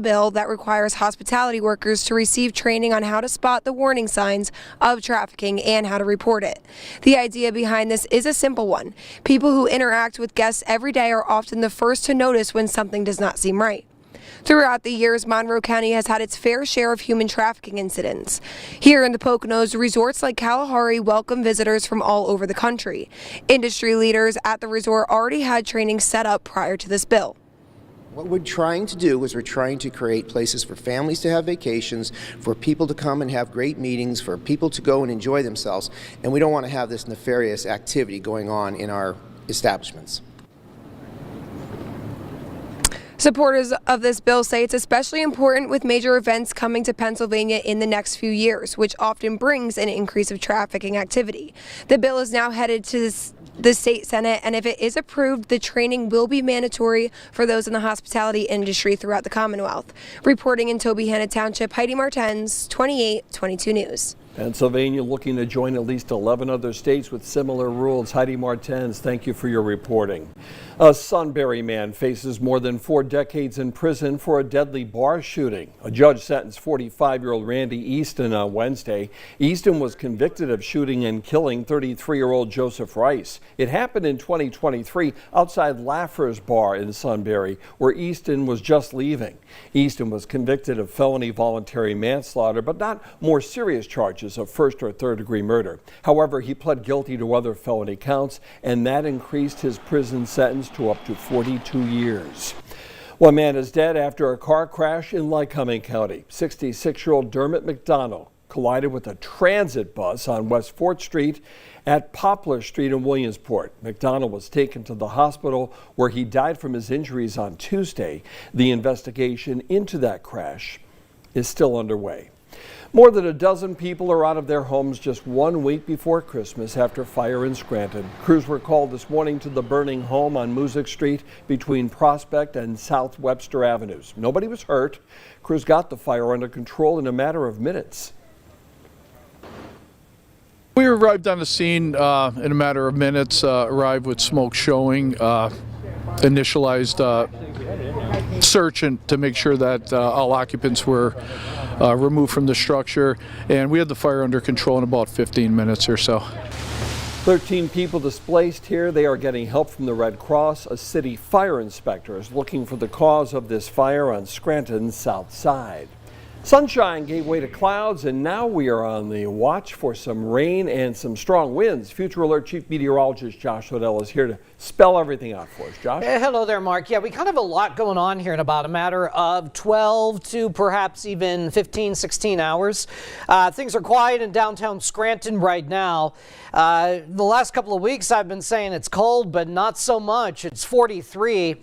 Bill that requires hospitality workers to receive training on how to spot the warning signs of trafficking and how to report it. The idea behind this is a simple one. People who interact with guests every day are often the first to notice when something does not seem right. Throughout the years, Monroe County has had its fair share of human trafficking incidents. Here in the Poconos, resorts like Kalahari welcome visitors from all over the country. Industry leaders at the resort already had training set up prior to this bill. What we're trying to do is we're trying to create places for families to have vacations, for people to come and have great meetings, for people to go and enjoy themselves, and we don't want to have this nefarious activity going on in our establishments. Supporters of this bill say it's especially important with major events coming to Pennsylvania in the next few years, which often brings an increase of trafficking activity. The bill is now headed to the state Senate, and if it is approved, the training will be mandatory for those in the hospitality industry throughout the Commonwealth. Reporting in Tobyhanna Township, Heidi Martens, 2822 News. Pennsylvania looking to join at least 11 other states with similar rules. Heidi Martens, thank you for your reporting. A Sunbury man faces more than 4 decades in prison for a deadly bar shooting. A judge sentenced 45-year-old Randy Easton on Wednesday. Easton was convicted of shooting and killing 33-year-old Joseph Rice. It happened in 2023 outside Laffer's Bar in Sunbury, where Easton was just leaving. Easton was convicted of felony voluntary manslaughter, but not more serious charges of first or third degree murder. However, he pled guilty to other felony counts, and that increased his prison sentence to up to 42 years. One man is dead after a car crash in Lycoming County. 66-year-old Dermot McDonald collided with a transit bus on West 4th Street at Poplar Street in Williamsport. McDonald was taken to the hospital where he died from his injuries on Tuesday. The investigation into that crash is still underway. More than a dozen people are out of their homes just 1 week before Christmas after fire in Scranton. Crews were called this morning to the burning home on Musick Street between Prospect and South Webster Avenues. Nobody was hurt. Crews got the fire under control in a matter of minutes. We arrived on the scene in a matter of minutes, arrived with smoke showing, initialized search and to make sure that all occupants were removed from the structure, and we had the fire under control in about 15 minutes or so. 13 people displaced here. They are getting help from the Red Cross. A city fire inspector is looking for the cause of this fire on Scranton's south side. Sunshine gave way to clouds, and now we are on the watch for some rain and some strong winds. Future Alert Chief Meteorologist Josh Odell is here to spell everything out for us. Josh? Hello there, Mark. Yeah, we kind of have a lot going on here in about a matter of 12 to perhaps even 15, 16 hours. Things are quiet in downtown Scranton right now. The last couple of weeks I've been saying it's cold, but not so much. It's 43.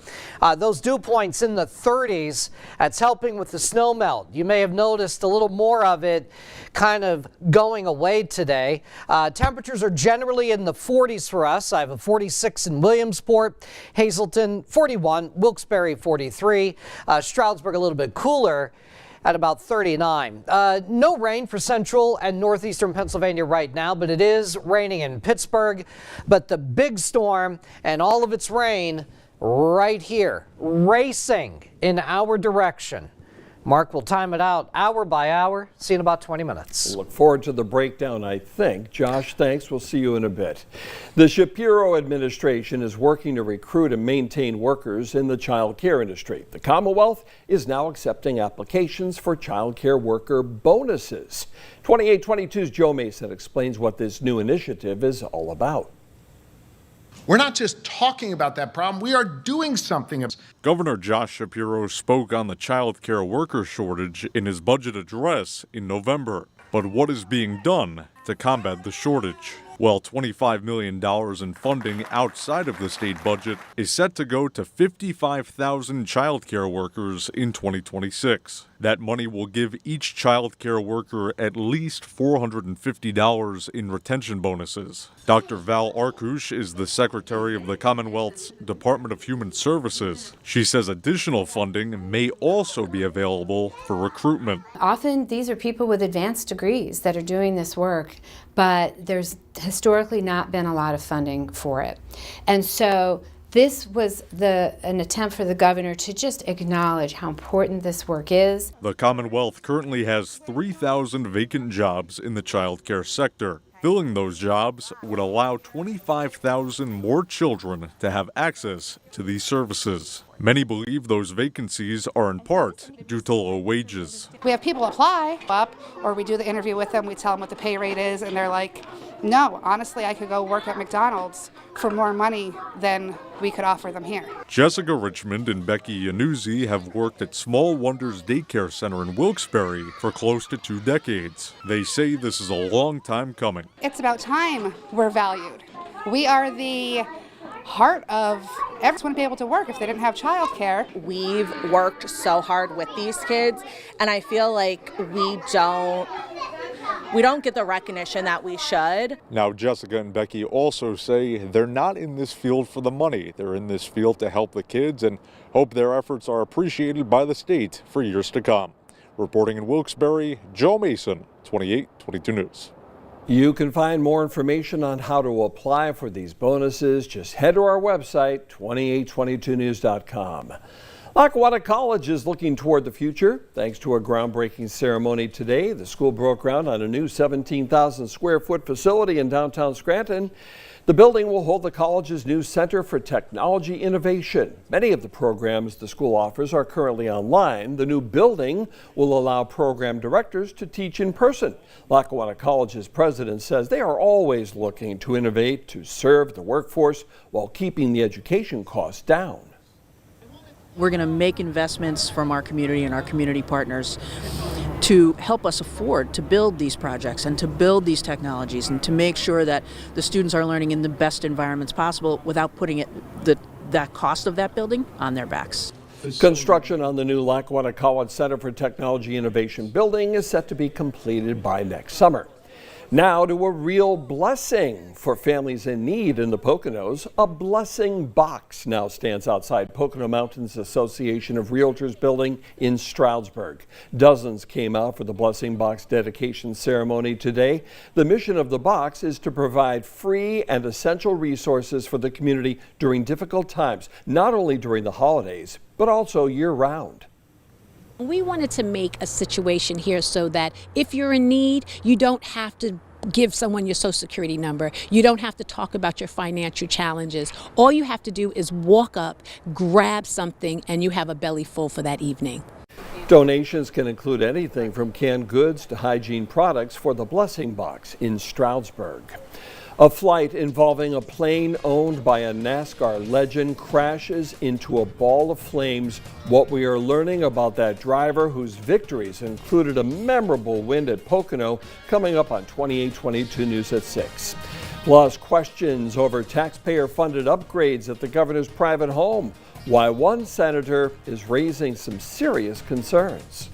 Those dew points in the 30s. That's helping with the snow melt. You may have noticed a little more of it kind of going away today. Temperatures are generally in the 40s for us. I have a 46 in Williamsport, Hazleton 41, Wilkes-Barre 43, Stroudsburg a little bit cooler at about 39. No rain for central and northeastern Pennsylvania right now, but it is raining in Pittsburgh. But the big storm and all of its rain right here, racing in our direction. Mark will time it out hour by hour. See you in about 20 minutes. We'll look forward to the breakdown, I think. Josh, thanks. We'll see you in a bit. The Shapiro administration is working to recruit and maintain workers in the child care industry. The Commonwealth is now accepting applications for child care worker bonuses. 2822's Joe Mason explains what this new initiative is all about. We're not just talking about that problem, we are doing something. Governor Josh Shapiro spoke on the child care worker shortage in his budget address in November. But what is being done to combat the shortage? Well, $25 million in funding outside of the state budget is set to go to 55,000 child care workers in 2026. That money will give each child care worker at least $450 in retention bonuses. Dr. Val Arkush is the secretary of the Commonwealth's Department of Human Services. She says additional funding may also be available for recruitment. Often these are people with advanced degrees that are doing this work, but there's historically not been a lot of funding for it. And so This was an attempt for the governor to just acknowledge how important this work is. The Commonwealth currently has 3,000 vacant jobs in the child care sector. Filling those jobs would allow 25,000 more children to have access to these services. Many believe those vacancies are in part due to low wages. We have people apply up, or we do the interview with them, we tell them what the pay rate is, and they're like, no, honestly, I could go work at McDonald's for more money than we could offer them here. Jessica Richmond and Becky Yanuzzi have worked at Small Wonders Daycare Center in Wilkes-Barre for close to 2 decades. They say this is a long time coming. It's about time we're valued. We are the heart of everyone wouldn't be able to work if they didn't have childcare. We've worked so hard with these kids, and I feel like we don't get the recognition that we should. Now, Jessica and Becky also say they're not in this field for the money. They're in this field to help the kids and hope their efforts are appreciated by the state for years to come. Reporting in Wilkes-Barre, Joe Mason, 2822 News. You can find more information on how to apply for these bonuses. Just head to our website, 2822news.com. Lackawanna College is looking toward the future. Thanks to a groundbreaking ceremony today, the school broke ground on a new 17,000 square foot facility in downtown Scranton. The building will hold the college's new Center for Technology Innovation. Many of the programs the school offers are currently online. The new building will allow program directors to teach in person. Lackawanna College's president says they are always looking to innovate to serve the workforce while keeping the education costs down. We're going to make investments from our community and our community partners to help us afford to build these projects and to build these technologies and to make sure that the students are learning in the best environments possible without putting that cost of that building on their backs. Construction on the new Lackawanna College Center for Technology Innovation building is set to be completed by next summer. Now to a real blessing for families in need in the Poconos. A blessing box now stands outside Pocono Mountains Association of Realtors building in Stroudsburg. Dozens came out for the blessing box dedication ceremony today. The mission of the box is to provide free and essential resources for the community during difficult times, not only during the holidays, but also year-round. We wanted to make a situation here so that if you're in need, you don't have to give someone your social security number. You don't have to talk about your financial challenges. All you have to do is walk up, grab something, and you have a belly full for that evening. Donations can include anything from canned goods to hygiene products for the Blessing Box in Stroudsburg. A flight involving a plane owned by a NASCAR legend crashes into a ball of flames. What we are learning about that driver, whose victories included a memorable win at Pocono, coming up on 2822 News at 6. Plus, questions over taxpayer-funded upgrades at the governor's private home. Why one senator is raising some serious concerns.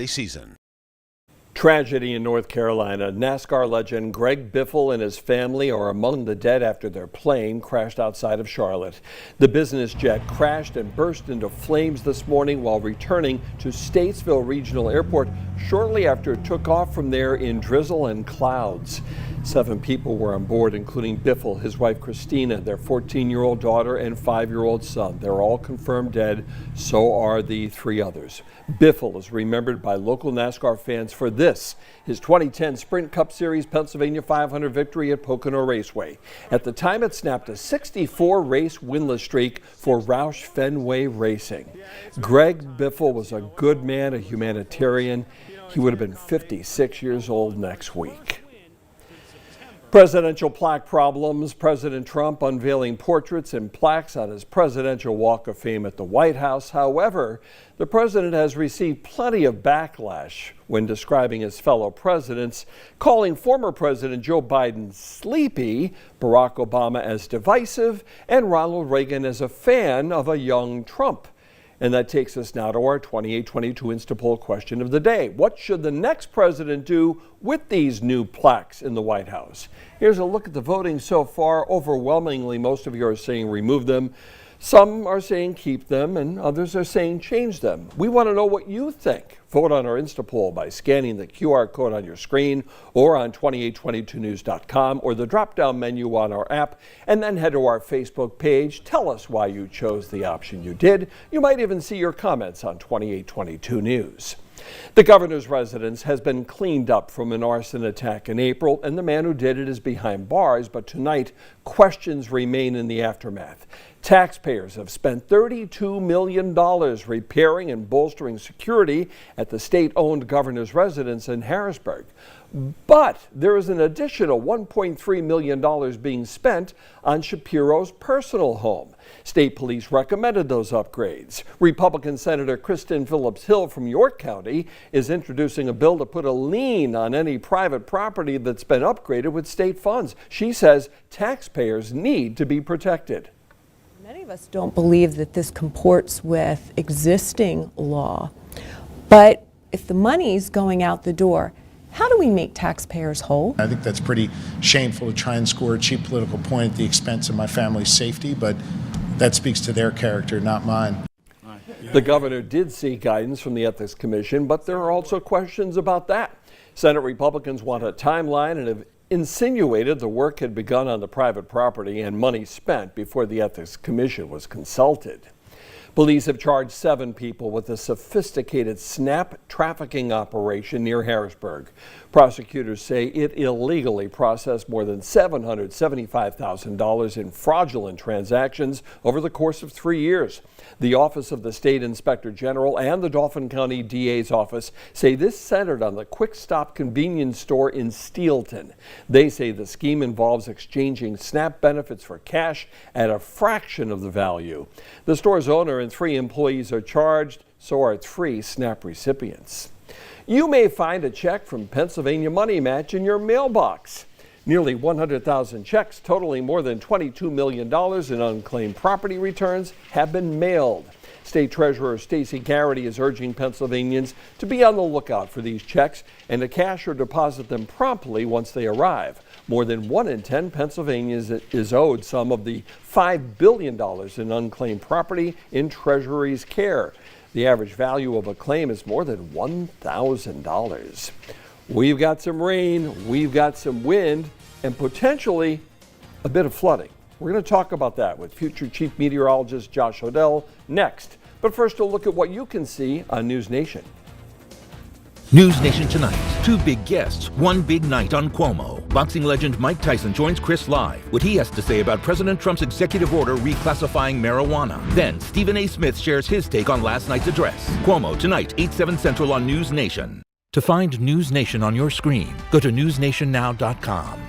Season. Tragedy in North Carolina. NASCAR legend Greg Biffle and his family are among the dead after their plane crashed outside of Charlotte. The business jet crashed and burst into flames this morning while returning to Statesville Regional Airport shortly after it took off from there in drizzle and clouds. 7 people were on board, including Biffle, his wife Christina, their 14-year-old daughter, and 5-year-old son. They're all confirmed dead. So are the 3 others. Biffle is remembered by local NASCAR fans for this, his 2010 Sprint Cup Series Pennsylvania 500 victory at Pocono Raceway. At the time, it snapped a 64-race winless streak for Roush Fenway Racing. Greg Biffle was a good man, a humanitarian. He would have been 56 years old next week. Presidential plaque problems. President Trump unveiling portraits and plaques on his Presidential Walk of Fame at the White House. However, the president has received plenty of backlash when describing his fellow presidents, calling former President Joe Biden sleepy, Barack Obama as divisive, and Ronald Reagan as a fan of a young Trump. And that takes us now to our 2822 Instapoll question of the day. What should the next president do with these new plaques in the White House? Here's a look at the voting so far. Overwhelmingly, most of you are saying remove them. Some are saying keep them, and others are saying change them. We want to know what you think. Vote on our Instapoll by scanning the QR code on your screen or on 2822news.com or the drop-down menu on our app, and then head to our Facebook page. Tell us why you chose the option you did. You might even see your comments on 2822 News. The governor's residence has been cleaned up from an arson attack in April, and the man who did it is behind bars, but tonight questions remain in the aftermath. Taxpayers have spent $32 million repairing and bolstering security at the state-owned governor's residence in Harrisburg. But there is an additional $1.3 million being spent on Shapiro's personal home. State police recommended those upgrades. Republican Senator Kristen Phillips Hill from York County is introducing a bill to put a lien on any private property that's been upgraded with state funds. She says taxpayers need to be protected. Many of us don't believe that this comports with existing law, but if the money's going out the door, how do we make taxpayers whole? I think that's pretty shameful to try and score a cheap political point at the expense of my family's safety, but that speaks to their character, not mine. The governor did seek guidance from the Ethics Commission, but there are also questions about that. Senate Republicans want a timeline and have insinuated the work had begun on the private property and money spent before the Ethics Commission was consulted. Police have charged 7 people with a sophisticated snap trafficking operation near Harrisburg. Prosecutors say it illegally processed more than $775,000 in fraudulent transactions over the course of 3 years. The Office of the State Inspector General and the Dauphin County DA's office say this centered on the Quick Stop convenience store in Steelton. They say the scheme involves exchanging SNAP benefits for cash at a fraction of the value. The store's owner and 3 employees are charged, so are 3 SNAP recipients. You may find a check from Pennsylvania Money Match in your mailbox. Nearly 100,000 checks totaling more than $22 million in unclaimed property returns have been mailed. State Treasurer Stacey Garrity is urging Pennsylvanians to be on the lookout for these checks and to cash or deposit them promptly once they arrive. More than 1 in 10 Pennsylvanians is owed some of the $5 billion in unclaimed property in Treasury's care. The average value of a claim is more than $1,000. We've got some rain, we've got some wind, and potentially a bit of flooding. We're going to talk about that with future Chief Meteorologist Josh Hodell next. But first, a look at what you can see on News Nation. News Nation tonight. 2 big guests, 1 big night on Cuomo. Boxing legend Mike Tyson joins Chris live. What he has to say about President Trump's executive order reclassifying marijuana. Then Stephen A. Smith shares his take on last night's address. Cuomo tonight, 8/7 Central on News Nation. To find News Nation on your screen, go to newsnationnow.com.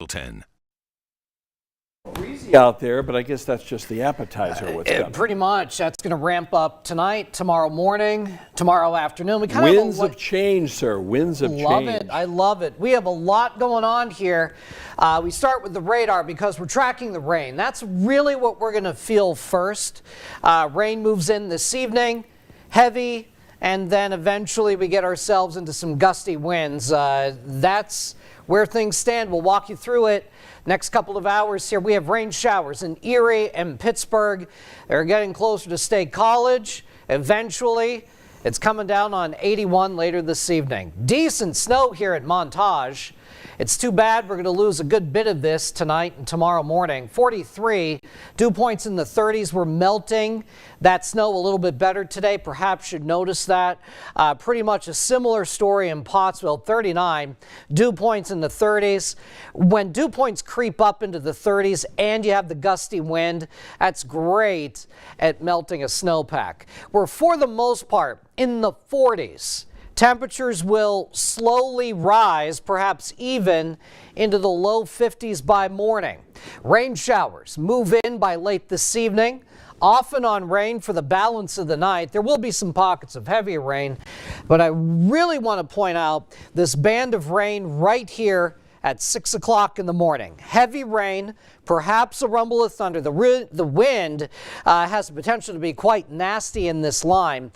10. Breezy out there, but I guess that's just the appetizer. What's coming. Pretty much. That's going to ramp up tonight, tomorrow morning, tomorrow afternoon. Winds of change, sir. Winds of change. Love it. I love it. We have a lot going on here. We start with the radar because we're tracking the rain. That's really what we're going to feel first. Rain moves in this evening, heavy, and then eventually we get ourselves into some gusty winds. That's where things stand. We'll walk you through it. Next couple of hours here, we have rain showers in Erie and Pittsburgh. They're getting closer to State College. Eventually, it's coming down on 81 later this evening. Decent snow here at Montage. It's too bad we're going to lose a good bit of this tonight and tomorrow morning. 43, dew points in the 30s. We're melting that snow a little bit better today. Perhaps you'd notice that. Pretty much a similar story in Pottsville. 39, dew points in the 30s. When dew points creep up into the 30s and you have the gusty wind, that's great at melting a snowpack. We're, for the most part, in the 40s. Temperatures will slowly rise, perhaps even into the low 50s by morning. Rain showers move in by late this evening, off and on rain for the balance of the night. There will be some pockets of heavier rain, but I really want to point out this band of rain right here at 6 o'clock in the morning. Heavy rain, perhaps a rumble of thunder. The wind has the potential to be quite nasty in this line.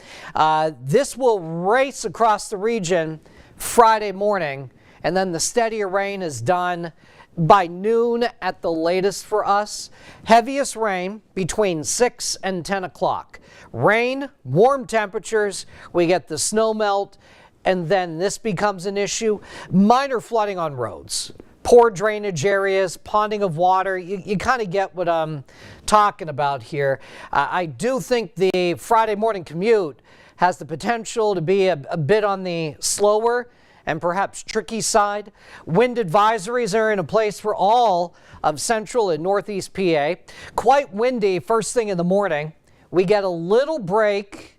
This will race across the region Friday morning, and then the steadier rain is done by noon at the latest for us. Heaviest rain between 6 and 10 o'clock. Rain, warm temperatures, we get the snow melt, and then this becomes an issue. Minor flooding on roads, poor drainage areas, ponding of water. You kind of get what I'm talking about here. I do think the Friday morning commute has the potential to be a bit on the slower and perhaps tricky side. Wind advisories are in place for all of central and northeast PA. Quite windy first thing in the morning. We get a little break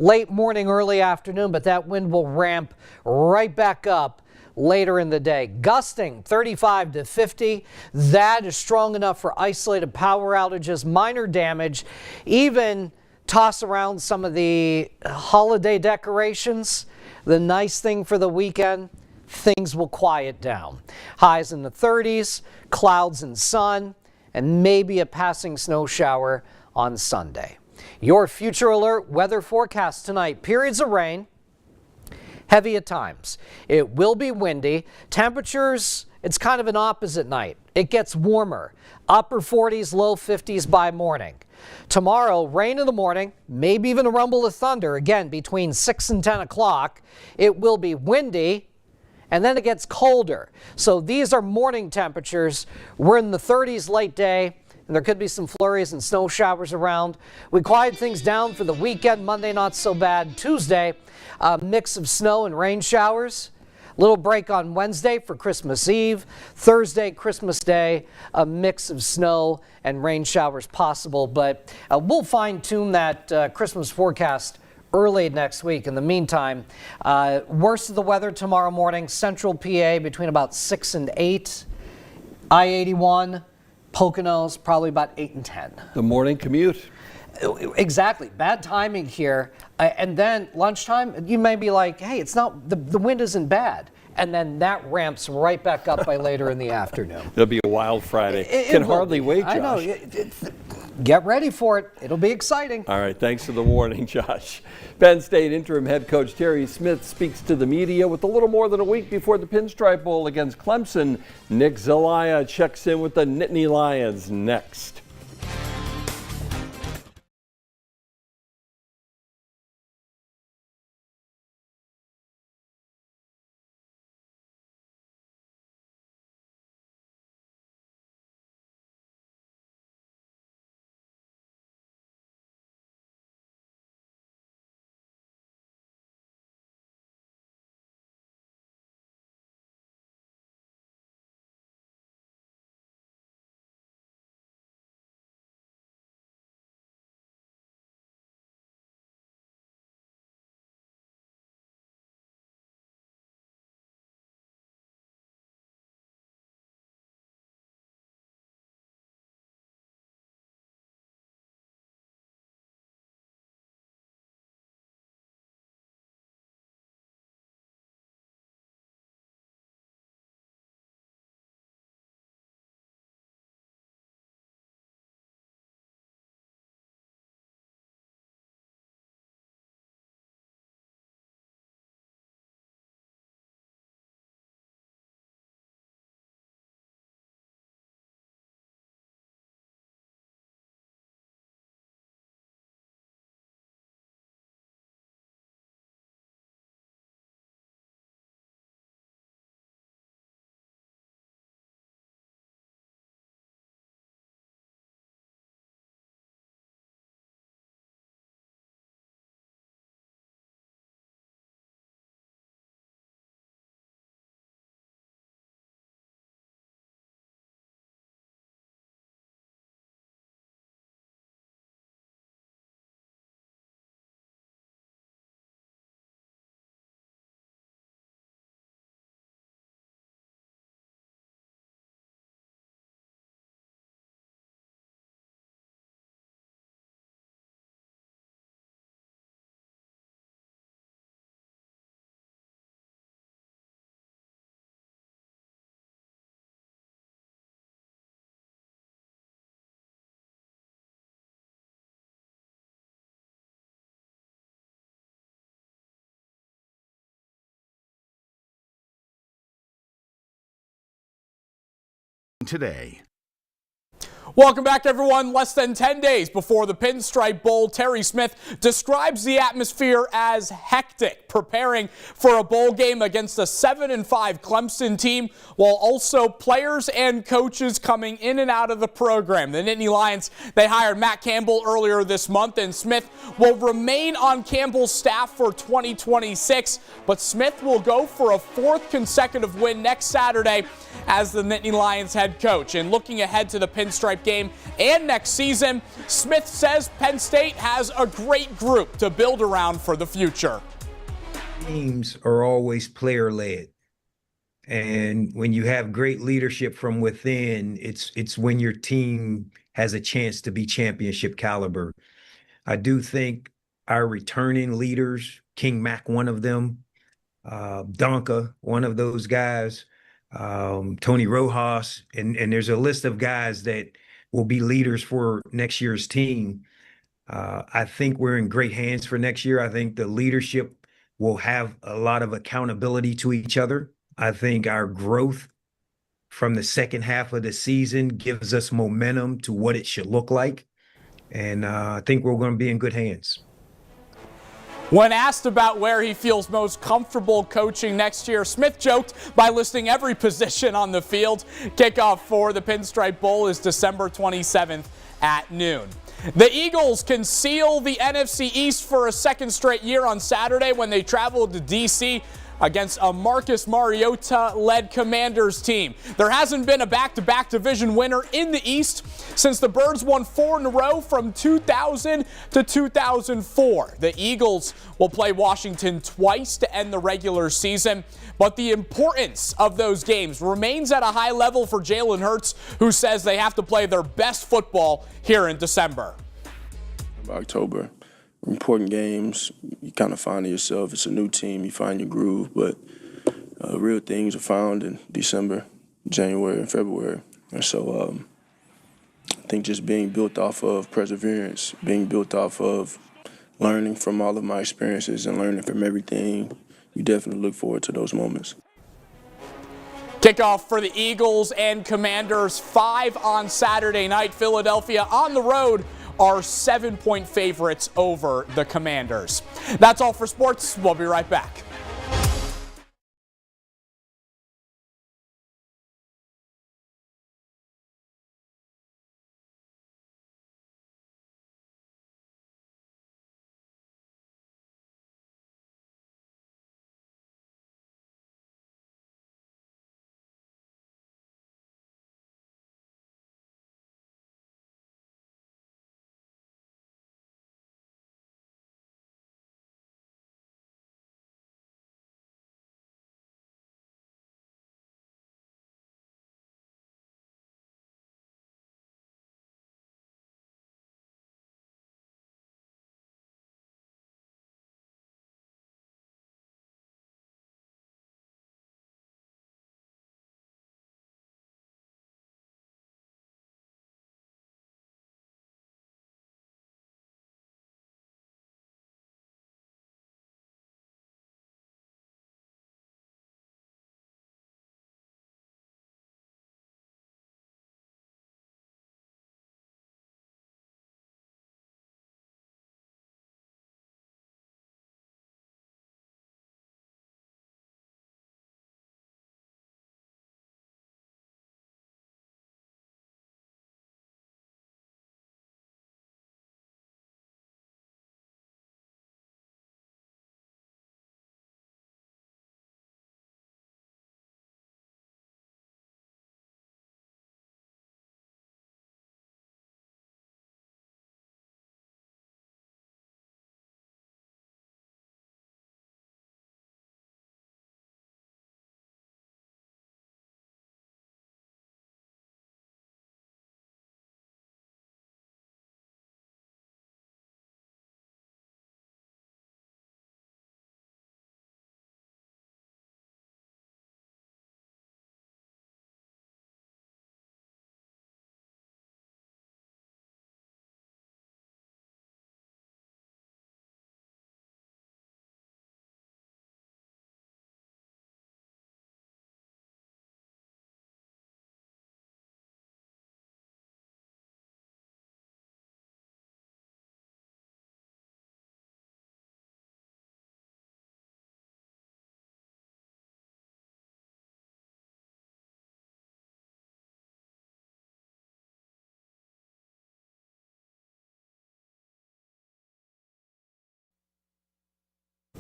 late morning, early afternoon, but that wind will ramp right back up later in the day. Gusting 35 to 50. That is strong enough for isolated power outages, minor damage, even toss around some of the holiday decorations. The nice thing for the weekend, things will quiet down. Highs in the 30s, clouds and sun, and maybe a passing snow shower on Sunday. Your Future Alert weather forecast tonight. Periods of rain, heavy at times. It will be windy. Temperatures, it's kind of an opposite night. It gets warmer. Upper 40s, low 50s by morning. Tomorrow, rain in the morning, maybe even a rumble of thunder, again, between 6 and 10 o'clock. It will be windy, and then it gets colder. So these are morning temperatures. We're in the 30s late day, and there could be some flurries and snow showers around. We quiet things down for the weekend. Monday, not so bad. Tuesday, a mix of snow and rain showers. Little break on Wednesday for Christmas Eve. Thursday, Christmas Day, a mix of snow and rain showers possible. But we'll fine-tune that Christmas forecast early next week. In the meantime, worst of the weather tomorrow morning, central PA between about 6 and 8. I-81. Poconos, probably about 8 and 10. The morning commute. Exactly. Bad timing here. And then lunchtime, you may be like, hey, it's not, the wind isn't bad. And then that ramps right back up by later in the afternoon. It'll be a wild Friday. Can hardly wait, Josh. I know. Get ready for it. It'll be exciting. All right. Thanks for the warning, Josh. Penn State interim head coach Terry Smith speaks to the media with a little more than a week before the Pinstripe Bowl against Clemson. Nick Zelaya checks in with the Nittany Lions next. today. Welcome back, everyone. Less than 10 days before the Pinstripe Bowl, Terry Smith describes the atmosphere as hectic, preparing for a bowl game against a 7-5 Clemson team, while also players and coaches coming in and out of the program. The Nittany Lions, they hired Matt Campbell earlier this month, and Smith will remain on Campbell's staff for 2026, but Smith will go for a 4th consecutive win next Saturday as the Nittany Lions head coach. And looking ahead to the Pinstripe game and next season, Smith says Penn State has a great group to build around for the future. Teams are always player-led. And when you have great leadership from within, it's when your team has a chance to be championship caliber. I do think our returning leaders, King Mack, one of them, Donka, one of those guys, Tony Rojas, and there's a list of guys that will be leaders for next year's team. I think we're in great hands for next year. I think the leadership will have a lot of accountability to each other. I think our growth from the second half of the season gives us momentum to what it should look like. And I think we're going to be in good hands. When asked about where he feels most comfortable coaching next year, Smith joked by listing every position on the field. Kickoff for the Pinstripe Bowl is December 27th at noon. The Eagles can seal the NFC East for a second straight year on Saturday when they travel to D.C. against a Marcus Mariota-led Commanders team. There hasn't been a back-to-back division winner in the East since the Birds won 4 in a row from 2000 to 2004. The Eagles will play Washington twice to end the regular season, but the importance of those games remains at a high level for Jalen Hurts, who says they have to play their best football here in December. October. Important games, you kind of find yourself. It's a new team, you find your groove, but real things are found in December, January, and February. And so I think just being built off of perseverance, being built off of learning from all of my experiences and learning from everything, you definitely look forward to those moments. Kickoff for the Eagles and Commanders, 5 on Saturday night. Philadelphia on the road are 7-point favorites over the Commanders. That's all for sports. We'll be right back.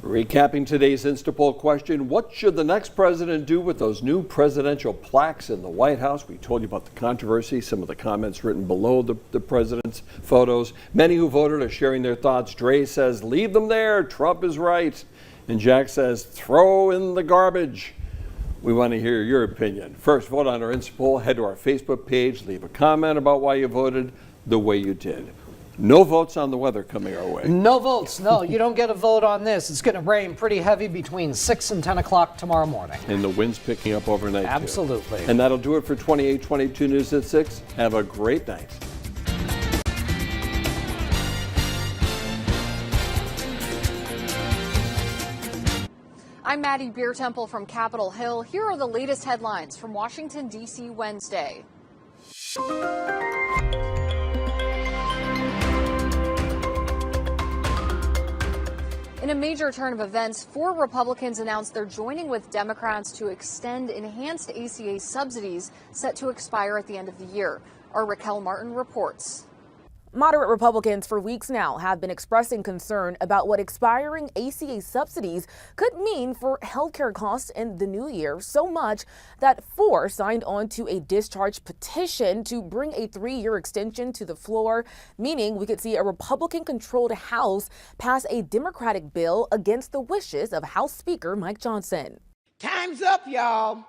Recapping today's Instapoll question, what should the next president do with those new presidential plaques in the White House? We told you about the controversy, some of the comments written below the president's photos. Many who voted are sharing their thoughts. Dre says, leave them there, Trump is right. And Jack says, throw in the garbage. We want to hear your opinion. First, vote on our Instapoll. Head to our Facebook page, leave a comment about why you voted the way you did. No votes on the weather coming our way. No votes. No, you don't get a vote on this. It's going to rain pretty heavy between 6 and 10 o'clock tomorrow morning. And the wind's picking up overnight, Absolutely. too. And that'll do it for 2822 News at 6. Have a great night. I'm Maddie Beertemple from Capitol Hill. Here are the latest headlines from Washington, D.C. Wednesday. In a major turn of events, 4 Republicans announced they're joining with Democrats to extend enhanced ACA subsidies set to expire at the end of the year. Our Raquel Martin reports. Moderate Republicans for weeks now have been expressing concern about what expiring ACA subsidies could mean for healthcare costs in the new year, so much that 4 signed on to a discharge petition to bring a 3-year extension to the floor, meaning we could see a Republican-controlled House pass a Democratic bill against the wishes of House Speaker Mike Johnson. Time's up, y'all.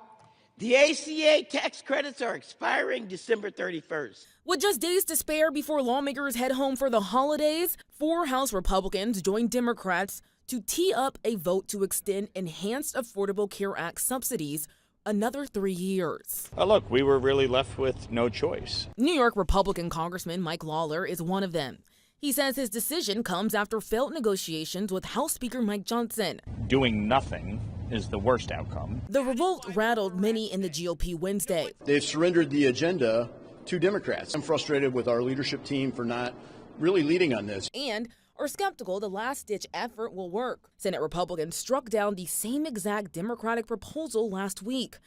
The ACA tax credits are expiring December 31st. With just days to spare before lawmakers head home for the holidays, 4 House Republicans joined Democrats to tee up a vote to extend Enhanced Affordable Care Act subsidies another 3 years. Look, we were really left with no choice. New York Republican Congressman Mike Lawler is one of them. He says his decision comes after failed negotiations with House Speaker Mike Johnson. Doing nothing is the worst outcome. The revolt rattled many in the GOP Wednesday. They've surrendered the agenda to Democrats. I'm frustrated with our leadership team for not really leading on this. And are skeptical the last-ditch effort will work. Senate Republicans struck down the same exact Democratic proposal last week.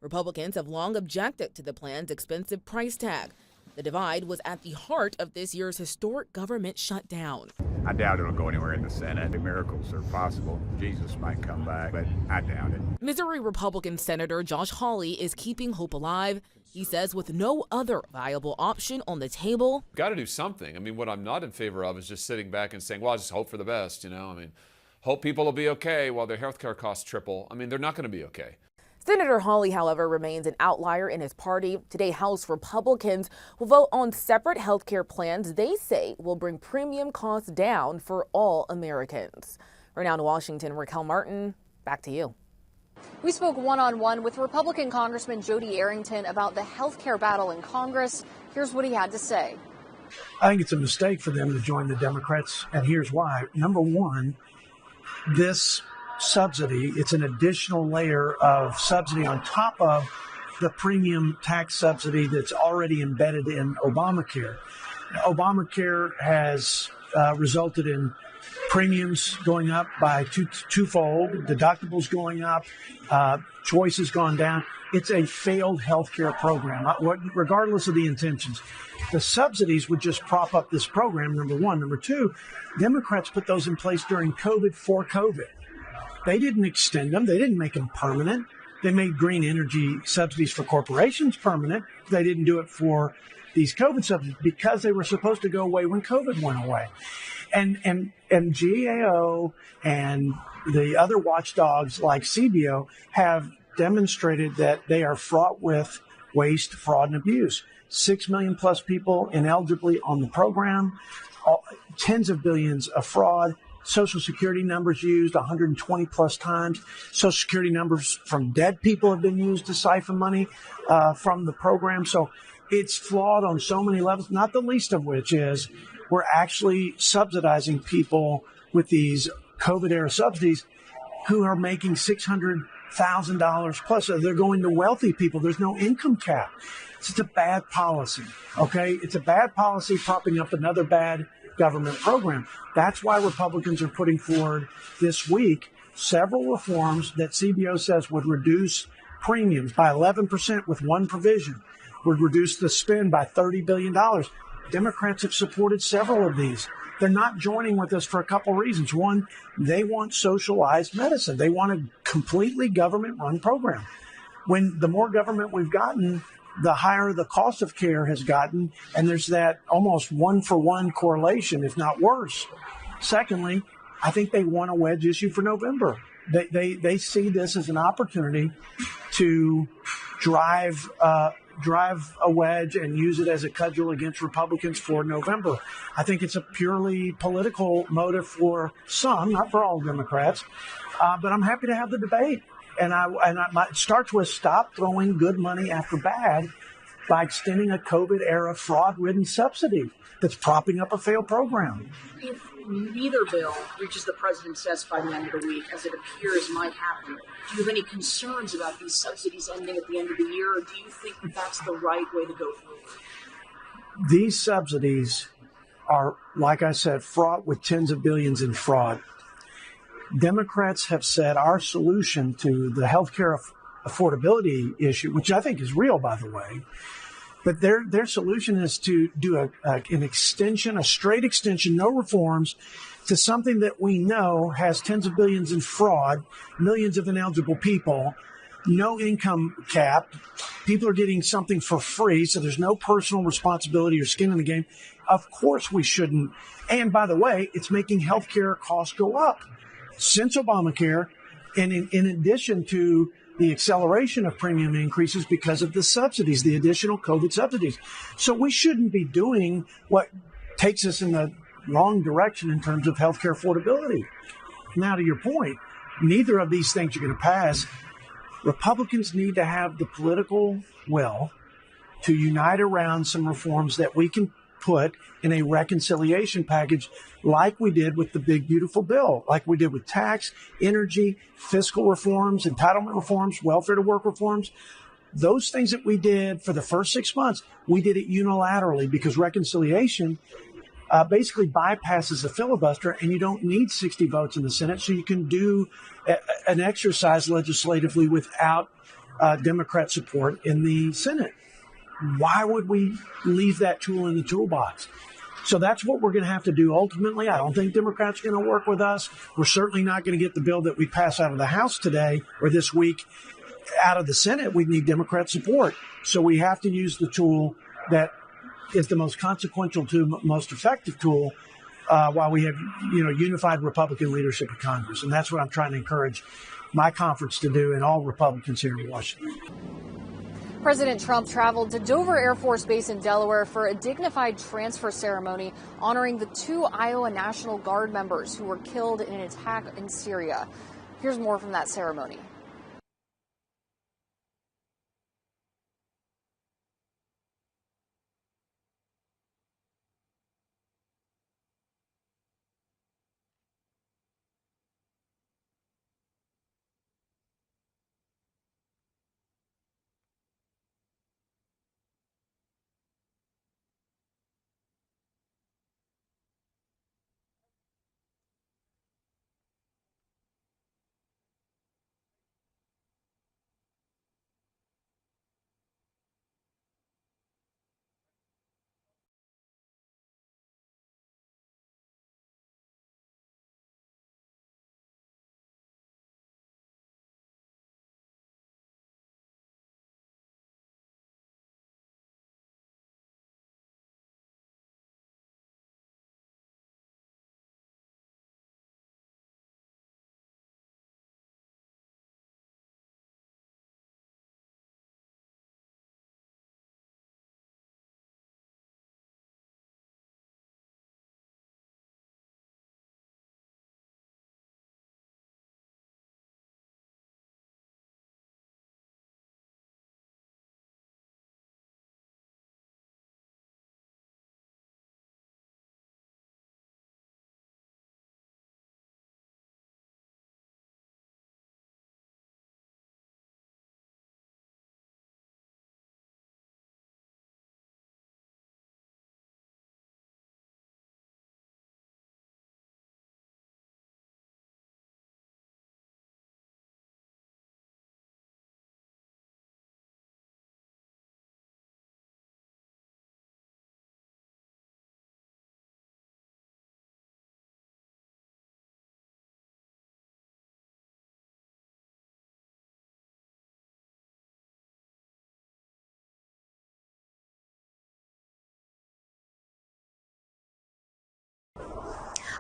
Republicans have long objected to the plan's expensive price tag. The divide was at the heart of this year's historic government shutdown. I doubt it'll go anywhere in the Senate. Miracles are possible. Jesus might come back, but I doubt it. Missouri Republican Senator Josh Hawley is keeping hope alive. He says with no other viable option on the table. Got to do something. I mean, what I'm not in favor of is just sitting back and saying, well, I just hope for the best, hope people will be okay while their health care costs triple. They're not going to be okay. Senator Hawley, however, remains an outlier in his party. Today, House Republicans will vote on separate health care plans they say will bring premium costs down for all Americans. Right now in Washington, Raquel Martin, back to you. We spoke one-on-one with Republican Congressman Jody Arrington about the health care battle in Congress. Here's what he had to say. I think it's a mistake for them to join the Democrats, and here's why. Number one, this subsidy, it's an additional layer of subsidy on top of the premium tax subsidy that's already embedded in Obamacare. Obamacare has resulted in premiums going up by twofold, deductibles going up, choice has gone down. It's a failed healthcare program, regardless of the intentions. The subsidies would just prop up this program, number one. Number two, Democrats put those in place during COVID for COVID. They didn't extend them. They didn't make them permanent. They made green energy subsidies for corporations permanent. They didn't do it for these COVID subsidies because they were supposed to go away when COVID went away. And GAO and the other watchdogs like CBO have demonstrated that they are fraught with waste, fraud, and abuse. 6 million plus people inelibly on the program, tens of billions of fraud. Social Security numbers used 120 plus times. Social Security numbers from dead people have been used to siphon money from the program. So it's flawed on so many levels, not the least of which is we're actually subsidizing people with these COVID-era subsidies who are making $600,000 plus. They're going to wealthy people. There's no income cap. It's just a bad policy, okay? It's a bad policy propping up another bad government program. That's why Republicans are putting forward this week several reforms that CBO says would reduce premiums by 11% with one provision, would reduce the spend by $30 billion. Democrats have supported several of these. they're not joining with us for a couple reasons. One, they want socialized medicine. They want a completely government-run program. When the more government we've gotten, the higher the cost of care has gotten, and there's that almost one-for-one correlation, if not worse. Secondly, I think they want a wedge issue for November. They see this as an opportunity to drive a wedge and use it as a cudgel against Republicans for November. I think it's a purely political motive for some, not for all Democrats, but I'm happy to have the debate. And it starts with stop throwing good money after bad by extending a COVID-era fraud-ridden subsidy that's propping up a failed program. If neither bill reaches the president's desk by the end of the week, as it appears might happen, do you have any concerns about these subsidies ending at the end of the year, or do you think that that's the right way to go forward? These subsidies are, like I said, fraught with tens of billions in fraud. Democrats have said our solution to the healthcare affordability issue, which I think is real, by the way, but their solution is to do an extension, a straight extension, no reforms, to something that we know has tens of billions in fraud, millions of ineligible people, no income cap. People are getting something for free, so there's no personal responsibility or skin in the game. Of course we shouldn't. And by the way, it's making healthcare costs go up since Obamacare, and in addition to the acceleration of premium increases because of the subsidies, the additional COVID subsidies. So we shouldn't be doing what takes us in the wrong direction in terms of healthcare affordability. Now, to your point, neither of these things are going to pass. Republicans need to have the political will to unite around some reforms that we can put in a reconciliation package like we did with the big, beautiful bill, like we did with tax, energy, fiscal reforms, entitlement reforms, welfare to work reforms. Those things that we did for the first 6 months, we did it unilaterally because reconciliation basically bypasses the filibuster, and you don't need 60 votes in the Senate, so you can do an exercise legislatively without Democrat support in the Senate. Why would we leave that tool in the toolbox? So that's what we're going to have to do ultimately. I don't think Democrats are going to work with us. We're certainly not going to get the bill that we pass out of the House today or this week out of the Senate. We need Democrat support. So we have to use the tool that is the most consequential tool, most effective tool, while we have, unified Republican leadership of Congress. And that's what I'm trying to encourage my conference to do and all Republicans here in Washington. President Trump traveled to Dover Air Force Base in Delaware for a dignified transfer ceremony honoring the 2 Iowa National Guard members who were killed in an attack in Syria. Here's more from that ceremony.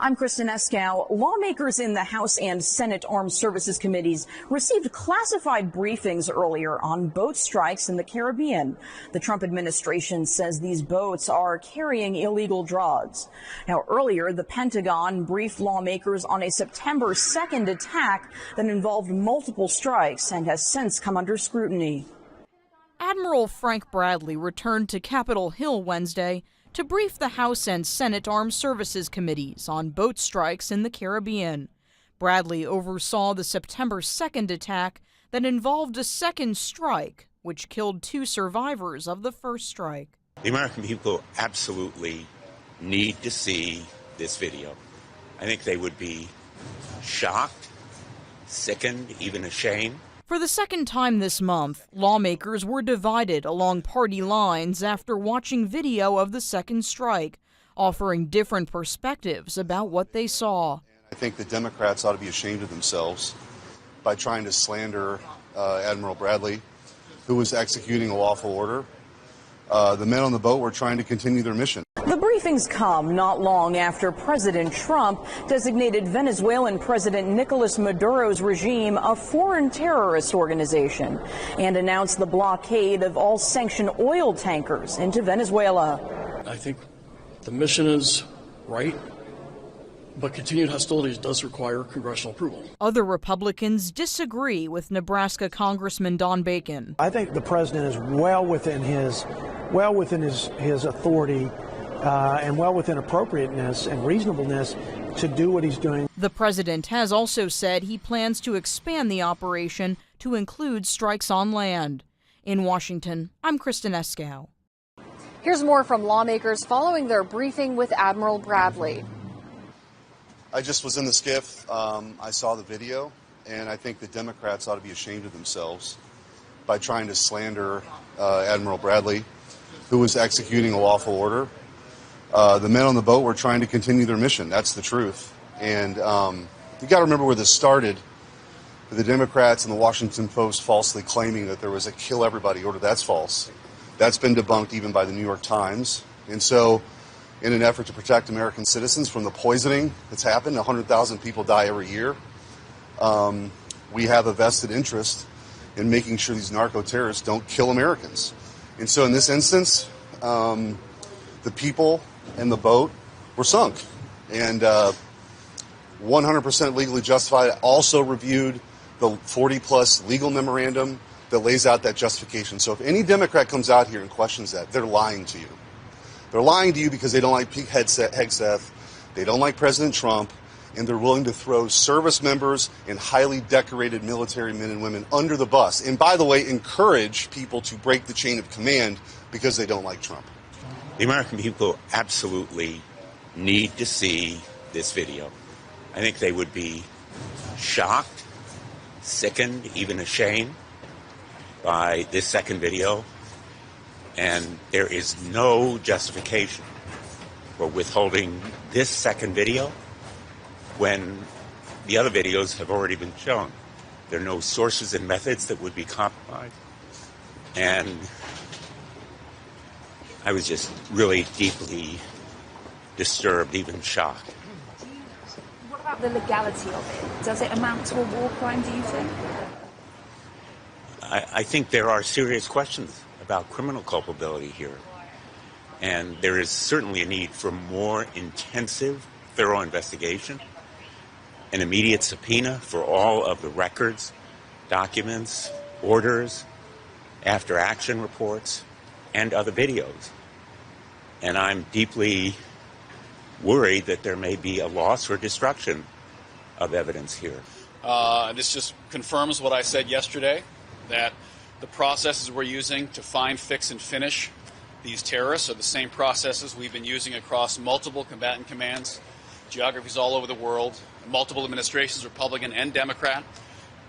I'm Kristen Eskow. Lawmakers in the House and Senate Armed Services Committees received classified briefings earlier on boat strikes in the Caribbean. The Trump administration says these boats are carrying illegal drugs. Now, earlier, the Pentagon briefed lawmakers on a September 2nd attack that involved multiple strikes and has since come under scrutiny. Admiral Frank Bradley returned to Capitol Hill Wednesday to brief the House and Senate Armed Services Committees on boat strikes in the Caribbean. Bradley oversaw the September 2nd attack that involved a second strike, which killed 2 survivors of the first strike. The American people absolutely need to see this video. I think they would be shocked, sickened, even ashamed. For the second time this month, lawmakers were divided along party lines after watching video of the second strike, offering different perspectives about what they saw. I think the Democrats ought to be ashamed of themselves by trying to slander Admiral Bradley, who was executing a lawful order. The men on the boat were trying to continue their mission. The briefings come not long after President Trump designated Venezuelan President Nicolas Maduro's regime a foreign terrorist organization and announced the blockade of all sanctioned oil tankers into Venezuela. I think the mission is right, but continued hostilities does require congressional approval. Other Republicans disagree with Nebraska Congressman Don Bacon. I think the president is well within his authority and well within appropriateness and reasonableness to do what he's doing. The president has also said he plans to expand the operation to include strikes on land. In Washington, I'm Kristen Eskow. Here's more from lawmakers following their briefing with Admiral Bradley. I just was in the skiff. I saw the video, and I think the Democrats ought to be ashamed of themselves by trying to slander Admiral Bradley, who was executing a lawful order. The men on the boat were trying to continue their mission. That's the truth. And you got to remember where this started. The Democrats and the Washington Post falsely claiming that there was a kill everybody order. That's false. That's been debunked even by the New York Times. And so in an effort to protect American citizens from the poisoning that's happened, 100,000 people die every year, we have a vested interest in making sure these narco-terrorists don't kill Americans. And so in this instance, the people and the boat were sunk, and 100% legally justified. I also reviewed the 40-plus legal memorandum that lays out that justification. So if any Democrat comes out here and questions that, they're lying to you. They're lying to you because they don't like Pete Hegseth, they don't like President Trump, and they're willing to throw service members and highly decorated military men and women under the bus. And by the way, encourage people to break the chain of command because they don't like Trump. The American people absolutely need to see this video. I think they would be shocked, sickened, even ashamed by this second video. And there is no justification for withholding this second video when the other videos have already been shown. There are no sources and methods that would be compromised. And I was just really deeply disturbed, even shocked. What about the legality of it? Does it amount to a war crime, do you think? I think there are serious questions about criminal culpability here. And there is certainly a need for more intensive, thorough investigation, an immediate subpoena for all of the records, documents, orders, after-action reports, and other videos. And I'm deeply worried that there may be a loss or destruction of evidence here. This just confirms what I said yesterday, that the processes we're using to find, fix, and finish these terrorists are the same processes we've been using across multiple combatant commands, geographies all over the world, multiple administrations, Republican and Democrat,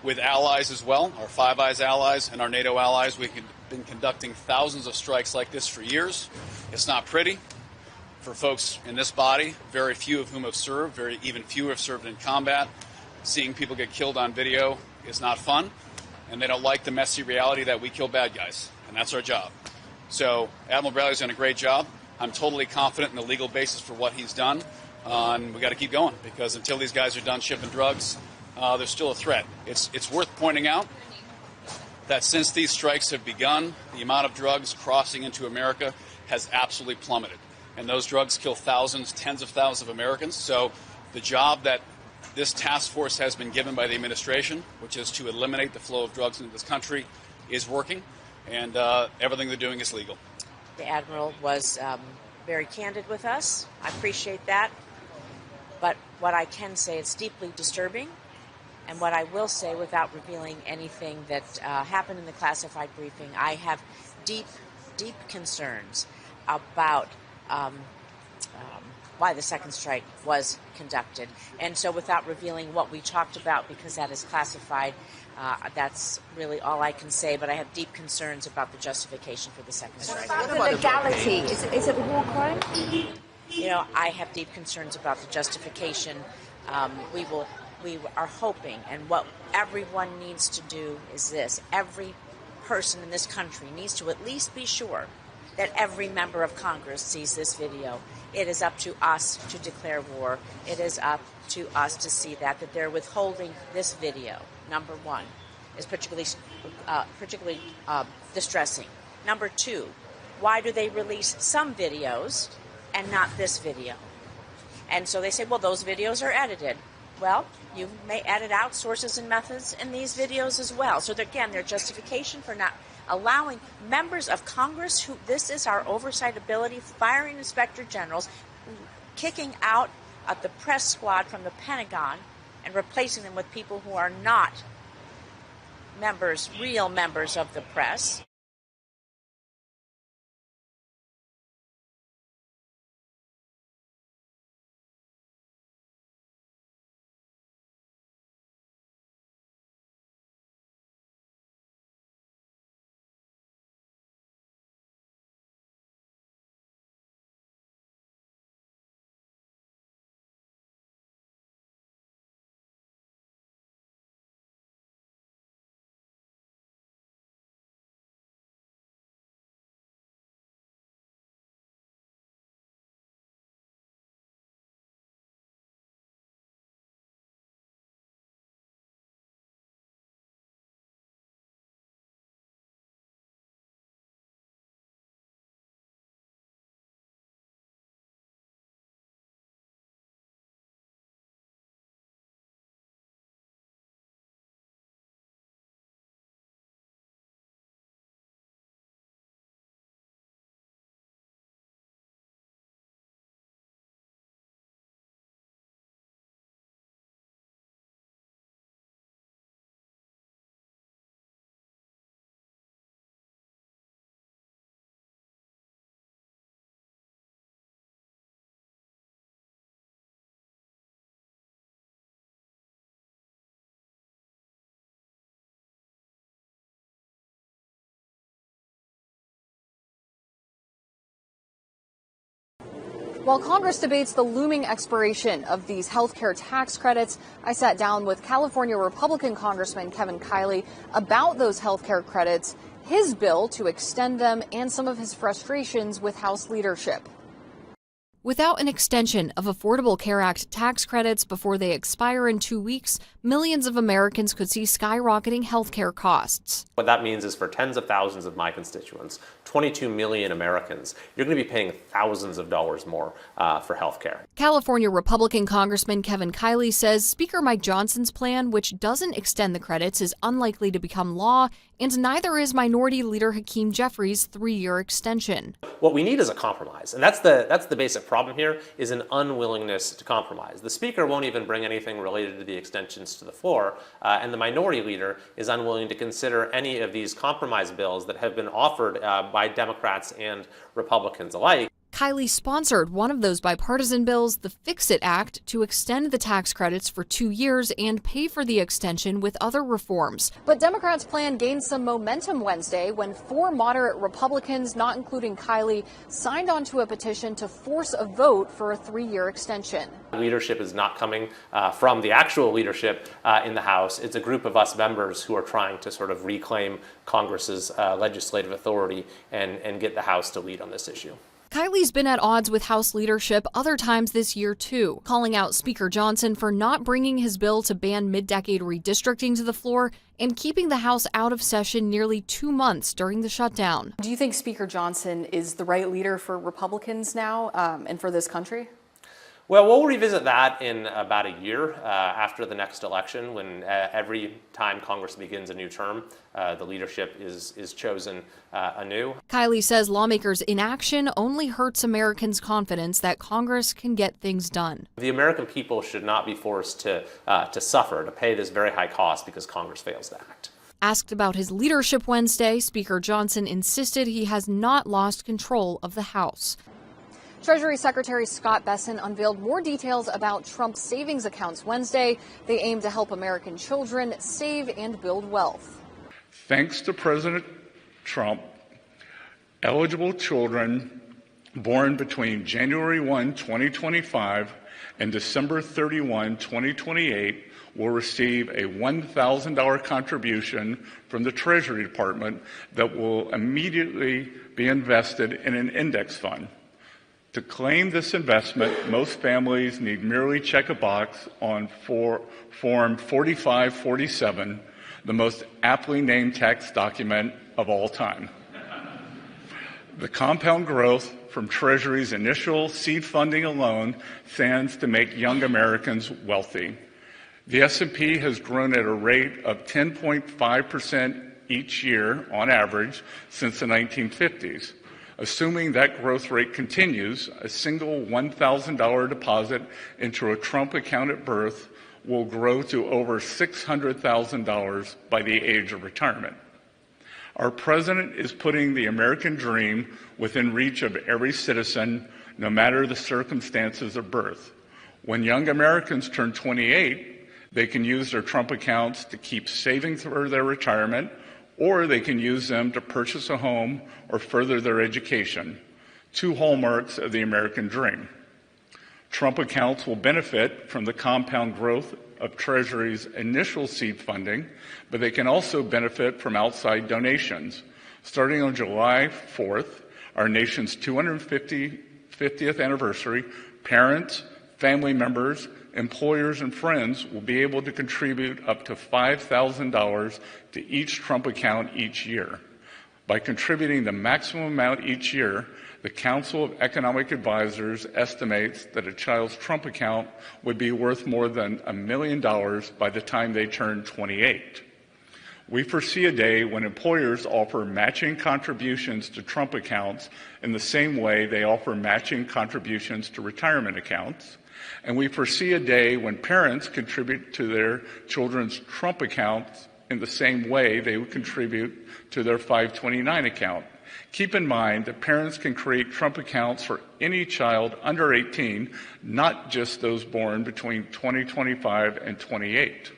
with allies as well, our Five Eyes allies and our NATO allies. We've been conducting thousands of strikes like this for years. It's not pretty for folks in this body, very few of whom have served, even fewer have served in combat. Seeing people get killed on video is not fun, and they don't like the messy reality that we kill bad guys, and that's our job. So Admiral Bradley's done a great job. I'm totally confident in the legal basis for what he's done. And we got to keep going, because until these guys are done shipping drugs, there's still a threat. It's worth pointing out that since these strikes have begun, the amount of drugs crossing into America has absolutely plummeted. And those drugs kill thousands, tens of thousands of Americans. So the job that this task force has been given by the administration, which is to eliminate the flow of drugs into this country, is working. And everything they're doing is legal. The Admiral was very candid with us. I appreciate that. But what I can say, it's deeply disturbing. And what I will say, without revealing anything that happened in the classified briefing, I have deep, deep concerns about why the second strike was conducted. And so without revealing what we talked about, because that is classified, that's really all I can say. But I have deep concerns about the justification for the second strike. What about the legality? Is it a war crime? You know, I have deep concerns about the justification. We are hoping, and what everyone needs to do is this. Every person in this country needs to at least be sure that every member of Congress sees this video. It is up to us to declare war. It is up to us to see that they're withholding this video. Number one is particularly distressing. Number two, why do they release some videos and not this video? And so they say, well, those videos are edited. Well, you may edit out sources and methods in these videos as well. So again, their justification for not allowing members of Congress, who this is our oversight ability, firing inspector generals, kicking out of the press squad from the Pentagon and replacing them with people who are not members, real members of the press. While Congress debates the looming expiration of these health care tax credits, I sat down with California Republican Congressman Kevin Kiley about those health care credits, his bill to extend them, and some of his frustrations with House leadership. Without an extension of Affordable Care Act tax credits before they expire in 2 weeks, millions of Americans could see skyrocketing health care costs. What that means is for tens of thousands of my constituents, 22 million Americans, you're going to be paying thousands of dollars more for health care. California Republican Congressman Kevin Kiley says Speaker Mike Johnson's plan, which doesn't extend the credits, is unlikely to become law, and neither is Minority Leader Hakeem Jeffries' 3-year extension. What we need is a compromise, and that's the basic problem here, is an unwillingness to compromise. The Speaker won't even bring anything related to the extensions to the floor, and the Minority Leader is unwilling to consider any of these compromise bills that have been offered by Democrats and Republicans alike. Kiley sponsored one of those bipartisan bills, the Fix-It Act, to extend the tax credits for 2 years and pay for the extension with other reforms. But Democrats' plan gained some momentum Wednesday when 4 moderate Republicans, not including Kiley, signed onto a petition to force a vote for a 3-year extension. Leadership is not coming from the actual leadership in the House. It's a group of us members who are trying to sort of reclaim Congress's legislative authority and get the House to lead on this issue. Kiley's been at odds with House leadership other times this year, too, calling out Speaker Johnson for not bringing his bill to ban mid-decade redistricting to the floor and keeping the House out of session nearly 2 months during the shutdown. Do you think Speaker Johnson is the right leader for Republicans now and for this country? Well, we'll revisit that in about a year after the next election, when every time Congress begins a new term, the leadership is chosen anew. Kiley says lawmakers' inaction only hurts Americans' confidence that Congress can get things done. The American people should not be forced to suffer, to pay this very high cost because Congress fails to act. Asked about his leadership Wednesday, Speaker Johnson insisted he has not lost control of the House. Treasury Secretary Scott Bessent unveiled more details about Trump's savings accounts Wednesday. They aim to help American children save and build wealth. Thanks to President Trump, eligible children born between January 1, 2025 and December 31, 2028 will receive a $1,000 contribution from the Treasury Department that will immediately be invested in an index fund. To claim this investment, most families need merely check a box on Form 4547, the most aptly named tax document of all time. The compound growth from Treasury's initial seed funding alone stands to make young Americans wealthy. The S&P has grown at a rate of 10.5% each year on average since the 1950s. Assuming that growth rate continues, a single $1,000 deposit into a Trump account at birth will grow to over $600,000 by the age of retirement. Our president is putting the American dream within reach of every citizen, no matter the circumstances of birth. When young Americans turn 28, they can use their Trump accounts to keep saving for their retirement, or they can use them to purchase a home or further their education, two hallmarks of the American dream. Trump accounts will benefit from the compound growth of Treasury's initial seed funding, but they can also benefit from outside donations. Starting on July 4th, our nation's 250th anniversary, parents, family members, employers, and friends will be able to contribute up to $5,000 to each Trump account each year. By contributing the maximum amount each year, the Council of Economic Advisors estimates that a child's Trump account would be worth more than $1 million by the time they turn 28. We foresee a day when employers offer matching contributions to Trump accounts in the same way they offer matching contributions to retirement accounts. And we foresee a day when parents contribute to their children's Trump accounts in the same way they would contribute to their 529 account. Keep in mind that parents can create Trump accounts for any child under 18, not just those born between 2025 and 28.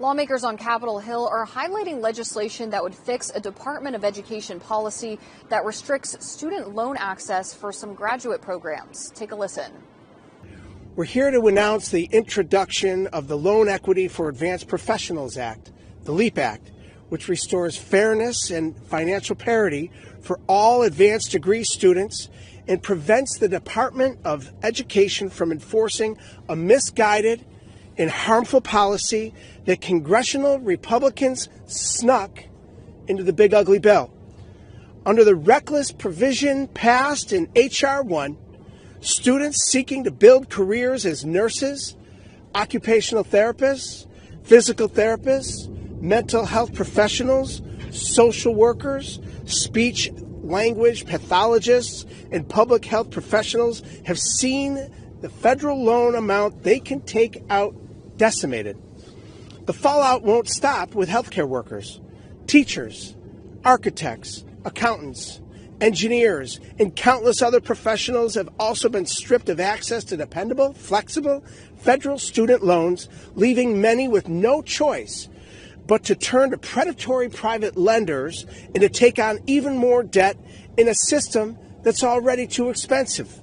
Lawmakers on Capitol Hill are highlighting legislation that would fix a Department of Education policy that restricts student loan access for some graduate programs. Take a listen. We're here to announce the introduction of the Loan Equity for Advanced Professionals Act, the LEAP Act, which restores fairness and financial parity for all advanced degree students and prevents the Department of Education from enforcing a misguided and harmful policy that congressional Republicans snuck into the big ugly bill. Under the reckless provision passed in H.R. 1, students seeking to build careers as nurses, occupational therapists, physical therapists, mental health professionals, social workers, speech language pathologists, and public health professionals have seen the federal loan amount they can take out decimated. The fallout won't stop with healthcare workers. Teachers, architects, accountants, engineers, and countless other professionals have also been stripped of access to dependable, flexible federal student loans, leaving many with no choice but to turn to predatory private lenders and to take on even more debt in a system that's already too expensive.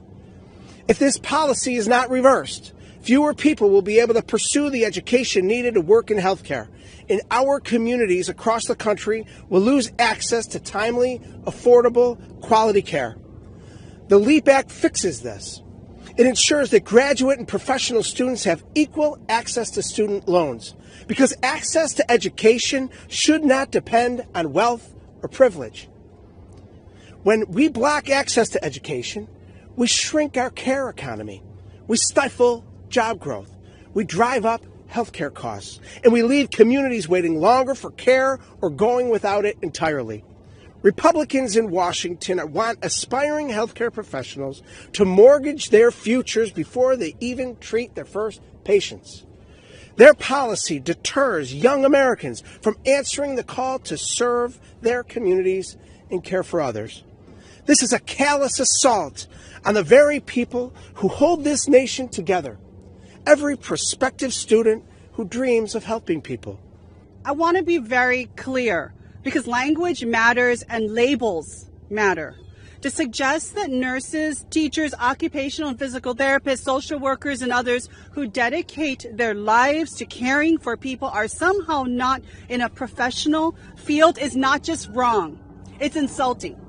If this policy is not reversed, fewer people will be able to pursue the education needed to work in healthcare, and our communities across the country will lose access to timely, affordable, quality care. The LEAP Act fixes this. It ensures that graduate and professional students have equal access to student loans, because access to education should not depend on wealth or privilege. When we block access to education, we shrink our care economy. We stifle job growth. We drive up healthcare costs, and we leave communities waiting longer for care or going without it entirely. Republicans in Washington want aspiring healthcare professionals to mortgage their futures before they even treat their first patients. Their policy deters young Americans from answering the call to serve their communities and care for others. This is a callous assault on the very people who hold this nation together. Every prospective student who dreams of helping people. I want to be very clear, because language matters and labels matter. To suggest that nurses, teachers, occupational and physical therapists, social workers, and others who dedicate their lives to caring for people are somehow not in a professional field is not just wrong. It's insulting.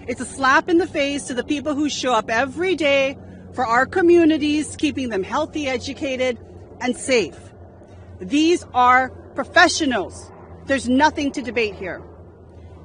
It's a slap in the face to the people who show up every day for our communities, keeping them healthy, educated, and safe. These are professionals. There's nothing to debate here.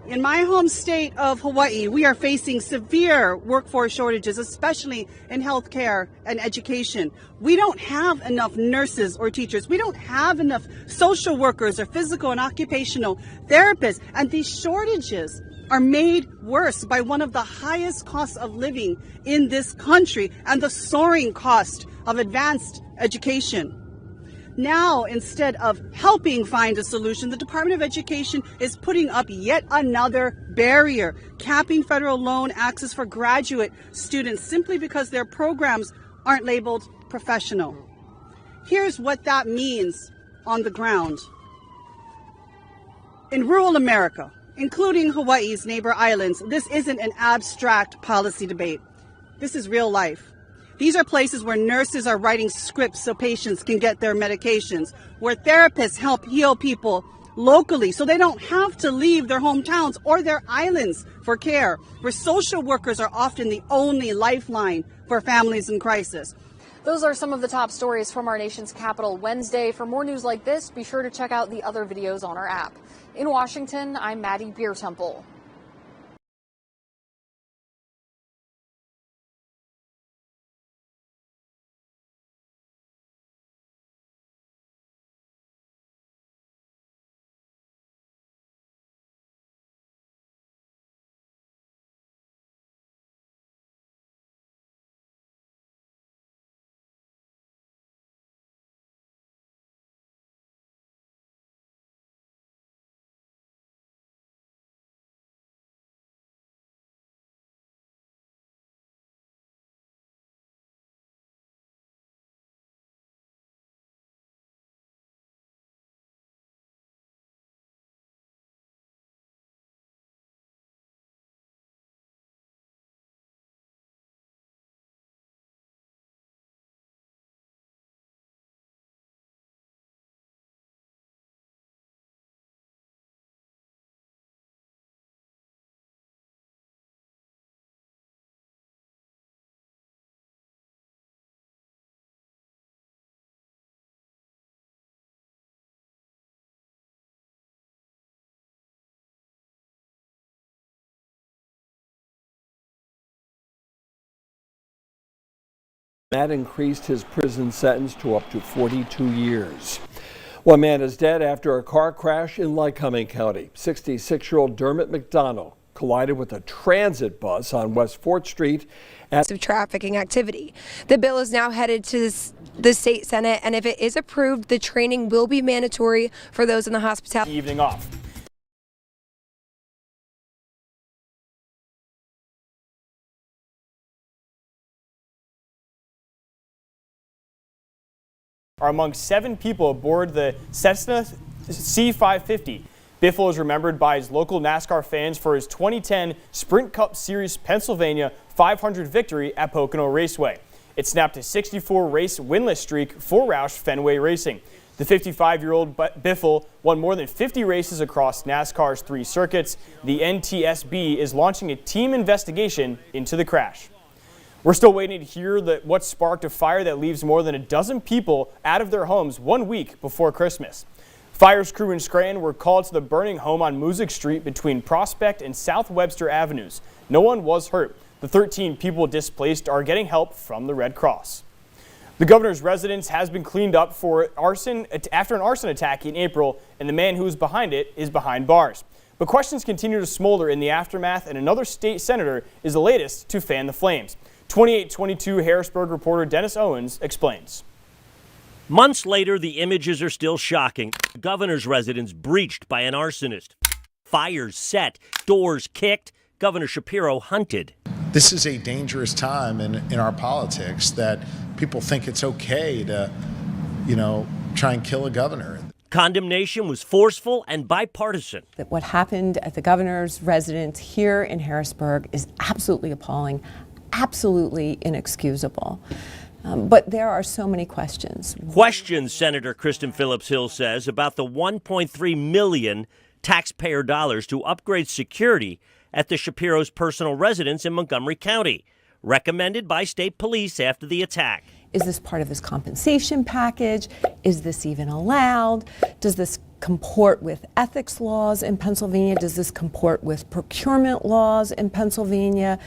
In my home state of Hawaii, we are facing severe workforce shortages, especially in healthcare and education. We don't have enough nurses or teachers. We don't have enough social workers or physical and occupational therapists. And these shortages are made worse by one of the highest costs of living in this country and the soaring cost of advanced education. Now, instead of helping find a solution, the Department of Education is putting up yet another barrier, capping federal loan access for graduate students simply because their programs aren't labeled professional. Here's what that means on the ground. In rural America, including Hawaii's neighbor islands, this isn't an abstract policy debate. This is real life. These are places where nurses are writing scripts so patients can get their medications, where therapists help heal people locally so they don't have to leave their hometowns or their islands for care, where social workers are often the only lifeline for families in crisis. Those are some of the top stories from our nation's capital Wednesday. For more news like this, be sure to check out the other videos on our app. In Washington, I'm Maddie Beertemple. That increased his prison sentence to up to 42 years. One man is dead after a car crash in Lycoming County. 66-year-old Dermot McDonald collided with a transit bus on West 4th Street. Of trafficking activity. The bill is now headed to the state Senate, and if it is approved, the training will be mandatory for those in the hospitality. Evening off. Are among 7 people aboard the Cessna C550. Biffle is remembered by his local NASCAR fans for his 2010 Sprint Cup Series Pennsylvania 500 victory at Pocono Raceway. It snapped a 64-race winless streak for Roush Fenway Racing. The 55-year-old Biffle won more than 50 races across NASCAR's 3 circuits. The NTSB is launching a team investigation into the crash. We're still waiting to hear what sparked a fire that leaves more than a dozen people out of their homes 1 week before Christmas. Fire's crew in Scranton were called to the burning home on Music Street between Prospect and South Webster Avenues. No one was hurt. The 13 people displaced are getting help from the Red Cross. The governor's residence has been cleaned up for arson after an arson attack in April, and the man who is behind it is behind bars. But questions continue to smolder in the aftermath, and another state senator is the latest to fan the flames. 2822 Harrisburg reporter Dennis Owens explains. Months later, the images are still shocking. The governor's residence breached by an arsonist. Fires set, doors kicked, Governor Shapiro hunted. This is a dangerous time in our politics that people think it's okay to, try and kill a governor. Condemnation was forceful and bipartisan. That what happened at the governor's residence here in Harrisburg is absolutely appalling, absolutely inexcusable. But there are so many questions. Questions, Senator Kristen Phillips-Hill says, about the $1.3 million taxpayer dollars to upgrade security at the Shapiro's personal residence in Montgomery County, recommended by state police after the attack. Is this part of his compensation package? Is this even allowed? Does this comport with ethics laws in Pennsylvania? Does this comport with procurement laws in Pennsylvania?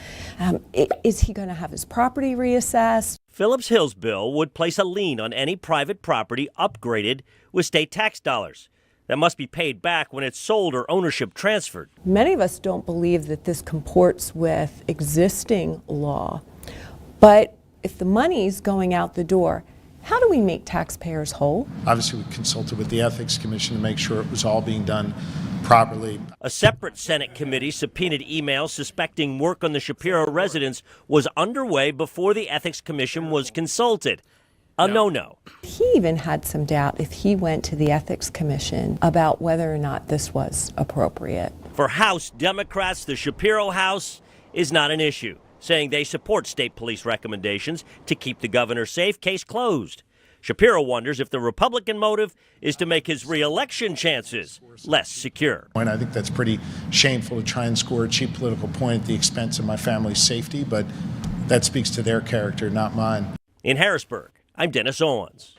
Is he going to have his property reassessed? Phillips-Hill's bill would place a lien on any private property upgraded with state tax dollars that must be paid back when it's sold or ownership transferred. Many of us don't believe that this comports with existing law, but if the money's going out the door, how do we make taxpayers whole? Obviously, we consulted with the Ethics Commission to make sure it was all being done properly. A separate Senate committee subpoenaed emails suspecting work on the Shapiro residence was underway before the Ethics Commission was consulted. A no-no. He even had some doubt if he went to the Ethics Commission about whether or not this was appropriate. For House Democrats, the Shapiro House is not an issue, saying they support state police recommendations to keep the governor safe. Case closed. Shapiro wonders if the Republican motive is to make his re-election chances less secure. And I think that's pretty shameful to try and score a cheap political point at the expense of my family's safety, but that speaks to their character, not mine. In Harrisburg, I'm Dennis Owens.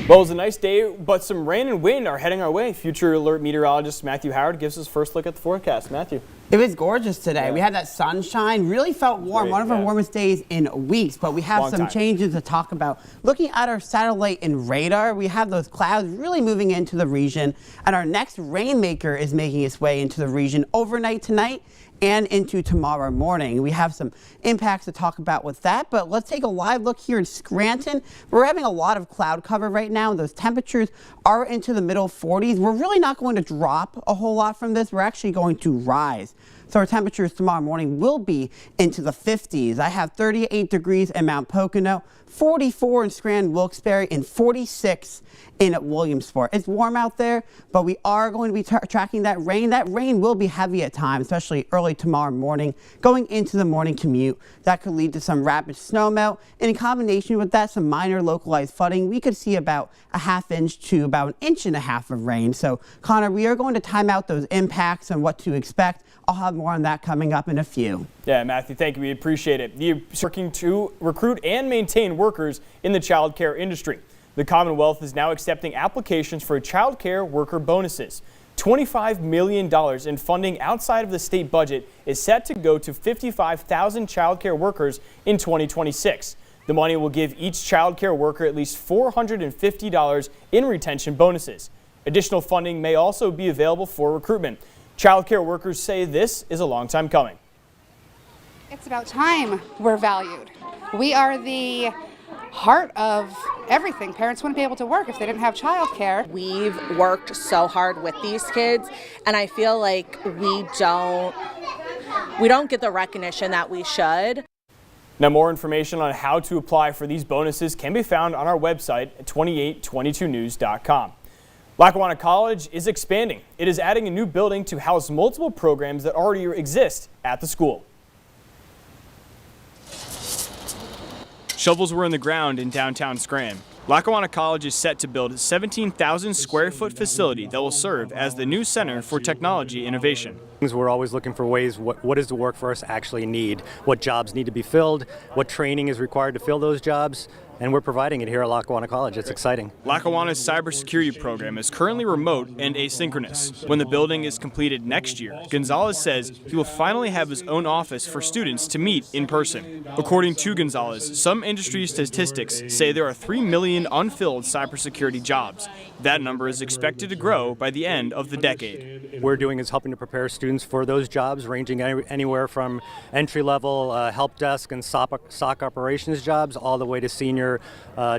Well, it was a nice day, but some rain and wind are heading our way. Future Alert meteorologist Matthew Howard gives us first look at the forecast. Matthew. It was gorgeous today. Yeah. We had that sunshine, really felt warm, great, one of our warmest days in weeks, but we have some changes to talk about. Looking at our satellite and radar, we have those clouds really moving into the region, and our next rainmaker is making its way into the region overnight tonight and into tomorrow morning. We have some impacts to talk about with that, but let's take a live look here in Scranton. We're having a lot of cloud cover right now, and those temperatures are into the middle 40s. We're really not going to drop a whole lot from this. We're actually going to rise. So our temperatures tomorrow morning will be into the 50s. I have 38 degrees in Mount Pocono, 44 in Scranton, Wilkes-Barre, and 46 in Williamsport. It's warm out there, but we are going to be tracking that rain. That rain will be heavy at times, especially early tomorrow morning, going into the morning commute. That could lead to some rapid snowmelt, and in combination with that, some minor localized flooding. We could see about a ½ inch to about 1.5 inches of rain. So, Connor, we are going to time out those impacts and what to expect. I'll have more on that coming up in a few. Yeah, Matthew, thank you. We appreciate it. You're working to recruit and maintain workers in the child care industry. The Commonwealth is now accepting applications for child care worker bonuses. $25 million in funding outside of the state budget is set to go to 55,000 child care workers in 2026. The money will give each child care worker at least $450 in retention bonuses. Additional funding may also be available for recruitment. Child care workers say this is a long time coming. It's about time we're valued. We are the heart of everything. Parents wouldn't be able to work if they didn't have childcare. We've worked so hard with these kids, and I feel like we don't get the recognition that we should. Now, more information on how to apply for these bonuses can be found on our website at 2822news.com. Lackawanna College is expanding. It is adding a new building to house multiple programs that already exist at the school. Shovels were in the ground in downtown Scranton. Lackawanna College is set to build a 17,000 square foot facility that will serve as the new Center for Technology Innovation. We're always looking for ways, what does the workforce actually need? What jobs need to be filled? What training is required to fill those jobs? And we're providing it here at Lackawanna College. It's exciting. Lackawanna's cybersecurity program is currently remote and asynchronous. When the building is completed next year, Gonzalez says he will finally have his own office for students to meet in person. According to Gonzalez, some industry statistics say there are 3 million unfilled cybersecurity jobs. That number is expected to grow by the end of the decade. What we're doing is helping to prepare students for those jobs, ranging anywhere from entry-level help desk and SOC operations jobs all the way to senior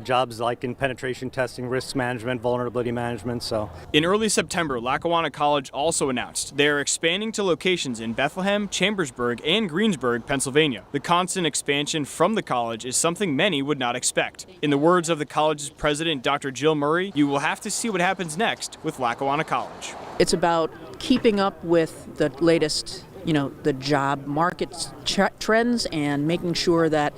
jobs like in penetration testing, risk management, vulnerability management. In early September, Lackawanna College also announced they are expanding to locations in Bethlehem, Chambersburg, and Greensburg, Pennsylvania. The constant expansion from the college is something many would not expect. In the words of the college's president, Dr. Jill Murray, you will have to see what happens next with Lackawanna College. It's about keeping up with the latest the job market trends and making sure that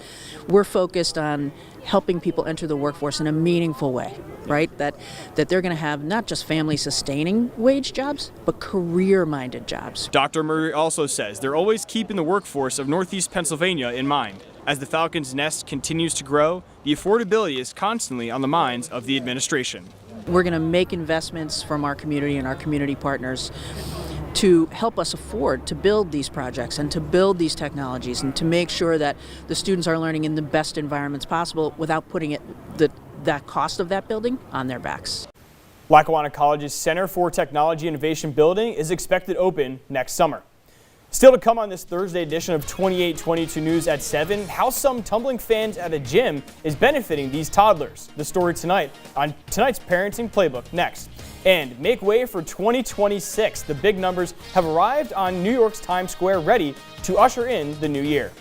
we're focused on helping people enter the workforce in a meaningful way, right? That they're going to have not just family-sustaining wage jobs, but career-minded jobs. Dr. Murray also says they're always keeping the workforce of Northeast Pennsylvania in mind. As the Falcons' nest continues to grow, the affordability is constantly on the minds of the administration. We're going to make investments from our community and our community partners to help us afford to build these projects and to build these technologies and to make sure that the students are learning in the best environments possible without putting that cost of that building on their backs. Lackawanna College's Center for Technology Innovation building is expected to open next summer. Still to come on this Thursday edition of 2822 News at 7, how some tumbling fans at a gym is benefiting these toddlers. The story tonight on tonight's Parenting Playbook next. And make way for 2026. The big numbers have arrived on New York's Times Square, ready to usher in the new year.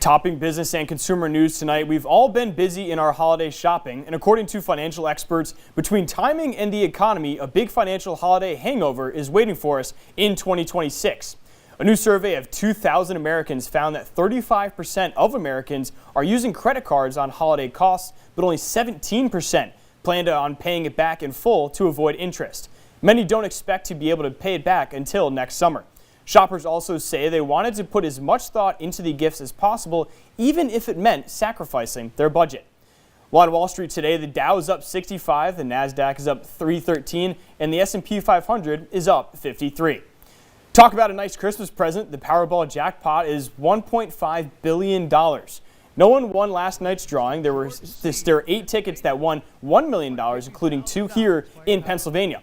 Topping business and consumer news tonight, we've all been busy in our holiday shopping, and according to financial experts, between timing and the economy, a big financial holiday hangover is waiting for us in 2026. A new survey of 2,000 Americans found that 35% of Americans are using credit cards on holiday costs, but only 17% plan on paying it back in full to avoid interest. Many don't expect to be able to pay it back until next summer. Shoppers also say they wanted to put as much thought into the gifts as possible, even if it meant sacrificing their budget. Well, on Wall Street today, the Dow is up 65, the NASDAQ is up 313, and the S&P 500 is up 53. Talk about a nice Christmas present. The Powerball jackpot is $1.5 billion. No one won last night's drawing. There are 8 tickets that won $1 million, including 2 here in Pennsylvania.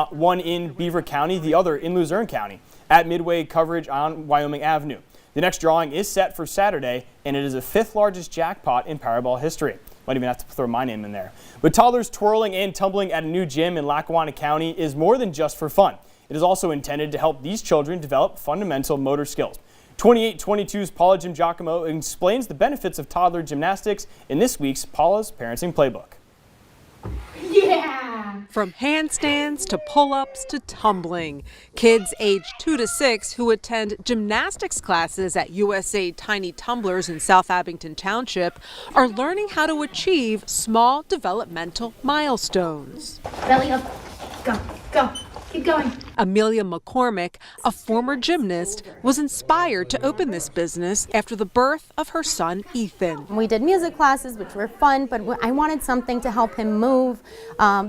One in Beaver County, the other in Luzerne County, at Midway coverage on Wyoming Avenue. The next drawing is set for Saturday, and it is the 5th largest jackpot in Powerball history. Might even have to throw my name in there. But toddlers twirling and tumbling at a new gym in Lackawanna County is more than just for fun. It is also intended to help these children develop fundamental motor skills. 2822's Paula Giacomo explains the benefits of toddler gymnastics in this week's Paula's Parenting Playbook. Yeah! From handstands to pull-ups to tumbling, kids aged 2 to 6 who attend gymnastics classes at USA Tiny Tumblers in South Abington Township are learning how to achieve small developmental milestones. Belly up. Go, go. Keep going. Amelia McCormick, a former gymnast, was inspired to open this business after the birth of her son, Ethan. We did music classes, which were fun, but I wanted something to help him move,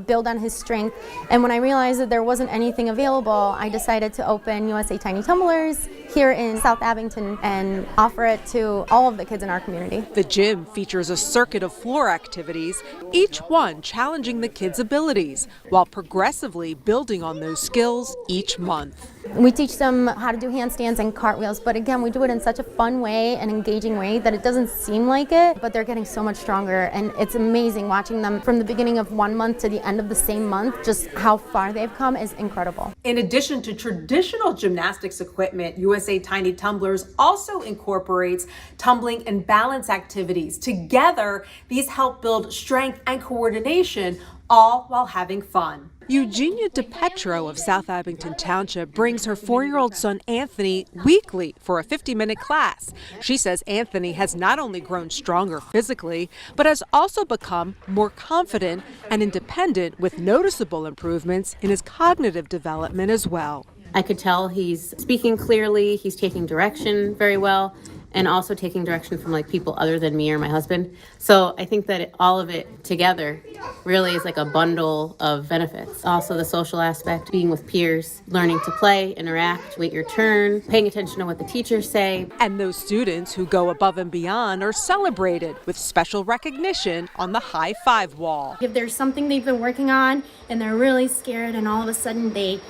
build on his strength. And when I realized that there wasn't anything available, I decided to open USA Tiny Tumblers here in South Abington and offer it to all of the kids in our community. The gym features a circuit of floor activities, each one challenging the kids' abilities, while progressively building on those skills each month. We teach them how to do handstands and cartwheels, but again, we do it in such a fun way and engaging way that it doesn't seem like it, but they're getting so much stronger, and it's amazing watching them from the beginning of one month to the end of the same month. Just how far they've come is incredible. In addition to traditional gymnastics equipment, USA Tiny Tumblers also incorporates tumbling and balance activities. Together, these help build strength and coordination, all while having fun. Eugenia DePetro of South Abington Township brings her 4-year-old son Anthony weekly for a 50-minute class. She says Anthony has not only grown stronger physically, but has also become more confident and independent with noticeable improvements in his cognitive development as well. I could tell he's speaking clearly, he's taking direction very well, and also taking direction from like people other than me or my husband. So I think that all of it together really is like a bundle of benefits. Also the social aspect, being with peers, learning to play, interact, wait your turn, paying attention to what the teachers say. And those students who go above and beyond are celebrated with special recognition on the high five wall. If there's something they've been working on and they're really scared and all of a sudden they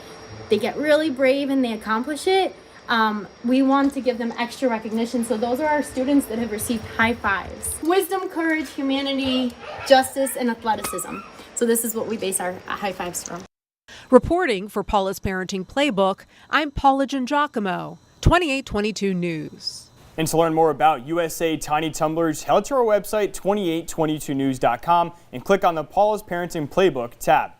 get really brave and they accomplish it, we want to give them extra recognition. So those are our students that have received high fives. Wisdom, courage, humanity, justice, and athleticism. So this is what we base our high fives from. Reporting for Paula's Parenting Playbook, I'm Paula Giacomo, 2822 News. And to learn more about USA Tiny Tumblers, head to our website, 2822news.com, and click on the Paula's Parenting Playbook tab.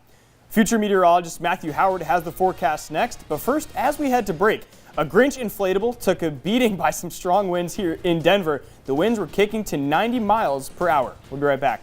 Future meteorologist Matthew Howard has the forecast next, but first, as we head to break, a Grinch inflatable took a beating by some strong winds here in Denver. The winds were kicking to 90 miles per hour. We'll be right back.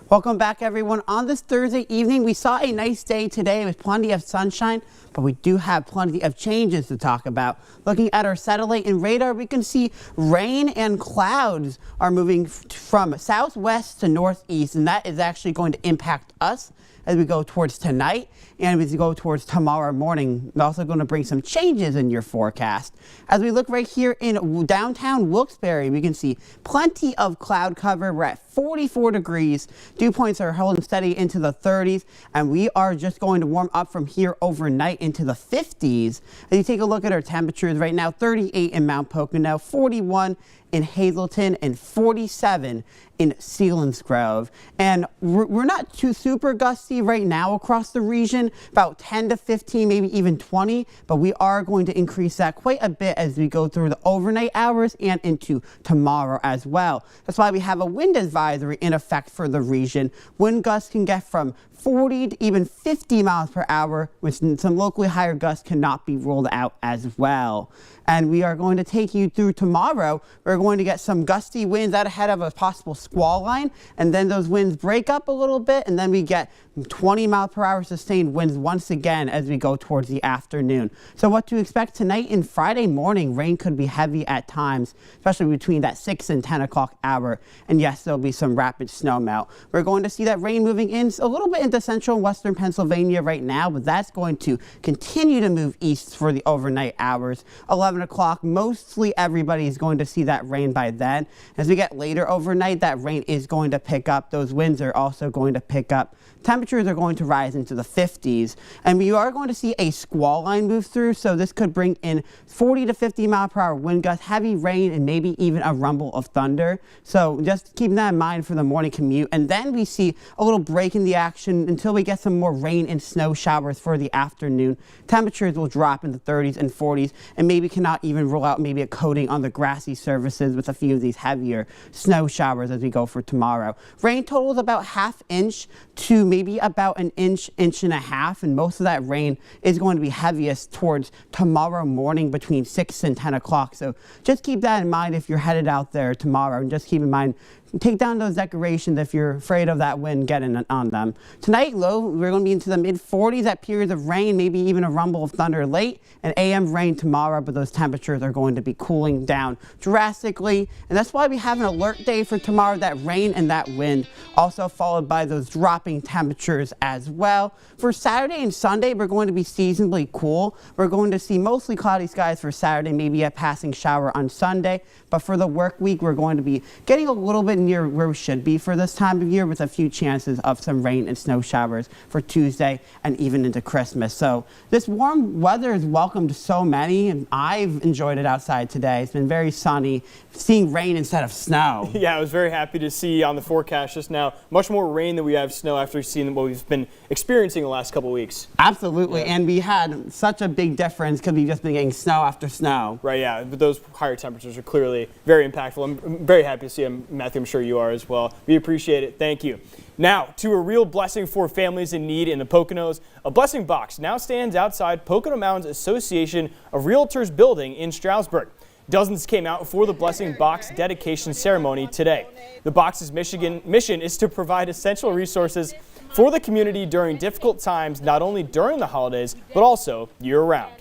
Welcome back, everyone. On this Thursday evening, we saw a nice day today with plenty of sunshine, but we do have plenty of changes to talk about. Looking at our satellite and radar, we can see rain and clouds are moving from southwest to northeast, and that is actually going to impact us as we go towards tonight and as we go towards tomorrow morning. We're also going to bring some changes in your forecast. As we look right here in downtown Wilkes-Barre, we can see plenty of cloud cover. We're at 44 degrees. Dew points are holding steady into the 30s, and we are just going to warm up from here overnight into the 50s. As you take a look at our temperatures right now, 38 in Mount Pocono, 41 in Hazleton, and 47 in Selinsgrove. And we're not too super gusty right now across the region, about 10 to 15, maybe even 20, but we are going to increase that quite a bit as we go through the overnight hours and into tomorrow as well. That's why we have a wind advisory in effect for the region. Wind gusts can get from 40 to even 50 miles per hour, with some locally higher gusts cannot be ruled out as well. And we are going to take you through tomorrow. We're going to get some gusty winds out ahead of a possible squall line, and then those winds break up a little bit, and then we get 20 mile per hour sustained winds once again as we go towards the afternoon. So what to expect tonight and Friday morning, rain could be heavy at times, especially between that 6 and 10 o'clock hour. And yes, there'll be some rapid snow melt. We're going to see that rain moving in a little bit into central and western Pennsylvania right now, but that's going to continue to move east for the overnight hours. 11 o'clock, mostly everybody is going to see that rain by then. As we get later overnight, that rain is going to pick up. Those winds are also going to pick up. Temperatures are going to rise into the 50s, and we are going to see a squall line move through, so this could bring in 40 to 50 mile per hour wind gusts, heavy rain, and maybe even a rumble of thunder. So just keep that in mind for the morning commute. And then we see a little break in the action until we get some more rain and snow showers for the afternoon. Temperatures will drop in the 30s and 40s, and maybe cannot even rule out maybe a coating on the grassy surfaces with a few of these heavier snow showers as we go for tomorrow. Rain total is about ½ inch to maybe about an inch, inch and a half, and most of that rain is going to be heaviest towards tomorrow morning between 6 and 10 o'clock. So just keep that in mind if you're headed out there tomorrow, and just keep in mind, take down those decorations if you're afraid of that wind getting on them. Tonight, low, we're going to be into the mid-40s at periods of rain, maybe even a rumble of thunder late, and AM rain tomorrow, but those temperatures are going to be cooling down drastically. And that's why we have an alert day for tomorrow, that rain and that wind, also followed by those dropping temperatures as well. For Saturday and Sunday, we're going to be seasonably cool. We're going to see mostly cloudy skies for Saturday, maybe a passing shower on Sunday. But for the work week, we're going to be getting a little bit near where we should be for this time of year, with a few chances of some rain and snow showers for Tuesday and even into Christmas. So this warm weather is welcome to so many, and I've enjoyed it outside today. It's been very sunny, seeing rain instead of snow. Yeah, I was very happy to see on the forecast just now much more rain than we have snow after seeing what we've been experiencing the last couple of weeks. Absolutely, yeah. And we had such a big difference because we've just been getting snow after snow. Right, yeah, but those higher temperatures are clearly very impactful. I'm very happy to see them, Matthew. I'm sure you are as well. We appreciate it. Thank you. Now, to a real blessing for families in need in the Poconos, a blessing box now stands outside Pocono Mounds Association of Realtors building in Stroudsburg. Dozens came out for the blessing box dedication ceremony today. The box's mission is to provide essential resources for the community during difficult times, not only during the holidays, but also year-round.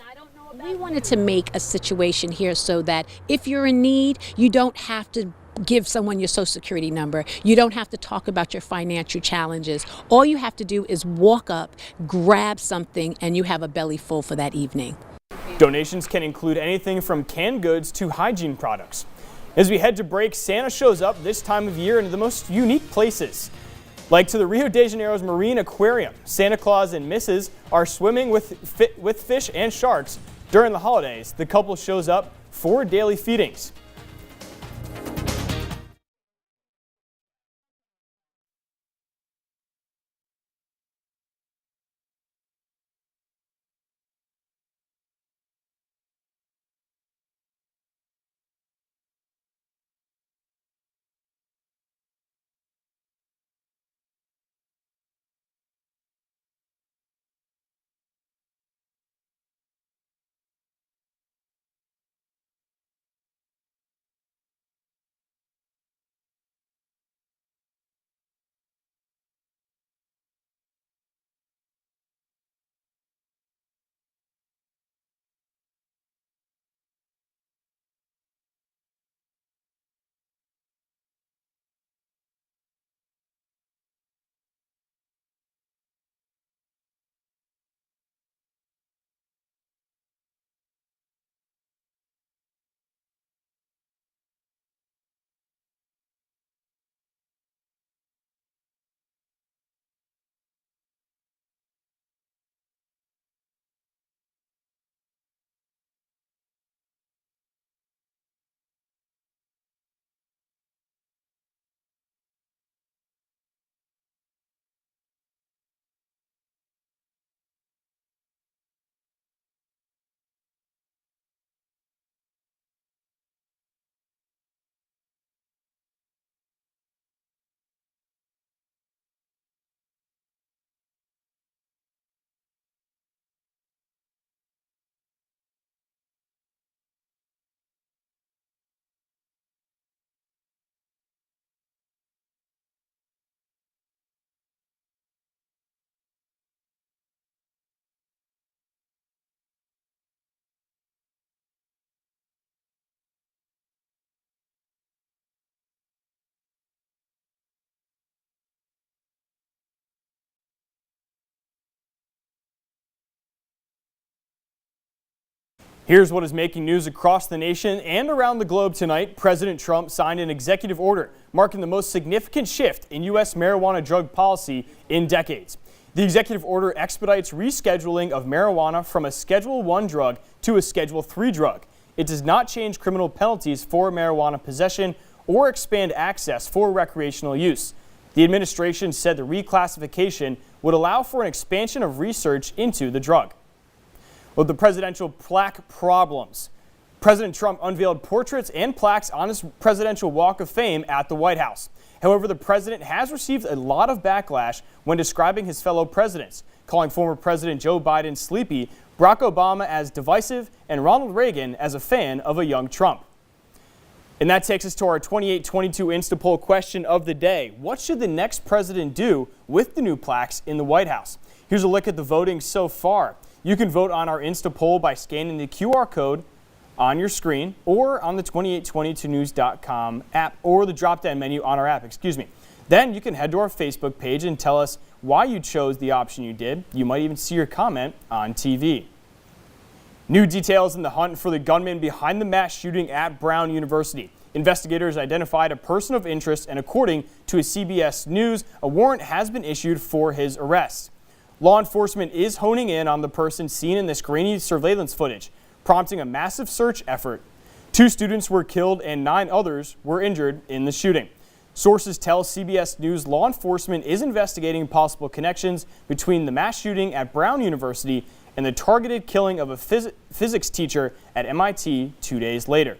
We wanted to make a situation here so that if you're in need, you don't have to give someone your social security number. You don't have to talk about your financial challenges. All you have to do is walk up, grab something, and you have a belly full for that evening. Donations can include anything from canned goods to hygiene products. As we head to break, Santa shows up this time of year in the most unique places. Like to the Rio de Janeiro's Marine Aquarium, Santa Claus and Mrs. are swimming with fish and sharks. During the holidays, the couple shows up for daily feedings. Here's what is making news across the nation and around the globe tonight. President Trump signed an executive order marking the most significant shift in U.S. marijuana drug policy in decades. The executive order expedites rescheduling of marijuana from a Schedule I drug to a Schedule III drug. It does not change criminal penalties for marijuana possession or expand access for recreational use. The administration said the reclassification would allow for an expansion of research into the drug. With the presidential plaque problems, President Trump unveiled portraits and plaques on his presidential walk of fame at the White House. However, the president has received a lot of backlash when describing his fellow presidents, calling former President Joe Biden sleepy, Barack Obama as divisive, and Ronald Reagan as a fan of a young Trump. And that takes us to our 2822 Instapoll question of the day. What should the next president do with the new plaques in the White House? Here's a look at the voting so far. You can vote on our Instapoll by scanning the QR code on your screen or on the 2822news.com app or the drop-down menu on our app, Then you can head to our Facebook page and tell us why you chose the option you did. You might even see your comment on TV. New details in the hunt for the gunman behind the mass shooting at Brown University. Investigators identified a person of interest, and according to CBS News, a warrant has been issued for his arrest. Law enforcement is honing in on the person seen in this grainy surveillance footage, prompting a massive search effort. 2 students were killed and 9 others were injured in the shooting. Sources tell CBS News law enforcement is investigating possible connections between the mass shooting at Brown University and the targeted killing of a physics teacher at MIT 2 days later.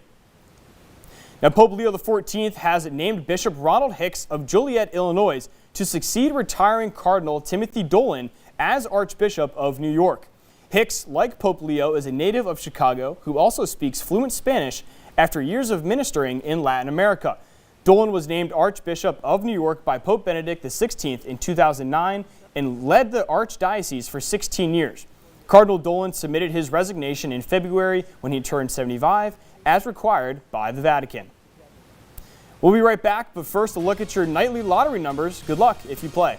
Now, Pope Leo XIV has named Bishop Ronald Hicks of Joliet, Illinois, to succeed retiring Cardinal Timothy Dolan as Archbishop of New York. Hicks, like Pope Leo, is a native of Chicago who also speaks fluent Spanish after years of ministering in Latin America. Dolan was named Archbishop of New York by Pope Benedict XVI in 2009 and led the archdiocese for 16 years. Cardinal Dolan submitted his resignation in February when he turned 75, as required by the Vatican. We'll be right back, but first a look at your nightly lottery numbers. Good luck if you play.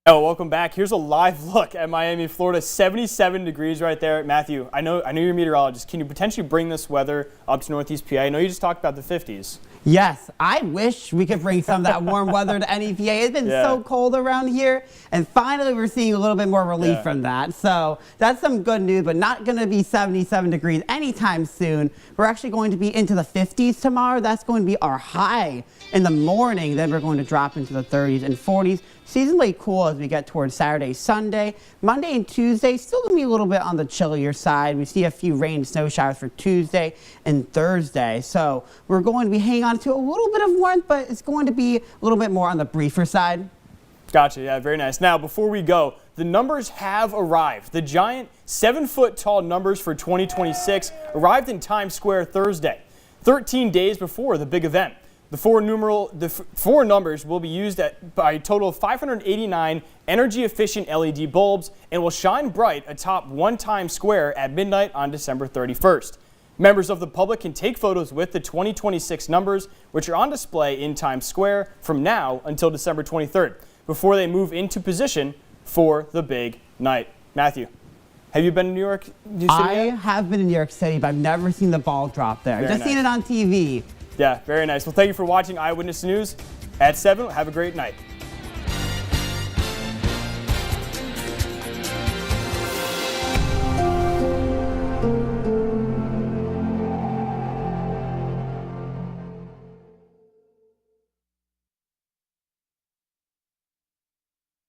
Oh, welcome back. Here's a live look at Miami, Florida. 77 degrees right there. Matthew, I know you're a meteorologist. Can you potentially bring this weather up to Northeast PA? I know you just talked about the 50s. Yes, I wish we could bring some of that warm weather to NEPA. It's been so cold around here, and finally we're seeing a little bit more relief from that. So that's some good news, but not going to be 77 degrees anytime soon. We're actually going to be into the 50s tomorrow. That's going to be our high in the morning. Then we're going to drop into the 30s and 40s. Seasonally cool as we get towards Saturday, Sunday. Monday and Tuesday, still going to be a little bit on the chillier side. We see a few rain and snow showers for Tuesday and Thursday. So we're going to be hanging on to a little bit of warmth, but it's going to be a little bit more on the briefer side. Gotcha. Yeah, very nice. Now, before we go, the numbers have arrived. The giant 7-foot-tall numbers for 2026 arrived in Times Square Thursday, 13 days before the big event. The four numbers will be used by a total of 589 energy-efficient LED bulbs and will shine bright atop One Times Square at midnight on December 31st. Members of the public can take photos with the 2026 numbers, which are on display in Times Square from now until December 23rd, before they move into position for the big night. Matthew, have you been in New York City yet? have been in New York City, but I've never seen the ball drop there. I've just seen it on TV. Yeah, very nice. Well, thank you for watching Eyewitness News at 7. Have a great night.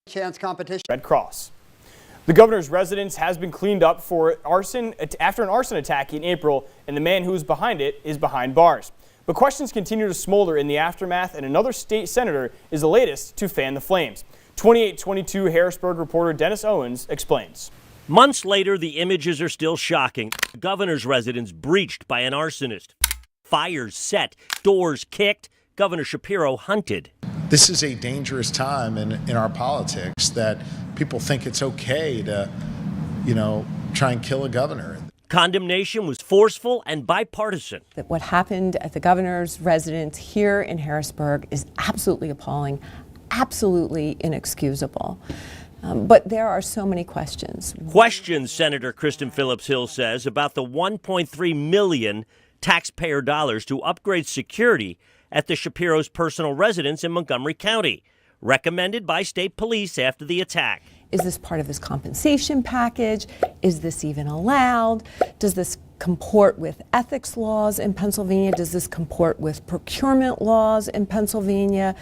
Chance competition. Red Cross. The governor's residence has been cleaned up for arson after an arson attack in April, and the man who is behind it is behind bars. But questions continue to smolder in the aftermath, and another state senator is the latest to fan the flames. 2822 Harrisburg reporter Dennis Owens explains. Months later, the images are still shocking. The governor's residence breached by an arsonist. Fires set, doors kicked, Governor Shapiro hunted. This is a dangerous time in our politics that people think it's okay to, try and kill a governor. Condemnation was forceful and bipartisan. That what happened at the governor's residence here in Harrisburg is absolutely appalling, absolutely inexcusable. But there are so many questions. Questions, Senator Kristen Phillips-Hill says, about the $1.3 million taxpayer dollars to upgrade security at the Shapiro's personal residence in Montgomery County, recommended by state police after the attack. Is this part of his compensation package? Is this even allowed? Does this comport with ethics laws in Pennsylvania? Does this comport with procurement laws in Pennsylvania?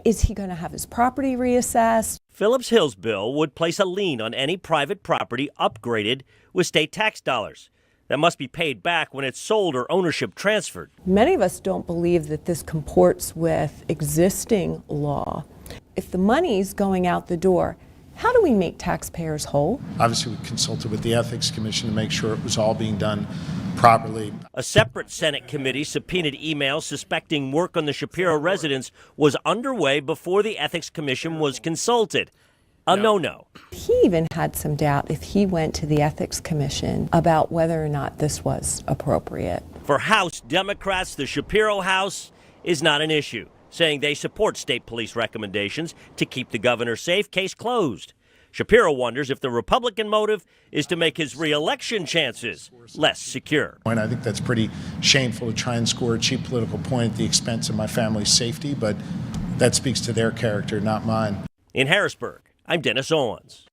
Is he going to have his property reassessed? Phillips-Hill's bill would place a lien on any private property upgraded with state tax dollars that must be paid back when it's sold or ownership transferred. Many of us don't believe that this comports with existing law. If the money's going out the door, how do we make taxpayers whole? Obviously, we consulted with the Ethics Commission to make sure it was all being done properly. A separate Senate committee subpoenaed emails suspecting work on the Shapiro residence was underway before the Ethics Commission was consulted. A no-no. He even had some doubt if he went to the Ethics Commission about whether or not this was appropriate. For House Democrats, the Shapiro House is not an issue, saying they support state police recommendations to keep the governor safe. Case closed. Shapiro wonders if the Republican motive is to make his re-election chances less secure. And I think that's pretty shameful to try and score a cheap political point at the expense of my family's safety, but that speaks to their character, not mine. In Harrisburg, I'm Dennis Owens.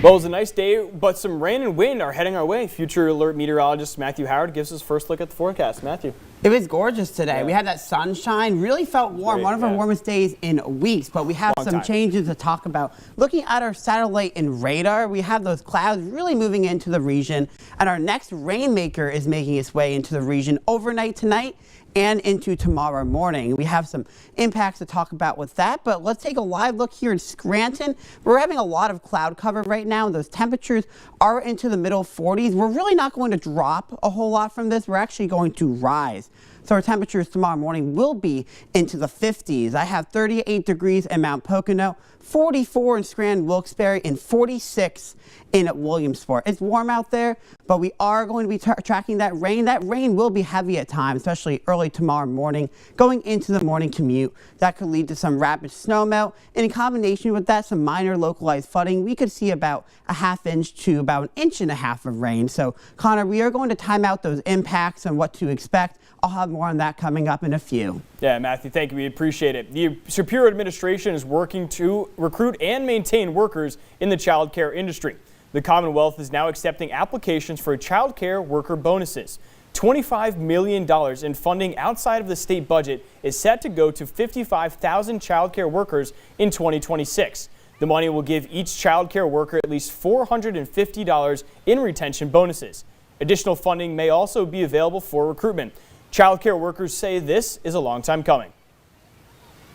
Well, it was a nice day, but some rain and wind are heading our way. Future Alert meteorologist Matthew Howard gives us first look at the forecast. Matthew. It was gorgeous today. We had that sunshine, really felt warm. One of our warmest days in weeks, but we have some changes to talk about. Looking at our satellite and radar, we have those clouds really moving into the region, and our next rainmaker is making its way into the region overnight tonight and into tomorrow morning. We have some impacts to talk about with that, but let's take a live look here in Scranton. We're having a lot of cloud cover right now, and those temperatures are into the middle 40s. We're really not going to drop a whole lot from this. We're actually going to rise. So our temperatures tomorrow morning will be into the 50s. I have 38 degrees in Mount Pocono, 44 in Scranton Wilkes-Barre, and 46 in Williamsport. It's warm out there, but we are going to be tracking that rain. That rain will be heavy at times, especially early tomorrow morning, going into the morning commute. That could lead to some rapid snowmelt, and in combination with that, some minor localized flooding. We could see about a ½ inch to about 1.5 inches of rain. So, Connor, we are going to time out those impacts and what to expect. I'll have more on that coming up in a few. Yeah, Matthew, thank you. We appreciate it. The Shapiro administration is working to recruit and maintain workers in the child care industry. The Commonwealth is now accepting applications for child care worker bonuses. $25 million in funding outside of the state budget is set to go to 55,000 child care workers in 2026. The money will give each child care worker at least $450 in retention bonuses. Additional funding may also be available for recruitment. Child care workers say this is a long time coming.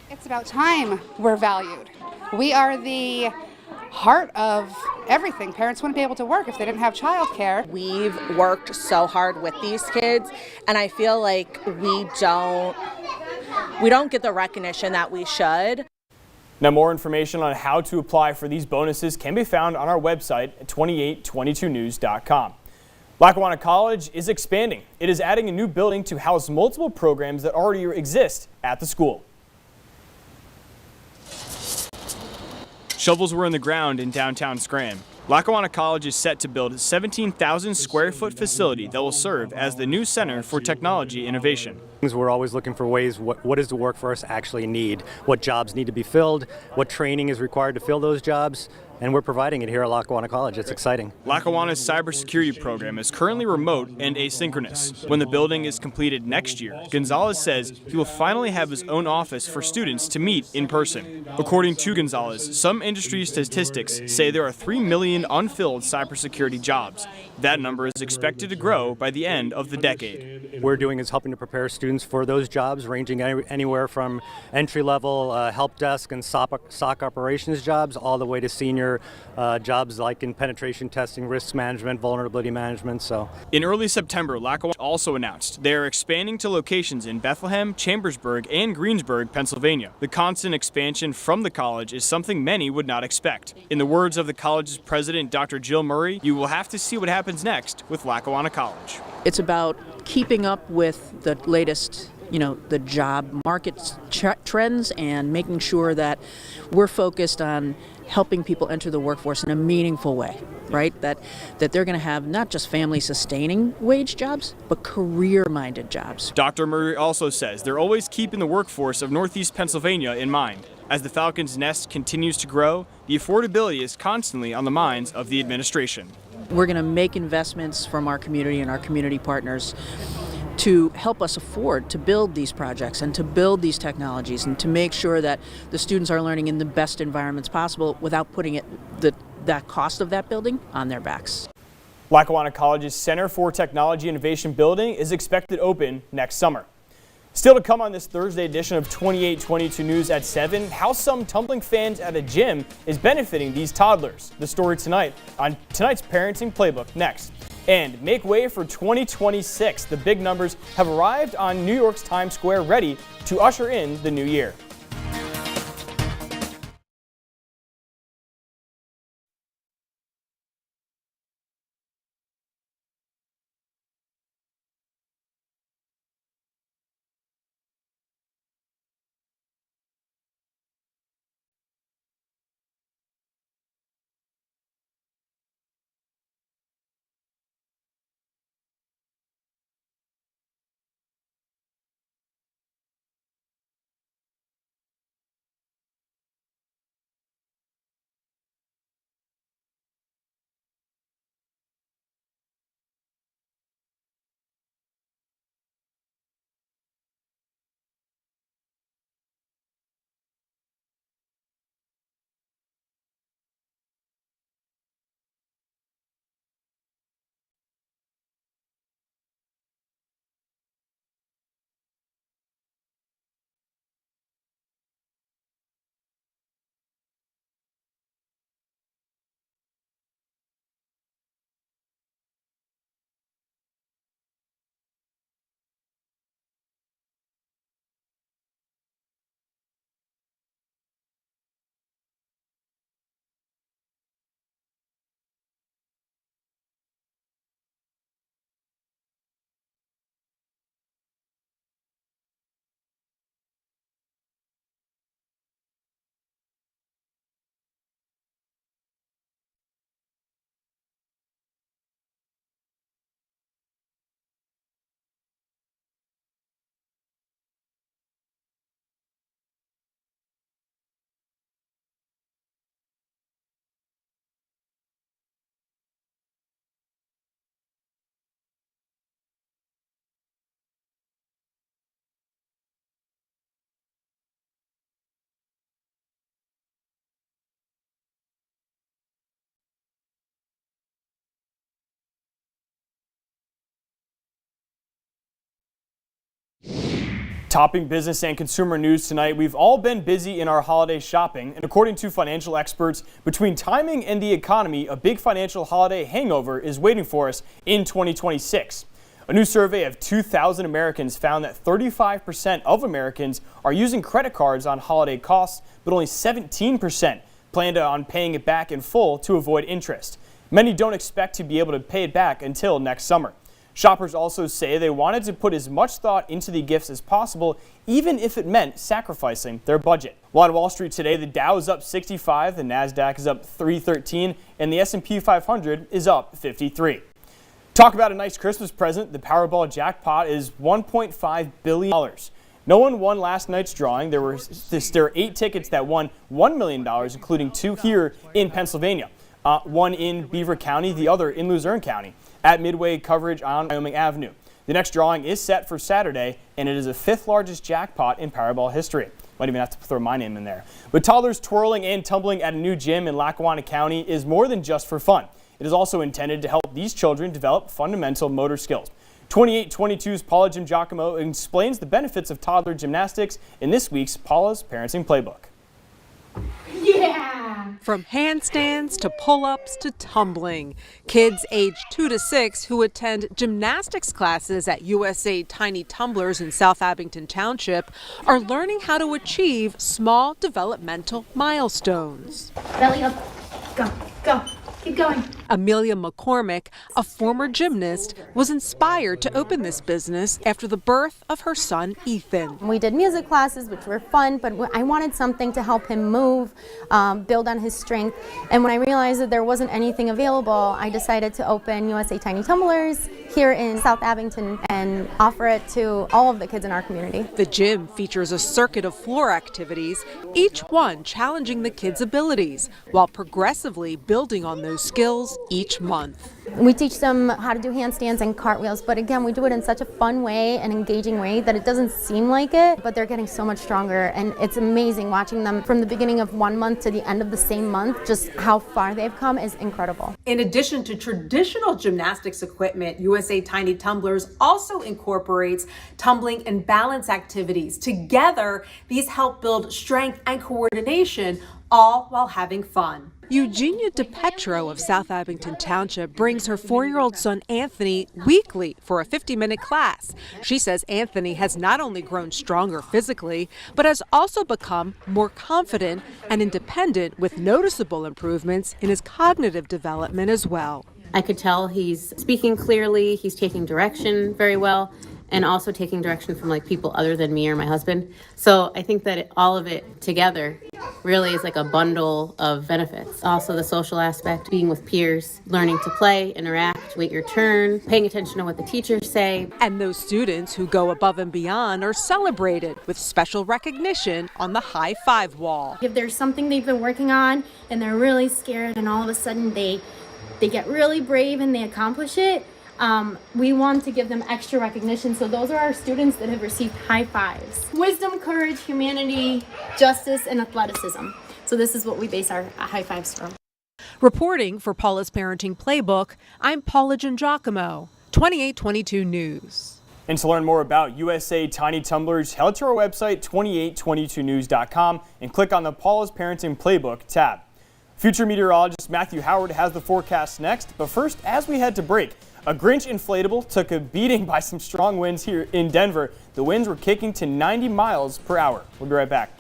It's about time we're valued. We are the heart of everything. Parents wouldn't be able to work if they didn't have childcare. We've worked so hard with these kids, and I feel like we don't get the recognition that we should. Now, more information on how to apply for these bonuses can be found on our website at 2822news.com. Lackawanna College is expanding. It is adding a new building to house multiple programs that already exist at the school. Shovels were in the ground in downtown Scranton. Lackawanna College is set to build a 17,000 square foot facility that will serve as the new Center for Technology Innovation. We're always looking for ways, what does the workforce actually need? What jobs need to be filled? What training is required to fill those jobs? And we're providing it here at Lackawanna College. It's exciting. Lackawanna's cybersecurity program is currently remote and asynchronous. When the building is completed next year, Gonzalez says he will finally have his own office for students to meet in person. According to Gonzalez, some industry statistics say there are 3 million unfilled cybersecurity jobs. That number is expected to grow by the end of the decade. What we're doing is helping to prepare students for those jobs, ranging anywhere from entry-level help desk and SOC operations jobs all the way to senior jobs like in penetration testing, risk management, vulnerability management. So, in early September, Lackawanna also announced they are expanding to locations in Bethlehem, Chambersburg, and Greensburg, Pennsylvania. The constant expansion from the college is something many would not expect. In the words of the college's president, Dr. Jill Murray, you will have to see what happens next with Lackawanna College. It's about keeping up with the latest the job market trends and making sure that we're focused on helping people enter the workforce in a meaningful way, right? That they're going to have not just family-sustaining wage jobs, but career-minded jobs. Dr. Murray also says they're always keeping the workforce of Northeast Pennsylvania in mind. As the Falcons' nest continues to grow, the affordability is constantly on the minds of the administration. We're going to make investments from our community and our community partners to help us afford to build these projects and to build these technologies and to make sure that the students are learning in the best environments possible without putting that cost of that building on their backs. Lackawanna College's Center for Technology Innovation building is expected to open next summer. Still to come on this Thursday edition of 2822 News at 7, how some tumbling fans at a gym is benefiting these toddlers. The story tonight on tonight's Parenting Playbook next. And make way for 2026. The big numbers have arrived on New York's Times Square, ready to usher in the new year. Topping business and consumer news tonight, we've all been busy in our holiday shopping, and according to financial experts, between timing and the economy, a big financial holiday hangover is waiting for us in 2026. A new survey of 2,000 Americans found that 35% of Americans are using credit cards on holiday costs, but only 17% plan on paying it back in full to avoid interest. Many don't expect to be able to pay it back until next summer. Shoppers also say they wanted to put as much thought into the gifts as possible, even if it meant sacrificing their budget. Well, on Wall Street today, the Dow is up 65, the NASDAQ is up 313, and the S&P 500 is up 53. Talk about a nice Christmas present. The Powerball jackpot is $1.5 billion. No one won last night's drawing. There were 8 tickets that won $1 million, including 2 here in Pennsylvania. One in Beaver County, the other in Luzerne County, at Midway coverage on Wyoming Avenue. The next drawing is set for Saturday, and it is the 5th largest jackpot in Powerball history. Might even have to throw my name in there. But toddlers twirling and tumbling at a new gym in Lackawanna County is more than just for fun. It is also intended to help these children develop fundamental motor skills. 2822's Paula Giacomo explains the benefits of toddler gymnastics in this week's Paula's Parenting Playbook. Yeah! From handstands to pull-ups to tumbling, kids aged 2 to 6 who attend gymnastics classes at USA Tiny Tumblers in South Abington Township are learning how to achieve small developmental milestones. Belly up. Go, go. Keep going. Amelia McCormick, a former gymnast, was inspired to open this business after the birth of her son, Ethan. We did music classes, which were fun, but I wanted something to help him move, build on his strength. And when I realized that there wasn't anything available, I decided to open USA Tiny Tumblers here in South Abington and offer it to all of the kids in our community. The gym features a circuit of floor activities, each one challenging the kids' abilities, while progressively building on those skills each month. We teach them how to do handstands and cartwheels, but again, we do it in such a fun way and engaging way that it doesn't seem like it, but they're getting so much stronger, and it's amazing watching them from the beginning of one month to the end of the same month. Just how far they've come is incredible. In addition to traditional gymnastics equipment, USA Tiny Tumblers also incorporates tumbling and balance activities. Together, these help build strength and coordination, all while having fun. Eugenia DePetro of South Abington Township brings her 4-year-old son Anthony weekly for a 50-minute class. She says Anthony has not only grown stronger physically, but has also become more confident and independent with noticeable improvements in his cognitive development as well. I could tell he's speaking clearly, he's taking direction very well, and also taking direction from like people other than me or my husband. So I think that all of it together really is like a bundle of benefits. Also the social aspect, being with peers, learning to play, interact, wait your turn, paying attention to what the teachers say. And those students who go above and beyond are celebrated with special recognition on the high five wall. If there's something they've been working on and they're really scared and all of a sudden they get really brave and they accomplish it, we want to give them extra recognition. So those are our students that have received high fives. Wisdom, courage, humanity, justice, and athleticism. So this is what we base our high fives from. Reporting for Paula's Parenting Playbook, I'm Paula Giacomo, 2822 News. And to learn more about USA Tiny Tumblers, head to our website, 2822news.com, and click on the Paula's Parenting Playbook tab. Future meteorologist Matthew Howard has the forecast next, but first, as we head to break, a Grinch inflatable took a beating by some strong winds here in Denver. The winds were kicking to 90 miles per hour. We'll be right back.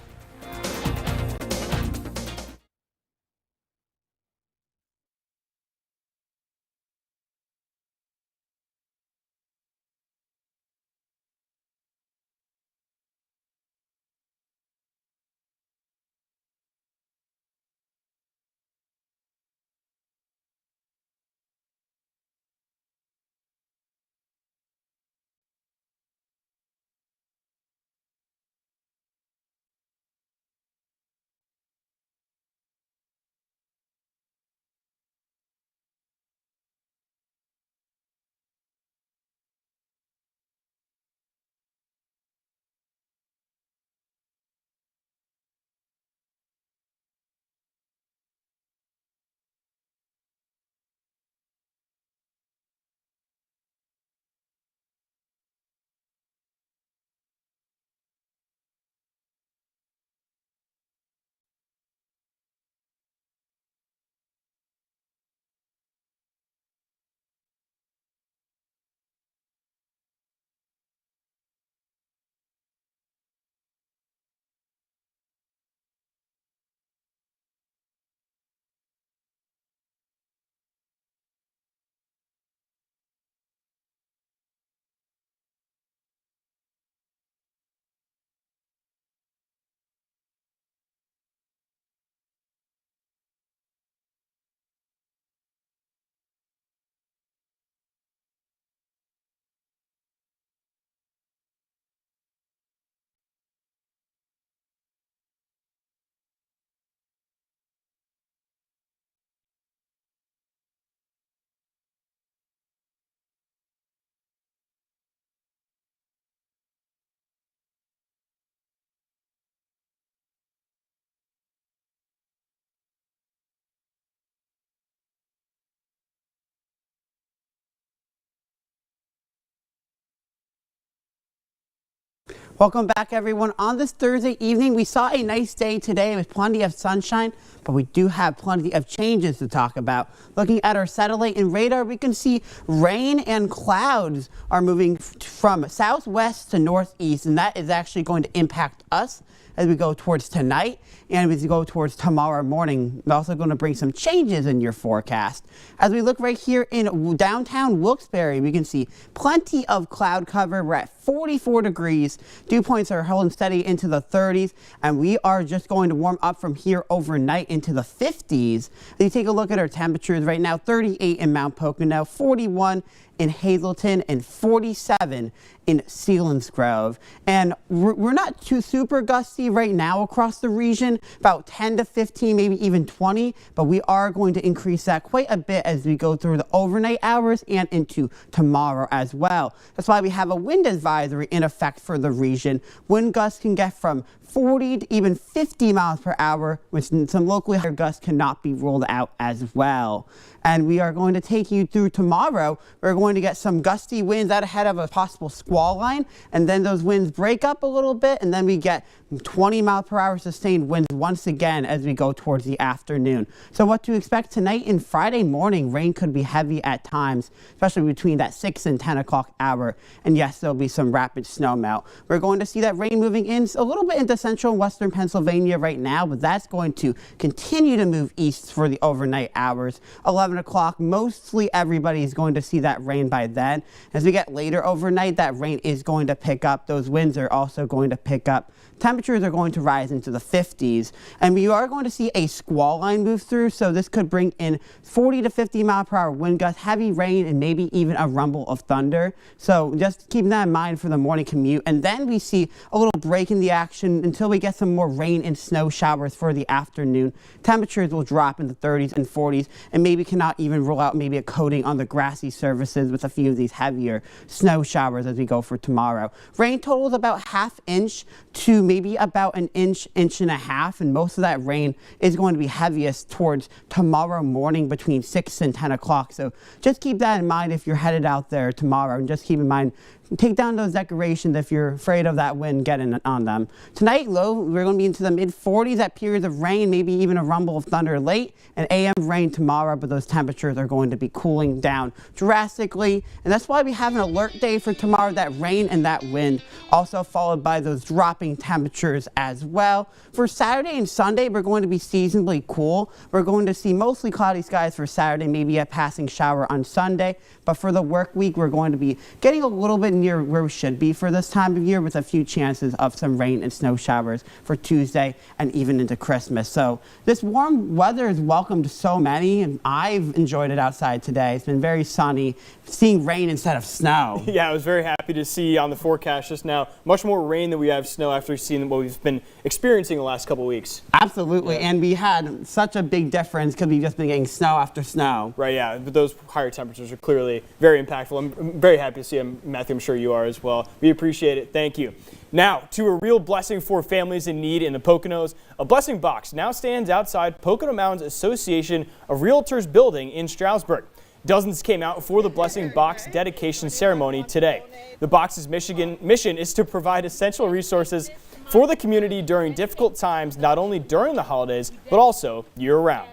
Welcome back, everyone. On this Thursday evening, we saw a nice day today with plenty of sunshine, but we do have plenty of changes to talk about. Looking at our satellite and radar, we can see rain and clouds are moving from southwest to northeast, and that is actually going to impact us as we go towards tonight and as we go towards tomorrow morning. We're also going to bring some changes in your forecast. As we look right here in downtown Wilkes-Barre, we can see plenty of cloud cover. We're at 44 degrees. Dew points are holding steady into the 30s, and we are just going to warm up from here overnight into the 50s. As you take a look at our temperatures right now, 38 in Mount Pocono, 41 in Hazleton, and 47 in Selinsgrove. And we're not too super gusty right now across the region, about 10 to 15, maybe even 20, but we are going to increase that quite a bit as we go through the overnight hours and into tomorrow as well. That's why we have a wind advisory in effect for the region. Wind gusts can get from 40 to even 50 miles per hour, which some locally higher gusts cannot be ruled out as well. And we are going to take you through tomorrow. We're going to get some gusty winds out ahead of a possible squall line, and then those winds break up a little bit, and then we get 20 mile per hour sustained winds once again as we go towards the afternoon. So what to expect tonight and Friday morning, rain could be heavy at times, especially between that 6 and 10 o'clock hour. And yes, there'll be some rapid snow melt. We're going to see that rain moving in a little bit into central and western Pennsylvania right now, but that's going to continue to move east for the overnight hours. 11 o'clock, mostly everybody is going to see that rain by then. As we get later overnight, that rain is going to pick up. Those winds are also going to pick up. Temperatures are going to rise into the 50s, and we are going to see a squall line move through, so this could bring in 40 to 50 mile per hour wind gusts, heavy rain, and maybe even a rumble of thunder. So just keep that in mind for the morning commute. And then we see a little break in the action until we get some more rain and snow showers for the afternoon. Temperatures will drop in the 30s and 40s, and maybe cannot even rule out maybe a coating on the grassy surfaces with a few of these heavier snow showers as we go for tomorrow. Rain total is about ½ inch to maybe about an inch, inch and a half, and most of that rain is going to be heaviest towards tomorrow morning between 6 and 10 o'clock. So just keep that in mind if you're headed out there tomorrow, and just keep in mind, take down those decorations if you're afraid of that wind getting on them. Tonight, low, we're going to be into the mid-40s at periods of rain, maybe even a rumble of thunder late, and AM rain tomorrow, but those temperatures are going to be cooling down drastically. And that's why we have an alert day for tomorrow, that rain and that wind, also followed by those dropping temperatures as well. For Saturday and Sunday, we're going to be seasonably cool. We're going to see mostly cloudy skies for Saturday, maybe a passing shower on Sunday. But for the work week, we're going to be getting a little bit near where we should be for this time of year, with a few chances of some rain and snow showers for Tuesday and even into Christmas. So this warm weather has welcomed so many, and I've enjoyed it outside today. It's been very sunny, seeing rain instead of snow. Yeah, I was very happy to see on the forecast just now much more rain than we have snow after seeing what we've been experiencing the last couple weeks. Absolutely, yeah. And we had such a big difference because we've just been getting snow after snow. Right, yeah, but those higher temperatures are clearly very impactful. I'm very happy to see them, Matthew. I'm sure you are as well. We appreciate it. Thank you. Now, to a real blessing for families in need in the Poconos. A blessing box now stands outside Pocono Mounds Association of Realtors building in Stroudsburg. Dozens came out for the blessing box dedication ceremony today. The box's mission is to provide essential resources for the community during difficult times, not only during the holidays, but also year-round.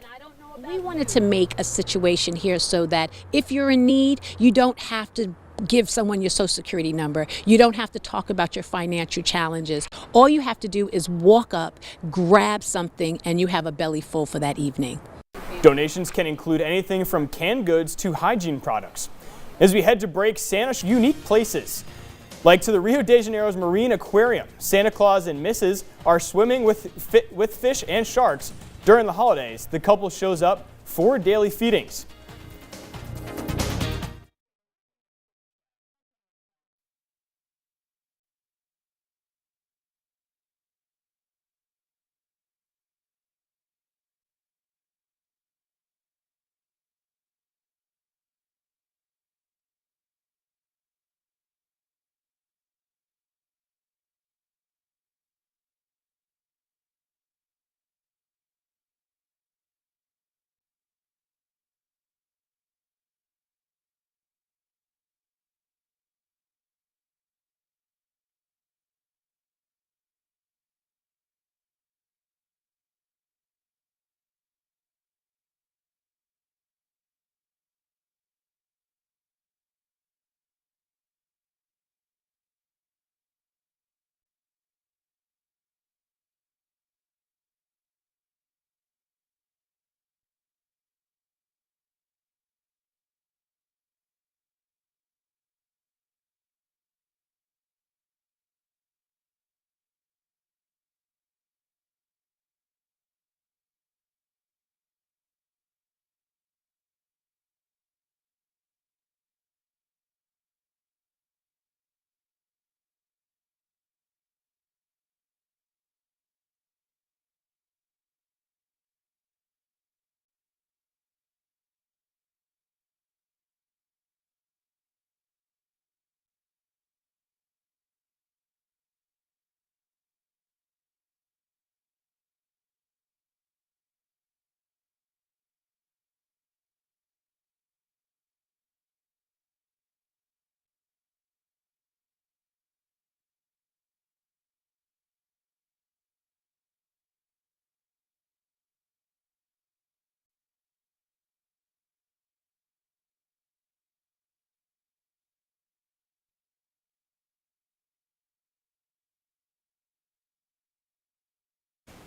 We wanted to make a situation here so that if you're in need, you don't have to give someone your social security number. You don't have to talk about your financial challenges. All you have to do is walk up, grab something, and you have a belly full for that evening. Donations can include anything from canned goods to hygiene products. As we head to break, Santa's unique places. Like to the Rio de Janeiro's Marine Aquarium, Santa Claus and Mrs. are swimming with fish and sharks. During the holidays, the couple shows up for daily feedings.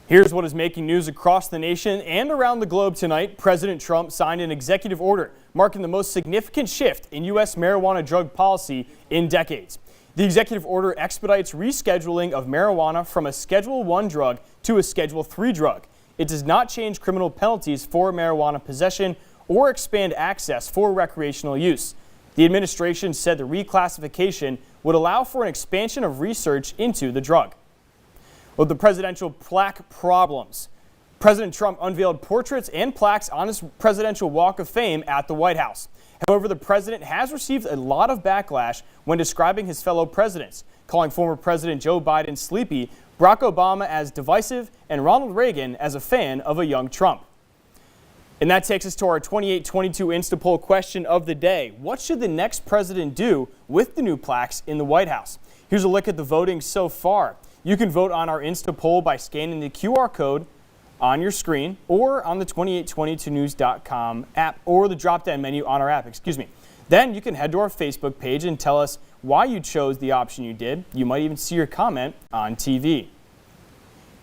Here's what is making news across the nation and around the globe tonight. President Trump signed an executive order marking the most significant shift in U.S. marijuana drug policy in decades. The executive order expedites rescheduling of marijuana from a Schedule I drug to a Schedule III drug. It does not change criminal penalties for marijuana possession or expand access for recreational use. The administration said the reclassification would allow for an expansion of research into the drug. Well, the presidential plaque problems. President Trump unveiled portraits and plaques on his presidential Walk of Fame at the White House. However, the president has received a lot of backlash when describing his fellow presidents, calling former President Joe Biden sleepy, Barack Obama as divisive, and Reagan as a fan of a young Trump. And that takes us to our 2822 Instapoll question of the day. What should the next president do with the new plaques in the White House? Here's a look at the voting so far. You can vote on our Instapoll by scanning the QR code on your screen or on the 2822news.com app or the drop-down menu on our app, Then you can head to our Facebook page and tell us why you chose the option you did. You might even see your comment on TV.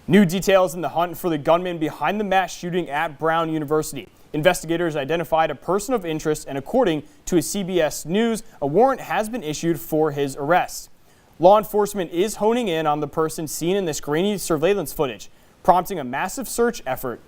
New details in the hunt for the gunman behind the mass shooting at Brown University. Investigators identified a person of interest, and according to CBS News, a warrant has been issued for his arrest. Law enforcement is honing in on the person seen in this grainy surveillance footage, prompting a massive search effort.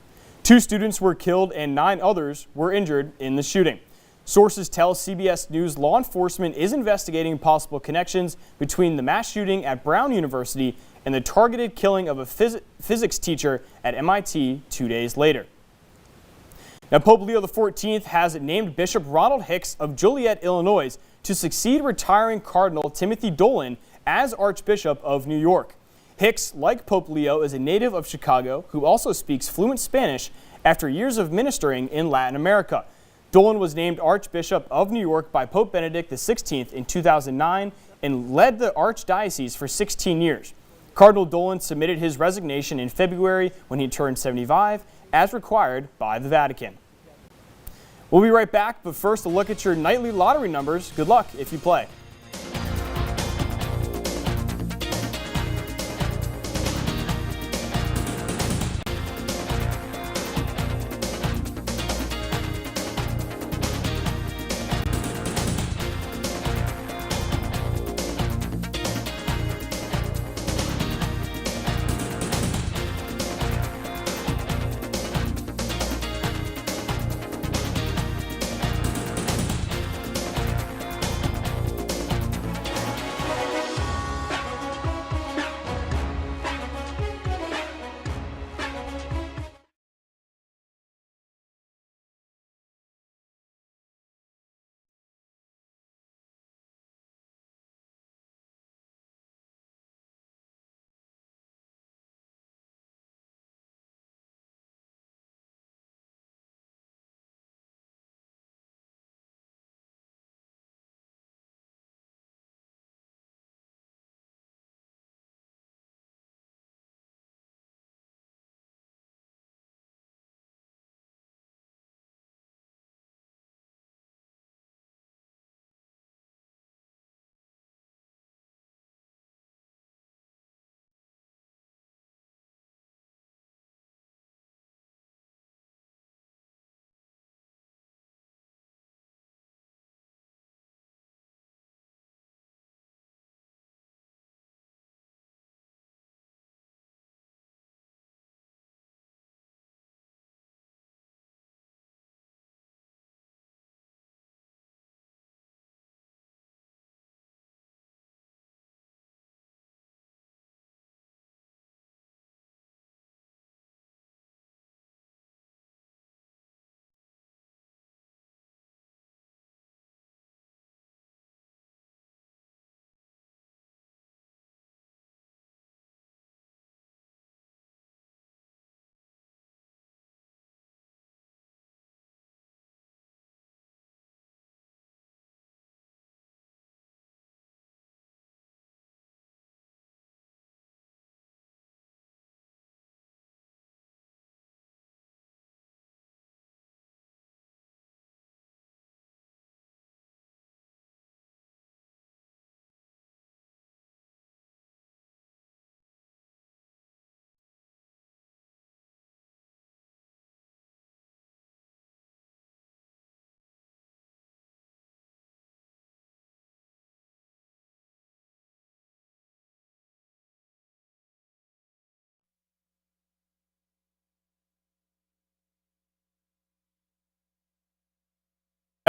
2 students were killed and 9 others were injured in the shooting. Sources tell CBS News law enforcement is investigating possible connections between the mass shooting at Brown University and the targeted killing of a physics teacher at MIT 2 days later. Now, Pope Leo XIV has named Bishop Ronald Hicks of Joliet, Illinois, to succeed retiring Cardinal Timothy Dolan as Archbishop of New York. Hicks, like Pope Leo, is a native of Chicago who also speaks fluent Spanish after years of ministering in Latin America. Dolan was named Archbishop of New York by Pope Benedict XVI in 2009 and led the archdiocese for 16 years. Cardinal Dolan submitted his resignation in February when he turned 75, as required by the Vatican. We'll be right back, but first a look at your nightly lottery numbers. Good luck if you play.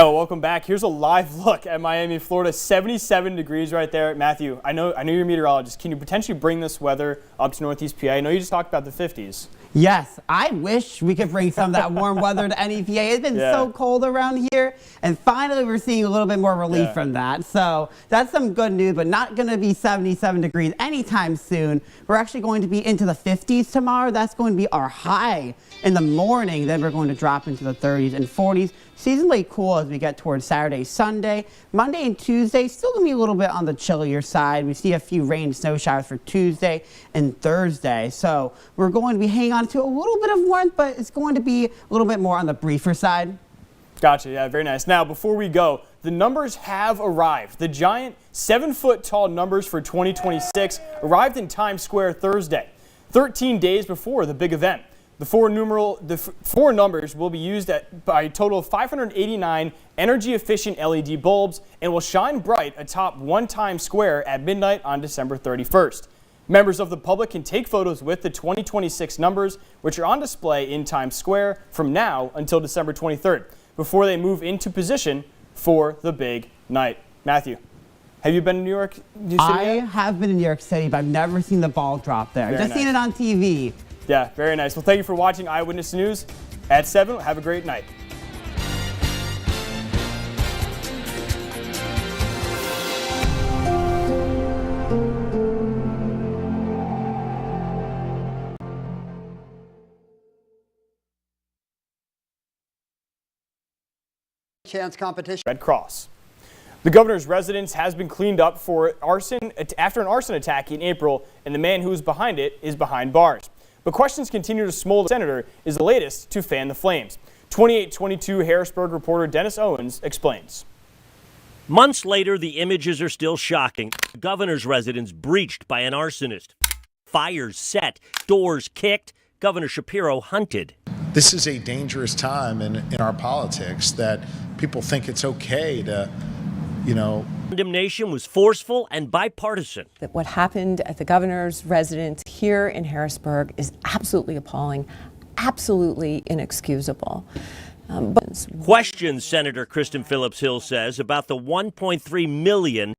Oh, welcome back. Here's a live look at Miami, Florida. 77 degrees right there. Matthew, I know you're a meteorologist. Can you potentially bring this weather up to Northeast PA? I know you just talked about the 50s. Yes, I wish we could bring some of that warm weather to NEPA. It's been so cold around here, and finally we're seeing a little bit more relief from that. So that's some good news, but not going to be 77 degrees anytime soon. We're actually going to be into the 50s tomorrow. That's going to be our high in the morning. Then we're going to drop into the 30s and 40s. Seasonally cool as we get towards Saturday, Sunday. Monday and Tuesday, still going to be a little bit on the chillier side. We see a few rain and snow showers for Tuesday and Thursday. So we're going to be hanging on to a little bit of warmth, but it's going to be a little bit more on the briefer side. Gotcha. Yeah, very nice. Now, before we go, the numbers have arrived. The giant 7-foot-tall numbers for 2026 arrived in Times Square Thursday, 13 days before the big event. The four numbers will be used by a total of 589 energy-efficient LED bulbs and will shine bright atop one Times Square at midnight on December 31st. Members of the public can take photos with the 2026 numbers, which are on display in Times Square from now until December 23rd, before they move into position for the big night. Matthew, have you been in New York City I have been in New York City, but I've never seen the ball drop there. I've just seen it on TV. Yeah, very nice. Well, thank you for watching Eyewitness News at 7. Have a great night. Chance competition. Red Cross. The governor's residence has been cleaned up for arson after an arson attack in April, and the man who is behind it is behind bars. But questions continue to smolder. The senator is the latest to fan the flames. 2822 Harrisburg reporter Dennis Owens explains. Months later, the images are still shocking. The governor's residence breached by an arsonist. Fires set, doors kicked, Governor Shapiro hunted. This is a dangerous time in our politics that people think it's okay to, Condemnation was forceful and bipartisan. That what happened at the governor's residence here in Harrisburg is absolutely appalling, absolutely inexcusable. Questions Senator Kristen Phillips Hill says about the $1.3 million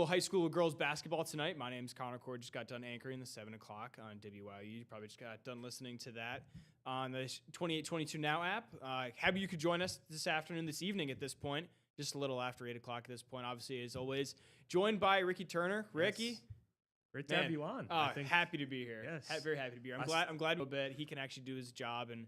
High school girls basketball tonight. My name's Connor Cord. Just got done anchoring the 7 o'clock on WYU. You probably just got done listening to that on the 2822 Now app. Happy you could join us this evening at this point. Just a little after 8 o'clock at this point. Obviously, as always, joined by Ricky Turner. Ricky. Yes. Great to have you on. Happy to be here. Yes. Very happy to be here. I'm glad a little bit he can actually do his job, and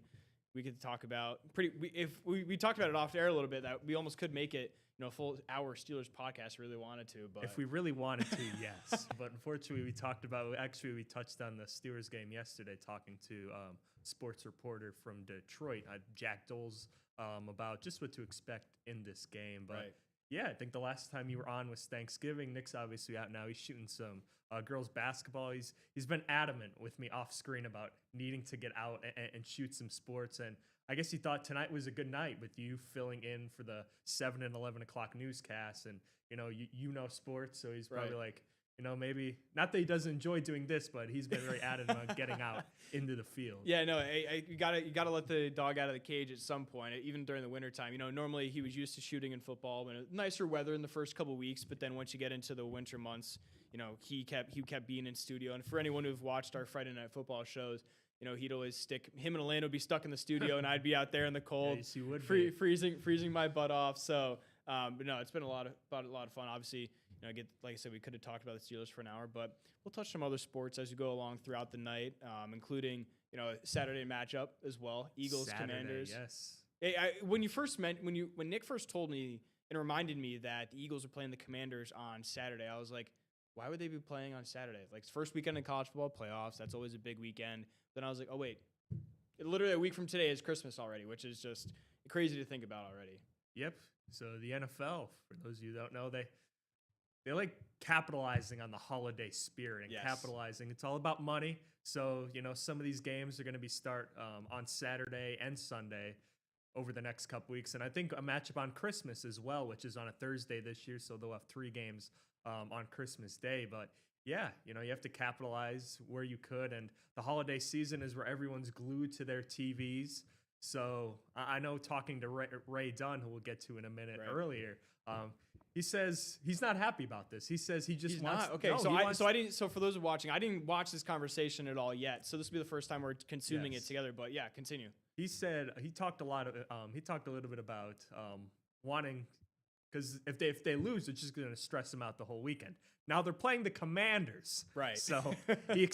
we could talk about we talked about it off air a little bit that we almost could make it a full hour Steelers podcast. Really wanted to, but if we really wanted to, yes. But unfortunately, we touched on the Steelers game yesterday, talking to sports reporter from Detroit, Jack Doles, about just what to expect in this game. But yeah, I think the last time you were on was Thanksgiving. Nick's obviously out now. He's shooting some girls basketball. He's been adamant with me off screen about needing to get out and shoot some sports. And I guess he thought tonight was a good night with you filling in for the 7 and 11 o'clock newscasts. And you know sports, so he's probably like, maybe not that he doesn't enjoy doing this, but he's been very adamant on getting out into the field. Yeah, no, you gotta let the dog out of the cage at some point, even during the wintertime. Normally he was used to shooting in football when nicer weather in the first couple weeks, but then once you get into the winter months, he kept being in studio. And for anyone who've watched our Friday Night Football shows, he'd always him and Orlando would be stuck in the studio, and I'd be out there in the cold, yes, you would freezing my butt off. So, but no, it's been a lot of fun. Obviously, like I said, we could have talked about the Steelers for an hour, but we'll touch some other sports as we go along throughout the night, including a Saturday matchup as well. Eagles, Commanders. Yes. Hey, when Nick first told me and reminded me that the Eagles are playing the Commanders on Saturday, I was like, why would they be playing on Saturday? Like, first weekend in college football playoffs, that's always a big weekend. Then I was like, oh wait, literally a week from today is Christmas already, which is just crazy to think about already. Yep. So the NFL, for those of you who don't know, like capitalizing on the holiday spirit and capitalizing. It's all about money. So, some of these games are going to be start on Saturday and Sunday over the next couple weeks. And I think a matchup on Christmas as well, which is on a Thursday this year. So they'll have 3 games on Christmas Day. But yeah, you have to capitalize where you could. And the holiday season is where everyone's glued to their TVs. So I know talking to Ray Dunn, who we'll get to in a minute earlier, he says he's not happy about this. He says he just wants. Okay, no, so I didn't. So for those watching, I didn't watch this conversation at all yet. So this will be the first time we're consuming it together. But yeah, continue. He said he talked a little bit about wanting, because if they lose, it's just going to stress them out the whole weekend. Now they're playing the Commanders, right? So he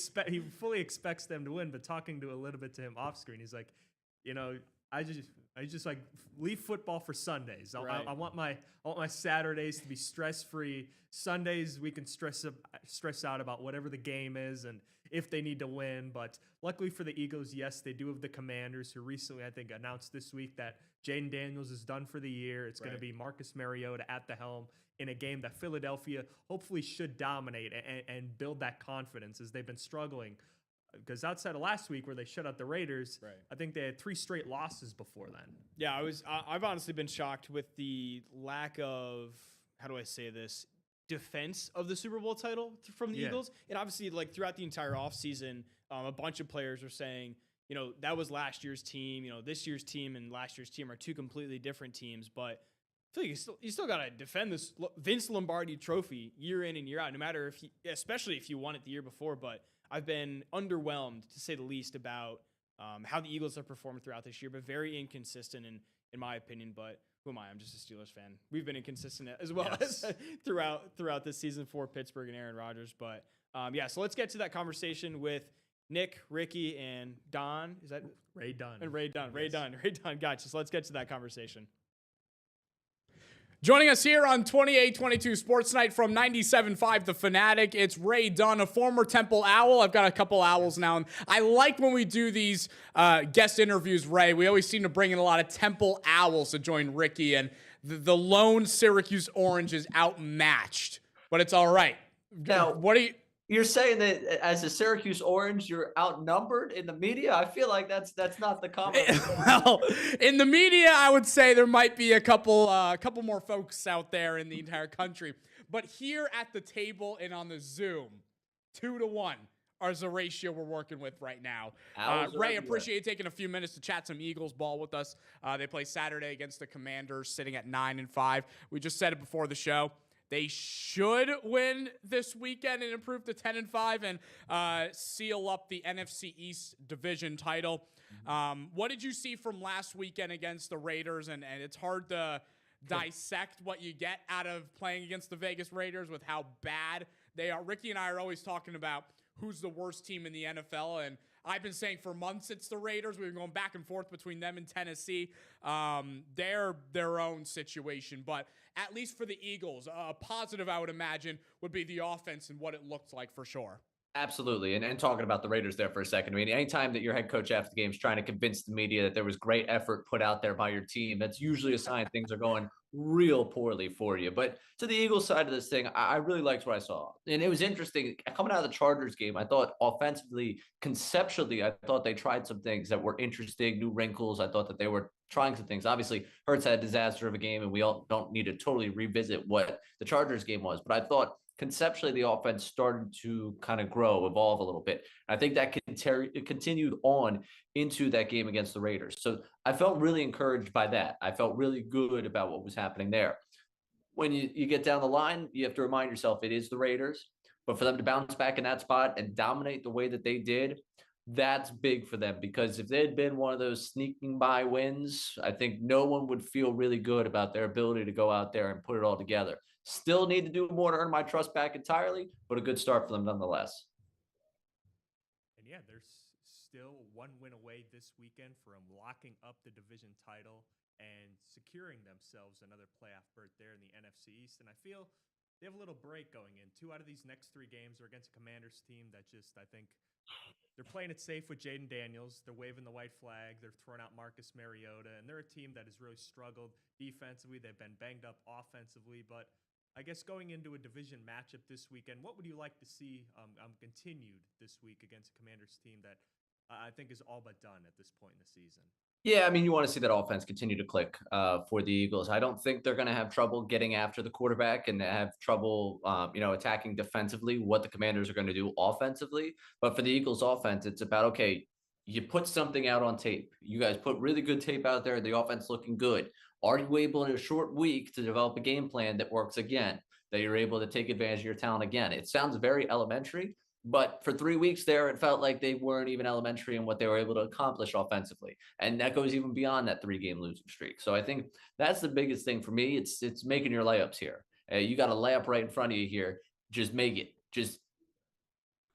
fully expects them to win. But talking to a little bit to him off screen, he's like, I just like leave football for Sundays. I want my Saturdays to be stress free. Sundays we can stress out about whatever the game is and if they need to win. But luckily for the Eagles, yes, they do have the Commanders, who recently I think announced this week that Jaden Daniels is done for the year. It's going to be Marcus Mariota at the helm in a game that Philadelphia hopefully should dominate and build that confidence, as they've been struggling. Because outside of last week where they shut out the Raiders, I think they had 3 straight losses before then. Yeah, I've honestly been shocked with the lack of, how do I say this, defense of the Super Bowl title from the Eagles. And obviously, like throughout the entire offseason, a bunch of players were saying, that was last year's team. This year's team and last year's team are 2 completely different teams. But I feel like you still got to defend this Vince Lombardi trophy year in and year out, no matter especially if you won it the year before. But I've been underwhelmed, to say the least, about how the Eagles have performed throughout this year, but very inconsistent in my opinion. But who am I? I'm just a Steelers fan. We've been inconsistent as well as throughout this season for Pittsburgh and Aaron Rodgers. But so let's get to that conversation with Nick, Ricky, and Don. Is that Ray Dunn? And Ray Dunn. Ray Dunn. Gotcha. So let's get to that conversation. Joining us here on 2822 Sports Night from 97.5 The Fanatic, it's Ray Dunn, a former Temple Owl. I've got a couple Owls now, and I like when we do these guest interviews, Ray. We always seem to bring in a lot of Temple Owls to join Ricky, and the lone Syracuse Orange is outmatched, but it's all right. Now, you're saying that as a Syracuse Orange, you're outnumbered in the media? I feel like that's not the comment. Well, in the media, I would say there might be a couple more folks out there in the entire country. But here at the table and on the Zoom, 2-1 is the ratio we're working with right now. Ray, appreciate you taking a few minutes to chat some Eagles ball with us. They play Saturday against the Commanders, sitting at 9-5. We just said it before the show. They should win this weekend and improve to 10-5 and seal up the NFC East division title. What did you see from last weekend against the Raiders? And it's hard to dissect what you get out of playing against the Vegas Raiders with how bad they are. Ricky and I are always talking about who's the worst team in the NFL, and I've been saying for months it's the Raiders. We've been going back and forth between them and Tennessee. They're their own situation. But at least for the Eagles, a positive, I would imagine, would be the offense and what it looked like for sure. Absolutely. And talking about the Raiders there for a second, I mean, anytime that your head coach after the game is trying to convince the media that there was great effort put out there by your team, that's usually a sign things are going real poorly for you. But to the Eagles side of this thing, I really liked what I saw. And it was interesting. Coming out of the Chargers game, I thought offensively, conceptually, I thought they tried some things that were interesting, new wrinkles. I thought that they were trying some things. Obviously, Hurts had a disaster of a game, and we all don't need to totally revisit what the Chargers game was. But I thought conceptually, the offense started to kind of grow, evolve a little bit. I think that continued on into that game against the Raiders. So I felt really encouraged by that. I felt really good about what was happening there. When you get down the line, you have to remind yourself it is the Raiders. But for them to bounce back in that spot and dominate the way that they did, that's big for them, because if they had been one of those sneaking by wins, I think no one would feel really good about their ability to go out there and put it all together. Still need to do more to earn my trust back entirely, but a good start for them nonetheless. And yeah, there's still one win away this weekend from locking up the division title and securing themselves another playoff berth there in the NFC East. And I feel they have a little break going in. 2 out of these next 3 games are against a Commanders team that just, I think, they're playing it safe with Jaden Daniels. They're waving the white flag. They're throwing out Marcus Mariota. And they're a team that has really struggled defensively. They've been banged up offensively. But I guess going into a division matchup this weekend, what would you like to see continued this week against a Commanders team that I think is all but done at this point in the season? Yeah, I mean, you want to see that offense continue to click for the Eagles. I don't think they're going to have trouble getting after the quarterback and have trouble, attacking defensively what the Commanders are going to do offensively. But for the Eagles offense, it's about, okay, you put something out on tape. You guys put really good tape out there. The offense looking good. Are you able in a short week to develop a game plan that works again, that you're able to take advantage of your talent again? It sounds very elementary, but for 3 weeks there, it felt like they weren't even elementary in what they were able to accomplish offensively. And that goes even beyond that 3-game losing streak. So I think that's the biggest thing for me. It's making your layups here. You got a layup right in front of you here. Just make it. Just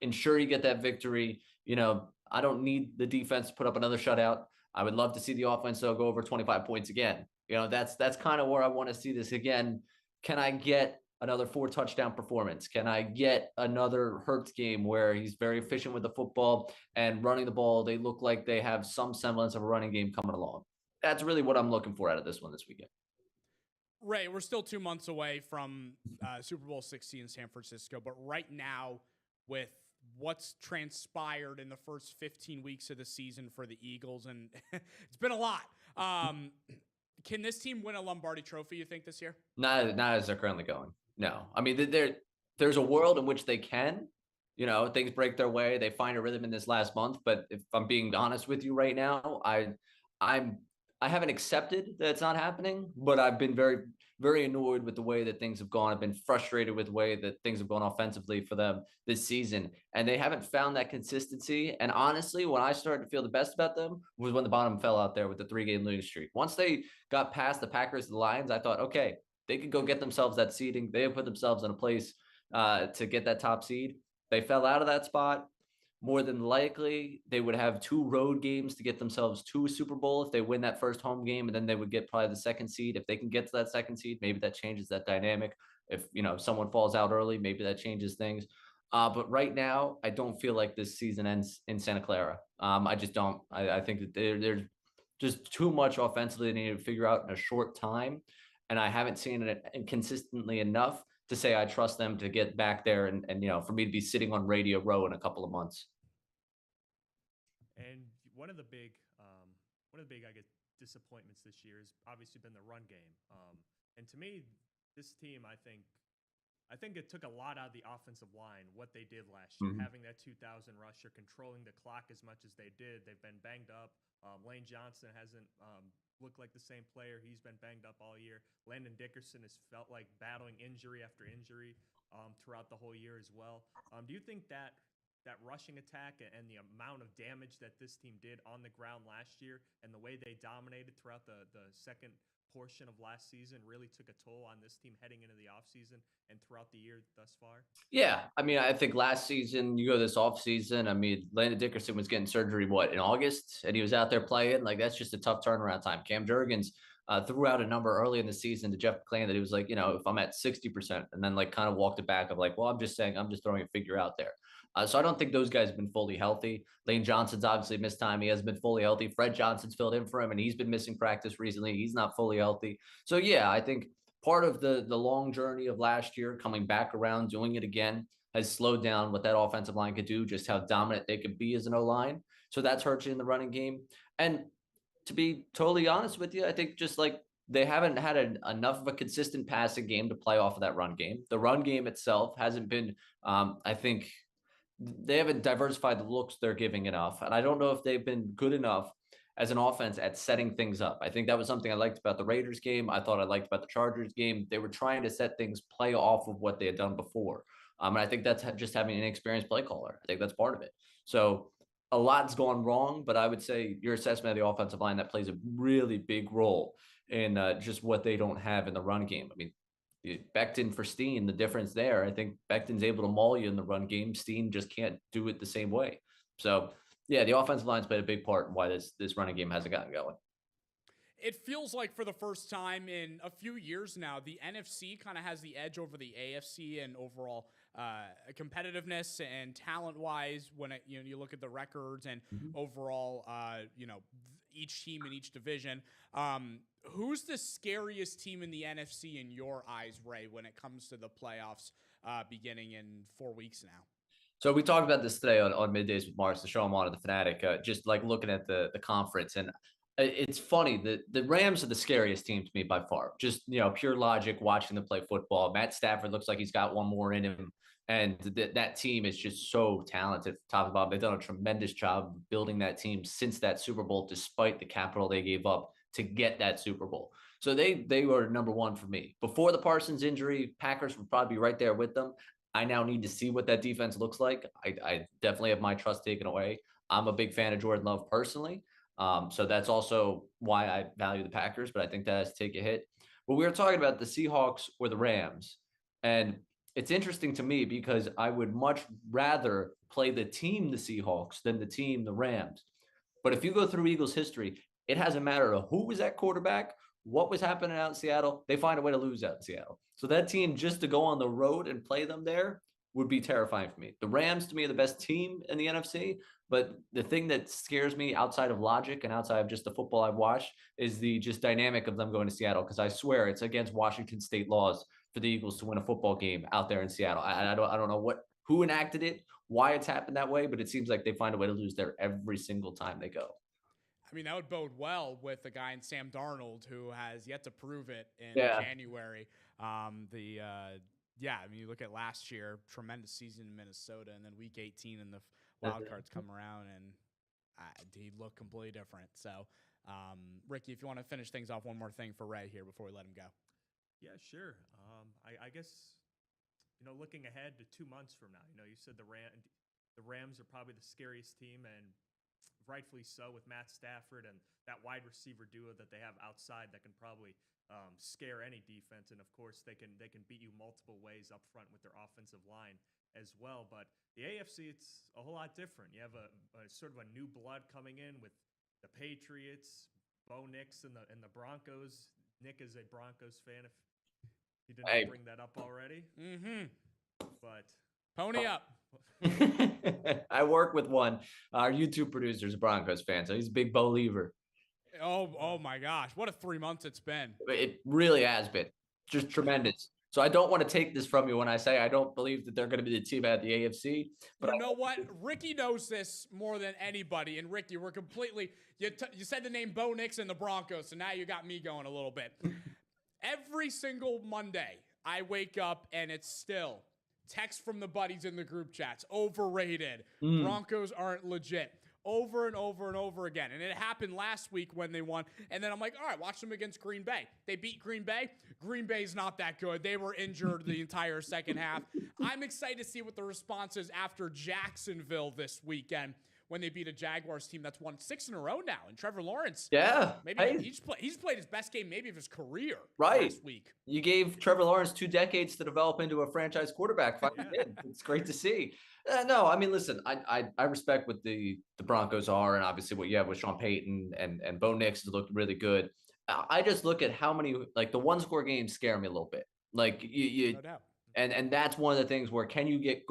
ensure you get that victory. I don't need the defense to put up another shutout. I would love to see the offense though go over 25 points again. That's kind of where I want to see this again. Can I get another 4-touchdown performance? Can I get another Hurts game where he's very efficient with the football and running the ball? They look like they have some semblance of a running game coming along. That's really what I'm looking for out of this one this weekend. Ray, we're still 2 months away from Super Bowl 60 in San Francisco, but right now with what's transpired in the first 15 weeks of the season for the Eagles, and it's been a lot. Can this team win a Lombardi Trophy, you think, this year? Not as they're currently going. No. I mean, there's a world in which they can. Things break their way. They find a rhythm in this last month. But if I'm being honest with you right now, I haven't accepted that it's not happening, but I've been very, very annoyed with the way that things have gone. I've been frustrated with the way that things have gone offensively for them this season. And they haven't found that consistency. And honestly, when I started to feel the best about them was when the bottom fell out there with the 3-game losing streak. Once they got past the Packers and the Lions, I thought, okay, they could go get themselves that seeding. They have put themselves in a place to get that top seed. They fell out of that spot. More than likely, they would have 2 road games to get themselves to a Super Bowl if they win that first home game, and then they would get probably the 2nd seed. If they can get to that 2nd seed, maybe that changes that dynamic. If someone falls out early, maybe that changes things. But right now, I don't feel like this season ends in Santa Clara. I just don't. I think that there's just too much offensively they need to figure out in a short time, and I haven't seen it consistently enough to say I trust them to get back there and for me to be sitting on Radio Row in a couple of months. And one of the big, I guess, disappointments this year has obviously been the run game. And to me, this team, I think it took a lot out of the offensive line, what they did last year, having that 2,000 rusher, controlling the clock as much as they did. They've been banged up. Lane Johnson hasn't looked like the same player. He's been banged up all year. Landon Dickerson has felt like battling injury after injury throughout the whole year as well. Do you think that rushing attack and the amount of damage that this team did on the ground last year and the way they dominated throughout the second portion of last season really took a toll on this team heading into the offseason and throughout the year thus far? Yeah. I mean, I think last season, you go this offseason, Landon Dickerson was getting surgery, in August? And he was out there playing. Like, that's just a tough turnaround time. Cam Jurgens threw out a number early in the season to Jeff McClain that he was like, if I'm at 60%, and then kind of walked it back of like, well, I'm just throwing a figure out there. So I don't think those guys have been fully healthy. Lane Johnson's obviously missed time. He hasn't been fully healthy. Fred Johnson's filled in for him, and he's been missing practice recently. He's not fully healthy. So, yeah, I think part of the long journey of last year, coming back around, doing it again, has slowed down what that offensive line could do, just how dominant they could be as an O-line. So that's hurt you in the running game. And to be totally honest with you, I think just like they haven't had enough of a consistent passing game to play off of that run game. The run game itself hasn't been, I think, they haven't diversified the looks they're giving enough. And I don't know if they've been good enough as an offense at setting things up. I think that was something I liked about the Raiders game. I thought I liked about the Chargers game. They were trying to set things, play off of what they had done before. And I think that's just having an inexperienced play caller. I think that's part of it. So a lot's gone wrong, but I would say your assessment of the offensive line, that plays a really big role in just what they don't have in the run game. I mean, Becton for Steen, the difference there, I think Becton's able to maul you in the run game. Steen just can't do it the same way. So, yeah, the offensive line's played a big part in why this running game hasn't gotten going. It feels like for the first time in a few years now, the NFC kind of has the edge over the AFC and overall competitiveness and talent-wise when you look at the records and overall, each team in each division. Who's the scariest team in the NFC in your eyes, Ray, when it comes to the playoffs beginning in 4 weeks now? So we talked about this today on Middays with Mars, the show I'm on at the Fanatic, just like looking at the conference. And it's funny that the Rams are the scariest team to me by far. Just, pure logic, watching them play football. Matt Stafford looks like he's got one more in him. And that team is just so talented, top to bottom. They've done a tremendous job building that team since that Super Bowl, despite the capital they gave up to get that Super Bowl. So they were number one for me. Before the Parsons injury, Packers would probably be right there with them. I now need to see what that defense looks like. I definitely have my trust taken away. I'm a big fan of Jordan Love personally. So that's also why I value the Packers, but I think that has to take a hit. But we were talking about the Seahawks or the Rams. And it's interesting to me because I would much rather play the team, the Seahawks, than the team, the Rams. But if you go through Eagles history, it hasn't mattered who was at quarterback, what was happening out in Seattle. They find a way to lose out in Seattle. So that team, just to go on the road and play them there, would be terrifying for me. The Rams, to me, are the best team in the NFC. But the thing that scares me outside of logic and outside of just the football I've watched is the just dynamic of them going to Seattle. Because I swear it's against Washington state laws for the Eagles to win a football game out there in Seattle. I don't know who enacted it, why it's happened that way, but it seems like they find a way to lose there every single time they go. I mean, that would bode well with a guy in Sam Darnold who has yet to prove it in January. I mean, you look at last year, tremendous season in Minnesota, and then week 18 and the wild cards come around, and he looked completely different. So, Ricky, if you want to finish things off, one more thing for Ray here before we let him go. Yeah, sure. I guess, looking ahead to 2 months from now, you said the Rams are probably the scariest team, and rightfully so, with Matt Stafford and that wide receiver duo that they have outside that can probably scare any defense. And of course, they can beat you multiple ways up front with their offensive line as well. But the AFC, it's a whole lot different. You have a sort of a new blood coming in with the Patriots, Bo Nix, and the Broncos. Nick is a Broncos fan, if he didn't bring that up already. Mm-hmm. But pony up. I work with one. Our YouTube producer is a Broncos fan, so he's a big Bo Lever. Oh my gosh. What a 3 months it's been. It really has been. Just tremendous. So I don't want to take this from you when I say I don't believe that they're going to be the team at the AFC. But you know what? Ricky knows this more than anybody. And Ricky, we're completely you said the name Bo Nix and the Broncos, so now you got me going a little bit. Every single Monday, I wake up and it's still text from the buddies in the group chats. Overrated. Broncos aren't legit. Over and over and over again. And it happened last week when they won. And then I'm like, all right, watch them against Green Bay. They beat Green Bay. Green Bay's not that good. They were injured the entire second half. I'm excited to see what the response is after Jacksonville this weekend when they beat a Jaguars team that's won 6 in a row now. And Trevor Lawrence, maybe he's played his best game maybe of his career last week. You gave Trevor Lawrence 2 decades to develop into a franchise quarterback. It's great to see. No, I mean, listen, I respect what the Broncos are, and obviously what you have with Sean Payton and Bo Nix has looked really good. I just look at how many, like, the one-score games scare me a little bit. Like, no doubt. And that's one of the things where can you get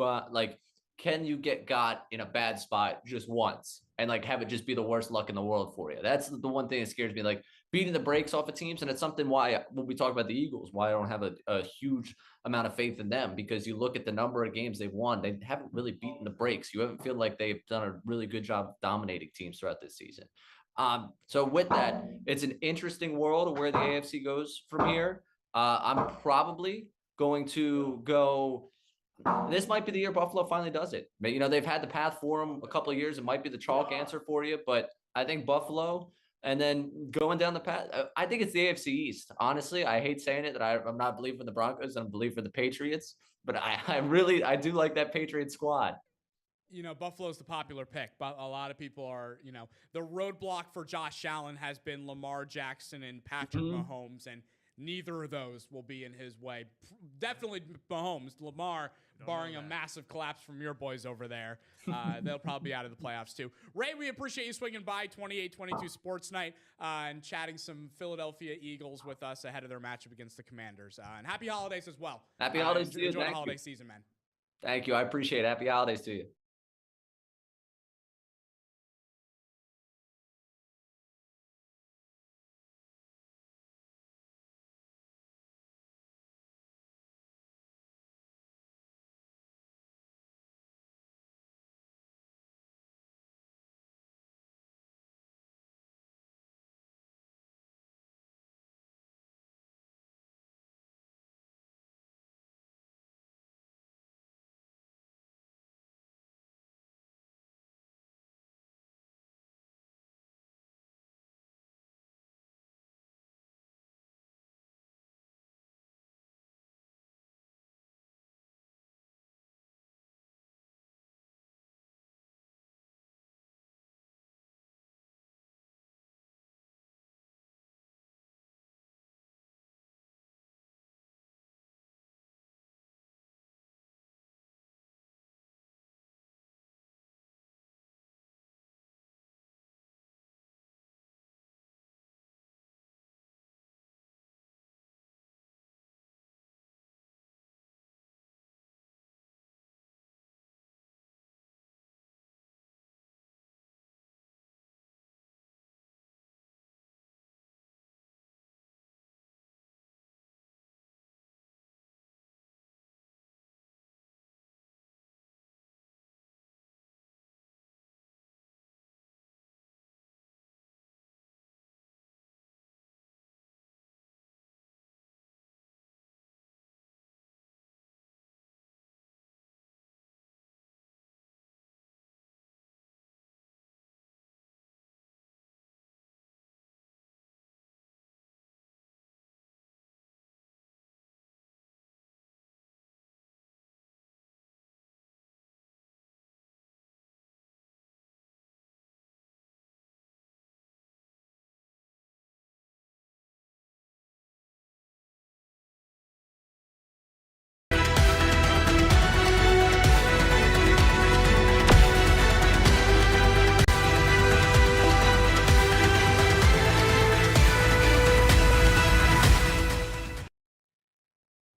got in a bad spot just once and like have it just be the worst luck in the world for you? That's the one thing that scares me, like beating the brakes off of teams. And it's something why when we talk about the Eagles, why I don't have a huge amount of faith in them, because you look at the number of games they've won, they haven't really beaten the brakes. You haven't feel like they've done a really good job of dominating teams throughout this season. So with that, it's an interesting world of where the AFC goes from here. I'm probably going to go. This might be the year Buffalo finally does it. But, they've had the path for them a couple of years. It might be the chalk answer for you, but I think Buffalo, and then going down the path, I think it's the AFC East. Honestly, I hate saying it that I'm not believing in the Broncos. I'm believing in the Patriots, but I do like that Patriots squad. Buffalo's the popular pick, but a lot of people are, the roadblock for Josh Allen has been Lamar Jackson and Patrick Mahomes, and neither of those will be in his way. Definitely Mahomes. Lamar, barring a massive collapse from your boys over there, they'll probably be out of the playoffs too. Ray, we appreciate you swinging by 28-22 Sports Night and chatting some Philadelphia Eagles with us ahead of their matchup against the Commanders. And happy holidays as well. Happy holidays to you. Enjoy the holiday season, man. Thank you. I appreciate it. Happy holidays to you.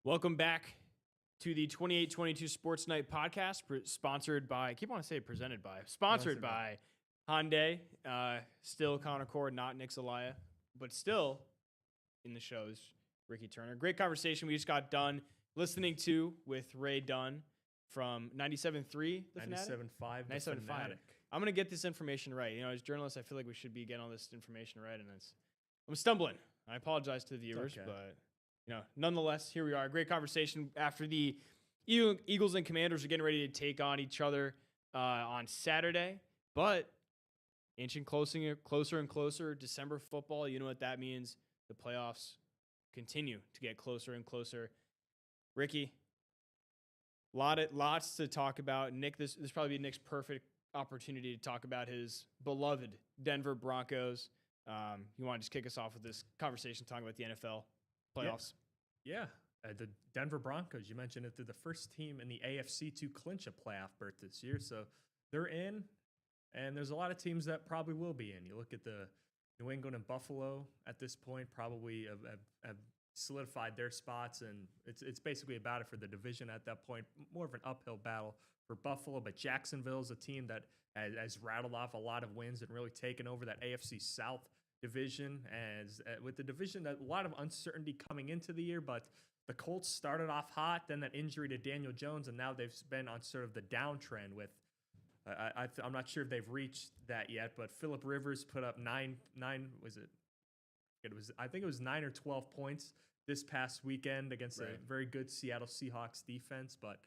Welcome back to the 28-22 Sports Night podcast, sponsored by, I keep wanting to say presented by, sponsored by Hyundai. Still Connor Cord, not Nick Zelaya, but still in the shows, Ricky Turner. Great conversation we just got done listening to with Ray Dunn from 97.3, The Fanatic? 97.5, The 97.5. Fanatic. I'm going to get this information right. You know, as journalists, I feel like we should be getting all this information right, and I'm stumbling. I apologize to the viewers, but nonetheless, here we are. Great conversation after the Eagles and Commanders are getting ready to take on each other on Saturday, but inching closer and closer. December football, you know what that means. The playoffs continue to get closer and closer. Ricky, lots to talk about. Nick, this probably be Nick's perfect opportunity to talk about his beloved Denver Broncos. You want to just kick us off with this conversation talking about the NFL playoffs? Yeah. The Denver Broncos, you mentioned it, they're the first team in the AFC to clinch a playoff berth this year. So they're in, and there's a lot of teams that probably will be in. You look at the New England and Buffalo at this point, probably have solidified their spots, and it's basically a battle for the division at that point. More of an uphill battle for Buffalo, but Jacksonville is a team that has rattled off a lot of wins and really taken over that AFC South division. As with the division, a lot of uncertainty coming into the year, but the Colts started off hot, then that injury to Daniel Jones, and now they've been on sort of the downtrend with. I'm not sure if they've reached that yet, but Phillip Rivers put up nine. Was it? I think it was 9 or 12 points this past weekend against a very good Seattle Seahawks defense. But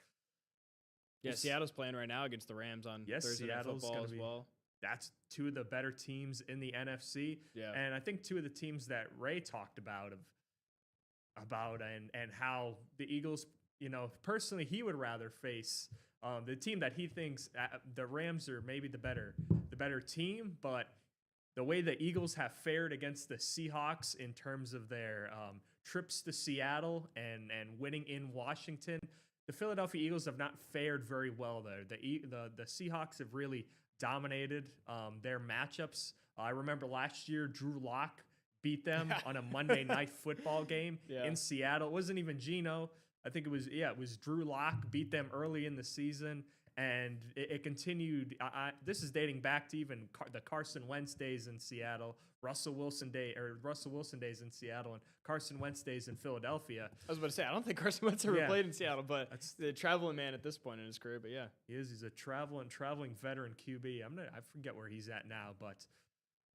Seattle's playing right now against the Rams on Thursday Night Football as well. That's two of the better teams in the NFC. Yeah. And I think two of the teams that Ray talked about and how the Eagles, personally he would rather face the team that he thinks the Rams are maybe the better team, but the way the Eagles have fared against the Seahawks in terms of their trips to Seattle and winning in Washington, the Philadelphia Eagles have not fared very well there. The Seahawks have really dominated their matchups. I remember last year, Drew Lock beat them on a Monday night football game in Seattle. It wasn't even Geno. I think it was Drew Lock beat them early in the season, and it continued. This is dating back to even the Carson Wentz days in Seattle, Russell Wilson days in Seattle, and Carson Wentz days in Philadelphia. I was about to say, I don't think Carson Wentz ever played in Seattle, but that's the traveling man at this point in his career. But yeah, he is. He's a traveling veteran QB. I forget where he's at now, but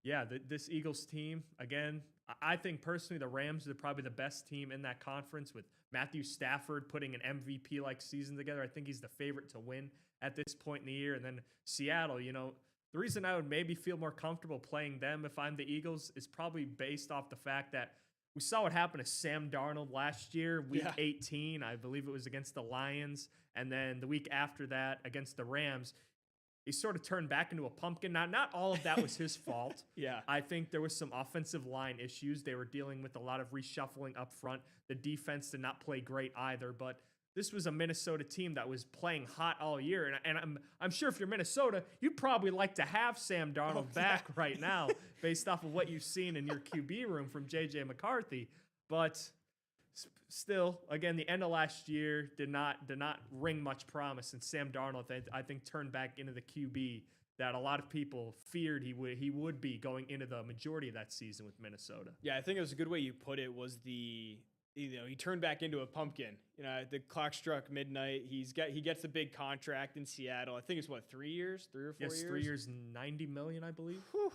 yeah, this Eagles team again. I think personally the Rams are probably the best team in that conference with Matthew Stafford putting an MVP-like season together. I think he's the favorite to win at this point in the year. And then Seattle, the reason I would maybe feel more comfortable playing them if I'm the Eagles is probably based off the fact that we saw what happened to Sam Darnold last year, week 18. I believe it was against the Lions. And then the week after that against the Rams, he sort of turned back into a pumpkin. Now, not all of that was his fault. Yeah. I think there was some offensive line issues. They were dealing with a lot of reshuffling up front. The defense did not play great either, but this was a Minnesota team that was playing hot all year. And I'm sure if you're Minnesota, you'd probably like to have Sam Darnold back right now based off of what you've seen in your QB room from J.J. McCarthy. But still, again, the end of last year did not ring much promise, and Sam Darnold, I think, turned back into the QB that a lot of people feared he would be going into the majority of that season with Minnesota. Yeah, I think it was a good way you put it. Was he turned back into a pumpkin. The clock struck midnight. He gets a big contract in Seattle. I think it's 3 years, 3 or 4 years. Yes, 3 years, $90 million, I believe. Whew.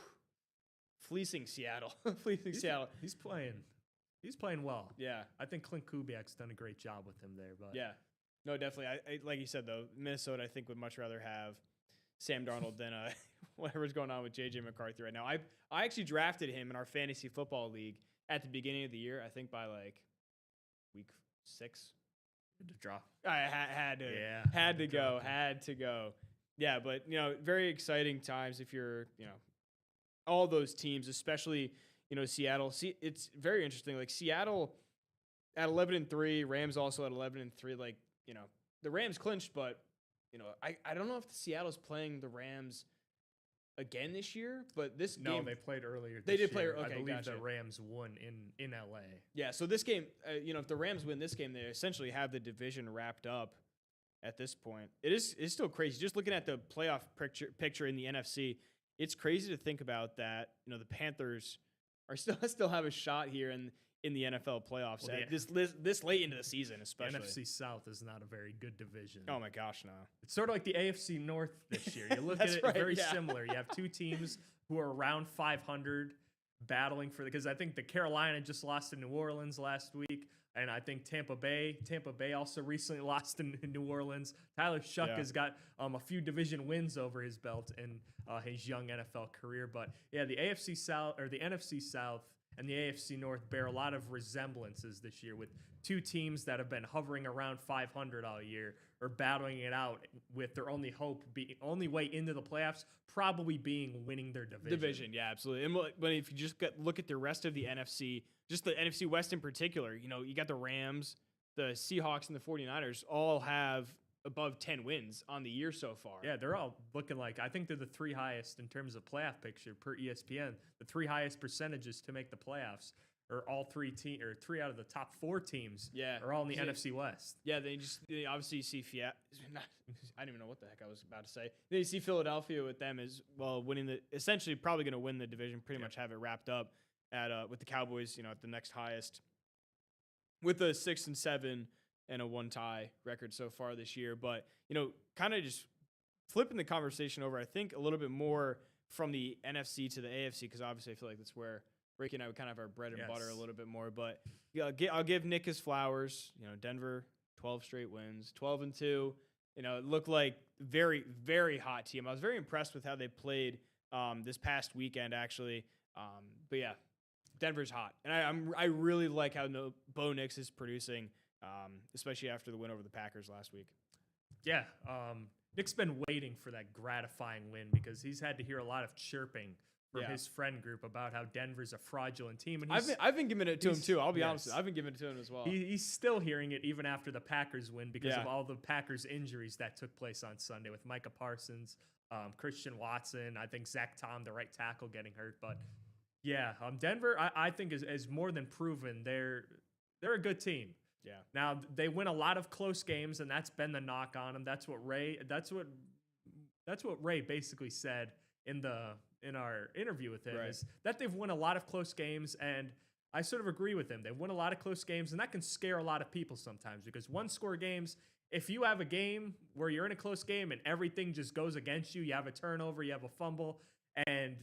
Fleecing Seattle. Seattle. He's playing well. Yeah. I think Clint Kubiak's done a great job with him there. But yeah. No, definitely. I like you said, though, Minnesota, I think, would much rather have Sam Darnold than whatever's going on with J.J. McCarthy right now. I actually drafted him in our fantasy football league at the beginning of the year, I think by week 6. To draw. I had to go. Yeah, but, very exciting times if you're, all those teams, especially – Seattle. See, it's very interesting. Seattle at 11-3, Rams also at 11-3. The Rams clinched, but I don't know if Seattle's playing the Rams again this year, but this No, game they played earlier. They this did play. year. Okay, I believe gotcha. the Rams won in LA. Yeah, so this game, if the Rams win this game, they essentially have the division wrapped up at this point. It's still crazy. Just looking at the playoff picture in the NFC, it's crazy to think about that. The Panthers are still have a shot here in the NFL playoffs Well, this late into the season, especially. The NFC South is not a very good division. Oh my gosh, no. It's sort of like the AFC North this year. You look at it, right, very yeah. similar. You have two teams who are around 500 battling for because I think the Carolina just lost to New Orleans last week, and I think Tampa Bay also recently lost in New Orleans. Tyler Shuck has got a few division wins over his belt in his young NFL career, but yeah, the AFC South or the NFC South and the AFC North bear a lot of resemblances this year with two teams that have been hovering around 500 all year or battling it out with their only only way into the playoffs probably being winning their division. Yeah, absolutely. But if you just look at the rest of the NFC, just the NFC West in particular, you got the Rams, the Seahawks, and the 49ers all have above 10 wins on the year so far. Yeah, they're all looking like, I think they're the three highest in terms of playoff picture per ESPN. The three highest percentages to make the playoffs are all three out of the top four teams. Are all in the NFC West. Yeah, they obviously see I don't even know what the heck I was about to say. They see Philadelphia with them as well, essentially probably going to win the division, pretty much have it wrapped up with the Cowboys, at the next highest, with a 6-7 and a 1 tie record so far this year. But, kind of just flipping the conversation over, I think a little bit more from the NFC to the AFC, because obviously I feel like that's where Ricky and I would kind of have our bread and butter a little bit more. But I'll give Nick his flowers. Denver, 12 straight wins, 12-2. It looked like very, very hot team. I was very impressed with how they played this past weekend, actually. But yeah, Denver's hot. And I really like how Bo Nix is producing, especially after the win over the Packers last week. Yeah, Nick's been waiting for that gratifying win because he's had to hear a lot of chirping from his friend group about how Denver's a fraudulent team. And I've been giving it to him too. I'll be honest with you. I've been giving it to him as well. He's still hearing it even after the Packers win because of all the Packers injuries that took place on Sunday with Micah Parsons, Christian Watson, I think Zach Tom, the right tackle, getting hurt. But yeah, Denver, I think is more than proven they're a good team. Yeah. Now they win a lot of close games, and that's been the knock on them. That's what Ray basically said in our interview with him is that they've won a lot of close games, and I sort of agree with him. They win a lot of close games, and that can scare a lot of people sometimes because one-score games, if you have a game where you're in a close game and everything just goes against you, you have a turnover, you have a fumble, and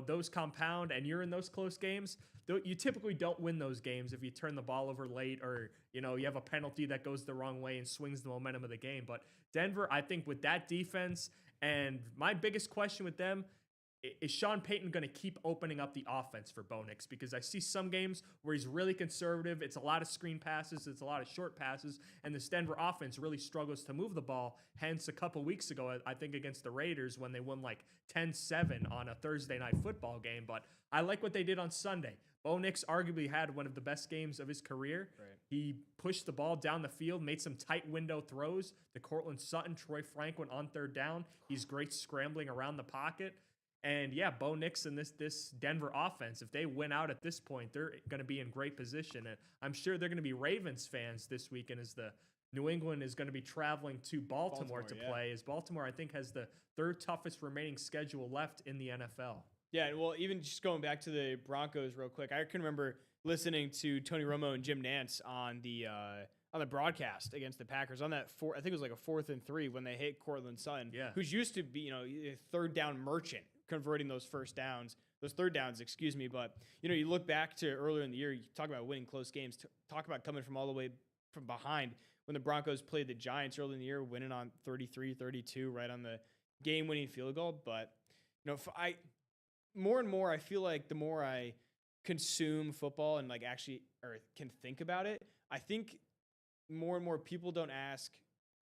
those compound and you're in those close games, you typically don't win those games if you turn the ball over late or you have a penalty that goes the wrong way and swings the momentum of the game. But Denver, I think with that defense, and my biggest question with them is Sean Payton going to keep opening up the offense for Bo Nix? Because I see some games where he's really conservative. It's a lot of screen passes. It's a lot of short passes. And this Denver offense really struggles to move the ball. Hence, a couple weeks ago, I think against the Raiders when they won like 10-7 on a Thursday night football game. But I like what they did on Sunday. Bo Nix arguably had one of the best games of his career. Right. He pushed the ball down the field, made some tight window throws to Cortland Sutton, Troy Franklin on third down. He's great scrambling around the pocket. And yeah, Bo Nix and this Denver offense, if they win out at this point, they're going to be in great position. And I'm sure they're going to be Ravens fans this weekend as the New England is going to be traveling to Baltimore to play. As Baltimore, I think, has the third toughest remaining schedule left in the NFL. Yeah, well, even just going back to the Broncos real quick, I can remember listening to Tony Romo and Jim Nantz on the broadcast against the Packers on that I think it was like a 4th and 3 when they hit Cortland Sutton, who's used to be a third down merchant, converting those third downs, excuse me. But, you look back to earlier in the year, you talk about winning close games, talk about coming from all the way from behind when the Broncos played the Giants early in the year, winning on 33-32 right on the game-winning field goal. But, more and more, I feel like the more I consume football and can think about it, I think more and more people don't ask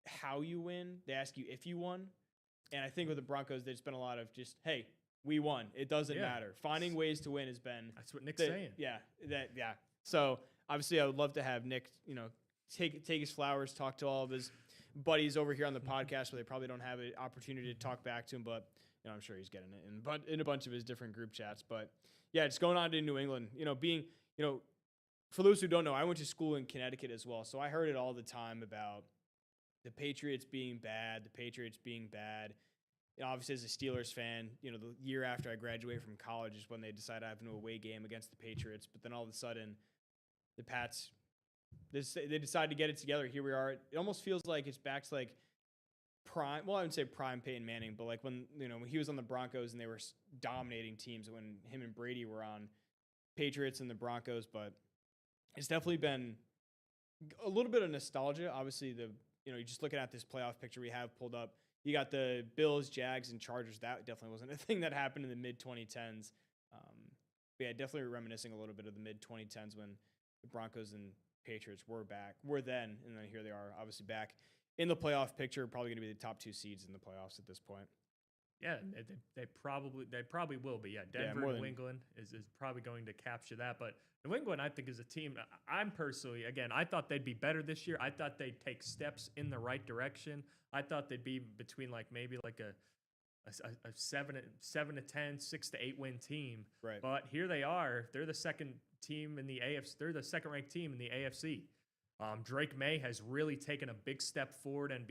how you win. They ask you if you won. And I think with the Broncos, there's been a lot of just, hey, we won. It doesn't matter. Finding ways to win has been. That's what Nick's saying. Yeah. So obviously, I would love to have Nick, take his flowers, talk to all of his buddies over here on the podcast where they probably don't have an opportunity to talk back to him. But I'm sure he's getting it in a bunch of his different group chats. But yeah, it's going on in New England. For those who don't know, I went to school in Connecticut as well, so I heard it all the time about the Patriots being bad. Obviously, as a Steelers fan, the year after I graduated from college is when they decided to have an away game against the Patriots. But then all of a sudden, the Pats, they decided to get it together. Here we are. It almost feels like it's back to like prime. Well, I wouldn't say prime Peyton Manning, but like when he was on the Broncos and they were dominating teams when him and Brady were on Patriots and the Broncos. But it's definitely been a little bit of nostalgia. Obviously, you're just looking at this playoff picture we have pulled up. You got the Bills, Jags, and Chargers. That definitely wasn't a thing that happened in the mid-2010s. But yeah, definitely reminiscing a little bit of the mid-2010s when the Broncos and Patriots were then, and then here they are, obviously back in the playoff picture, probably going to be the top 2 seeds in the playoffs at this point. Yeah, they probably will be. Yeah, Denver and New England is probably going to capture that. But New England, I think, is a team. I'm personally, again, I thought they'd be better this year. I thought they'd take steps in the right direction. I thought they'd be between maybe a 7 to 10, 6 to 8 win team. Right. But here they are. They're the second team in the AFC. They're the second ranked team in the AFC. Drake May has really taken a big step forward and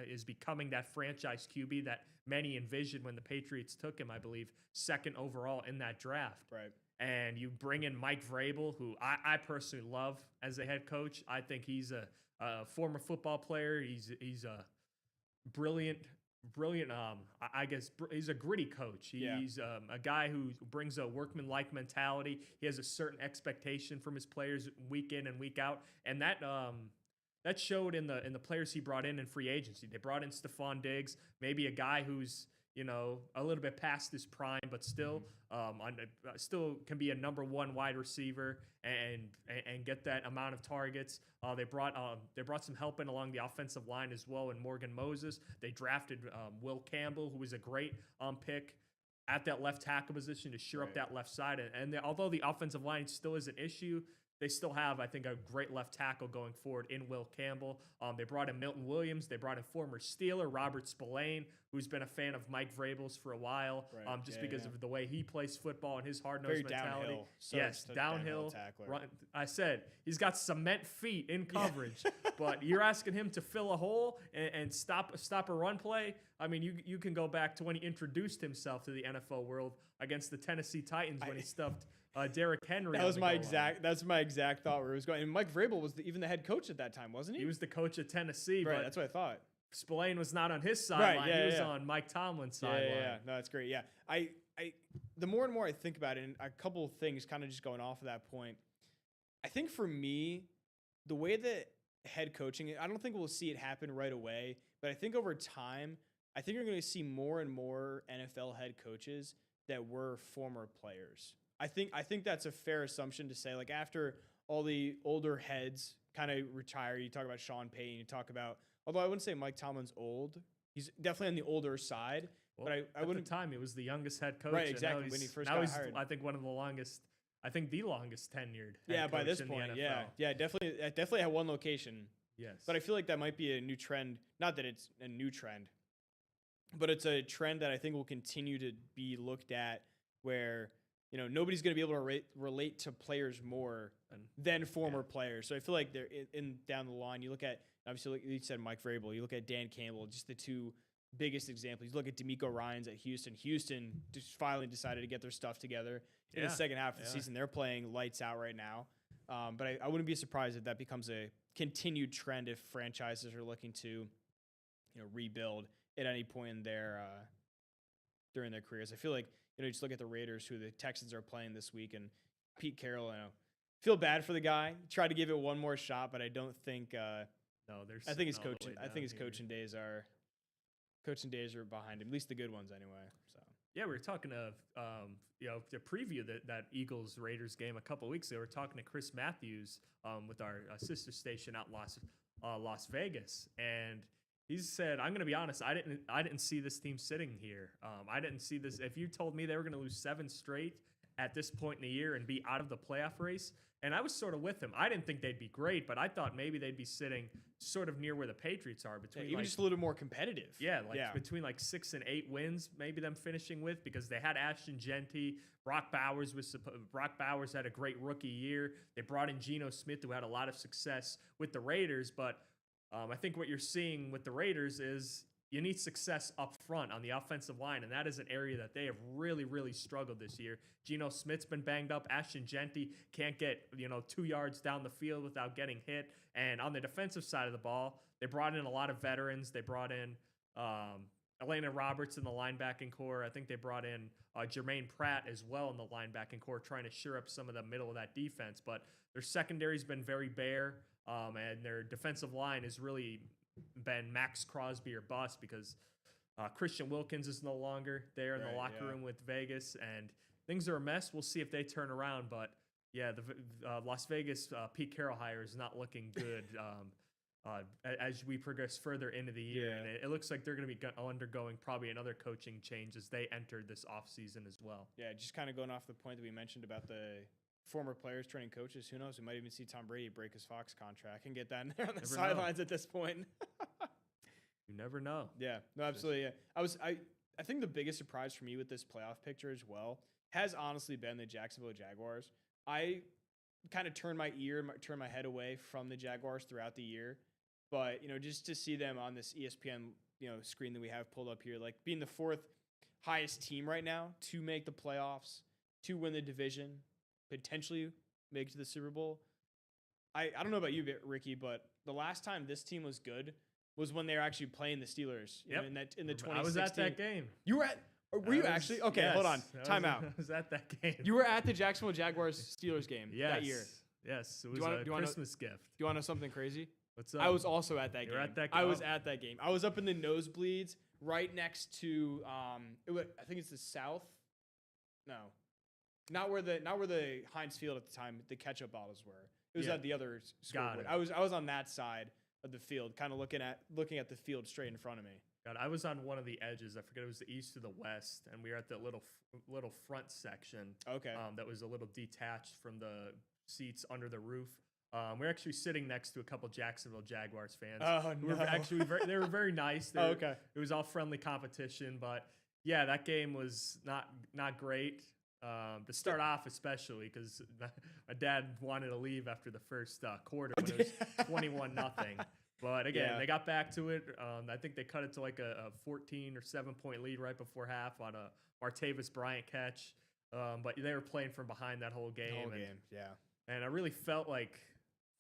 is becoming that franchise QB that many envisioned when the Patriots took him, I believe, second overall in that draft. Right. And you bring in Mike Vrabel, who I personally love as a head coach. I think he's a former football player. He's a brilliant. I guess he's a gritty coach. He's a guy who brings a workman-like mentality. He has a certain expectation from his players week in and week out, and that showed in the players he brought in free agency. They brought in Stephon Diggs, maybe a guy who's a little bit past his prime, but still still can be a number 1 wide receiver and get that amount of targets. They brought some help in along the offensive line as well, and Morgan Moses. They drafted Will Campbell, who was a great pick at that left tackle position to shore up that left side. And although the offensive line still is an issue, they still have, I think, a great left tackle going forward in Will Campbell. They brought in Milton Williams. They brought in former Steeler Robert Spillane, who's been a fan of Mike Vrabel's for a while, because of the way he plays football and his hard-nosed mentality. Downhill. Yes, downhill. Tackler. I said he's got cement feet in coverage, but you're asking him to fill a hole and stop a run play. I mean, you can go back to when he introduced himself to the NFL world against the Tennessee Titans when he stuffed Derrick Henry. That's my exact thought where it was going. And Mike Vrabel was even the head coach at that time, wasn't he? He was the coach at Tennessee. Right, but that's what I thought. Spillane was not on his sideline. Right, yeah, he was on Mike Tomlin's sideline. Yeah. No, that's great. Yeah. The more and more I think about it, and a couple of things kind of just going off of that point, I think for me, the way that head coaching, I don't think we'll see it happen right away, but I think over time, I think you're going to see more and more NFL head coaches that were former players. I think that's a fair assumption to say, like, after all the older heads kind of retire, you talk about Sean Payton, you talk about, although I wouldn't say Mike Tomlin's old, he's definitely on the older side. Well, but I wouldn't. At the time, he was the youngest head coach. Right, exactly. When he first got hired. I think one of the longest, the longest tenured head yeah, coach by this in point, the NFL. yeah, definitely had one location. Yes. But I feel like that might be a new trend. Not that it's a new trend, but it's a trend that I think will continue to be looked at where, nobody's going to be able to relate to players more than former players. So I feel like they're in down the line. You look at, obviously, like you said, Mike Vrabel. You look at Dan Campbell, just the two biggest examples. You look at D'Amico Ryans at Houston. Houston just finally decided to get their stuff together in the second half of the season. They're playing lights out right now. But I wouldn't be surprised if that becomes a continued trend if franchises are looking to, rebuild at any point in during their careers. I feel like, you just look at the Raiders, who the Texans are playing this week, and Pete Carroll, feel bad for the guy. Tried to give it one more shot, but I don't think. I think his coaching. I think his coaching days are behind him. At least the good ones, anyway. So. Yeah, we were talking to to preview that Eagles Raiders game a couple of weeks ago. We were talking to Chris Matthews with our sister station out Las Vegas, and he said, "I'm going to be honest. I didn't see this team sitting here. I didn't see this. If you told me they were going to lose 7 straight at this point in the year and be out of the playoff race, And I was sort of with him. I didn't think they'd be great, but I thought maybe they'd be sitting sort of near where the Patriots are, between even like, just a little more competitive. yeah, between like 6 and 8 wins, maybe them finishing with, because they had Ashton Genty, Brock Bowers had a great rookie year. They brought in Geno Smith, who had a lot of success with the Raiders, but I think what you're seeing with the Raiders is you need success up front on the offensive line, and that is an area that they have really, really struggled this year. Geno Smith's been banged up. Ashton Genty can't get 2 yards down the field without getting hit. And on the defensive side of the ball, they brought in a lot of veterans. They brought in Elena Roberts in the linebacking core. I think they brought in Jermaine Pratt as well in the linebacking core, trying to shore up some of the middle of that defense. But their secondary's been very bare, and their defensive line has really been Max Crosby or bust, because Christian Wilkins is no longer there in the locker room with Vegas, and things are a mess. We'll see if they turn around, but yeah, the Las Vegas Pete Carroll hire is not looking good as we progress further into the year, and it looks like they're going to be undergoing probably another coaching change as they enter this offseason as well. Yeah, just kind of going off the point that we mentioned about the former players turning coaches. Who knows? We might even see Tom Brady break his Fox contract and get that in there on the sidelines at this point. You never know. Yeah, no, absolutely. Yeah. I think the biggest surprise for me with this playoff picture as well has honestly been the Jacksonville Jaguars. I kind of turned my head away from the Jaguars throughout the year, but just to see them on this ESPN screen that we have pulled up here, like being the 4th highest team right now to make the playoffs, to win the division, potentially make it to the Super Bowl. I don't know about you, Ricky, but the last time this team was good was when they were actually playing the Steelers. Yep. In the 2016. I was at that game. You were at? Were you actually? Okay, yes, hold on. Time out. I was at that game. You were at the Jacksonville Jaguars Steelers game that year. Yes, it was a Christmas gift. Do you want to know something crazy? What's up? I was also at that game. At that I was at that game. I was up in the nosebleeds, right next to I think it's the South. No, not where the Heinz Field at the time the ketchup bottles were. It was at the other scoreboard. I was on that side of the field, kind of looking at the field straight in front of me. God, I was on one of the edges. I forget, it was the east or the west, and we were at the little front section. Okay. That was a little detached from the seats under the roof. We're actually sitting next to a couple Jacksonville Jaguars fans. Oh, no. They were very nice. Okay. It was all friendly competition, but yeah, that game was not great. To start off, especially because my dad wanted to leave after the first quarter when it was 21-0. But again, they got back to it. I think they cut it to like a 14 or 7-point lead right before half on a Martavis Bryant catch. But they were playing from behind that whole game. And I really felt like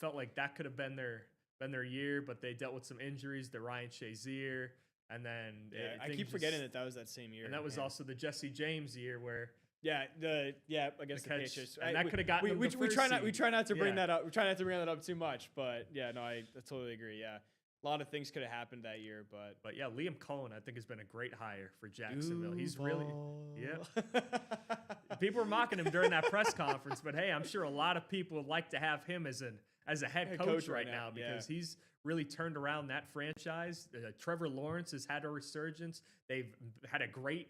that could have been their year, but they dealt with some injuries. The Ryan Shazier, and then I keep forgetting that was that same year. And that was also the Jesse James year where. Against the Patriots, and that could have gotten we try not to bring that up. We try not to bring that up too much, but yeah, no, I totally agree. Yeah, a lot of things could have happened that year, but yeah, Liam Cohen I think has been a great hire for Jacksonville. He's really People were mocking him during that press conference, but hey, I'm sure a lot of people would like to have him as a head coach right now because he's really turned around that franchise. Trevor Lawrence has had a resurgence. They've had a great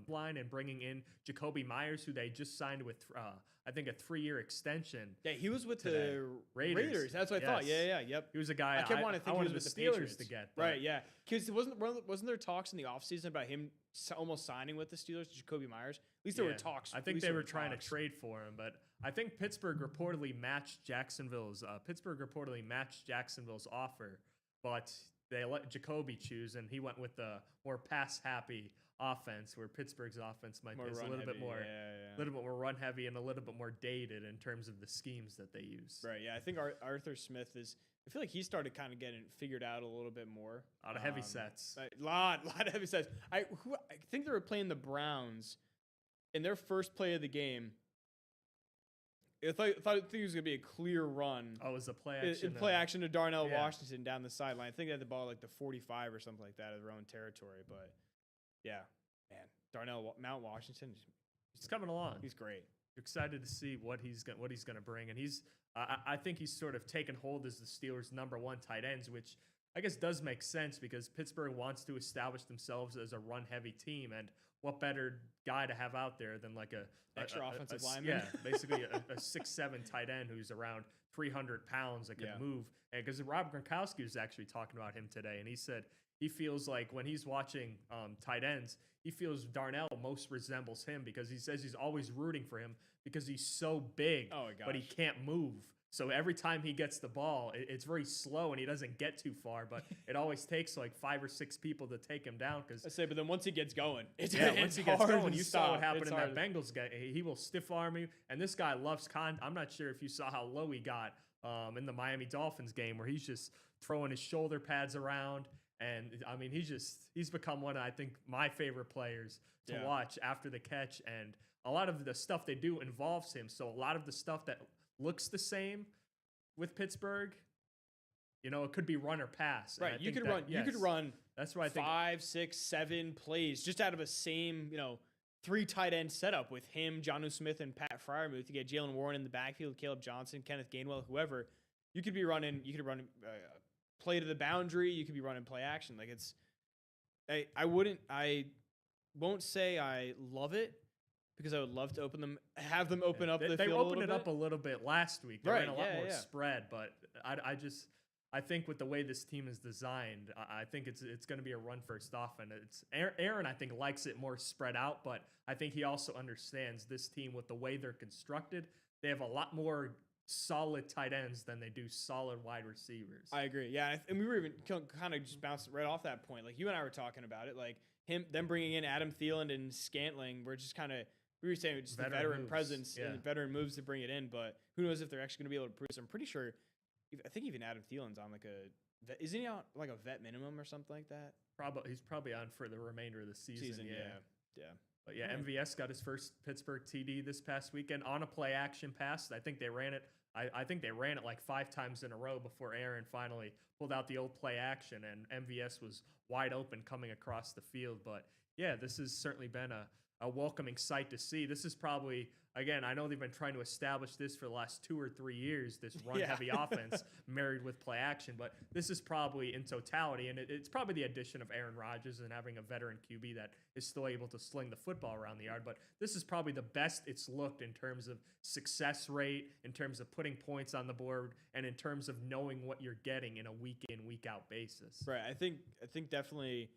line in bringing in Jacoby Myers, who they just signed with, I think, a 3-year extension. Yeah, he was with the Raiders. That's what I thought. Yeah, yep. He was a guy I kept wanting to think he was with the Steelers Patriots to get. Right, yeah. Because wasn't there talks in the offseason about him almost signing with the Steelers, Jacoby Myers? At least there were talks. I think they were trying to trade for him, but I think Pittsburgh reportedly matched Jacksonville's offer, but they let Jacoby choose, and he went with the more pass-happy offense, where Pittsburgh's offense might be a little bit more run-heavy and a little bit more dated in terms of the schemes that they use. Right. Yeah, I think Arthur Smith is. I feel like he started kind of getting figured out a little bit more. A lot of heavy sets. A lot of heavy sets. I think they were playing the Browns in their first play of the game. I thought it was going to be a clear run. Oh, it was a play action. Play action to Darnell Washington down the sideline. I think they had the ball like the 45 or something like that of their own territory. But yeah, man, Mount Washington, he's coming along. He's great. Excited to see what he's going to bring, and I think he's sort of taken hold as the Steelers' #1 tight ends, which I guess does make sense because Pittsburgh wants to establish themselves as a run-heavy team, and what better guy to have out there than like a Extra offensive lineman? Yeah, basically a 6'7" tight end who's around 300 pounds that can move. And because Rob Gronkowski was actually talking about him today, and he said he feels like when he's watching tight ends, he feels Darnell most resembles him because he says he's always rooting for him because he's so big, but he can't move. So every time he gets the ball, it's very slow and he doesn't get too far, but it always takes like 5 or 6 people to take him down. Because I say, but then once he gets going, once he gets going, you saw what happened in that Bengals game. He will stiff arm you, and this guy loves I'm not sure if you saw how low he got in the Miami Dolphins game where he's just throwing his shoulder pads around. And I mean, he's become one of, I think, my favorite players to watch after the catch. And a lot of the stuff they do involves him. So a lot of the stuff that looks the same with Pittsburgh, you know, it could be run or pass. Right. You could run. That's why I think 5, 6, 7 plays just out of a same, 3 tight end setup with him, Jonnu Smith, and Pat Freiermuth. You get Jalen Warren in the backfield, Caleb Johnson, Kenneth Gainwell, whoever. You could run play to the boundary. You could be running play action. Like I won't say I love it because I would love to have them open up the field. They opened it up a little bit last week. They ran a lot more spread, but I think with the way this team is designed, I think it's going to be a run first off, and it's Aaron. I think likes it more spread out, but I think he also understands this team with the way they're constructed. They have a lot more solid tight ends than they do solid wide receivers. I agree. Yeah, and we were even kind of just bouncing right off that point. Like you and I were talking about it, like them bringing in Adam Thielen and Scantling. We're just kind of we were saying just the veteran presence and the veteran moves to bring it in, but who knows if they're actually going to be able to prove. So I'm pretty sure. I think even Adam Thielen's on isn't he on like a vet minimum or something like that? He's probably on for the remainder of the season. Yeah. But yeah, MVS got his first Pittsburgh TD this past weekend on a play action pass. I think they ran it. I think they ran it like 5 times in a row before Aaron finally pulled out the old play action, and MVS was wide open coming across the field. But yeah, this has certainly been a welcoming sight to see. This is probably, again, I know they've been trying to establish this for the last 2 or 3 years, this run-heavy offense married with play action, but this is probably in totality, and it's probably the addition of Aaron Rodgers and having a veteran QB that is still able to sling the football around the yard, but this is probably the best it's looked in terms of success rate, in terms of putting points on the board, and in terms of knowing what you're getting in a week-in, week-out basis. Right, I think definitely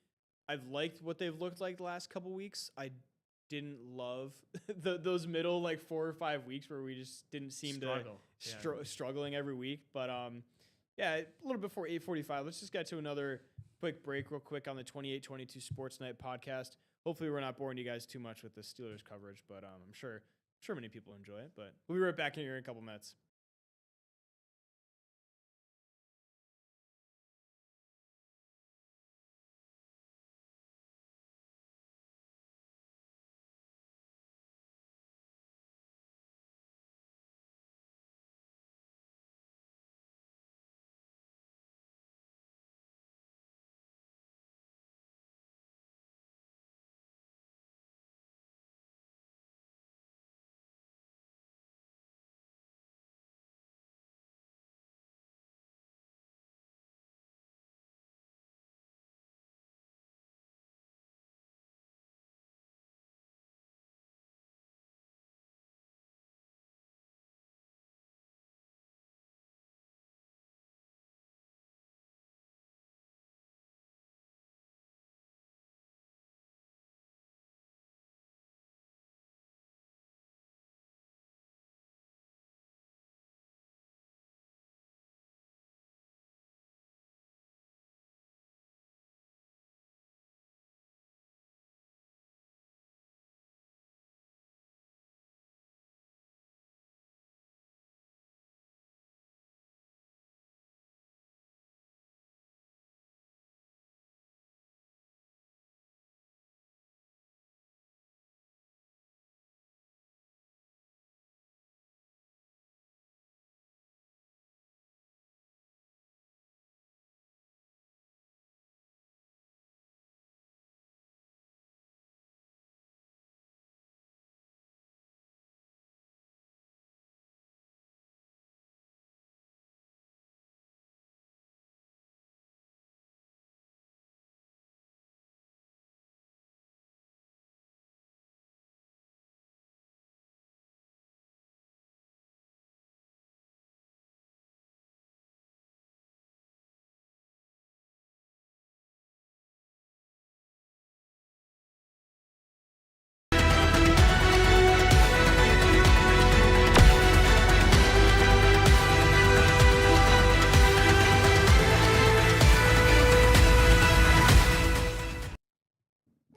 I've liked what they've looked like the last couple weeks. I didn't love those middle 4 or 5 weeks where we just didn't seem struggling every week. But a little before 8:45, let's just get to another quick break real quick on the 28-22 Sports Night podcast. Hopefully we're not boring you guys too much with the Steelers coverage, but I'm sure many people enjoy it. But we'll be right back here in a couple minutes.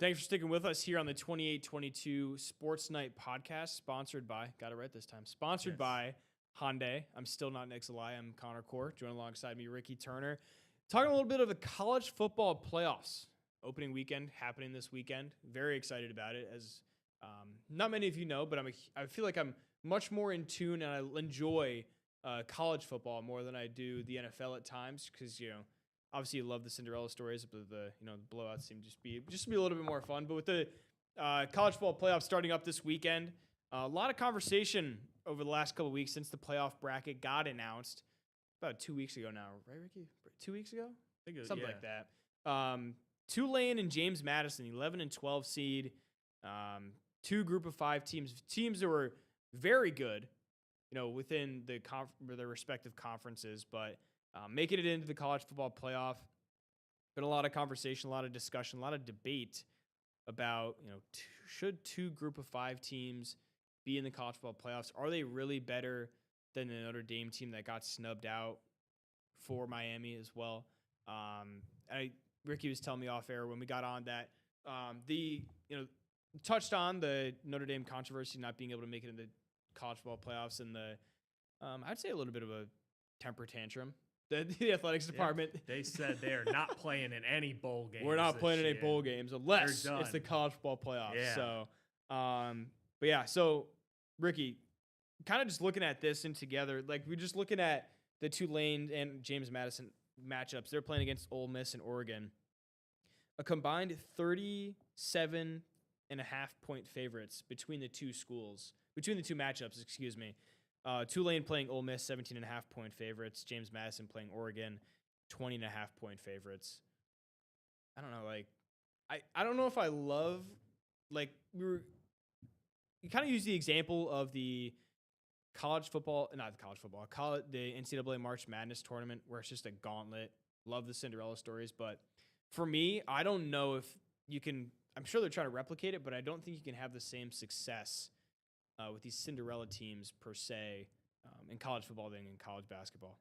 Thanks for sticking with us here on the 2822 Sports Night podcast, sponsored by, got it right this time, sponsored by Hyundai. I'm still not Nick Zalai. I'm Connor Core. Joining alongside me, Ricky Turner. Talking a little bit of the college football playoffs. Opening weekend happening this weekend. Very excited about it. As not many of you know, but I feel like I'm much more in tune, and I enjoy college football more than I do the NFL at times, because obviously you love the Cinderella stories, but the blowouts seem to be a little bit more fun. But with the college football playoffs starting up this weekend, a lot of conversation over the last couple of weeks since the playoff bracket got announced. About 2 weeks ago now, right, Ricky? 2 weeks ago? I think it was, something like that. Tulane and James Madison, 11 and 12 seed, 2 group of 5 teams that were very good, within their respective conferences, but making it into the college football playoff. Been a lot of conversation, a lot of discussion, a lot of debate about, should 2 group of 5 teams be in the college football playoffs? Are they really better than the Notre Dame team that got snubbed out for Miami as well? Ricky was telling me off air when we got on that touched on the Notre Dame controversy not being able to make it in the college football playoffs, and the I'd say a little bit of a temper tantrum. The athletics department. They said they're not playing in any bowl games. We're not playing in any bowl games unless it's the college football playoffs. Yeah. So, but yeah. So, Ricky, kind of just looking at this and together, like we're just looking at the Tulane and James Madison matchups. They're playing against Ole Miss and Oregon. A combined 37.5-point favorites between the two matchups, excuse me. Tulane playing Ole Miss, 17.5-point favorites. James Madison playing Oregon, 20.5-point favorites. I don't know, I don't know if I love, you kind of use the example of the the NCAA March Madness tournament, where it's just a gauntlet. Love the Cinderella stories, but for me, I don't know if you can. I'm sure they're trying to replicate it, but I don't think you can have the same success with these Cinderella teams per se in college football than in college basketball.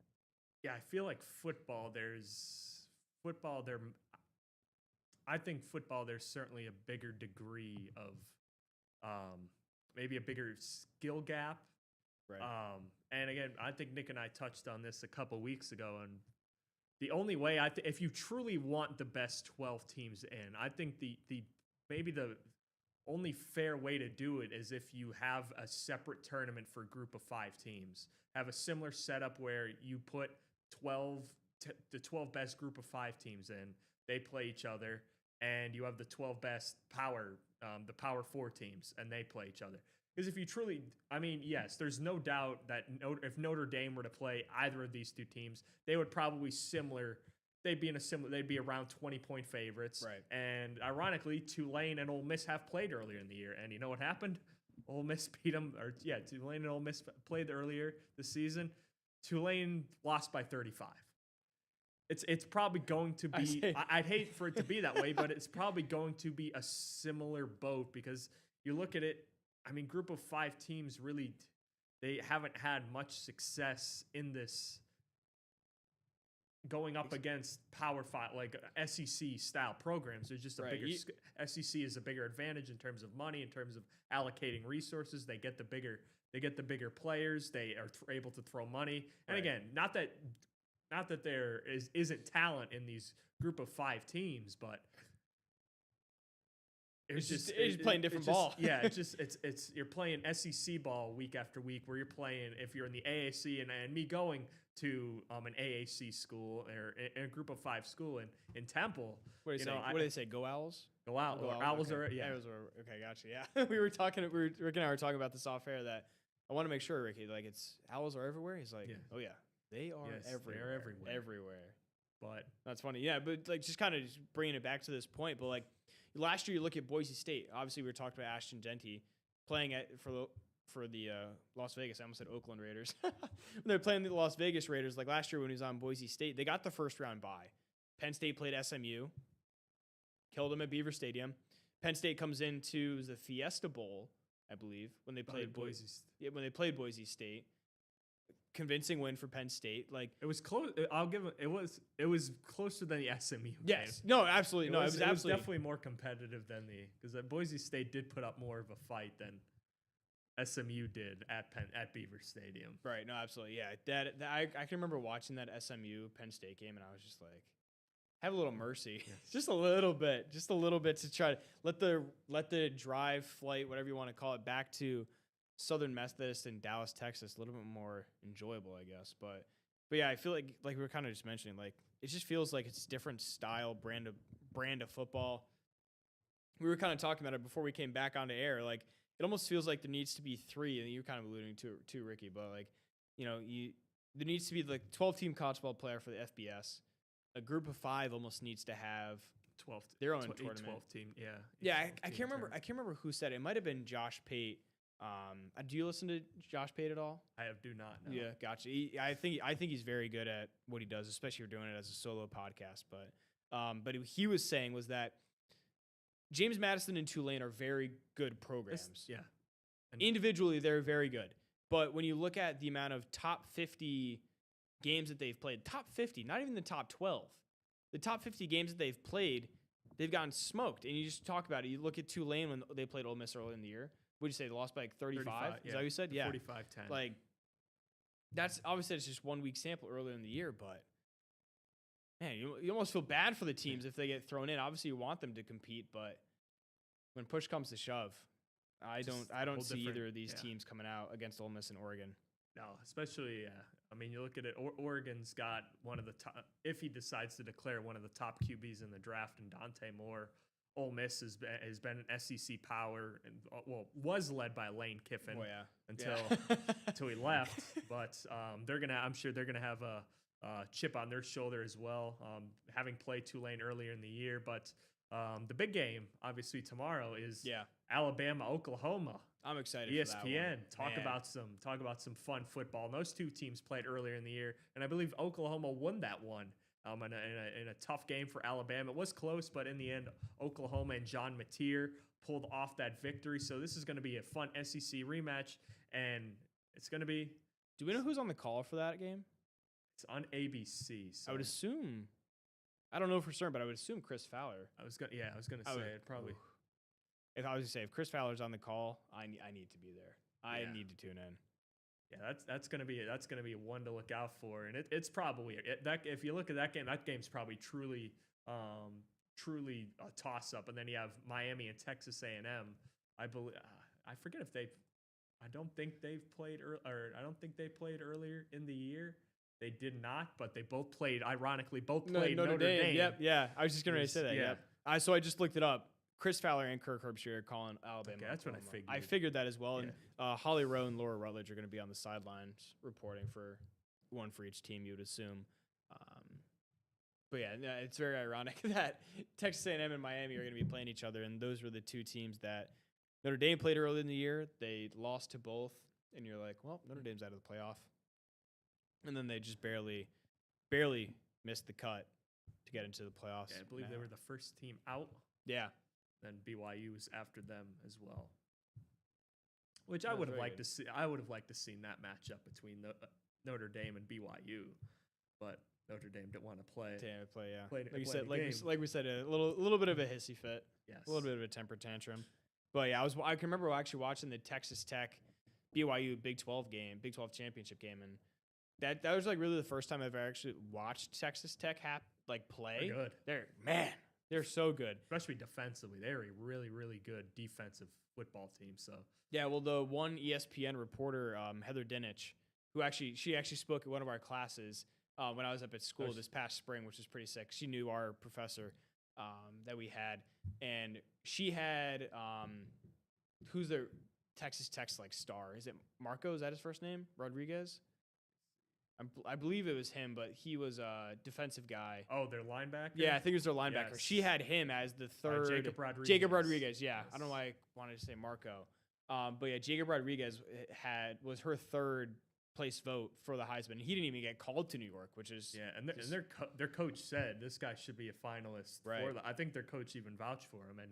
Yeah, I feel like I think football, there's certainly a bigger degree of maybe a bigger skill gap. Right. And again, I think Nick and I touched on this a couple weeks ago, and the only way if you truly want the best 12 teams in, I think maybe the only fair way to do it is if you have a separate tournament for a group of 5 teams. Have a similar setup where you put the 12 best group of 5 teams in. They play each other, and you have the 12 best the Power 4 teams, and they play each other. Because if you truly, yes, there's no doubt that if Notre Dame were to play either of these 2 teams, they would probably they'd be around 20-point favorites. Right. And ironically, Tulane and Ole Miss have played earlier in the year. And you know what happened? Ole Miss beat them. Tulane and Ole Miss played earlier this season. Tulane lost by 35. It's probably going to be, I'd hate for it to be that way, but it's probably going to be a similar boat, because you look at it, group of 5 teams, really, they haven't had much success in this going up against Power 5, like SEC style programs. There's just a bigger SEC is a bigger advantage in terms of money, in terms of allocating resources. They get the bigger players. They are able to throw money. And again, not that there isn't talent in these group of 5 teams, but it's just playing different ball. It's you're playing SEC ball week after week, where you're playing, if you're in the AAC, and me going to an AAC school or in a group of 5 school in Temple. What do they say? Go Owls? Go Owls. Owls are, yeah. Okay, gotcha. Yeah. Rick and I were talking about this off air, that I want to make sure, Ricky, it's Owls are everywhere. He's like, oh yeah, they are everywhere. They're everywhere. Everywhere. But that's funny. Yeah, but just kind of bringing it back to this point, but last year you look at Boise State. Obviously, we were talking about Ashton Genty playing for the Las Vegas. I almost said Oakland Raiders. When they're playing the Las Vegas Raiders, like last year when he was on Boise State, they got the first round bye. Penn State played SMU, killed them at Beaver Stadium. Penn State comes into the Fiesta Bowl, I believe, when they played Boise State. convincing win for Penn State. Like it was close. I'll give it. It was closer than the SMU. Yes. game. No, absolutely. No, it was It was absolutely definitely more competitive than because Boise State did put up more of a fight than SMU did at Beaver Stadium. Right. No, absolutely. Yeah. That I can remember watching that SMU Penn State game, and I was just like, have a little mercy, just a little bit to try to let the drive, flight, whatever you want to call it, back to Southern Methodist in Dallas, Texas, a little bit more enjoyable, I guess. But yeah, I feel like we were kind of just mentioning, like it just feels like it's different style, brand of football. We were kind of talking about it before we came back onto air. Like it almost feels like there needs to be 3, and you're kind of alluding to Ricky, but like there needs to be like 12-team college ball player for the FBS. A group of 5 almost needs to have 12 their own 12 tournament. team. Yeah. Yeah, I can't remember. I can't remember who said it. It might have been Josh Pate. Do you listen to Josh Pate at all? I do not know. Yeah, gotcha. I think he's very good at what he does, especially if you're doing it as a solo podcast. But he was saying was that James Madison and Tulane are very good programs. Yeah. Individually, they're very good. But when you look at the amount of top 50 games that they've played, top 50, not even the top 12, the top 50 games that they've played, they've gotten smoked. And you just talk about it. You look at Tulane when they played Ole Miss early in the year. What did you say? They lost by like 35? Yeah. Is that what you said? Yeah. 45-10. Like, that's obviously it's just 1 week sample earlier in the year, but man, you almost feel bad for the teams if they get thrown in. Obviously, you want them to compete, but when push comes to shove, I don't see either of these teams coming out against Ole Miss and Oregon. No, especially, I mean, you look at it, Oregon's got one of the top, if he decides to declare one of the top QBs in the draft, and Dante Moore. Ole Miss has been an SEC power, and was led by Lane Kiffin until he left. But I'm sure they're gonna have a chip on their shoulder as well, having played Tulane earlier in the year. But the big game, obviously tomorrow, is Alabama, Oklahoma. I'm excited. ESPN. For that one. Talk about some fun football. And those two teams played earlier in the year, and I believe Oklahoma won that one. In a tough game for Alabama. It was close, but in the end, Oklahoma and John Mateer pulled off that victory. So this is going to be a fun SEC rematch, and it's going to be. Do we know who's on the call for that game? It's on ABC. So I would assume. I don't know for certain, but I would assume Chris Fowler. I was gonna say it probably. If I was to say if Chris Fowler's on the call, I need to be there. I need to tune in. Yeah, that's gonna be one to look out for, and it's probably if you look at that game's probably truly a toss up, and then you have Miami and Texas A&M. I believe I forget if I don't think they played earlier in the year. They did not, but they both played. Ironically, played Notre Dame. Yep, yeah. I was just gonna say that. Yeah. So I just looked it up. Chris Fowler and Kirk Herbstreit are calling Alabama. Okay, that's what I figured. I figured that as well. And Holly Rowe and Laura Rutledge are going to be on the sidelines reporting for one for each team, you would assume. But yeah, it's very ironic that Texas A&M and Miami are going to be playing each other, and those were the two teams that Notre Dame played early in the year. They lost to both, and you're like, well, Notre Dame's out of the playoff. And then they just barely missed the cut to get into the playoffs. Yeah, I believe they were the first team out. Yeah. Then BYU was after them as well, which I would have liked to see. I would have liked to seen that matchup between Notre Dame and BYU, but Notre Dame didn't want to play. Like we said, a little bit of a hissy fit. Yes, a little bit of a temper tantrum. But yeah, I can remember actually watching the Texas Tech BYU Big 12 championship game, and that was like really the first time I've ever actually watched Texas Tech play. They're good. They're so good. Especially defensively. They're a really, really good defensive football team. So yeah, well, the one ESPN reporter, Heather Dinich, she actually spoke at one of our classes when I was up at school this past spring, which was pretty sick. She knew our professor that we had, and she had who's their Texas Tech's star? Is it Marco? Is that his first name? Rodriguez? I believe it was him, but he was a defensive guy. Oh, their linebacker? Yeah, I think it was their linebacker. Yes. She had him as the third. Jacob Rodriguez, yeah. Yes. I don't know why I wanted to say Marco. But yeah, Jacob Rodriguez was her third place vote for the Heisman. He didn't even get called to New York, which is... Yeah, and their coach said this guy should be a finalist. Right. I think their coach even vouched for him, and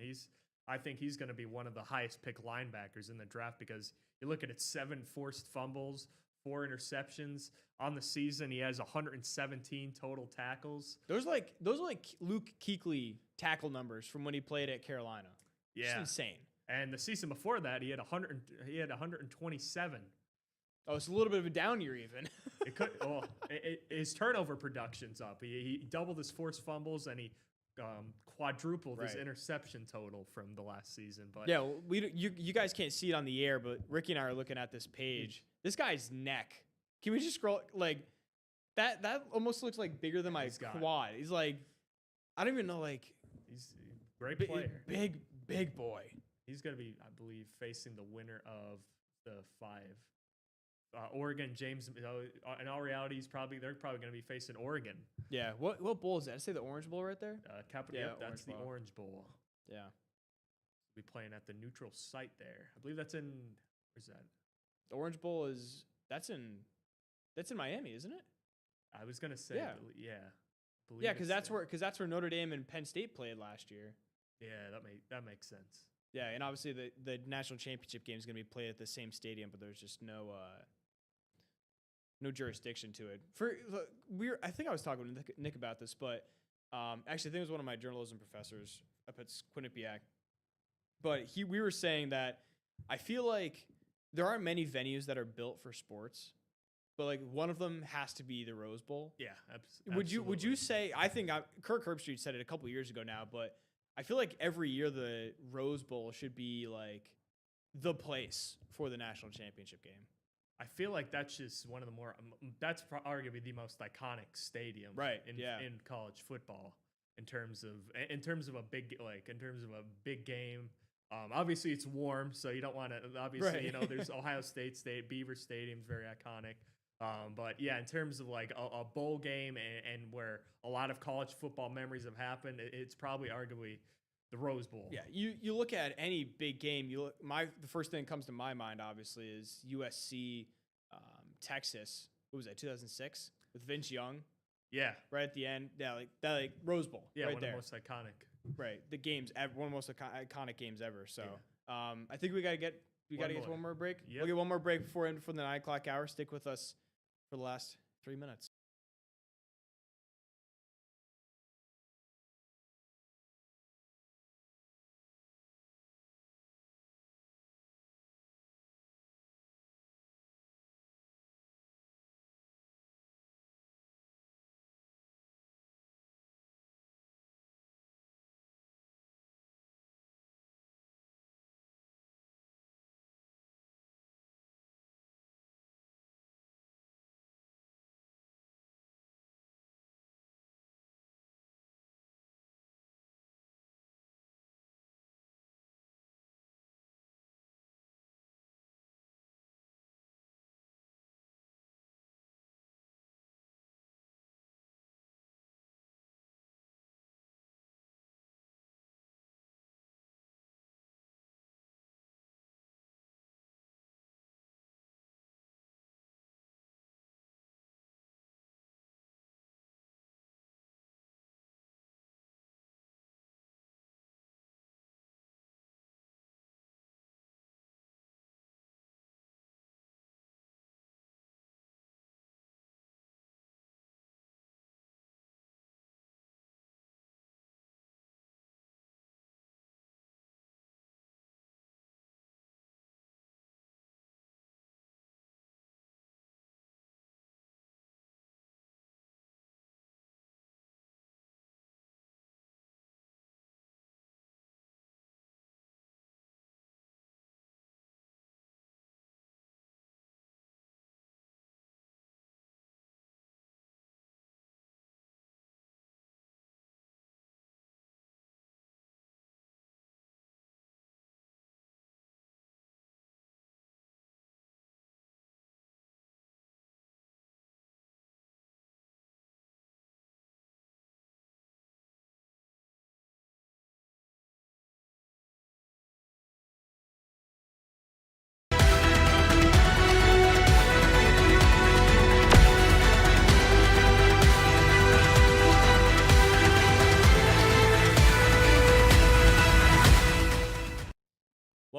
I think he's going to be one of the highest pick linebackers in the draft because you look at it, 7 forced fumbles, 4 interceptions on the season. He has 117 total tackles. Those are like Luke Kuechly tackle numbers from when he played at Carolina. Yeah, Just insane. And the season before that, he had 127. Oh, it's a little bit of a down year even. It could. Well, his turnover production's up. He doubled his forced fumbles and he quadrupled his interception total from the last season. But yeah, well, you guys can't see it on the air, but Ricky and I are looking at this page. This guy's neck. Can we just scroll like that? That almost looks like bigger than my quad. He's like, I don't even know. Like, he's a great player. Big boy. He's going to be, I believe, facing the winner of the 5. Oregon, James. In all reality, they're probably going to be facing Oregon. Yeah. What bowl is that? I say the Orange Bowl right there. That's the Orange Bowl. Yeah. We'll be playing at the neutral site there. I believe that's in. Where's that? The Orange Bowl that's in Miami, isn't it? I was going to say, yeah. Yeah, because that's where Notre Dame and Penn State played last year. Yeah, that makes sense. Yeah, and obviously the national championship game is going to be played at the same stadium, but there's just no jurisdiction to it. I think I was talking with Nick about this, but actually I think it was one of my journalism professors up at Quinnipiac. But we were saying that I feel like there aren't many venues that are built for sports, but like one of them has to be the Rose Bowl. Yeah, absolutely. Would you say? I think Kirk Herbstreit said it a couple years ago now, but I feel like every year the Rose Bowl should be like the place for the national championship game. I feel like that's just one of the more. That's arguably the most iconic stadium, in college football in terms of a big game. Obviously, it's warm, so you don't want to. Obviously, there's Ohio State, Beaver Stadium's very iconic. But yeah, in terms of like a bowl game and where a lot of college football memories have happened, it's probably arguably the Rose Bowl. Yeah, you look at any big game. The first thing that comes to my mind obviously is USC, Texas. What was that? 2006 with Vince Young. Yeah, right at the end. Yeah, like Rose Bowl. Yeah, right one there. of the most iconic. Right, the games, one of the most iconic games ever. So, I think we got to get to one more break. Yep. We'll get one more break before the 9 o'clock hour. Stick with us for the last 3 minutes.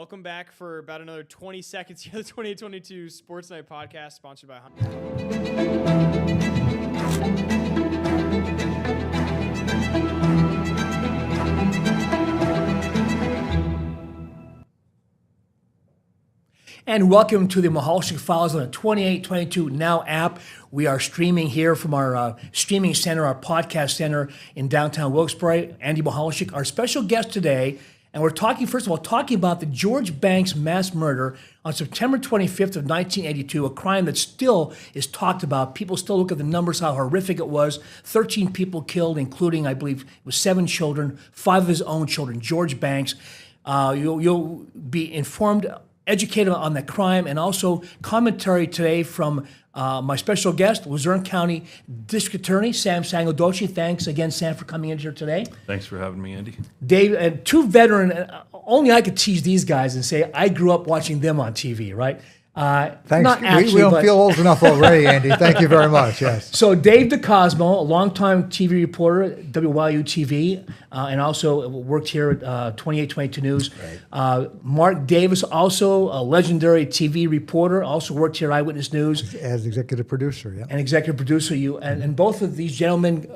Welcome back for about another 20 seconds here. The 2022 Sports Night Podcast, sponsored by Honda. And welcome to the Michalczyk Files on the 2822 Now app. We are streaming here from our streaming center, our podcast center in downtown Wilkes-Barre. Andy Michalczyk, our special guest today. And we're talking, first of all, about the George Banks mass murder on September 25th of 1982, a crime that still is talked about. People still look at the numbers, how horrific it was. 13 people killed, including, I believe, it was 7 children, 5 of his own children, George Banks. You'll be informed, educated on the crime, and also commentary today from my special guest, Luzerne County District Attorney Sam Sangodoci. Thanks again, Sam, for coming in here today. Thanks for having me, Andy. Dave, and 2 veteran, only I could tease these guys and say I grew up watching them on TV, right? Thanks. Not actually, we don't but feel old enough already, Andy. Thank you very much. Yes. So Dave DeCosmo, a longtime TV reporter at WYU TV, and also worked here at 2822 News. Right. Mark Davis, also a legendary TV reporter, also worked here at Eyewitness News. As executive producer, yeah. And executive producer, and both of these gentlemen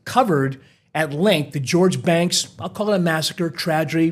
covered at length the George Banks, I'll call it a massacre, tragedy.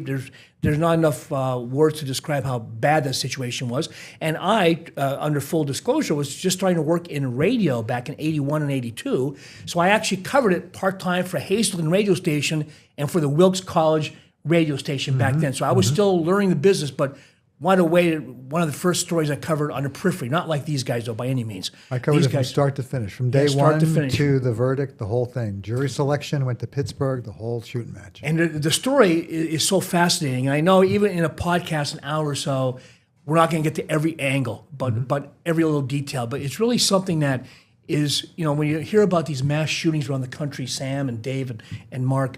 There's not enough words to describe how bad that situation was. And I, under full disclosure, was just starting to work in radio back in 81 and 82. So I actually covered it part-time for Hazelton radio station and for the Wilkes College radio station back then. So I was still learning the business, but one of the first stories I covered on the periphery, not like these guys, though, by any means. I covered it from start to finish, from day one to the verdict, the whole thing. Jury selection, went to Pittsburgh, the whole shooting match. And the story is so fascinating. I know even in a podcast, an hour or so, we're not going to get to every angle, but every little detail. But it's really something that is, when you hear about these mass shootings around the country, Sam and Dave and Mark,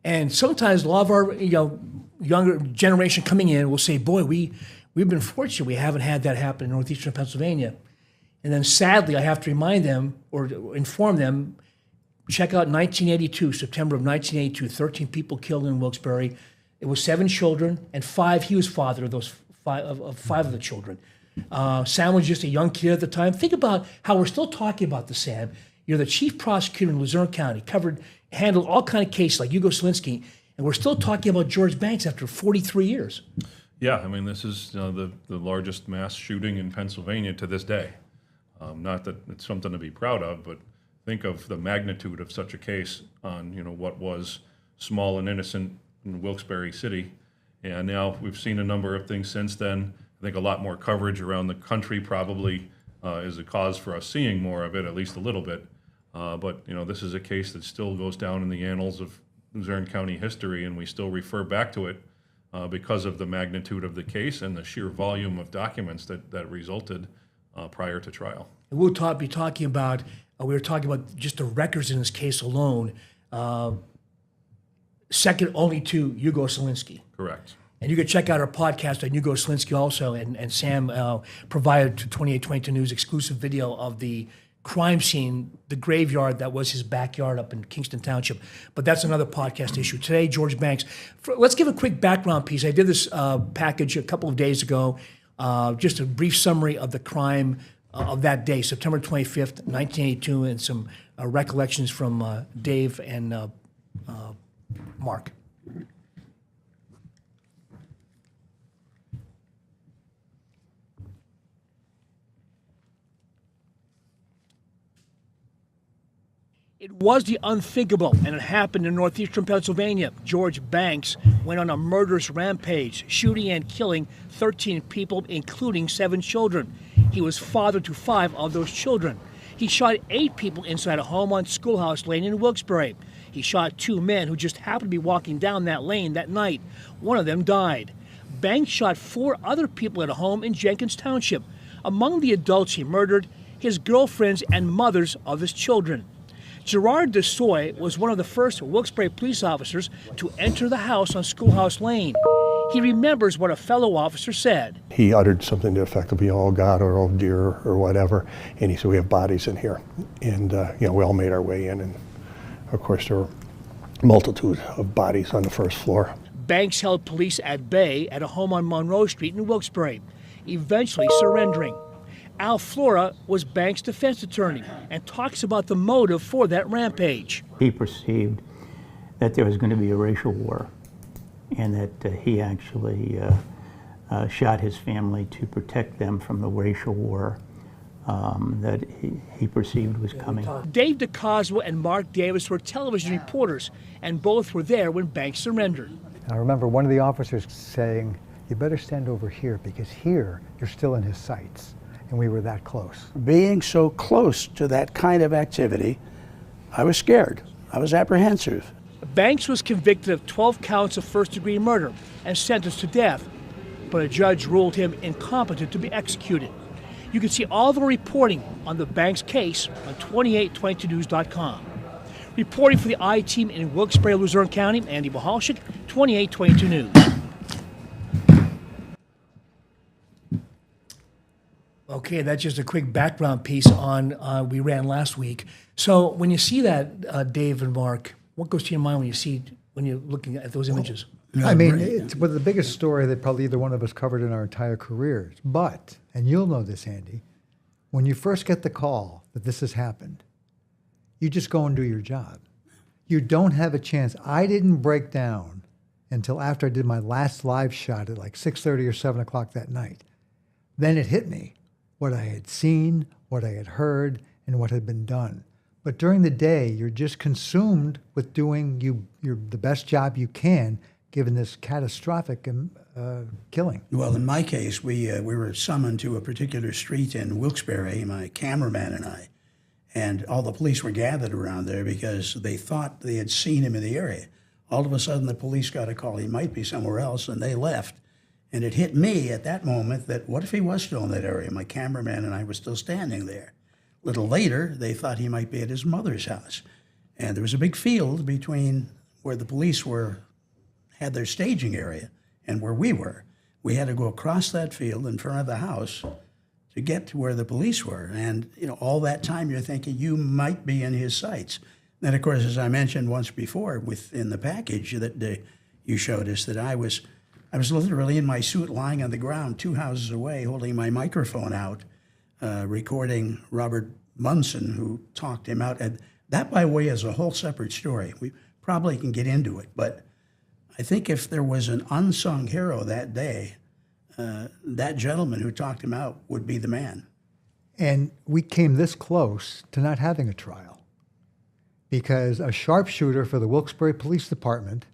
and sometimes a lot of our younger generation coming in will say, boy, we've been fortunate we haven't had that happen in northeastern Pennsylvania. And then sadly, I have to remind them or inform them, check out 1982, September of 1982, 13 people killed in Wilkes-Barre. It was 7 children and 5, he was father of those 5 of the children. Sam was just a young kid at the time. Think about how we're still talking about this, Sam. You're the chief prosecutor in Luzerne County, handled all kind of cases like Hugo Selinsky, and we're still talking about George Banks after 43 years. Yeah, I mean, this is the largest mass shooting in Pennsylvania to this day. Not that it's something to be proud of, but think of the magnitude of such a case on what was small and innocent in Wilkes-Barre City. And now we've seen a number of things since then. I think a lot more coverage around the country probably is a cause for us seeing more of it, at least a little bit. But this is a case that still goes down in the annals of Luzerne County history, and we still refer back to it because of the magnitude of the case and the sheer volume of documents that resulted prior to trial. And we'll be talking about, we were talking about just the records in this case alone, second only to Hugo Selinsky. Correct. And you can check out our podcast on Hugo Selinsky also, and Sam provided to 2822 News exclusive video of the crime scene, the graveyard that was his backyard up in Kingston Township. But that's another podcast issue. Today, George Banks. Let's give a quick background piece. I did this package a couple of days ago, just a brief summary of the crime of that day, September 25th, 1982, and some recollections from Dave and Mark. It was the unthinkable, and it happened in northeastern Pennsylvania. George Banks went on a murderous rampage, shooting and killing 13 people, including 7 children. He was father to 5 of those children. He shot 8 people inside a home on Schoolhouse Lane in Wilkes-Barre. He shot 2 men who just happened to be walking down that lane that night. One of them died. Banks shot 4 other people at a home in Jenkins Township. Among the adults he murdered, his girlfriends and mothers of his children. Gerard DeSoy was one of the first Wilkes-Barre police officers to enter the house on Schoolhouse Lane. He remembers what a fellow officer said. He uttered something to the effect of, oh God, or oh dear, or whatever. And he said, we have bodies in here. And we all made our way in. And of course, there were a multitude of bodies on the first floor. Banks held police at bay at a home on Monroe Street in Wilkes-Barre, eventually surrendering. Al Flora was Banks' defense attorney and talks about the motive for that rampage. He perceived that there was going to be a racial war and that he actually shot his family to protect them from the racial war that he perceived was coming. Dave DeCosmo and Mark Davis were television reporters, and both were there when Banks surrendered. I remember one of the officers saying, "You better stand over here because here you're still in his sights." And we were that close. Being so close to that kind of activity, I was scared. I was apprehensive. Banks was convicted of 12 counts of first-degree murder and sentenced to death, but a judge ruled him incompetent to be executed. You can see all the reporting on the Banks case on 2822news.com. Reporting for the I-Team in Wilkes-Barre, Luzerne County, Andy Bohalchik, 2822 News. Okay, that's just a quick background piece on we ran last week. So when you see that, Dave and Mark, what goes to your mind when you're looking at those images? I mean, it's one of the biggest story that probably either one of us covered in our entire careers. But, and you'll know this, Andy, when you first get the call that this has happened, you just go and do your job. You don't have a chance. I didn't break down until after I did my last live shot at like 6:30 or 7 o'clock that night. Then it hit me, what I had seen, what I had heard, and what had been done. But during the day, you're just consumed with doing the best job you can, given this catastrophic killing. Well, in my case, we were summoned to a particular street in Wilkes-Barre, my cameraman and I, and all the police were gathered around there because they thought they had seen him in the area. All of a sudden, the police got a call he might be somewhere else, and they left. And it hit me at that moment that what if he was still in that area? My cameraman and I were still standing there. A little later, they thought he might be at his mother's house. And there was a big field between where the police had their staging area and where we were. We had to go across that field in front of the house to get to where the police were. And all that time you're thinking you might be in his sights. Then, of course, as I mentioned once before within the package that you showed us, that I was literally in my suit lying on the ground 2 houses away holding my microphone out, recording Robert Munson, who talked him out. And that, by the way, is a whole separate story. We probably can get into it. But I think if there was an unsung hero that day, that gentleman who talked him out would be the man. And we came this close to not having a trial because a sharpshooter for the Wilkes-Barre Police Department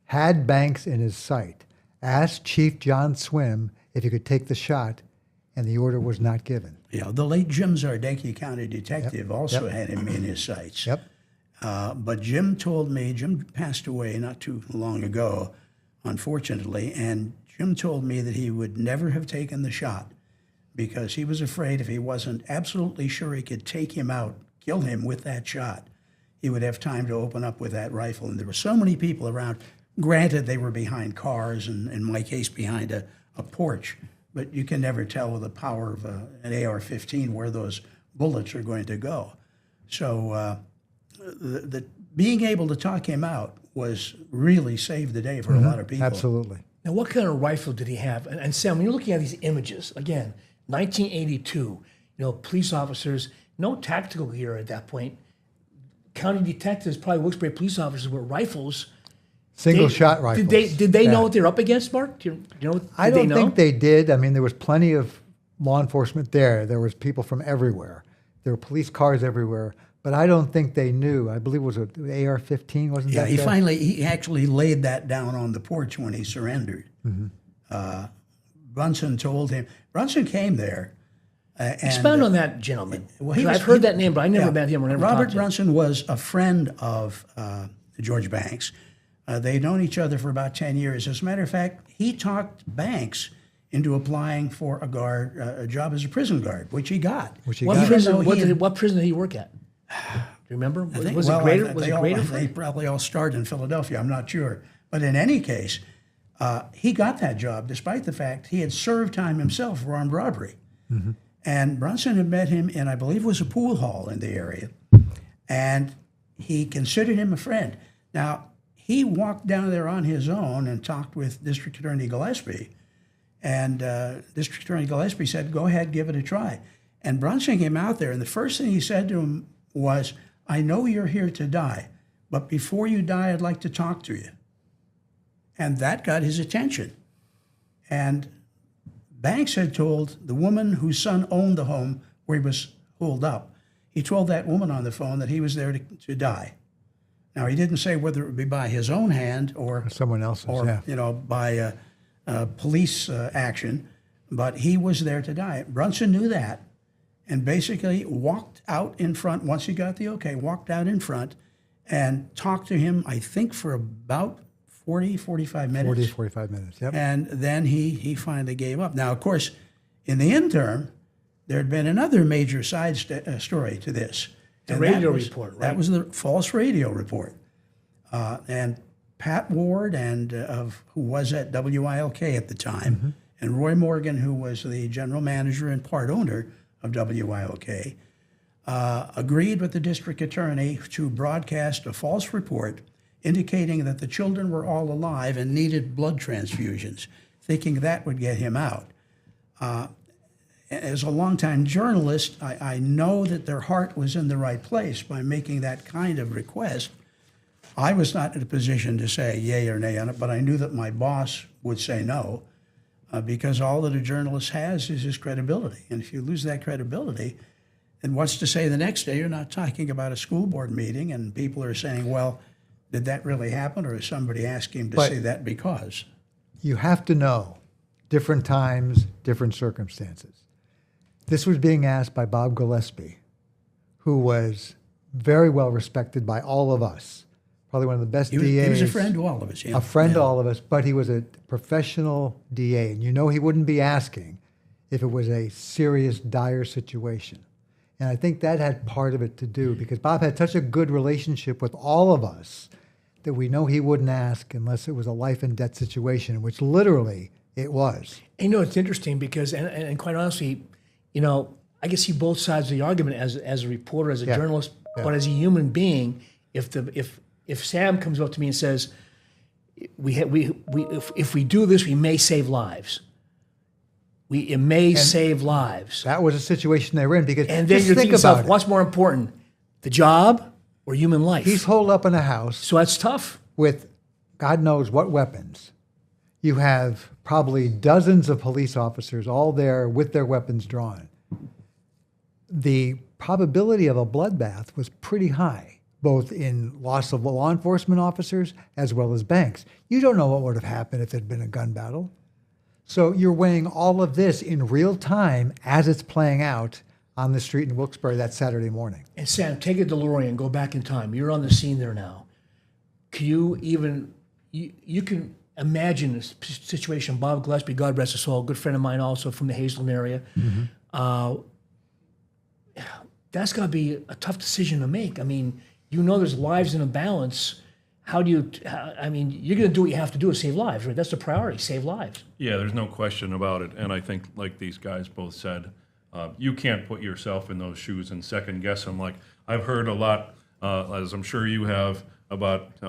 had Banks in his sight, asked Chief John Swim if he could take the shot, and the order was not given. Yeah, the late Jim Zardecki County Detective also had him in his sights. Yep. But Jim told me, Jim passed away not too long ago, unfortunately, and Jim told me that he would never have taken the shot because he was afraid if he wasn't absolutely sure he could take him out, kill him with that shot, he would have time to open up with that rifle. And there were so many people around. Granted, they were behind cars, and in my case, behind a porch. But you can never tell with the power of an AR-15 where those bullets are going to go. So the being able to talk him out was really saved the day for a lot of people. Absolutely. Now, what kind of rifle did he have? And Sam, when you're looking at these images, again, 1982, police officers, no tactical gear at that point. County detectives, probably Wilkes-Barre police officers with rifles. Single-shot rifles. Did they know what they're up against, Mark? I don't think they did. I mean, there was plenty of law enforcement there. There was people from everywhere. There were police cars everywhere. But I don't think they knew. I believe it was an AR-15, wasn't that? Yeah, he actually laid that down on the porch when he surrendered. Mm-hmm. Brunson told him. Brunson came there. Expound on that gentleman. Well, I've heard that name, but I never met him or never Robert talked to him. Brunson was a friend of George Banks. They'd known each other for about 10 years. As a matter of fact, he talked Banks into applying for a job as a prison guard, which he got. What prison did he work at? Do you remember? Was it Greater? They probably all started in Philadelphia. I'm not sure. But in any case, he got that job despite the fact he had served time himself for armed robbery. Mm-hmm. And Brunson had met him in, I believe it was a pool hall in the area. And he considered him a friend. Now, he walked down there on his own and talked with District Attorney Gillespie. And District Attorney Gillespie said, go ahead, give it a try. And Brunson came out there, and the first thing he said to him was, I know you're here to die, but before you die, I'd like to talk to you. And that got his attention. And Banks had told the woman whose son owned the home where he was holed up, he told that woman on the phone that he was there to die. Now, he didn't say whether it would be by his own hand or someone else's, or by police action, but he was there to die. Brunson knew that and basically walked out in front, once he got the okay, walked out in front and talked to him, I think, for about 40, 45 minutes. 40, 45 minutes, yep. And then he finally gave up. Now, of course, in the interim, there had been another major side story to this. The And radio that was- report, right? That was the false radio report. And Pat Ward, who was at WILK at the time, and Roy Morgan, who was the general manager and part owner of WILK, agreed with the district attorney to broadcast a false report indicating that the children were all alive and needed blood transfusions, thinking that would get him out. As a longtime journalist, I know that their heart was in the right place by making that kind of request. I was not in a position to say yay or nay on it, but I knew that my boss would say no, because all that a journalist has is his credibility. And if you lose that credibility, then what's to say the next day you're not talking about a school board meeting and people are saying, well, did that really happen, or is somebody asking him to But- say that because? You have to know different times, different circumstances. This was being asked by Bob Gillespie, who was very well respected by all of us. Probably one of the best DAs. He was a friend to all of us. Yeah. A friend to all of us, but he was a professional DA. And you know he wouldn't be asking if it was a serious, dire situation. And I think that had part of it to do, because Bob had such a good relationship with all of us that we know he wouldn't ask unless it was a life and death situation, which literally it was. And you know, it's interesting because, and quite honestly, you know, I can see both sides of the argument as a reporter, as a Yeah. journalist, Yeah. but as a human being, if Sam comes up to me and says, if we do this, we may save lives. It may save lives. That was a situation they were in, because And then just you're think thinking to yourself, about it. what's more important, the job or human life? He's holed up in a house. So that's tough. With God knows what weapons. You have probably dozens of police officers all there with their weapons drawn. The probability of a bloodbath was pretty high, both in loss of law enforcement officers as well as Banks. You don't know what would have happened if there'd been a gun battle. So you're weighing all of this in real time as it's playing out on the street in Wilkes-Barre that Saturday morning. And Sam, take a DeLorean, go back in time. You're on the scene there now. Can you even, you can imagine this situation. Bob Gillespie, God rest his soul, a good friend of mine also from the Hazelton area. That's got to be a tough decision to make. I mean, you know there's lives in a balance. How do you, I mean, you're going to do what you have to do to save lives, right? That's the priority, save lives. Yeah, there's no question about it. And I think, like these guys both said, you can't put yourself in those shoes and second guess them. Like, I've heard a lot, as I'm sure you have, about,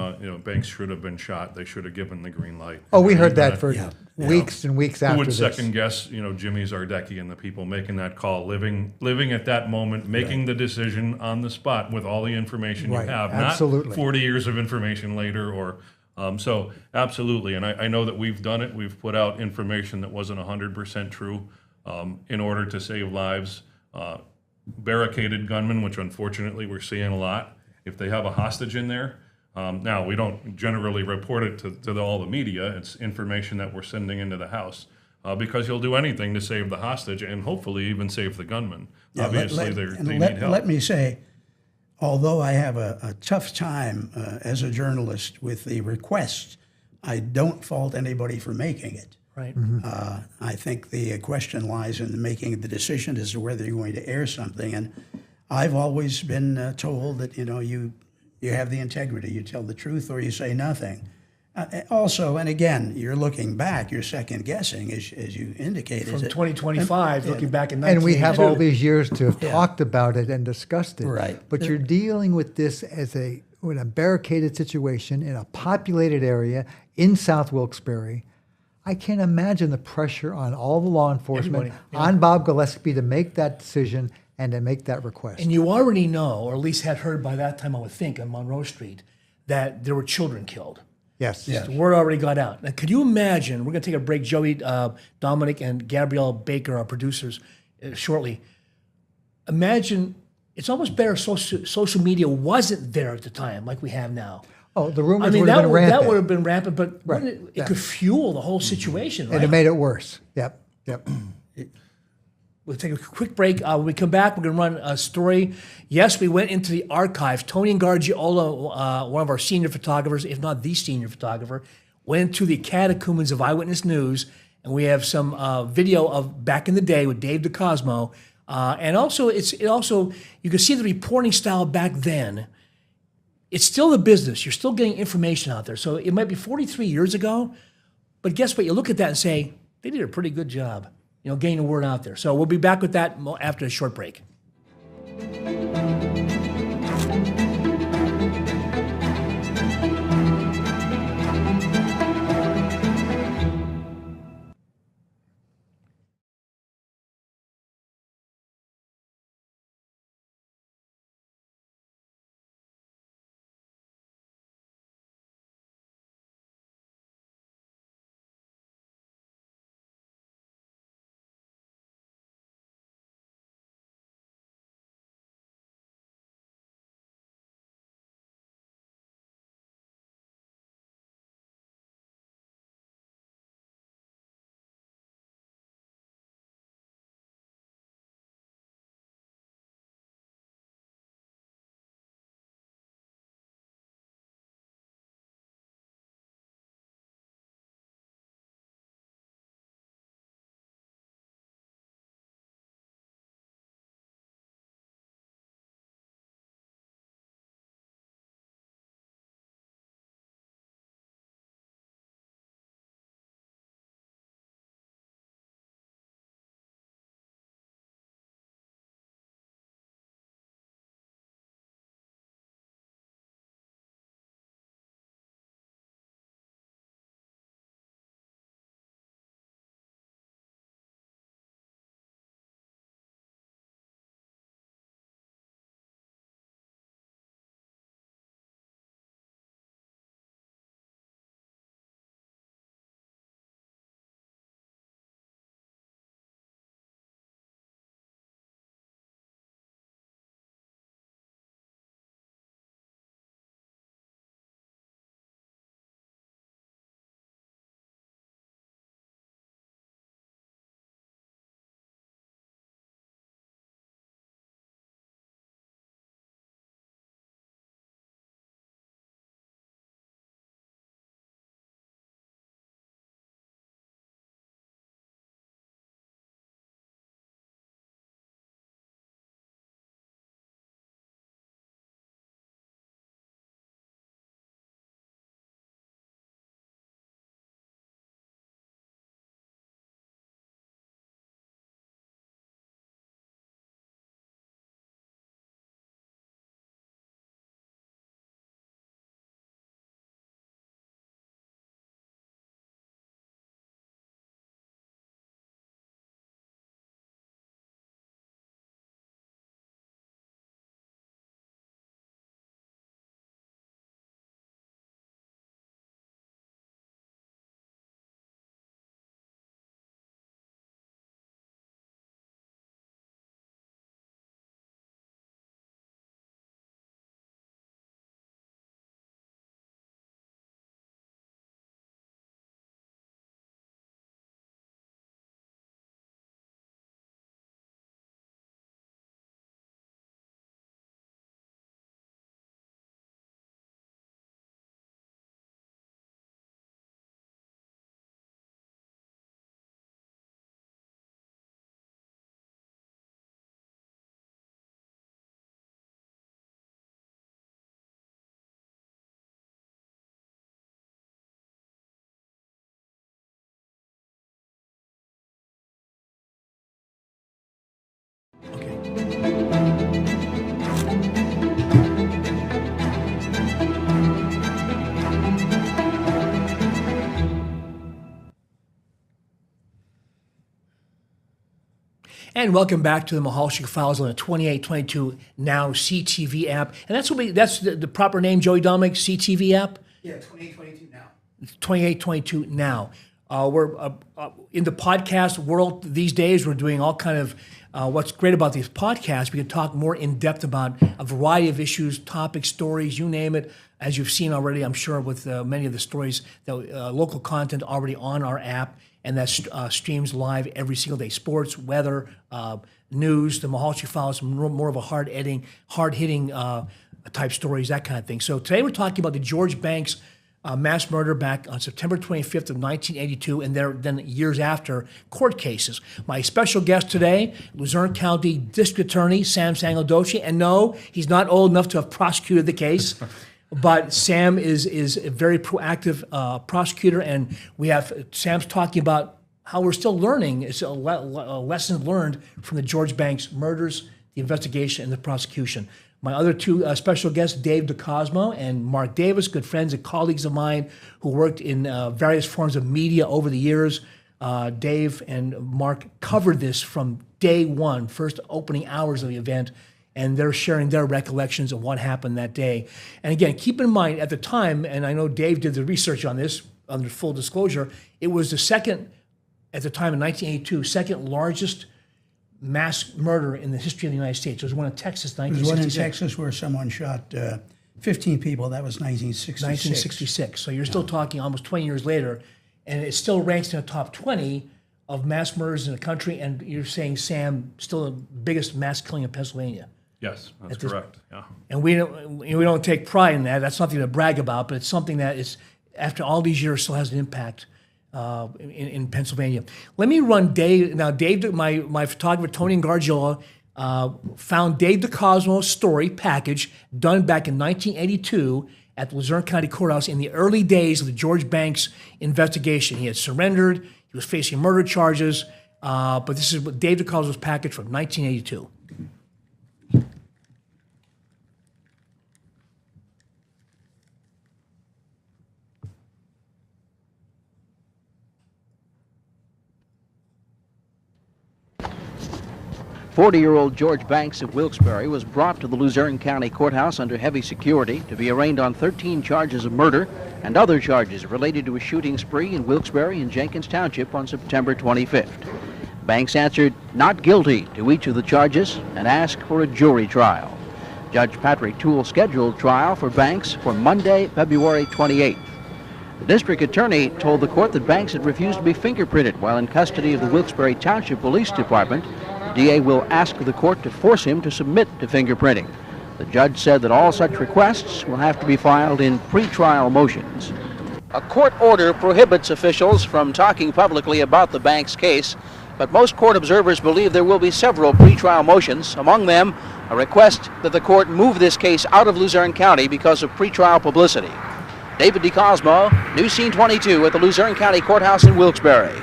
Banks should have been shot. They should have given the green light. Oh, we heard that And, for weeks and weeks who after would this. second guess, Jimmy Zardecki and the people making that call, living at that moment, making the decision on the spot with all the information Right, you have, absolutely. not 40 years of information later, or so absolutely. And I know that we've done it. We've put out information that wasn't 100% true in order to save lives. Barricaded gunmen, which unfortunately we're seeing a lot. If they have a hostage in there, now we don't generally report it to all the media. It's information that we're sending into the house because you'll do anything to save the hostage and hopefully even save the gunman. Yeah, Obviously, they need help. Let me say, although I have a tough time as a journalist with the request, I don't fault anybody for making it. Right. I think the question lies in making the decision as to whether you're going to air something. And I've always been told that, you have the integrity. You tell the truth or you say nothing. Also, and again, you're looking back, you're second guessing, as you indicated. From 2025, looking back in And we have all 1982. these years to have talked about it and discussed it. Right. But you're dealing with this as in a barricaded situation in a populated area in South Wilkes-Barre. I can't imagine the pressure on all the law enforcement, Everybody, yeah. on Bob Gillespie to make that decision and to make that request. And you already know, or at least had heard by that time, I would think, on Monroe Street, that there were children killed. Yes. The word already got out. Now, could you imagine? We're going to take a break. Joey, Dominic, and Gabrielle Baker, our producers, shortly. Imagine, it's almost better social media wasn't there at the time like we have now. Oh, the rumors I mean, would have been rampant. that would have been rampant, but Right. wouldn't it Yeah. could fuel the whole situation, right? And it made it worse. Yep. Yep. We'll take a quick break. When we come back, we're going to run a story. Yes, we went into the archives. Tony Gargiola, one of our senior photographers, if not the senior photographer, went to the catacombs of Eyewitness News, and we have some video of back in the day with Dave DeCosmo. And also, you can see the reporting style back then. It's still the business. You're still getting information out there. So it might be 43 years ago, but guess what? You look at that and say, they did a pretty good job, getting the word out there. So we'll be back with that after a short break. And welcome back to the Mahalchik Files on the 2822 Now CTV app. And that's the proper name, Joey Dominic, CTV app? Yeah, 2822 Now. 2822 Now. We're in the podcast world these days. We're doing all kind of what's great about these podcasts. We can talk more in depth about a variety of issues, topics, stories, you name it. As you've seen already, I'm sure with many of the stories, that local content already on our app, and that streams live every single day. Sports, weather, news, the Mahalchik Files, more of a hard-hitting type stories, that kind of thing. So today we're talking about the George Banks mass murder back on September 25th of 1982, and then years after, court cases. My special guest today, Luzerne County District Attorney Sam Sangaldoschi, and no, he's not old enough to have prosecuted the case. But Sam is a very proactive prosecutor, and Sam's talking about how we're still learning. It's a lessons learned from the George Banks murders, the investigation, and the prosecution. My other two special guests, Dave DeCosmo and Mark Davis, good friends and colleagues of mine who worked in various forms of media over the years. Dave and Mark covered this from day one, first opening hours of the event, and they're sharing their recollections of what happened that day. And again, keep in mind at the time, and I know Dave did the research on this, under full disclosure, it was the second, at the time in 1982, second largest mass murder in the history of the United States. There was one in Texas, 1966. There was one in Texas where someone shot 15 people. That was 1966. 1966. So you're still talking almost 20 years later, and it still ranks in the top 20 of mass murders in the country. And you're saying, Sam, still the biggest mass killing in Pennsylvania. Yes, that's correct. Yeah. And we don't take pride in that. That's nothing to brag about, but it's something that is, after all these years, still has an impact in Pennsylvania. Let me run Dave. Now, Dave, my photographer, Tony Gargiola, found Dave DeCosmo's story package done back in 1982 at the Luzerne County Courthouse in the early days of the George Banks investigation. He had surrendered. He was facing murder charges. But this is Dave DeCosmo's package from 1982. "40-year-old George Banks of Wilkes-Barre was brought to the Luzerne County Courthouse under heavy security to be arraigned on 13 charges of murder and other charges related to a shooting spree in Wilkes-Barre and Jenkins Township on September 25th. Banks answered not guilty to each of the charges and asked for a jury trial. Judge Patrick Toole scheduled trial for Banks for Monday, February 28th. The district attorney told the court that Banks had refused to be fingerprinted while in custody of the Wilkes-Barre Township Police Department. The DA will ask the court to force him to submit to fingerprinting. The judge said that all such requests will have to be filed in pretrial motions. A court order prohibits officials from talking publicly about the Banks case, but most court observers believe there will be several pretrial motions, among them a request that the court move this case out of Luzerne County because of pretrial publicity. David DeCosmo, News Scene 22 at the Luzerne County Courthouse in Wilkes-Barre.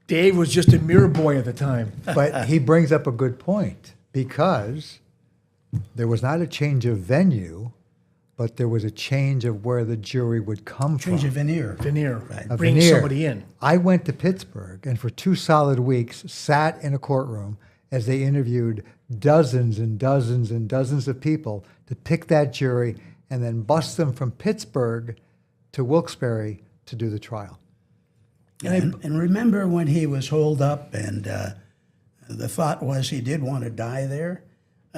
Dave was just a mirror boy at the time. But he brings up a good point, because there was not a change of venue, but there was a change of where the jury would come from. Change of veneer. Right. A Bring veneer. somebody in. I went to Pittsburgh and for 2 solid weeks sat in a courtroom as they interviewed dozens and dozens and dozens of people to pick that jury and then bus them from Pittsburgh to Wilkes-Barre to do the trial. And remember when he was holed up and the thought was he did want to die there?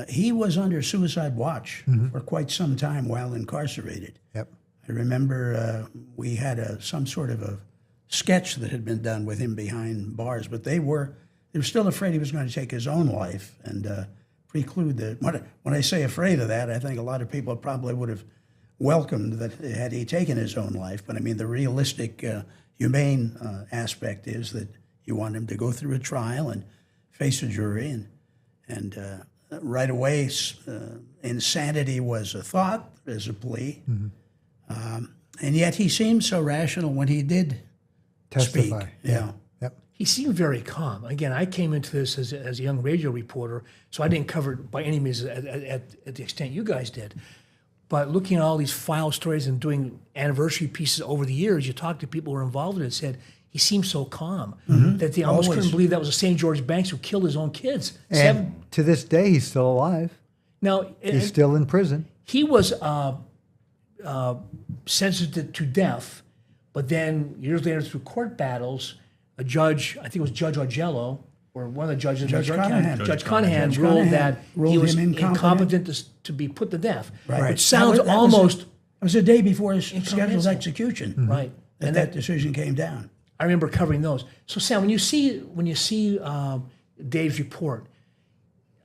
He was under suicide watch for quite some time while incarcerated. Yep. I remember we had some sort of a sketch that had been done with him behind bars, but they were still afraid he was going to take his own life and preclude the. When I say afraid of that, I think a lot of people probably would have welcomed that had he taken his own life. But I mean, the realistic, humane aspect is that you want him to go through a trial and face a jury, and right away, insanity was a thought as a plea, and yet he seemed so rational when he did Testify. speak. Yeah. Yep. he seemed very calm. Again, I came into this as a young radio reporter, so I didn't cover it by any means at the extent you guys did. But looking at all these file stories and doing anniversary pieces over the years, you talk to people who were involved in it and said, he seemed so calm that they almost couldn't believe that was the same George Banks who killed his own kids. And to this day, he's still alive. Now, he's still in prison. He was sentenced to death, but then years later through court battles, a judge, I think it was Judge Augello, or one of the judges, Judge Conahan ruled that he was incompetent to be put to death. Right. Which sounds almost... It was a day before his scheduled execution. Right. And that decision came down. I remember covering those. So Sam, when you see Dave's report,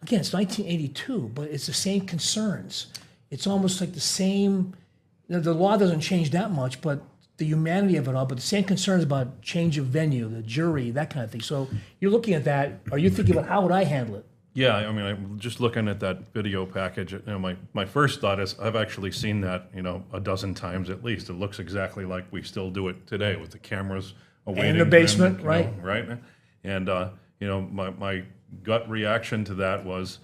again, it's 1982, but it's the same concerns. It's almost like the same. The law doesn't change that much, but the humanity of it all. But the same concerns about change of venue, the jury, that kind of thing. So you're looking at that. Are you thinking about how would I handle it? Yeah, I mean, I'm just looking at that video package. You know, my first thought is I've actually seen that, a dozen times at least. It looks exactly like we still do it today with the cameras awaiting. In the basement, right? Right. And my gut reaction to that was,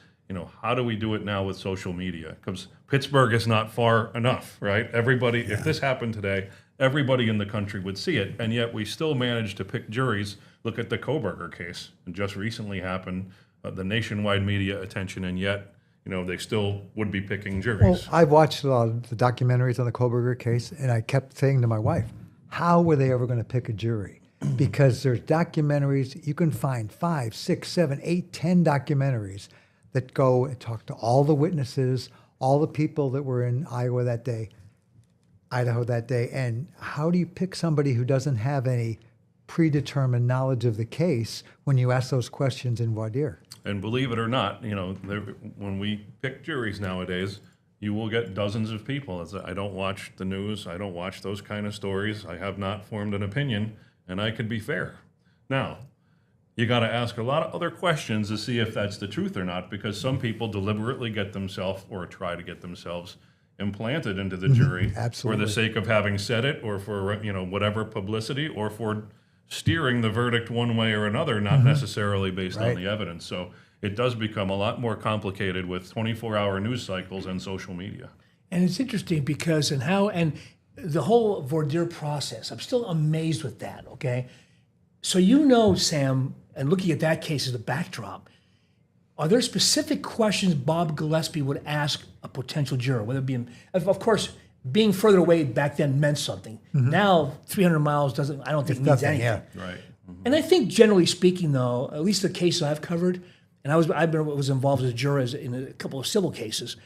how do we do it now with social media? Because Pittsburgh is not far enough, right? Everybody, if this happened today, everybody in the country would see it, and yet we still managed to pick juries. Look at the Kohberger case. It just recently happened. The nationwide media attention, and yet, they still would be picking juries. Well, I've watched a lot of the documentaries on the Kohberger case, and I kept saying to my wife, how were they ever going to pick a jury? Because there's documentaries, you can find 5, 6, 7, 8, 10 documentaries that go and talk to all the witnesses, all the people that were in Idaho that day, and how do you pick somebody who doesn't have any predetermined knowledge of the case when you ask those questions in voir dire? And believe it or not, when we pick juries nowadays, you will get dozens of people. I don't watch the news. I don't watch those kind of stories. I have not formed an opinion, and I could be fair. Now, you got to ask a lot of other questions to see if that's the truth or not, because some people deliberately get themselves or try to get themselves implanted into the jury for the sake of having said it, or for whatever publicity, or for steering the verdict one way or another, not necessarily based on the evidence. So it does become a lot more complicated with 24-hour news cycles and social media. And it's interesting because and the whole voir dire process, I'm still amazed with that, okay? So Sam, and looking at that case as a backdrop, are there specific questions Bob Gillespie would ask a potential juror, whether it be, of course, being further away back then meant something. Now, 300 miles I don't think means anything. Yeah. Right. And I think generally speaking, though, at least the case I've covered, and I was involved as a juror in a couple of civil cases,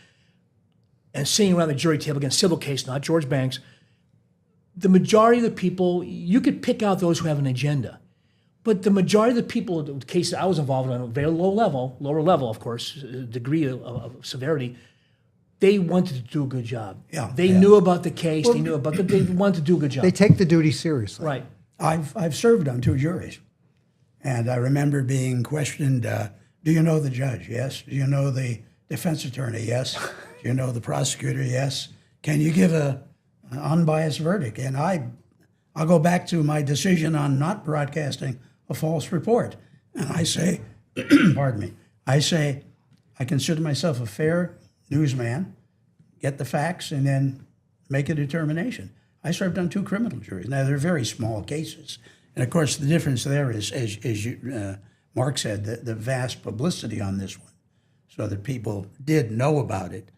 and sitting around the jury table, again, civil case, not George Banks, the majority of the people, you could pick out those who have an agenda. But the majority of the people, the cases I was involved in, on a very lower level, of course, degree of severity, they wanted to do a good job. They knew about the case. They knew about they wanted to do a good job. They take the duty seriously. Right. I've served on 2 juries, and I remember being questioned. Do you know the judge? Yes. Do you know the defense attorney? Yes. Do you know the prosecutor? Yes. Can you give an unbiased verdict? And I'll go back to my decision on not broadcasting a false report, and I say, pardon me. I say, I consider myself a fair newsman, get the facts, and then make a determination. I served on 2 criminal juries. Now, they're very small cases. And of course, the difference there is, as Mark said, the vast publicity on this one, so that people did know about it,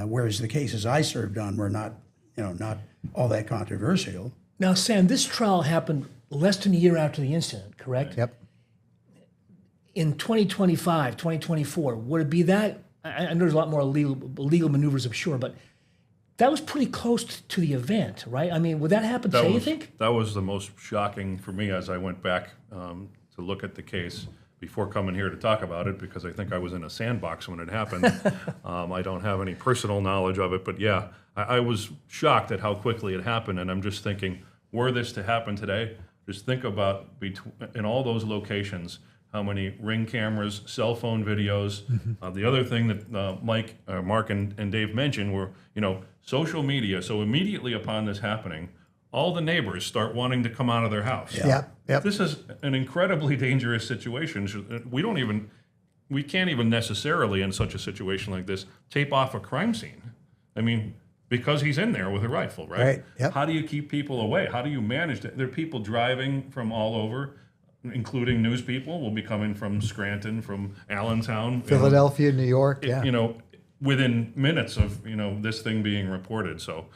whereas the cases I served on were not all that controversial. Now, Sam, this trial happened less than a year after the incident, correct? Yep. In 2025, 2024, would it be that? I know there's a lot more legal maneuvers, I'm sure, but that was pretty close to the event, right? I mean, would that happen today, you think? That was the most shocking for me as I went back to look at the case before coming here to talk about it, because I think I was in a sandbox when it happened. I don't have any personal knowledge of it, but yeah, I was shocked at how quickly it happened, and I'm just thinking, were this to happen today, just think about in all those locations, how many Ring cameras, cell phone videos. The other thing that Mark and Dave mentioned were, social media. So immediately upon this happening, all the neighbors start wanting to come out of their house. Yep. This is an incredibly dangerous situation. We can't even necessarily, in such a situation like this, tape off a crime scene. I mean, because he's in there with a rifle, right? Right, yep. How do you keep people away? How do you manage that? There are people driving from all over, including news people will be coming from Scranton, from Allentown. Philadelphia, New York, yeah. Within minutes of, this thing being reported. So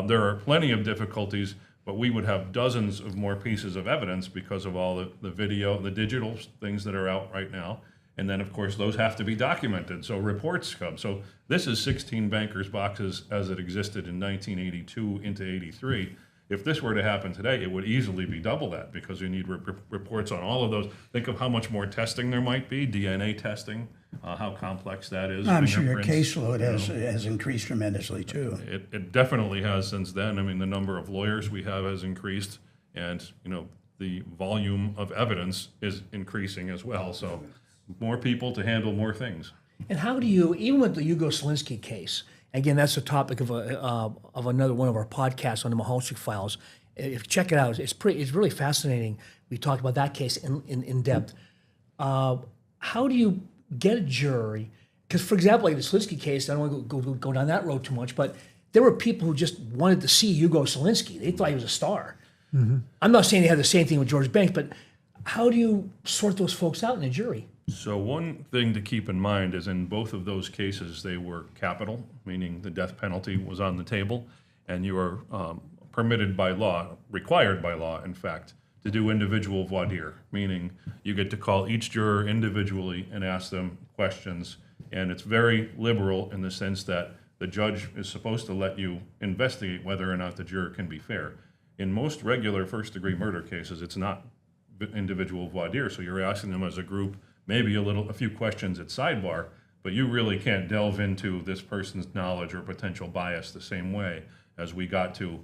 there are plenty of difficulties, but we would have dozens of more pieces of evidence because of all the video, the digital things that are out right now. And then, of course, those have to be documented. So reports come. So this is 16 bankers' boxes as it existed in 1982 into 83. If this were to happen today, it would easily be double that because you need reports on all of those. Think of how much more testing there might be, DNA testing, how complex that is. I'm sure your fingerprints, caseload has increased tremendously too. It definitely has since then. I mean, the number of lawyers we have has increased, and the volume of evidence is increasing as well. So more people to handle more things. And how do you, even with the Hugo Selinsky case, again, that's the topic of another one of our podcasts on the Maholchik Files. If you check it out, it's really fascinating. We talked about that case in depth. How do you get a jury? Because, for example, like the Selinsky case, I don't want to go down that road too much, but there were people who just wanted to see Hugo Selinsky. They thought he was a star. Mm-hmm. I'm not saying they had the same thing with George Banks, but how do you sort those folks out in a jury? So one thing to keep in mind is in both of those cases, they were capital, meaning the death penalty was on the table, and you are permitted by law, required by law, in fact, to do individual voir dire, meaning you get to call each juror individually and ask them questions, and it's very liberal in the sense that the judge is supposed to let you investigate whether or not the juror can be fair. In most regular first-degree murder cases, it's not individual voir dire, so you're asking them as a group, maybe a few questions at sidebar, but you really can't delve into this person's knowledge or potential bias the same way as we got to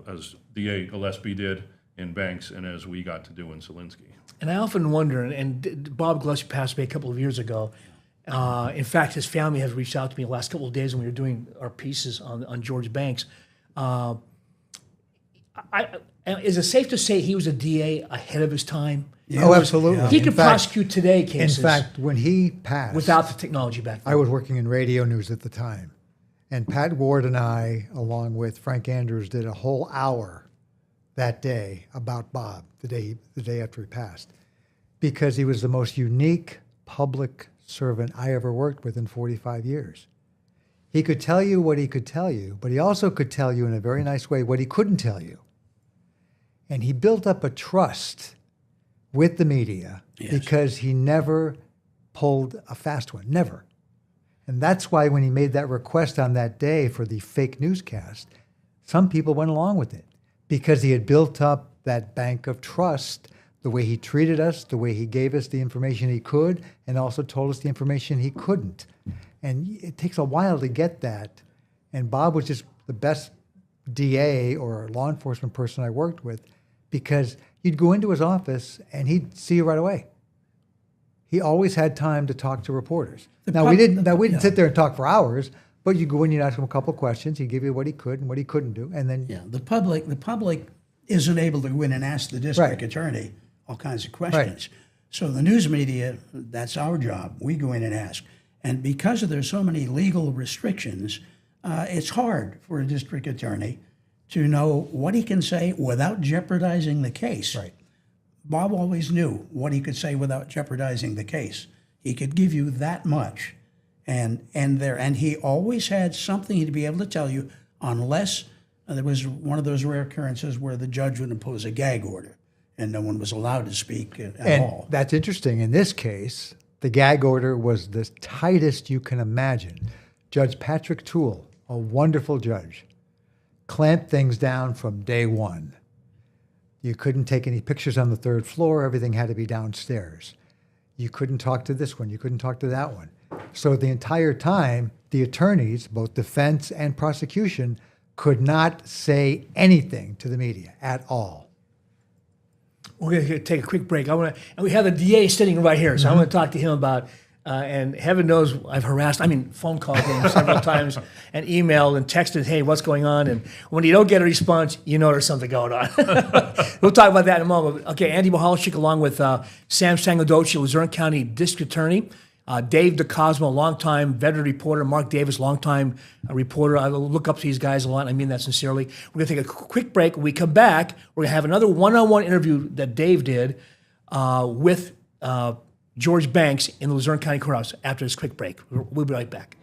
as DA Gillespie did in Banks and as we got to do in Selinsky. And I often wonder, and Bob Gillespie passed away a couple of years ago. In fact, his family has reached out to me the last couple of days when we were doing our pieces on George Banks. Is it safe to say he was a DA ahead of his time? Yeah. Oh, absolutely. Yeah. He could prosecute today cases. In fact, when he passed, without the technology back then. I was working in radio news at the time, and Pat Ward and I, along with Frank Andrews, did a whole hour that day about Bob, the day after he passed, because he was the most unique public servant I ever worked with in 45 years. He could tell you what he could tell you, but he also could tell you in a very nice way what he couldn't tell you. And he built up a trust with the media because he never pulled a fast one, never. And that's why when he made that request on that day for the fake newscast, some people went along with it because he had built up that bank of trust, the way he treated us, the way he gave us the information he could, and also told us the information he couldn't. And it takes a while to get that. And Bob was just the best DA or law enforcement person I worked with because you'd go into his office and he'd see you right away. He always had time to talk to reporters. We didn't sit there and talk for hours, but you go in, you'd ask him a couple of questions, he'd give you what he could and what he couldn't do, and then the public isn't able to go in and ask the district attorney all kinds of questions. Right. So the news media, that's our job. We go in and ask, and because there's so many legal restrictions, it's hard for a district attorney to know what he can say without jeopardizing the case. Right. Bob always knew what he could say without jeopardizing the case. He could give you that much, and he always had something to be able to tell you, unless there was one of those rare occurrences where the judge would impose a gag order, and no one was allowed to speak at all. That's interesting. In this case, the gag order was the tightest you can imagine. Judge Patrick Toole, a wonderful judge, clamped things down from day one. You couldn't take any pictures on the third floor. Everything had to be downstairs. You couldn't talk to this one. You couldn't talk to that one. So the entire time, the attorneys, both defense and prosecution, could not say anything to the media at all. We're going to take a quick break. And we have the DA sitting right here, so I want to talk to him about And heaven knows I've phone called him several times and emailed and texted, hey, what's going on? And when you don't get a response, you know there's something going on. We'll talk about that in a moment. Okay, Andy Michalczyk along with Sam Sangodoci, Luzerne County District Attorney, Dave DeCosmo, longtime veteran reporter, Mark Davis, longtime reporter. I look up to these guys a lot, and I mean that sincerely. We're going to take a quick break. When we come back, we're going to have another one-on-one interview that Dave did with George Banks in the Luzerne County Courthouse after this quick break. We'll be right back.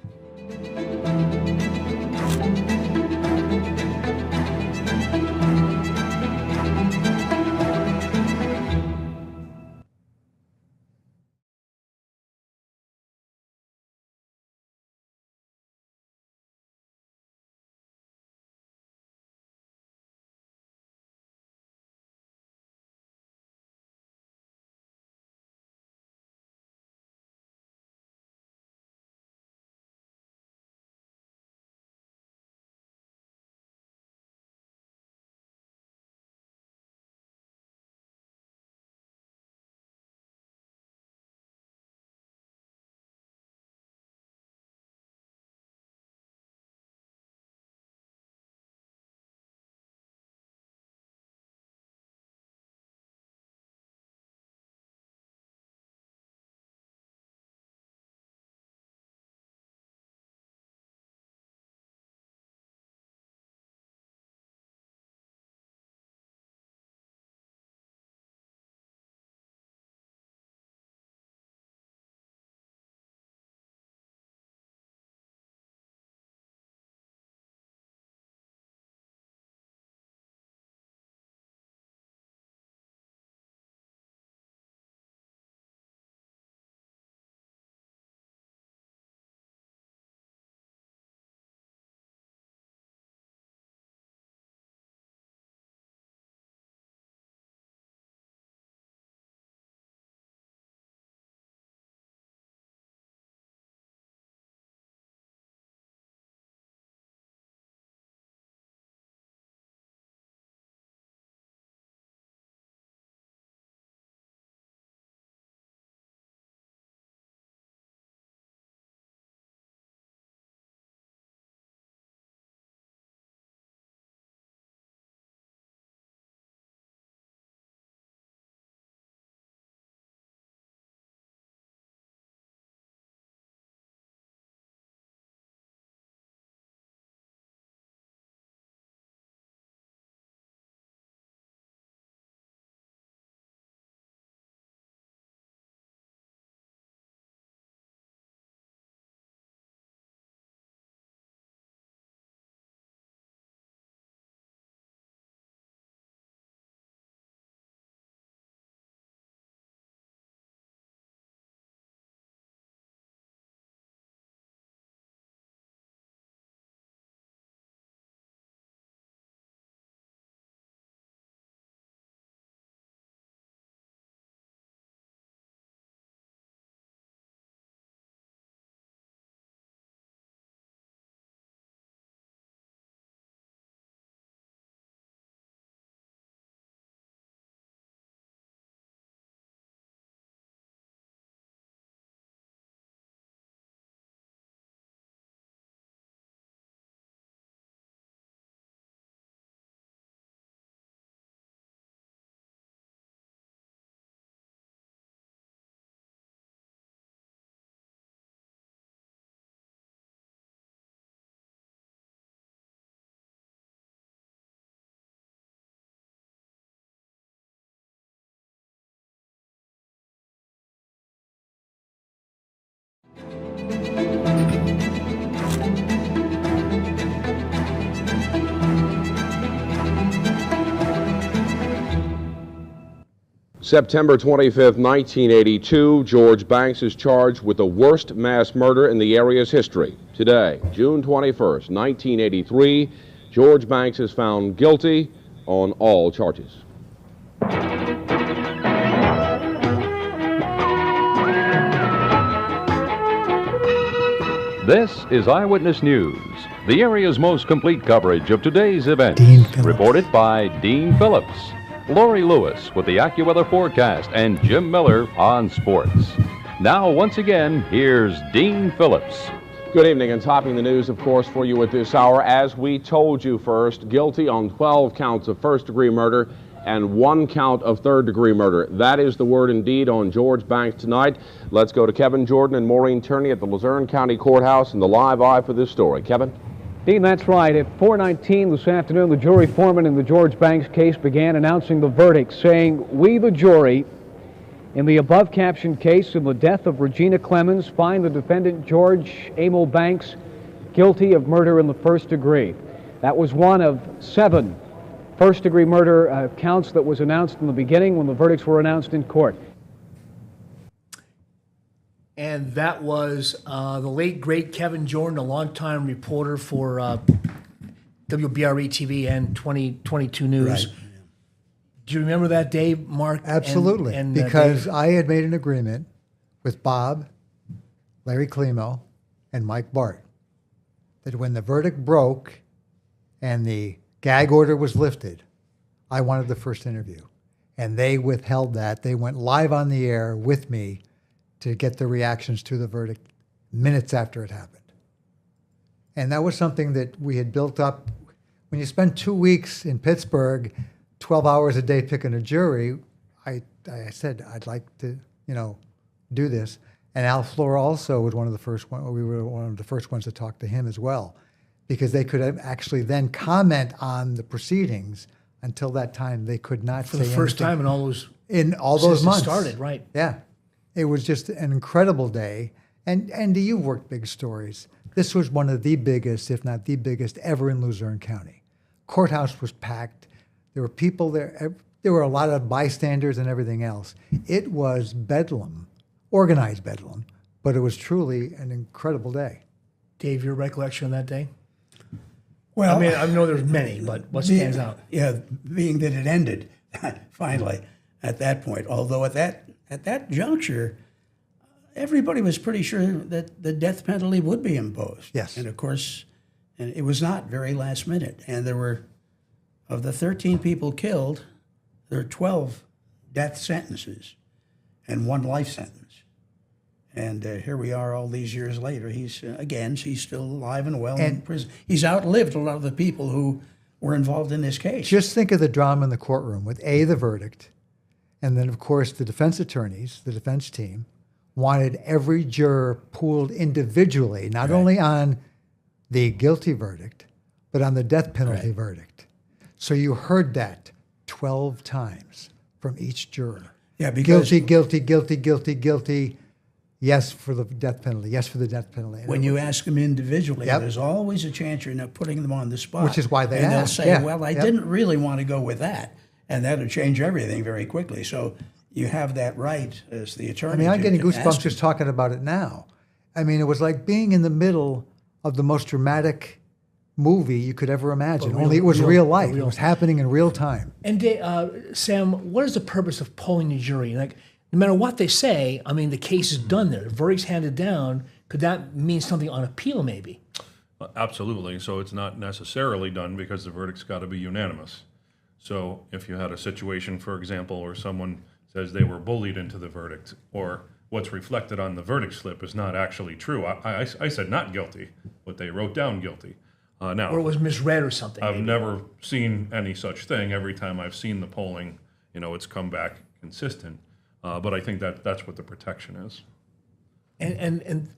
September 25th, 1982, George Banks is charged with the worst mass murder in the area's history. Today, June 21st, 1983, George Banks is found guilty on all charges. This is Eyewitness News, the area's most complete coverage of today's events. Reported by Dean Phillips. Lori Lewis with the AccuWeather forecast and Jim Miller on sports. Now, once again, here's Dean Phillips. Good evening, and topping the news, of course, for you at this hour. As we told you first, guilty on 12 counts of first-degree murder and 1 count of third-degree murder. That is the word indeed on George Banks tonight. Let's go to Kevin Jordan and Maureen Turney at the Luzerne County Courthouse and the live eye for this story. Kevin? Dean, that's right. At 4:19 this afternoon, the jury foreman in the George Banks case began announcing the verdict, saying, "We, the jury, in the above-captioned case of the death of Regina Clemens, find the defendant George Emil Banks guilty of murder in the first degree." That was one of 7 first-degree murder counts that was announced in the beginning when the verdicts were announced in court. And that was the late, great Kevin Jordan, a longtime reporter for WBRE TV and 2022 News. Right. Do you remember that day, Mark? Absolutely, and because Dave? I had made an agreement with Bob, Larry Klimo, and Mike Bart that when the verdict broke and the gag order was lifted, I wanted the first interview. And they withheld that. They went live on the air with me to get the reactions to the verdict minutes after it happened. And that was something that we had built up. When you spend 2 weeks in Pittsburgh, 12 hours a day picking a jury, I said, I'd like to, do this. And Al Flora also was one of the first ones. We were one of the first ones to talk to him as well, because they could have actually then comment on the proceedings. Until that time, they could not For say the first anything. time in all those months. Since it started, right. Yeah. It was just an incredible day. And Andy, you've worked big stories. This was one of the biggest, if not the biggest, ever in Luzerne County. Courthouse was packed. There were people there. There were a lot of bystanders and everything else. It was bedlam, organized bedlam, but it was truly an incredible day. Dave, your recollection of that day? Well, I mean, I know there's many, but what stands out? Yeah, being that it ended finally at that point. Although at that juncture, everybody was pretty sure that the death penalty would be imposed. Yes. And of course, and it was not very last minute. And there were, of the 13 people killed, there are 12 death sentences and 1 life sentence. And here we are all these years later. He's still alive and well in prison. He's outlived a lot of the people who were involved in this case. Just think of the drama in the courtroom with the verdict, and then, of course, the defense attorneys, the defense team, wanted every juror pooled individually, not only on the guilty verdict, but on the death penalty verdict. So you heard that 12 times from each juror. Yeah, because guilty. Yes for the death penalty. Yes for the death penalty. When you ask them individually, Yep. there's always a chance you're not putting them on the spot. Which is why they and ask, they'll say, yeah, well, I yep. didn't really want to go with that. And that'll change everything very quickly. So you have that right as the attorney. I mean, I'm to- getting to goosebumps ask just talking about it now. I mean, it was like being in the middle of the most dramatic movie you could ever imagine. Only it was real life. It was happening in real time. And Sam, what is the purpose of polling the jury? Like, no matter what they say, I mean, the case is done there. The verdict's handed down. Could that mean something on appeal, maybe? Absolutely. So it's not necessarily done because the verdict's got to be unanimous. So if you had a situation, for example, where someone says they were bullied into the verdict, or what's reflected on the verdict slip is not actually true. I said not guilty, but they wrote down guilty. Now, Or it was misread or something. I've maybe. never seen any such thing. Every time I've seen the polling, it's come back consistent. But I think that's what the protection is. And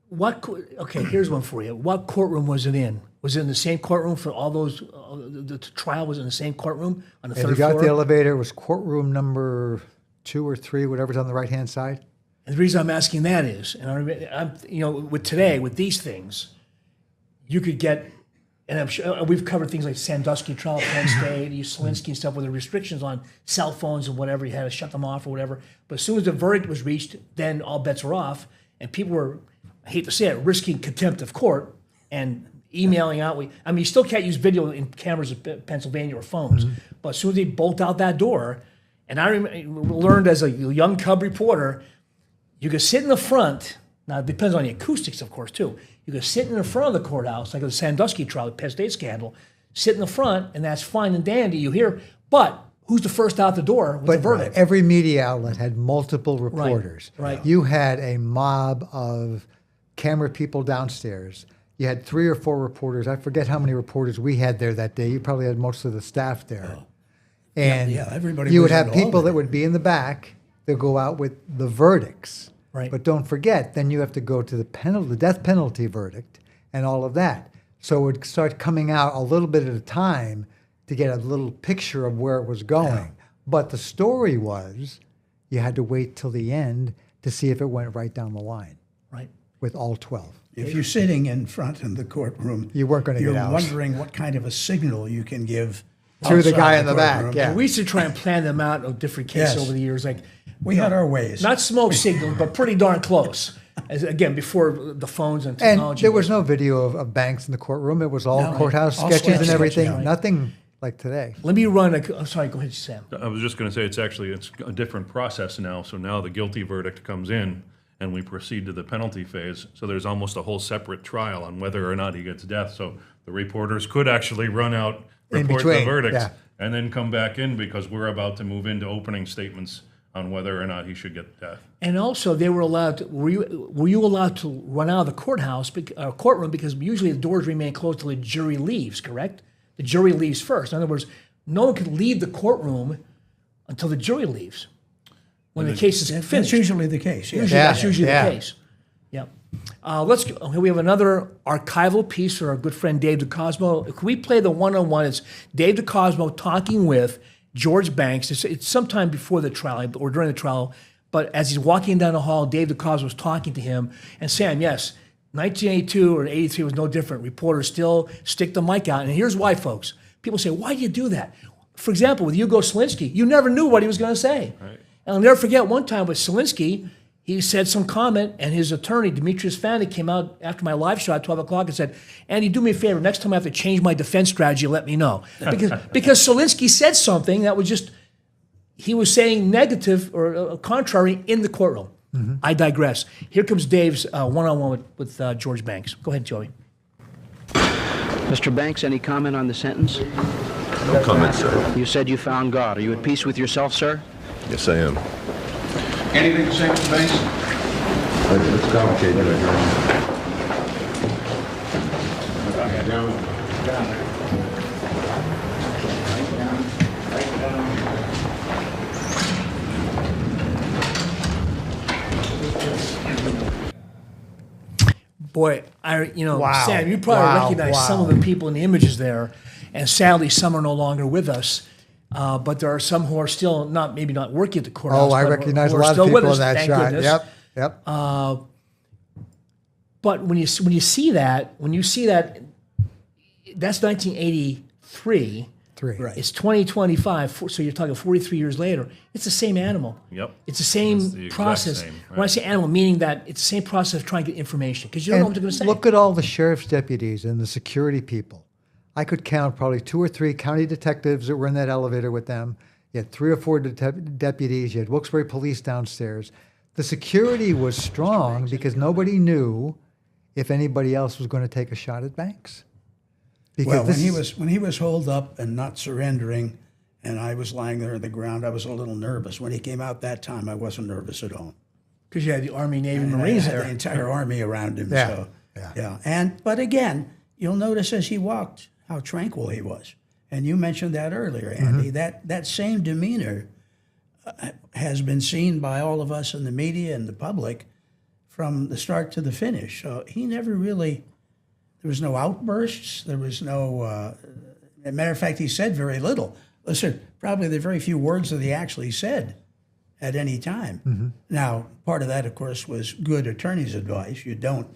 what? Okay, here's one for you. What courtroom was it in? Was it in the same courtroom for all those? The trial was in the same courtroom on the If third you got floor. the elevator, it was courtroom number 2 or 3, whatever's on the right-hand side. And the reason I'm asking that is, and I'm with today, with these things, you could get, and I'm sure we've covered things like Sandusky trial, Penn State, Selinsky and stuff, with the restrictions on cell phones and whatever, you had to shut them off or whatever. But as soon as the verdict was reached, then all bets were off, and people were, I hate to say it, risking contempt of court and emailing out. You still can't use video in cameras in Pennsylvania or phones, but as soon as they bolt out that door, and I learned as a young cub reporter, you could sit in the front. Now, it depends on the acoustics, of course, too. You could sit in the front of the courthouse, like the Sandusky trial, the Penn State scandal, sit in the front, and that's fine and dandy. You hear, but who's the first out the door with the verdict? Every media outlet had multiple reporters. Right. You had a mob of camera people downstairs. You had 3 or 4 reporters. I forget how many reporters we had there that day. You probably had most of the staff there. And everybody. you would was have people involved. that would be in the back that go out with the verdicts. Right. But don't forget, then you have to go to the death penalty verdict and all of that. So it would start coming out a little bit at a time to get a little picture of where it was going. Yeah. But the story was you had to wait till the end to see if it went right down the line. Right. With all 12. If you're sitting in front in the courtroom, You weren't gonna get You're out. wondering what kind of a signal you can give To the outside guy in the back, courtroom. yeah. We used to try and plan them out of different cases Yes. over the years. Like We had our ways. Not smoke signals, but pretty darn close. Again, before the phones and And technology. there was no video of Banks in the courtroom. It was all No, courthouse all sketches and sketches, everything. yeah. Nothing like today. Let me run I'm sorry, go ahead, Sam. I was just going to say it's a different process now. So now the guilty verdict comes in and we proceed to the penalty phase. So there's almost a whole separate trial on whether or not he gets death. So the reporters could actually run out, In report the between, verdicts, yeah. and then come back in because we're about to move into opening statements on whether or not he should get death. And also, they were allowed to. Were you allowed to run out of the courtroom because usually the doors remain closed till the jury leaves? Correct. The jury leaves first. In other words, no one could leave the courtroom until the jury leaves. When the case is finished. That's usually the case. Yes. That's usually the case. Yep. Let's go. Okay, we have another archival piece for our good friend Dave DeCosmo. Can we play the one-on-one? It's Dave DeCosmo talking with George Banks. It's sometime before the trial or during the trial, but as he's walking down the hall, Dave DeCosmo was talking to him. And Sam, yes, 1982 or 83 was no different. Reporters still stick the mic out. And here's why, folks. People say, why do you do that? For example, with Hugo Selinsky, you never knew what he was going to say. Right. And I'll never forget one time with Selinsky, he said some comment, and his attorney, Demetrius Fanny, came out after my live show at 12 o'clock and said, Andy, do me a favor. Next time I have to change my defense strategy, let me know. Because Selinsky said something that was just, he was saying negative or contrary in the courtroom. Mm-hmm. I digress. Here comes Dave's one-on-one with George Banks. Go ahead, Joey. Mr. Banks, any comment on the sentence? No comment, sir. You said you found God. Are you at peace with yourself, sir? Yes, I am. Anything to say, Mr. Banks? It's complicated, Boy, Wow. Sam, you probably Wow. recognize some of the people in the images there, and sadly, some are no longer with us. But there are some who are still maybe not working at the courthouse. Oh, I but recognize who a are lot of still with people us, in that thank shot. goodness. Yep. But when you see that, that's 1983. Right. It's 2025, so you're talking 43 years later. It's the same animal. Yep. It's the same It's the exact process. same, When I say animal, meaning that it's the same process of trying to get information because you don't know what they're going to say. Look at all the sheriff's deputies and the security people. I could count probably 2 or 3 county detectives that were in that elevator with them. You had 3 or 4 deputies. You had Wilkes-Barre police downstairs. The security was strong because nobody knew if anybody else was going to take a shot at Banks. Well, when he was holed up and not surrendering, and I was lying there on the ground, I was a little nervous. When he came out that time, I wasn't nervous at all. Because you had the Army, Navy, And Marines I had there. the entire Army around him. Yeah. So, yeah. But again, you'll notice as he walked how tranquil he was. And you mentioned that earlier, Andy. That same demeanor has been seen by all of us in the media and the public from the start to the finish. So he never really, there was no outbursts. There was no, as a matter of fact, he said very little. Listen, probably the very few words that he actually said at any time. Now, part of that, of course, was good attorney's advice. You don't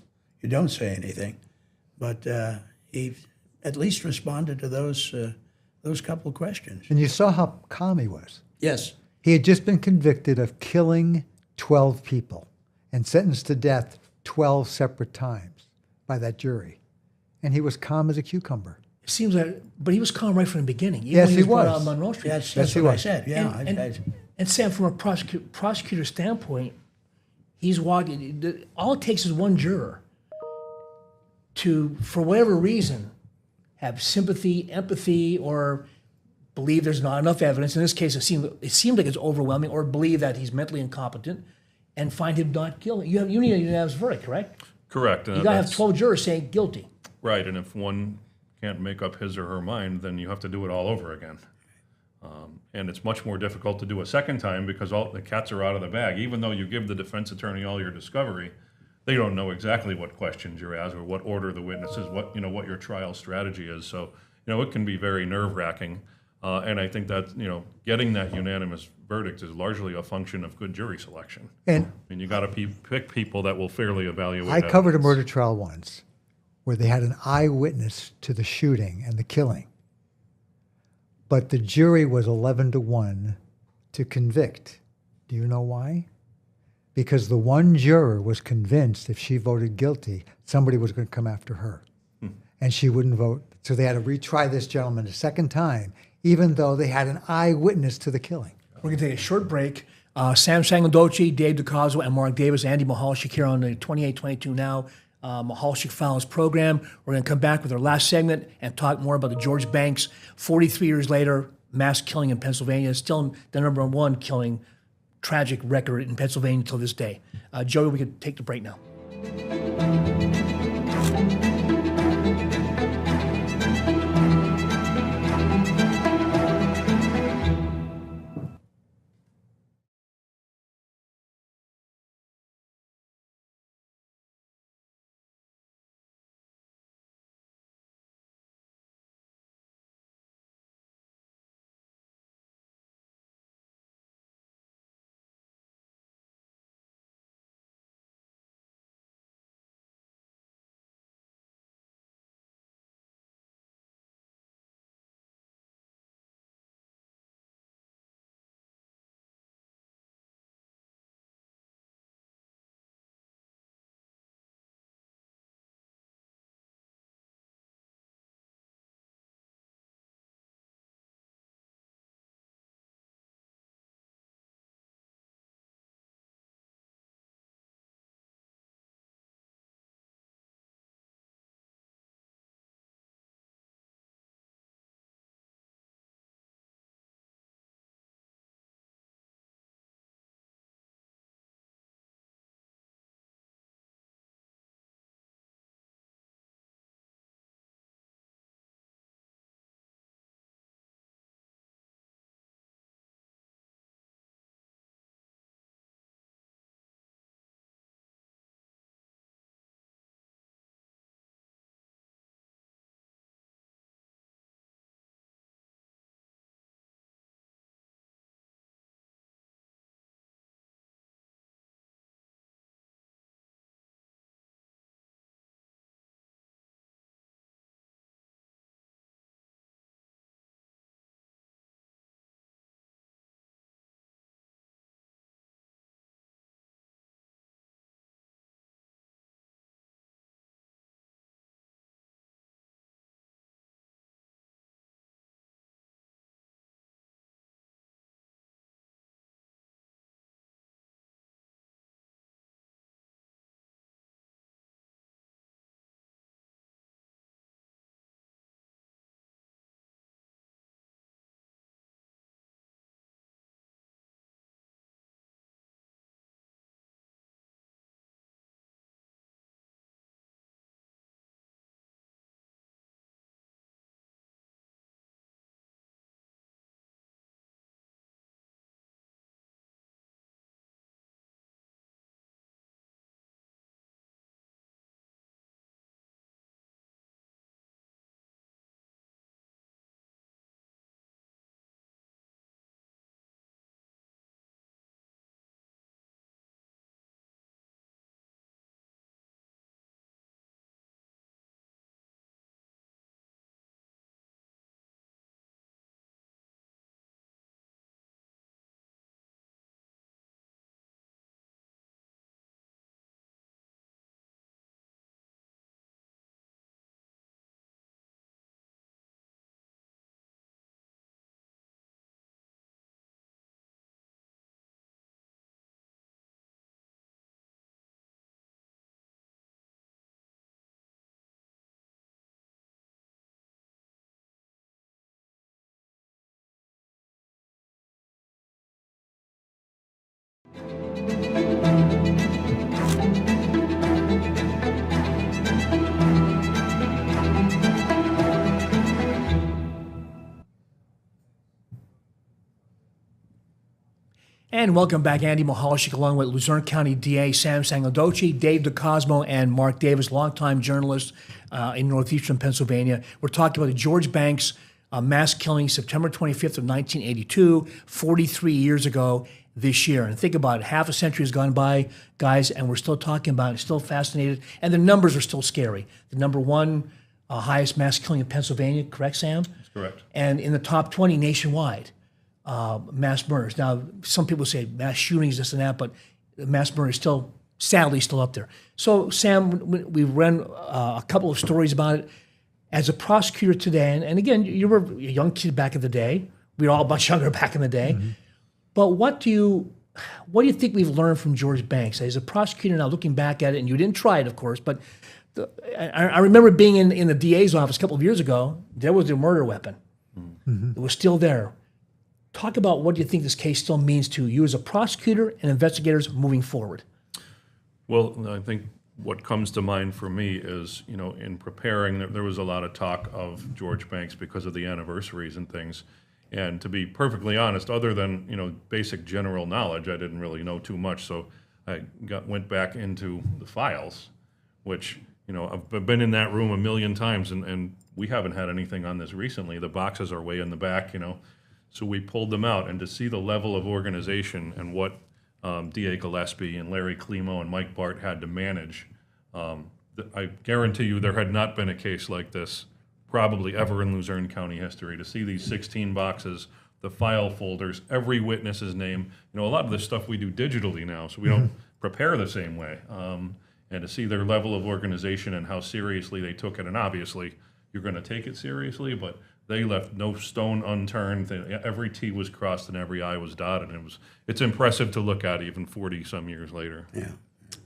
say anything. But he at least responded to those couple of questions. And you saw how calm he was. Yes. He had just been convicted of killing 12 people and sentenced to death 12 separate times by that jury. And he was calm as a cucumber. It seems like, but he was calm right from the beginning. Even Yes, when he brought was. out on Monroe Street. That's what I said. Yeah. And Sam, from a prosecutor standpoint, he's walking. All it takes is one juror to, for whatever reason, have sympathy, empathy, or believe there's not enough evidence. In this case, it seemed like it's overwhelming, or believe that he's mentally incompetent, and find him not guilty. You need a unanimous verdict, correct? Correct. You got to have 12 jurors saying guilty. Right, and if one can't make up his or her mind, then you have to do it all over again. And it's much more difficult to do a second time because all the cats are out of the bag. Even though you give the defense attorney all your discovery, they don't know exactly what questions you're asked or what order the witnesses, what your trial strategy is. So it can be very nerve-wracking. And I think that getting that unanimous verdict is largely a function of good jury selection. And you got to pick people that will fairly evaluate. I covered a evidence. murder trial once where they had an eyewitness to the shooting and the killing. But the jury was 11-1 to convict. Do you know why? Because the one juror was convinced if she voted guilty, somebody was going to come after her. And she wouldn't vote. So they had to retry this gentleman a second time, even though they had an eyewitness to the killing. We're going to take a short break. Sam Sangodochi, Dave DeCosmo, and Mark Davis, Andy Mahalchik here on the 2822 Now Mahalchik Files program. We're going to come back with our last segment and talk more about the George Banks, 43 years later, mass killing in Pennsylvania. Still the #1 killing tragic record in Pennsylvania till this day. Joey, we could take the break now. And welcome back, Andy Mihalchik, along with Luzerne County DA Sam Sangadoci, Dave DeCosmo, and Mark Davis, longtime journalist in northeastern Pennsylvania. We're talking about the George Banks mass killing, September 25th of 1982, 43 years ago this year. And think about it, half a century has gone by, guys, and we're still talking about it, still fascinated, and the numbers are still scary. The number one highest mass killing in Pennsylvania, correct, Sam? That's correct. And in the top 20 nationwide. Mass murders. Now, some people say mass shootings, this and that, but mass murder is still, sadly, still up there. So, Sam, we ran a couple of stories about it. As a prosecutor today, and again, you were a young kid back in the day. We were all much younger back in the day. Mm-hmm. But what do you think we've learned from George Banks? As a prosecutor now, looking back at it, and you didn't try it, of course, but I remember being in the DA's office a couple of years ago. There was the murder weapon. Mm-hmm. It was still there. Talk about what you think this case still means to you as a prosecutor and investigators moving forward. Well, I think what comes to mind for me is, in preparing, there was a lot of talk of George Banks because of the anniversaries and things. And to be perfectly honest, other than, basic general knowledge, I didn't really know too much. So I went back into the files, which, I've been in that room a million times, and we haven't had anything on this recently. The boxes are way in the back, So we pulled them out, and to see the level of organization and what D.A. Gillespie and Larry Climo and Mike Bart had to manage, I guarantee you there had not been a case like this probably ever in Luzerne County history. To see these 16 boxes, the file folders, every witness's name. A lot of this stuff we do digitally now, so we don't prepare the same way. And to see their level of organization and how seriously they took it, and obviously you're going to take it seriously, but they left no stone unturned. Every T was crossed and every I was dotted. It's impressive to look at even 40-some years later. Yeah.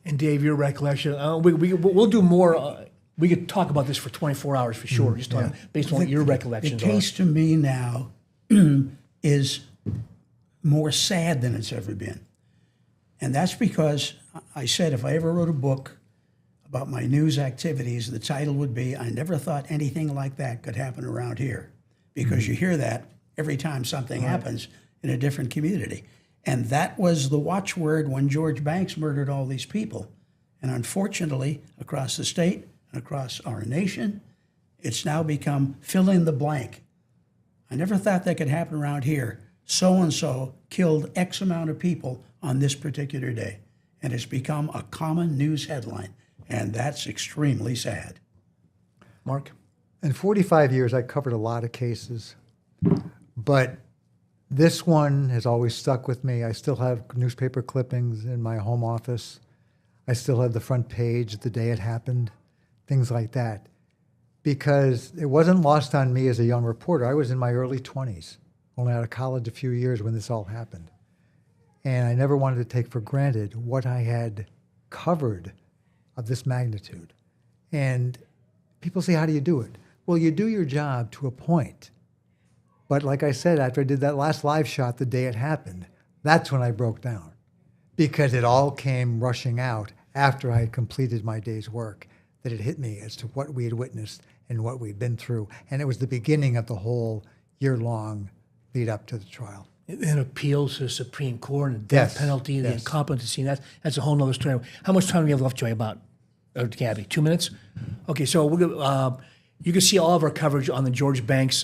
And Dave, your recollection, we'll do more. We could talk about this for 24 hours for sure, just based on your recollections. The case to me now is more sad than it's ever been. And that's because I said if I ever wrote a book about my news activities, the title would be, I never thought anything like that could happen around here. Because you hear that every time something happens in a different community. And that was the watchword when George Banks murdered all these people. And unfortunately, across the state and across our nation, it's now become fill in the blank. I never thought that could happen around here. So-and-so killed X amount of people on this particular day. And it's become a common news headline. And that's extremely sad. Mark? In 45 years, I covered a lot of cases, but this one has always stuck with me. I still have newspaper clippings in my home office. I still have the front page the day it happened, things like that, because it wasn't lost on me as a young reporter. I was in my early 20s, only out of college a few years when this all happened. And I never wanted to take for granted what I had covered of this magnitude. And people say, how do you do it? Well, you do your job to a point. But like I said, after I did that last live shot the day it happened, that's when I broke down, because it all came rushing out after I had completed my day's work, that it hit me as to what we had witnessed and what we'd been through. And it was the beginning of the whole year-long lead up to the trial. And appeals to the Supreme Court and the death penalty, the incompetency, that's a whole nother story. How much time do we have left, Joy? Gabby, 2 minutes? Okay, so you can see all of our coverage on the George Banks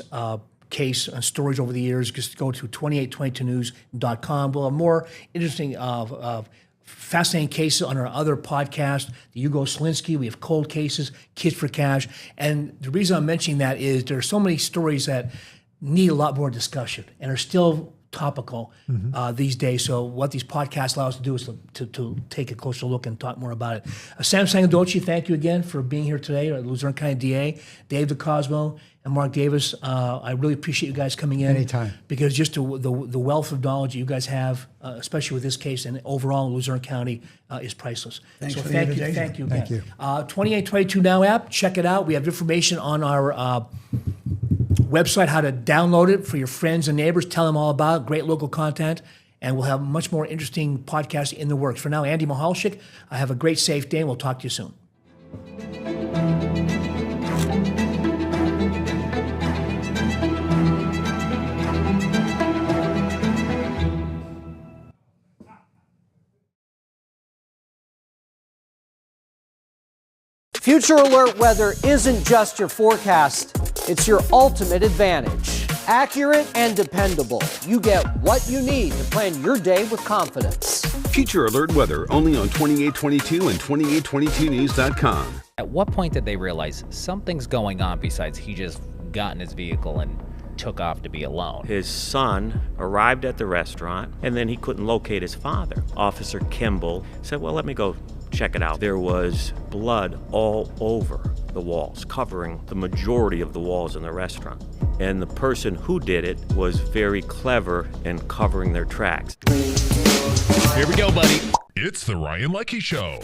case and stories over the years. Just go to 2822news.com. We'll have more interesting, fascinating cases on our other podcast, the Hugo Selinsky. We have cold cases, Kids for Cash. And the reason I'm mentioning that is there are so many stories that need a lot more discussion and are still topical these days. So what these podcasts allow us to do is to take a closer look and talk more about it. Sam Sangadoci, thank you again for being here today, Luzerne County DA, Dave DeCosmo, and Mark Davis. I really appreciate you guys coming in. Anytime. Because just the wealth of knowledge you guys have, especially with this case and overall in Luzerne County, is priceless. Thanks so for the invitation. Thank you again. Thank you. 2822 Now app, check it out. We have information on our website, how to download it for your friends and neighbors. Tell them all about it. Great local content. and we'll have much more interesting podcasts in the works. For now, Andy Mihalchik, have a great, safe day, and we'll talk to you soon. Future Alert Weather isn't just your forecast, it's your ultimate advantage. Accurate and dependable, you get what you need to plan your day with confidence. Future Alert Weather only on 2822 and 2822news.com. At what point did they realize something's going on besides he just got in his vehicle and took off to be alone? His son arrived at the restaurant, and then he couldn't locate his father. Officer Kimball said, well, let me go check it out. There was blood all over the walls, covering the majority of the walls in the restaurant. And the person who did it was very clever in covering their tracks. Here we go, buddy. It's the Ryan Leckie Show.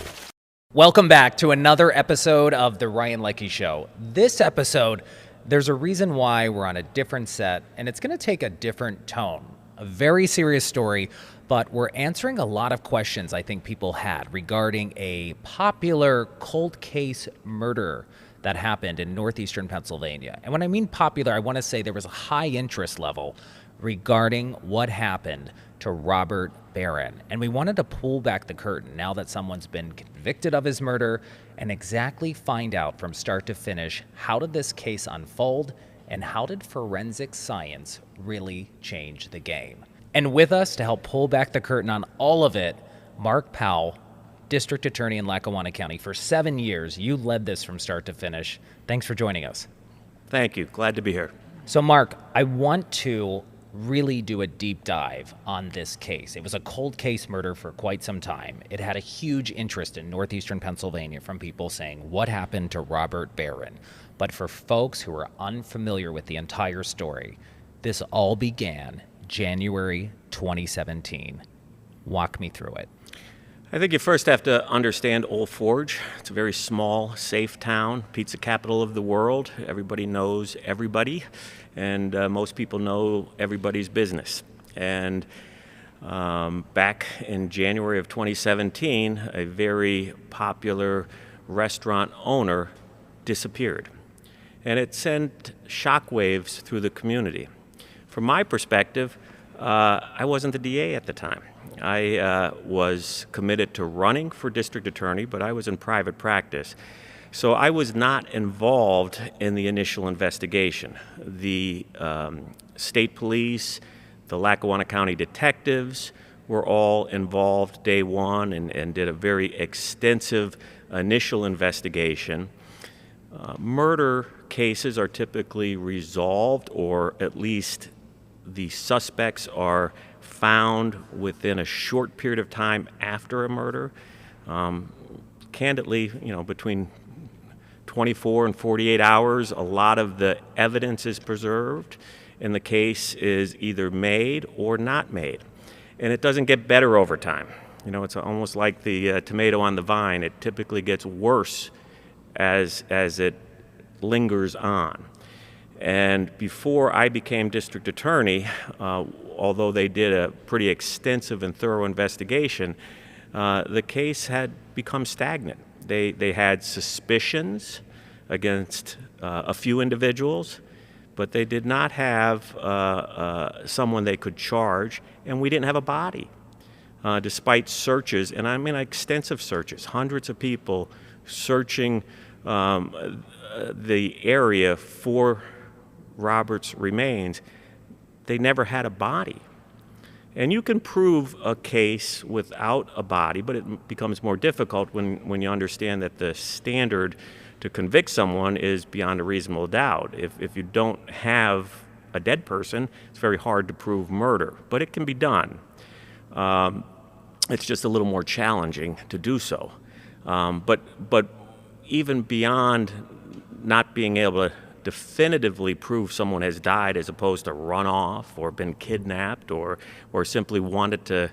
Welcome back to another episode of the Ryan Leckie Show. This episode, there's a reason why we're on a different set, and it's going to take a different tone. A very serious story, but we're answering a lot of questions I think people had regarding a popular cold case murder that happened in northeastern Pennsylvania. And when I mean popular, I want to say there was a high interest level regarding what happened to Robert Barron. And we wanted to pull back the curtain now that someone's been convicted of his murder and exactly find out from start to finish, how did this case unfold and how did forensic science really change the game? And with us to help pull back the curtain on all of it, Mark Powell, District Attorney in Lackawanna County. For 7 years, you led this from start to finish. Thanks for joining us. Thank you. Glad to be here. So, Mark, I want to really do a deep dive on this case. It was a cold case murder for quite some time. It had a huge interest in northeastern Pennsylvania from people saying, what happened to Robert Barron? But for folks who are unfamiliar with the entire story, this all began January 2017. Walk me through it. I think you first have to understand Old Forge. It's a very small, safe town, pizza capital of the world. Everybody knows everybody, and most people know everybody's business. And back in January of 2017, a very popular restaurant owner disappeared. And it sent shockwaves through the community. From my perspective, I wasn't the DA at the time. I was committed to running for district attorney, but I was in private practice. So I was not involved in the initial investigation. The state police, the Lackawanna County detectives were all involved day one and did a very extensive initial investigation. Murder cases are typically resolved, or at least the suspects are found within a short period of time after a murder. Candidly, between 24 and 48 hours, a lot of the evidence is preserved and the case is either made or not made. And it doesn't get better over time. It's almost like the tomato on the vine. It typically gets worse as it lingers on. And before I became district attorney, although they did a pretty extensive and thorough investigation, the case had become stagnant. They had suspicions against a few individuals, but they did not have someone they could charge, and we didn't have a body. Despite searches, and I mean extensive searches, hundreds of people searching the area for Robert's remains, they never had a body. And you can prove a case without a body, but it becomes more difficult when you understand that the standard to convict someone is beyond a reasonable doubt. If you don't have a dead person, it's very hard to prove murder, but it can be done. It's just a little more challenging to do so. But even beyond not being able to definitively prove someone has died as opposed to run off or been kidnapped or simply wanted to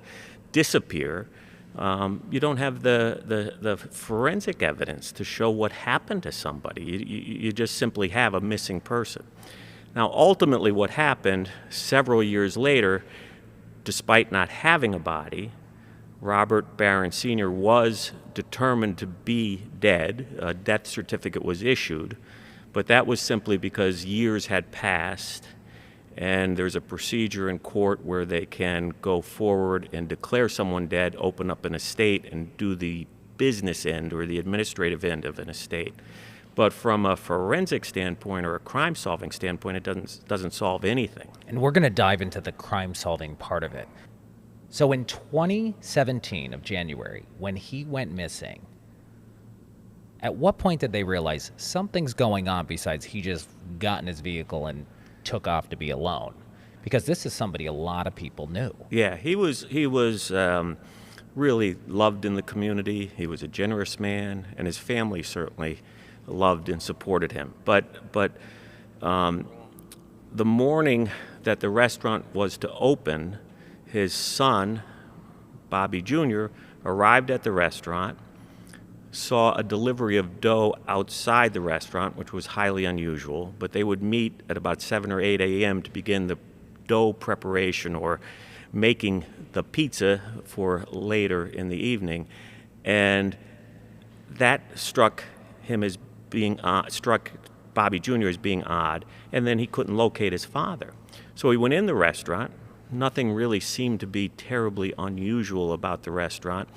disappear, you don't have the forensic evidence to show what happened to somebody. You just simply have a missing person. Now, ultimately what happened several years later, despite not having a body, Robert Barron Sr. was determined to be dead. A death certificate was issued, but that was simply because years had passed, and there's a procedure in court where they can go forward and declare someone dead, open up an estate, and do the business end or the administrative end of an estate. But from a forensic standpoint or a crime-solving standpoint, it doesn't solve anything. And we're going to dive into the crime-solving part of it. So in 2017 of January, when he went missing, at what point did they realize something's going on besides he just got in his vehicle and took off to be alone? Because this is somebody a lot of people knew. Yeah, he was really loved in the community. He was a generous man, and his family certainly loved and supported him. But the morning that the restaurant was to open, his son, Bobby Jr., arrived at the restaurant, saw a delivery of dough outside the restaurant, which was highly unusual, but they would meet at about 7 or 8 a.m. to begin the dough preparation or making the pizza for later in the evening. And that struck him as being struck Bobby Jr. as being odd, and then he couldn't locate his father. So he went in the restaurant. Nothing really seemed to be terribly unusual about the restaurant,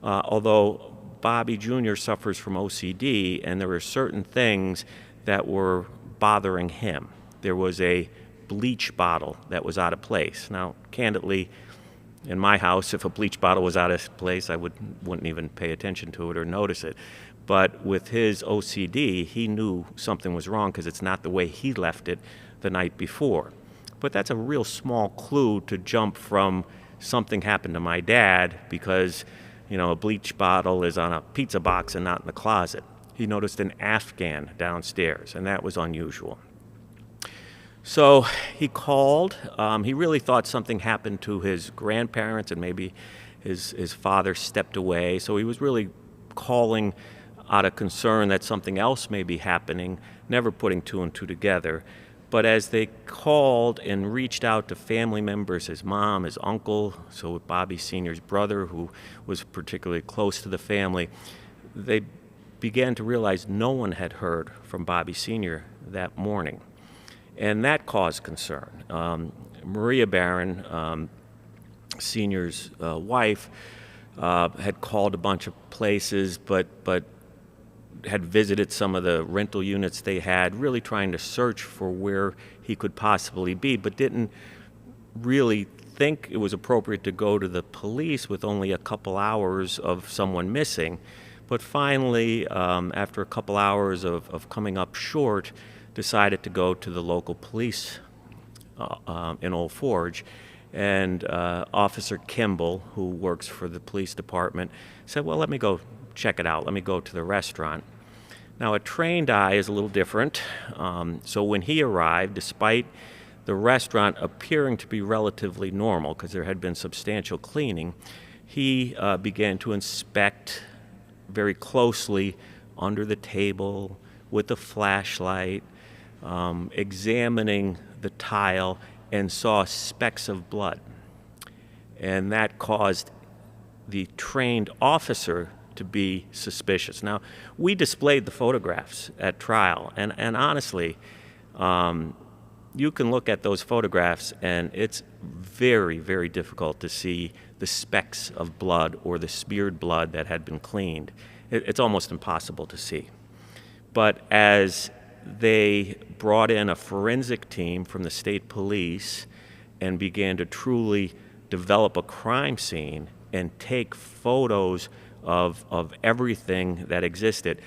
although Bobby Jr. suffers from OCD, and there were certain things that were bothering him. There was a bleach bottle that was out of place. Now, candidly, in my house, if a bleach bottle was out of place, I wouldn't even pay attention to it or notice it. But with his OCD, he knew something was wrong because it's not the way he left it the night before. But that's a real small clue to jump from something happened to my dad because, you know, a bleach bottle is on a pizza box and not in the closet. He noticed an Afghan downstairs, and that was unusual. So he called. He really thought something happened to his grandparents and maybe his father stepped away. So he was really calling out of concern that something else may be happening, never putting two and two together. But as they called and reached out to family members, his mom, his uncle, so Bobby Sr.'s brother, who was particularly close to the family, they began to realize no one had heard from Bobby Sr. that morning. And that caused concern. Maria Barron, Sr.'s wife, had called a bunch of places, but had visited some of the rental units they had, really trying to search for where he could possibly be, but didn't really think it was appropriate to go to the police with only a couple hours of someone missing. But finally, after a couple hours of coming up short, decided to go to the local police in Old Forge. And Officer Kimball, who works for the police department, said, well, let me go check it out. Let me go to the restaurant. Now, a trained eye is a little different. So when he arrived, despite the restaurant appearing to be relatively normal because there had been substantial cleaning, he began to inspect very closely under the table with a flashlight, examining the tile, and saw specks of blood. And that caused the trained officer to be suspicious. Now, we displayed the photographs at trial, and honestly, you can look at those photographs and it's very, very difficult to see the specks of blood or the smeared blood that had been cleaned. It's almost impossible to see. But as they brought in a forensic team from the state police and began to truly develop a crime scene and take photos of everything that existed,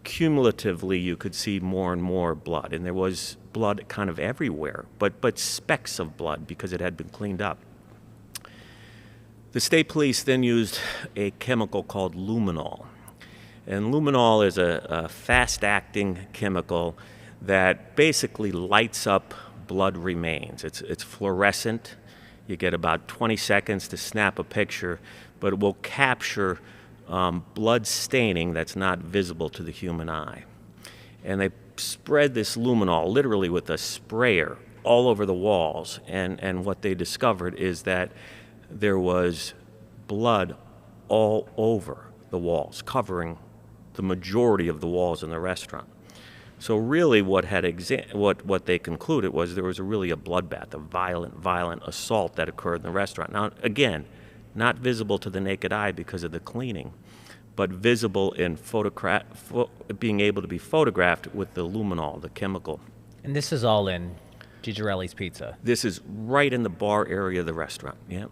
cumulatively you could see more and more blood. And there was blood kind of everywhere, but specks of blood because it had been cleaned up. The state police then used a chemical called luminol. And luminol is a fast-acting chemical that basically lights up blood remains. It's fluorescent. You get about 20 seconds to snap a picture, but it will capture blood staining that's not visible to the human eye. And they spread this luminol literally with a sprayer all over the walls. And what they discovered is that there was blood all over the walls, covering the majority of the walls in the restaurant. So really what they concluded was there was really a bloodbath, a violent assault that occurred in the restaurant. Now, again, not visible to the naked eye because of the cleaning, but visible in being able to be photographed with the luminol, the chemical. And this is all in Gigerelli's Pizza. This is right in the bar area of the restaurant, yeah.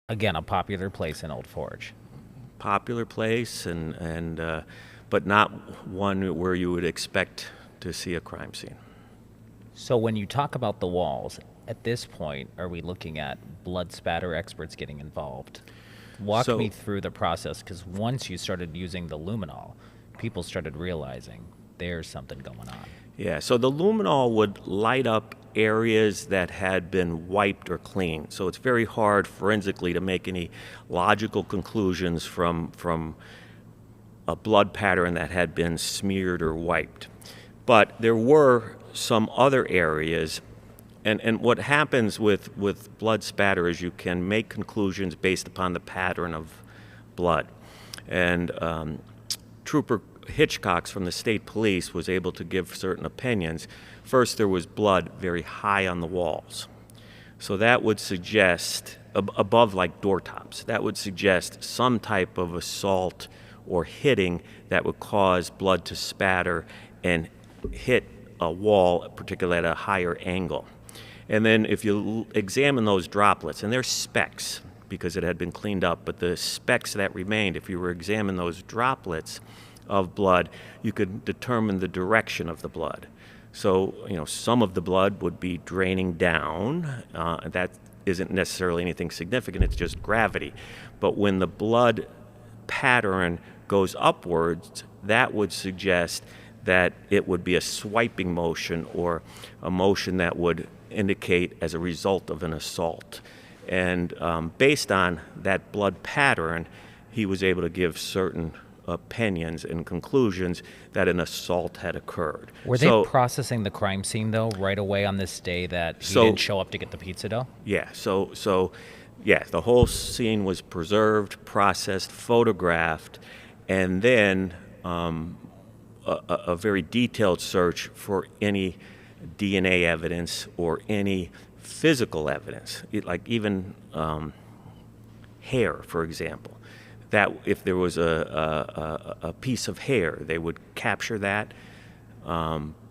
Again, a popular place in Old Forge. Popular place, but not one where you would expect to see a crime scene. So when you talk about the walls, at this point, are we looking at blood spatter experts getting involved? Walk me through the process, because once you started using the luminol, people started realizing there's something going on. Yeah, so the luminol would light up areas that had been wiped or cleaned. So it's very hard forensically to make any logical conclusions from a blood pattern that had been smeared or wiped. But there were some other areas, and what happens with blood spatter is you can make conclusions based upon the pattern of blood. And Trooper Hitchcock from the state police was able to give certain opinions. First, there was blood very high on the walls. So that would suggest, above like door tops, that would suggest some type of assault or hitting that would cause blood to spatter and hit a wall, particularly at a higher angle. And then if you examine those droplets, and they're specks because it had been cleaned up, but the specks that remained, if you were to examine those droplets of blood, you could determine the direction of the blood. So, some of the blood would be draining down. That isn't necessarily anything significant, it's just gravity. But when the blood pattern goes upwards, that would suggest that it would be a swiping motion or a motion that would indicate as a result of an assault. And based on that blood pattern, he was able to give certain opinions and conclusions that an assault had occurred. Were they processing the crime scene, though, right away on this day that he didn't show up to get the pizza dough? Yeah, yeah, the whole scene was preserved, processed, photographed, and then a very detailed search for any DNA evidence or any physical evidence, like even hair, for example. That if there was a piece of hair, they would capture that,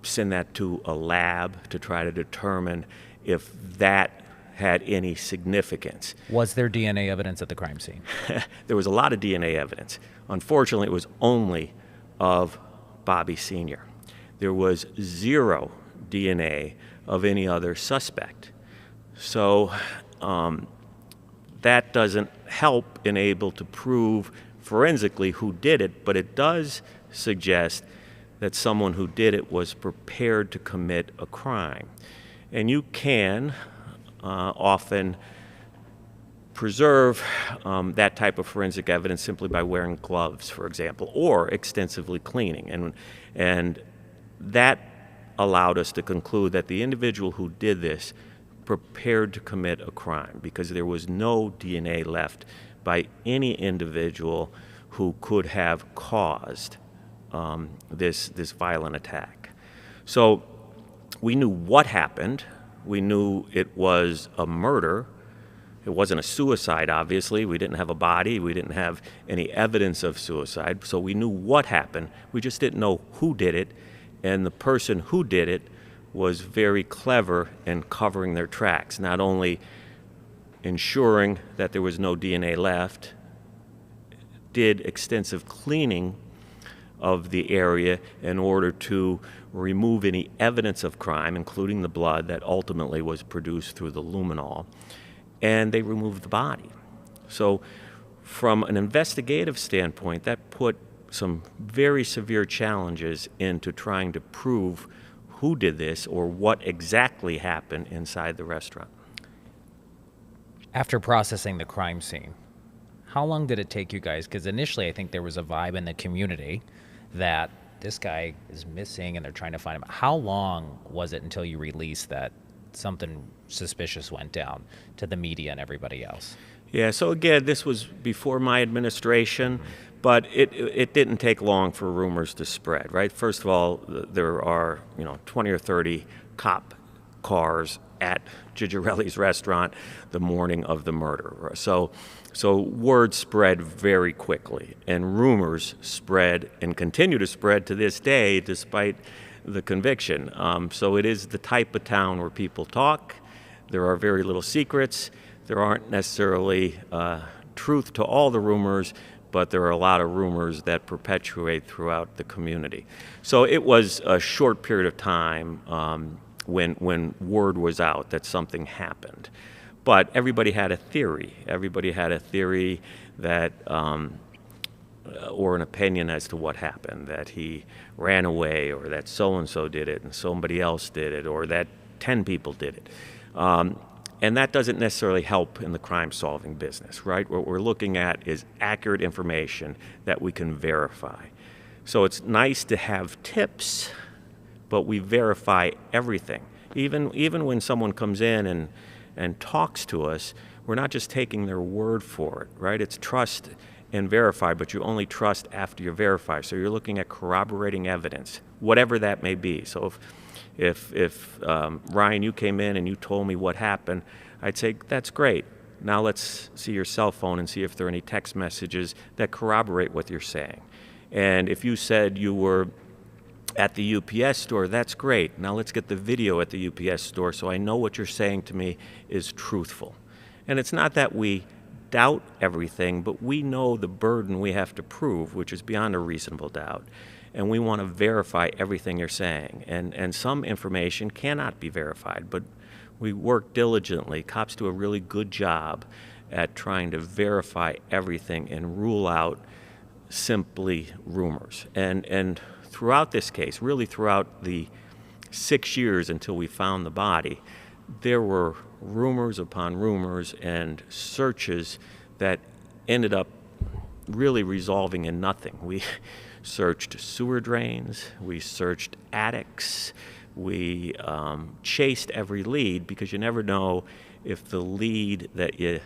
send that to a lab to try to determine if that had any significance. Was there DNA evidence at the crime scene? There was a lot of DNA evidence. Unfortunately, it was only of Bobby Sr. There was 0 DNA of any other suspect. So that doesn't help in able to prove forensically who did it, but it does suggest that someone who did it was prepared to commit a crime. And you can often preserve that type of forensic evidence simply by wearing gloves, for example, or extensively cleaning. And that allowed us to conclude that the individual who did this prepared to commit a crime because there was no DNA left by any individual who could have caused this violent attack. So we knew what happened. We knew it was a murder. It wasn't a suicide, obviously. We didn't have a body. We didn't have any evidence of suicide. So we knew what happened. We just didn't know who did it. And the person who did it was very clever in covering their tracks, not only ensuring that there was no DNA left, did extensive cleaning of the area in order to remove any evidence of crime, including the blood that ultimately was produced through the luminol, and they removed the body. So from an investigative standpoint, that put some very severe challenges into trying to prove who did this or what exactly happened inside the restaurant. After processing the crime scene, how long did it take you guys? Because initially I think there was a vibe in the community that this guy is missing and they're trying to find him. How long was it until you released that something suspicious went down to the media and everybody else? Yeah, so again, this was before my administration, but it didn't take long for rumors to spread, right? First of all, there are 20 or 30 cop cars at Gigerelli's restaurant the morning of the murder. So word spread very quickly, and rumors spread and continue to spread to this day despite the conviction. So it is the type of town where people talk. There are very little secrets. There aren't necessarily truth to all the rumors, but there are a lot of rumors that perpetuate throughout the community. So it was a short period of time when word was out that something happened. But everybody had a theory. Everybody had a theory that, or an opinion as to what happened, that he ran away, or that so-and-so did it and somebody else did it, or that 10 people did it. And that doesn't necessarily help in the crime-solving business, right? What we're looking at is accurate information that we can verify. So it's nice to have tips, but we verify everything. Even when someone comes in and talks to us, we're not just taking their word for it, right? It's trust and verify, but you only trust after you verify. So you're looking at corroborating evidence, whatever that may be. So if Ryan, you came in and you told me what happened, I'd say, that's great. Now let's see your cell phone and see if there are any text messages that corroborate what you're saying. And if you said you were at the UPS store, that's great. Now let's get the video at the UPS store so I know what you're saying to me is truthful. And it's not that we doubt everything, but we know the burden we have to prove, which is beyond a reasonable doubt. And we want to verify everything you're saying. And some information cannot be verified, but we work diligently. Cops do a really good job at trying to verify everything and rule out simply rumors. And throughout this case, really throughout the 6 years until we found the body, there were rumors upon rumors and searches that ended up really resolving in nothing. We searched sewer drains, we searched attics, we chased every lead, because you never know if the lead that you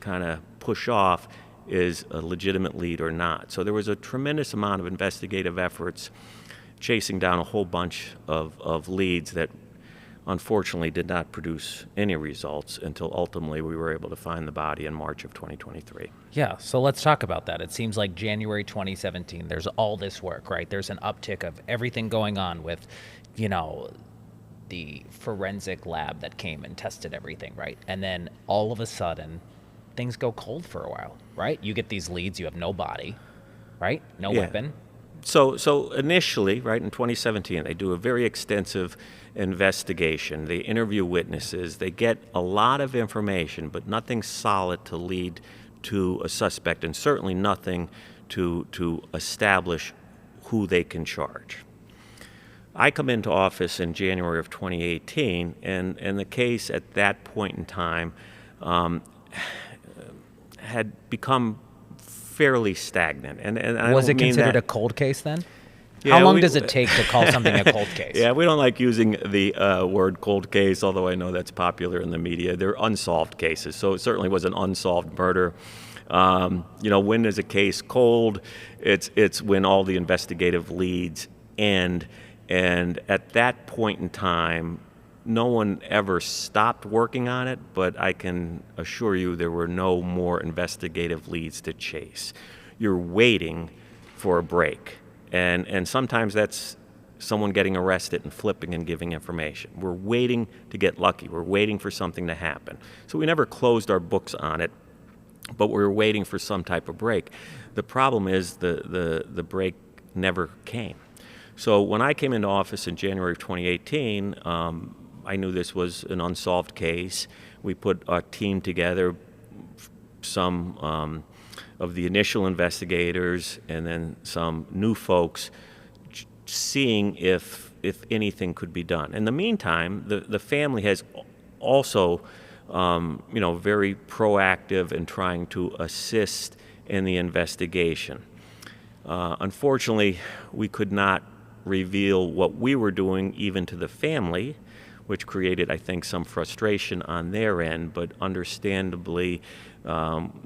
kind of push off is a legitimate lead or not. So there was a tremendous amount of investigative efforts chasing down a whole bunch of leads that unfortunately did not produce any results until ultimately we were able to find the body in March of 2023. Yeah, so let's talk about that. It seems like January 2017, there's all this work, right? There's an uptick of everything going on with, you know, the forensic lab that came and tested everything, right? And then all of a sudden, things go cold for a while, right? You get these leads, you have no body, right? No weapon. So initially, right, in 2017, they do a very extensive investigation. They interview witnesses. They get a lot of information, but nothing solid to lead to a suspect, and certainly nothing to establish who they can charge. I come into office in January of 2018, and the case at that point in time had become fairly stagnant. And I was don't it mean considered that- a cold case then? Yeah, How long we- does it take to call something a cold case? Yeah, we don't like using the word cold case, although I know that's popular in the media. They're unsolved cases, so it certainly was an unsolved murder. You know, when is a case cold? It's when all the investigative leads end, and at that point in time, no one ever stopped working on it, but I can assure you there were no more investigative leads to chase. You're waiting for a break. And sometimes that's someone getting arrested and flipping and giving information. We're waiting to get lucky. We're waiting for something to happen. So we never closed our books on it, but we were waiting for some type of break. The problem is the break never came. So when I came into office in January of 2018, I knew this was an unsolved case. We put our team together, some of the initial investigators and then some new folks, seeing if anything could be done. In the meantime, the family has also, very proactive in trying to assist in the investigation. Unfortunately, we could not reveal what we were doing even to the family, which created, I think, some frustration on their end, but understandably,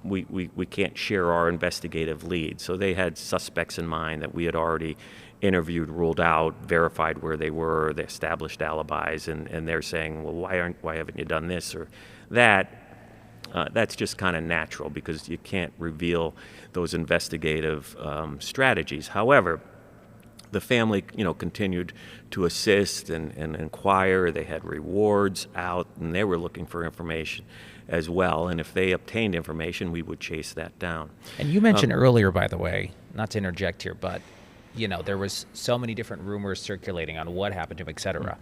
we can't share our investigative leads. So they had suspects in mind that we had already interviewed, ruled out, verified where they were, they established alibis, and they're saying, well, why haven't you done this or that? That's just kind of natural because you can't reveal those investigative strategies. However, the family, continued to assist and inquire. They had rewards out, and they were looking for information as well. And if they obtained information, we would chase that down. And you mentioned earlier, by the way, not to interject here, but there was so many different rumors circulating on what happened to him, et cetera.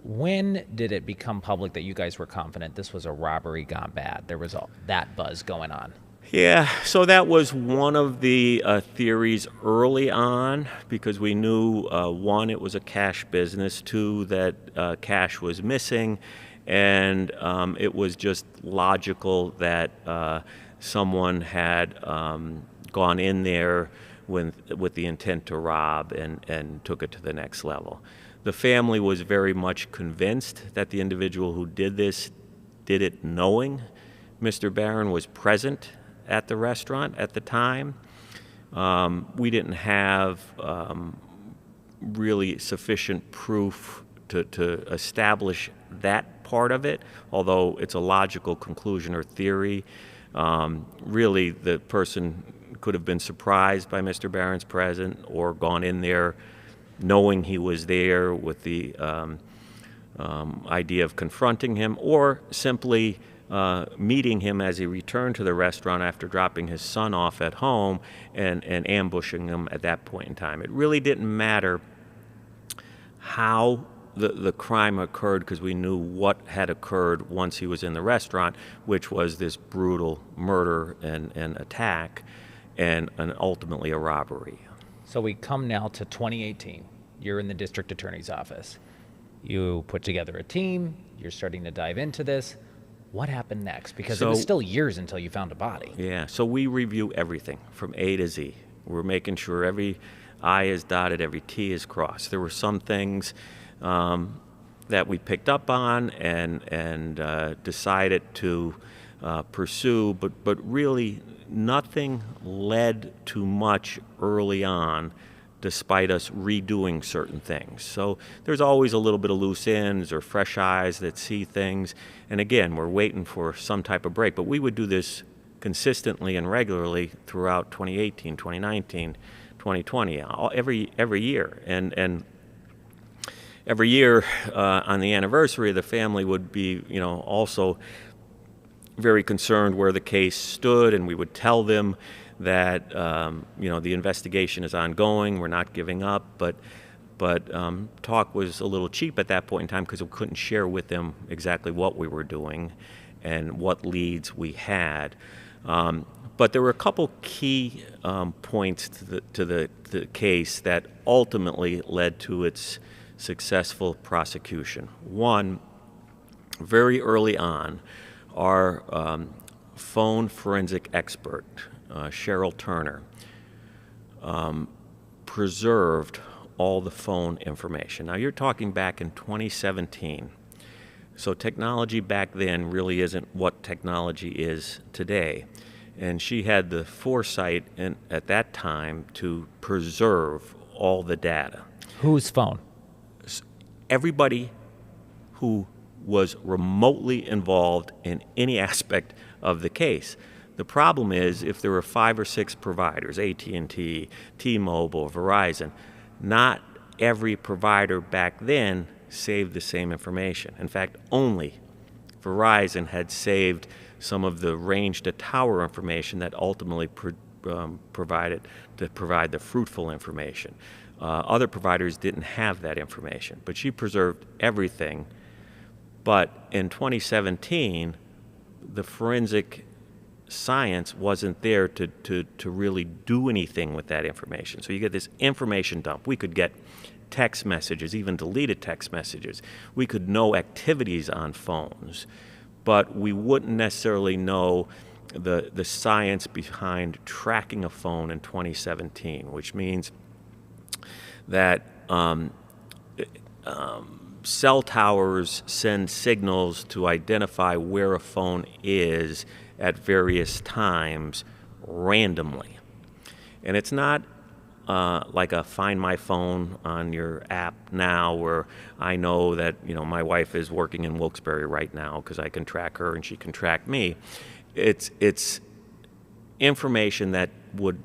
When did it become public that you guys were confident this was a robbery gone bad? There was that buzz going on. Yeah, so that was one of the theories early on because we knew, one, it was a cash business, two, that cash was missing, and it was just logical that someone had gone in there with the intent to rob and took it to the next level. The family was very much convinced that the individual who did this did it knowing Mr. Barron was present at the restaurant at the time. We didn't have really sufficient proof to establish that part of it, although it's a logical conclusion or theory. Really, the person could have been surprised by Mr. Barron's presence or gone in there knowing he was there with the idea of confronting him, or simply meeting him as he returned to the restaurant after dropping his son off at home and ambushing him at that point in time. It really didn't matter how the crime occurred because we knew what had occurred once he was in the restaurant, which was this brutal murder and attack and ultimately a robbery. So we come now to 2018. You're in the district attorney's office. You put together a team. You're starting to dive into this. What happened next? Because it So- was still years until you found a body. Yeah, so we review everything from A to Z. We're making sure every I is dotted, every T is crossed. There were some things that we picked up on and decided to pursue, but really nothing led to much early on, despite us redoing certain things. So there's always a little bit of loose ends or fresh eyes that see things. And again, we're waiting for some type of break. But we would do this consistently and regularly throughout 2018, 2019, 2020, every year. And every year on the anniversary, the family would be, also very concerned where the case stood, and we would tell them that the investigation is ongoing. We're not giving up, but talk was a little cheap at that point in time because we couldn't share with them exactly what we were doing and what leads we had. But there were a couple key points to the case that ultimately led to its successful prosecution. One, very early on, our phone forensic expert, Cheryl Turner, preserved all the phone information. Now, you're talking back in 2017. So technology back then really isn't what technology is today. And she had the foresight at that time to preserve all the data. Whose phone? Everybody who was remotely involved in any aspect of the case. The problem is if there were 5 or 6 providers, AT&T, T-Mobile, Verizon, not every provider back then saved the same information. In fact, only Verizon had saved some of the range-to-tower information that ultimately provide the fruitful information. Other providers didn't have that information, but she preserved everything. But in 2017, the forensic science wasn't there to really do anything with that information. So you get this information dump. We could get text messages, even deleted text messages. We could know activities on phones, but we wouldn't necessarily know the science behind tracking a phone in 2017, which means that cell towers send signals to identify where a phone is at various times randomly. And it's not like a Find My Phone on your app now where I know that my wife is working in Wilkes-Barre right now because I can track her and she can track me. It's information that would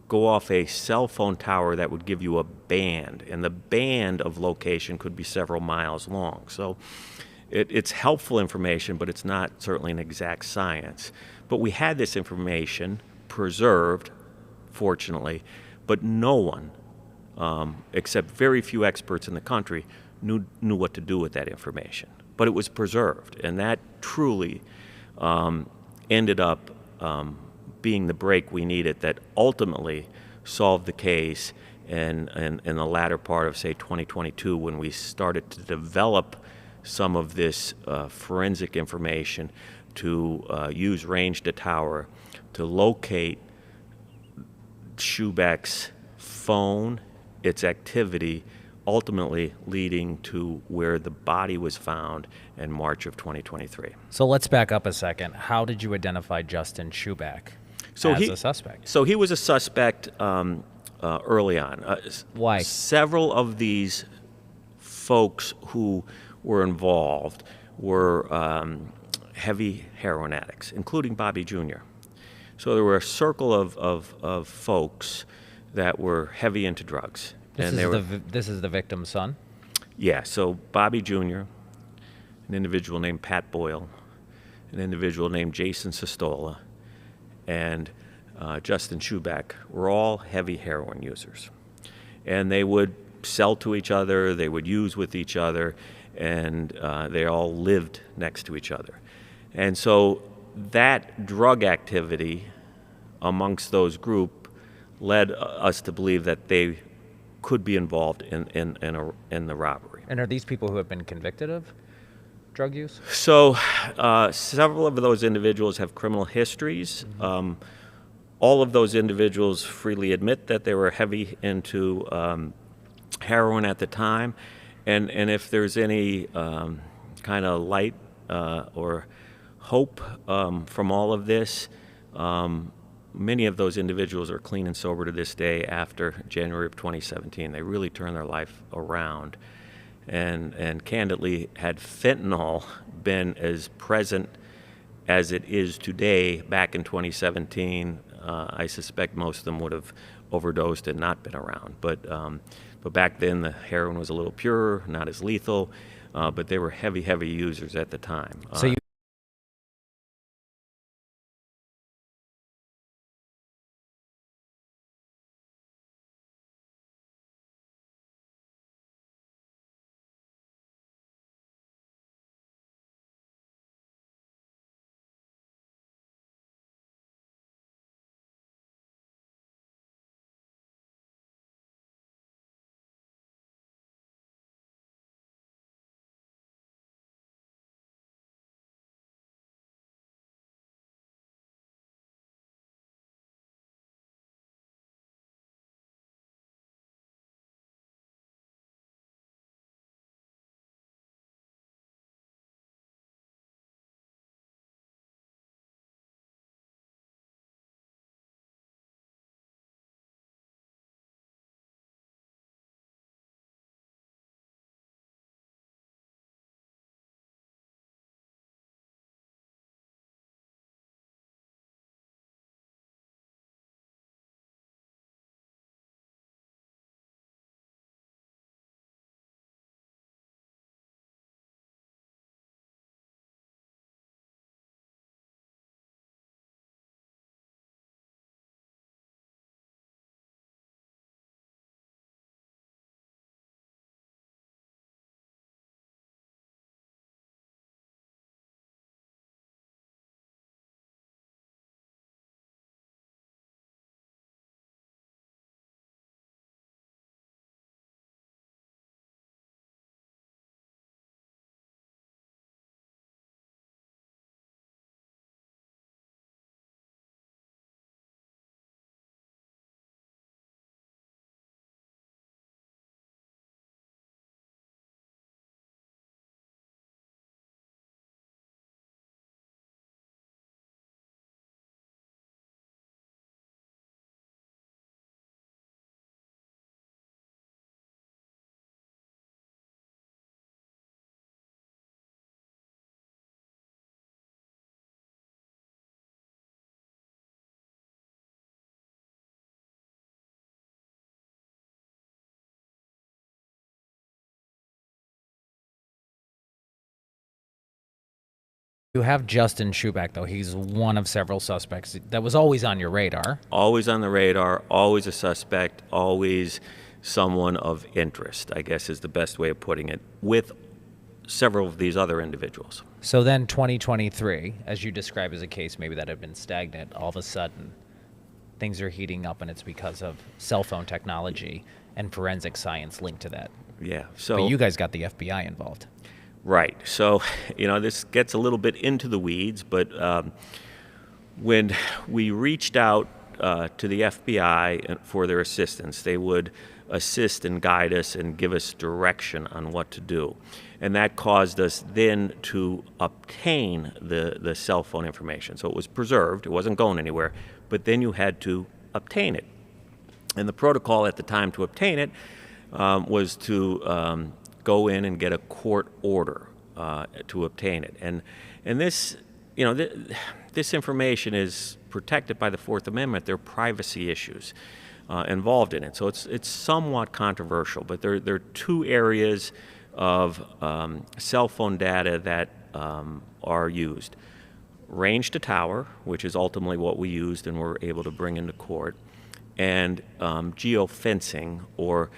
go off a cell phone tower that would give you a band, and the band of location could be several miles long. So it's helpful information, but it's not certainly an exact science. But we had this information preserved, fortunately, but no one, except very few experts in the country, knew what to do with that information. But it was preserved, and that truly ended up being the break we needed that ultimately solved the case in the latter part of, say, 2022, when we started to develop some of this forensic information to use range to tower to locate Schubeck's phone, its activity, ultimately leading to where the body was found in March of 2023. So let's back up a second. How did you identify Justin Schubeck as a suspect? So he was a suspect early on. Why? Several of these folks who were involved were heavy heroin addicts, including Bobby Jr. So there were a circle of folks that were heavy into drugs. This is the victim's son? Yeah, so Bobby Jr., an individual named Pat Boyle, an individual named Jason Sestola, and Justin Schubeck were all heavy heroin users. And they would sell to each other, they would use with each other, and they all lived next to each other. And so that drug activity amongst those group led us to believe that they could be involved in the robbery. And are these people who have been convicted of? drug use? So several of those individuals have criminal histories. All of those individuals freely admit that they were heavy into heroin at the time. And if there's any kind of light or hope from all of this, many of those individuals are clean and sober to this day after January of 2017. They really turned their life around. And candidly, had fentanyl been as present as it is today back in 2017, I suspect most of them would have overdosed and not been around. But back then, the heroin was a little purer, not as lethal, but they were heavy, heavy users at the time. So you have Justin Schuback, though. He's one of several suspects that was always on your radar. Always on the radar, always a suspect, always someone of interest, I guess is the best way of putting it, with several of these other individuals. So then 2023, as you describe as a case maybe that had been stagnant, all of a sudden things are heating up, and it's because of cell phone technology and forensic science linked to that. Yeah. So but you guys got the FBI involved. Right. So, this gets a little bit into the weeds, but when we reached out to the FBI for their assistance, they would assist and guide us and give us direction on what to do. And that caused us then to obtain the cell phone information. So it was preserved, it wasn't going anywhere, but then you had to obtain it. And the protocol at the time to obtain it was to go in and get a court order to obtain it. And this, this information is protected by the Fourth Amendment. There are privacy issues involved in it. So it's somewhat controversial, but there are two areas of cell phone data that are used. Range to tower, which is ultimately what we used and were able to bring into court, and geofencing, or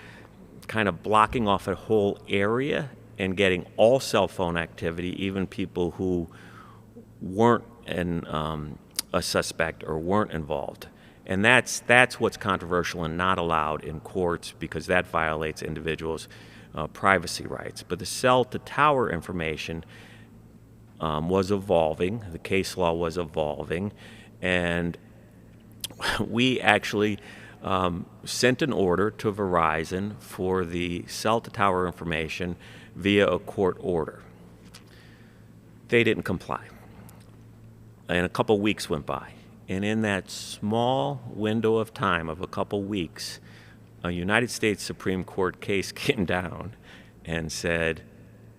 kind of blocking off a whole area and getting all cell phone activity, even people who weren't a suspect or weren't involved. And that's what's controversial and not allowed in courts, because that violates individuals' privacy rights. But the cell to tower information was evolving. The case law was evolving. And we actually sent an order to Verizon for the cell-to-tower information via a court order. They didn't comply. And a couple weeks went by. And in that small window of time of a couple weeks, a United States Supreme Court case came down and said,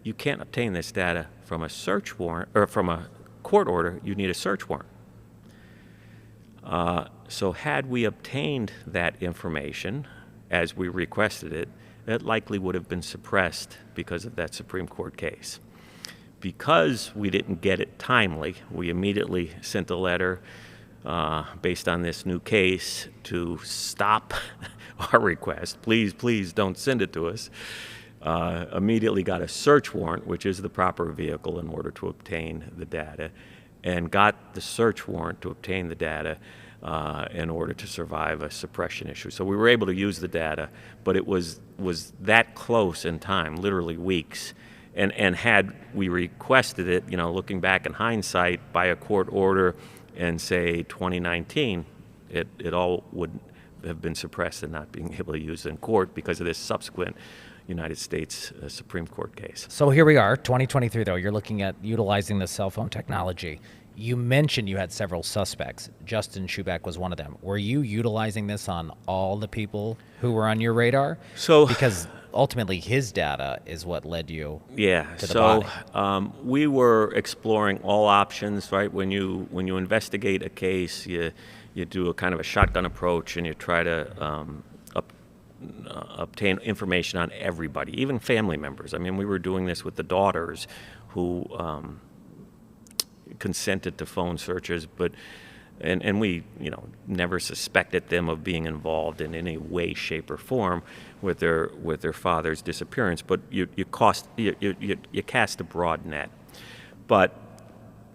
you can't obtain this data from a search warrant, or from a court order, you need a search warrant. So had we obtained that information as we requested it, it likely would have been suppressed because of that Supreme Court case. Because we didn't get it timely, we immediately sent a letter based on this new case to stop our request. Please don't send it to us. Immediately got a search warrant, which is the proper vehicle in order to obtain the data, and got the search warrant to obtain the data in order to survive a suppression issue. So we were able to use the data, but it was that close in time, literally weeks. And had we requested it, looking back in hindsight, by a court order in, say, 2019, it all would have been suppressed and not being able to use in court because of this subsequent United States Supreme Court case. So here we are, 2023 though, you're looking at utilizing the cell phone technology. You mentioned you had several suspects. Justin Schuback was one of them. Were you utilizing this on all the people who were on your radar? Because ultimately his data is what led you to the body. We were exploring all options, right? When you investigate a case, you do a kind of a shotgun approach and you try to obtain information on everybody, even family members. I mean, we were doing this with the daughters who consented to phone searches, and we never suspected them of being involved in any way, shape, or form with their father's disappearance. But you cast a broad net, but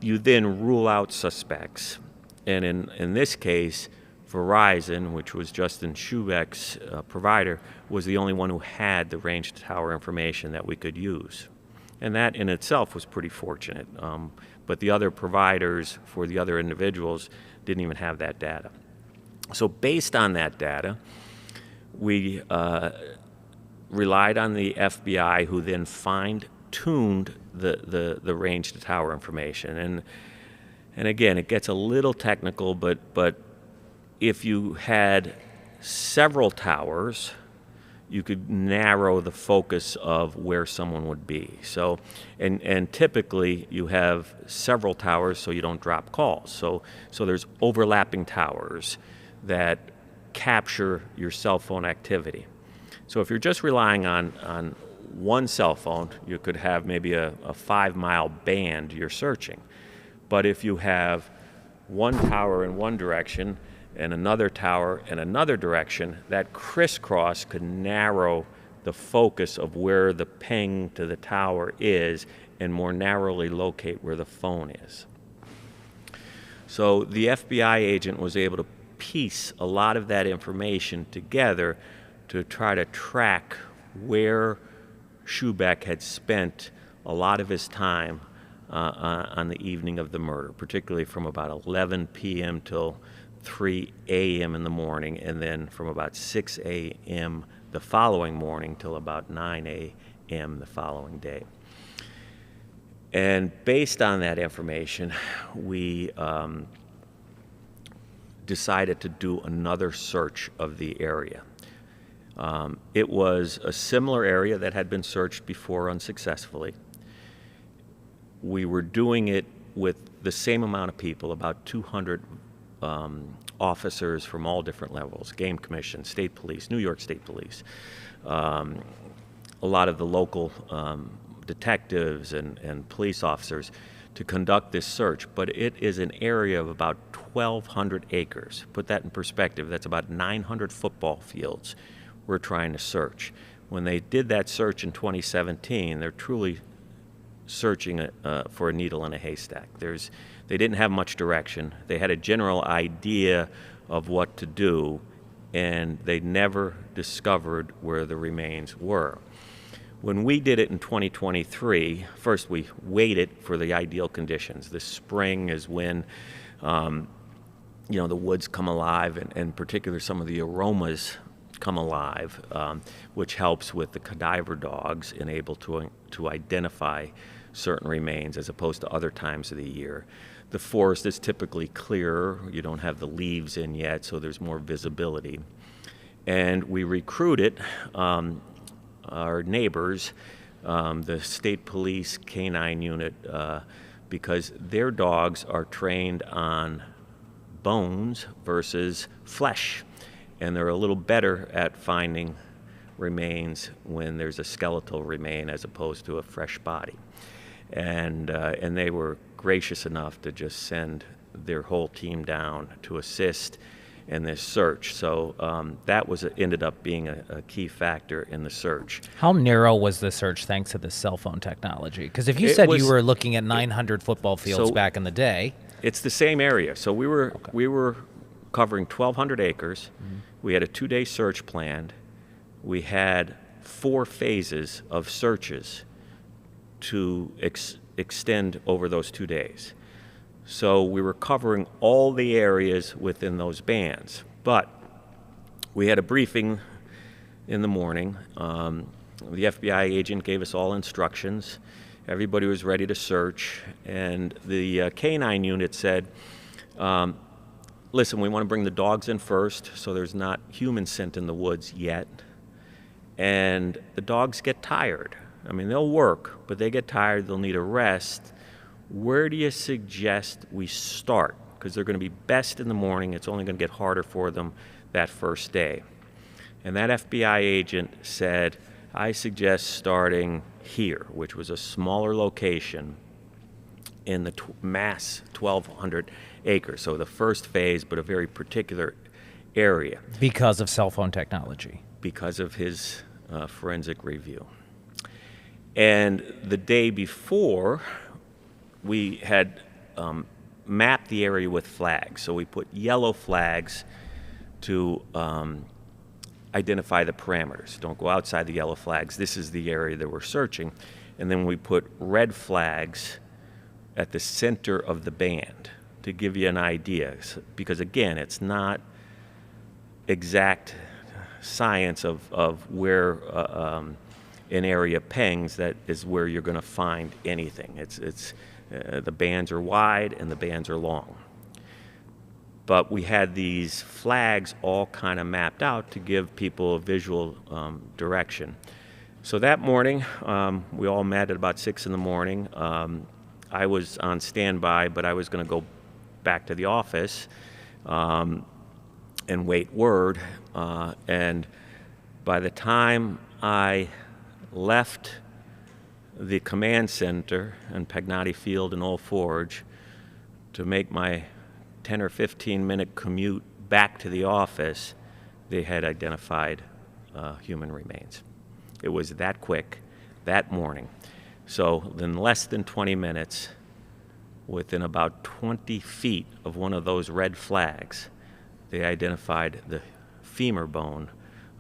you then rule out suspects, and in this case, Verizon, which was Justin Schuback's provider, was the only one who had the range tower information that we could use. And that in itself was pretty fortunate. But the other providers for the other individuals didn't even have that data. So based on that data, we relied on the FBI, who then fine-tuned the range to tower information. And again, it gets a little technical, but if you had several towers, you could narrow the focus of where someone would be. So, and typically you have several towers so you don't drop calls. So there's overlapping towers that capture your cell phone activity. So if you're just relying on one cell phone, you could have maybe a 5-mile band you're searching. But if you have one tower in one direction and another tower in another direction, that crisscross could narrow the focus of where the ping to the tower is and more narrowly locate where the phone is. So the FBI agent was able to piece a lot of that information together to try to track where Schuback had spent a lot of his time on the evening of the murder, particularly from about 11 p.m. till 3 a.m. in the morning, and then from about 6 a.m. the following morning till about 9 a.m. the following day. And based on that information, we decided to do another search of the area. It was a similar area that had been searched before unsuccessfully. We were doing it with the same amount of people, about 200 officers from all different levels, Game Commission, State Police, New York State Police, a lot of the local detectives and police officers to conduct this search. But it is an area of about 1,200 acres. Put that in perspective, that's about 900 football fields we're trying to search. When they did that search in 2017, they're truly searching for a needle in a haystack. They didn't have much direction. They had a general idea of what to do, and they never discovered where the remains were. When we did it in 2023, first we waited for the ideal conditions. The spring is when the woods come alive, and in particular some of the aromas come alive, which helps with the cadaver dogs and able to identify certain remains as opposed to other times of the year. The forest is typically clearer. You don't have the leaves in yet, so there's more visibility. And we recruited our neighbors, the state police canine unit, because their dogs are trained on bones versus flesh, and they're a little better at finding remains when there's a skeletal remain as opposed to a fresh body. And they were gracious enough to just send their whole team down to assist in this search. So that ended up being a key factor in the search. How narrow was the search thanks to the cell phone technology? Because if you said you were looking at 900 football fields back in the day. It's the same area. So we were covering 1,200 acres. Mm-hmm. We had a 2-day search planned. We had 4 phases of searches to extend over those 2 days. So we were covering all the areas within those bands. But we had a briefing in the morning. The FBI agent gave us all instructions. Everybody was ready to search. And the canine unit said, listen, we want to bring the dogs in first, so there's not human scent in the woods yet. And the dogs get tired. I mean, they'll work, but they get tired. They'll need a rest. Where do you suggest we start? Because they're going to be best in the morning. It's only going to get harder for them that first day. And that FBI agent said, I suggest starting here, which was a smaller location in the mass 1,200 acres. So the first phase, but a very particular area. Because of cell phone technology. Because of his forensic review. And the day before, we had mapped the area with flags. So we put yellow flags to identify the parameters. Don't go outside the yellow flags. This is the area that we're searching. And then we put red flags at the center of the band to give you an idea. Because again, it's not exact science of where an area pengs. That is where you're going to find anything. The bands are wide and the bands are long. But we had these flags all kind of mapped out to give people a visual direction. So that morning, we all met at about 6 in the morning. I was on standby, but I was going to go back to the office and wait word. And by the time I left the command center in Pagnotti Field in Old Forge to make my 10 or 15 minute commute back to the office, they had identified human remains. It was that quick, that morning. So in less than 20 minutes, within about 20 feet of one of those red flags, they identified the femur bone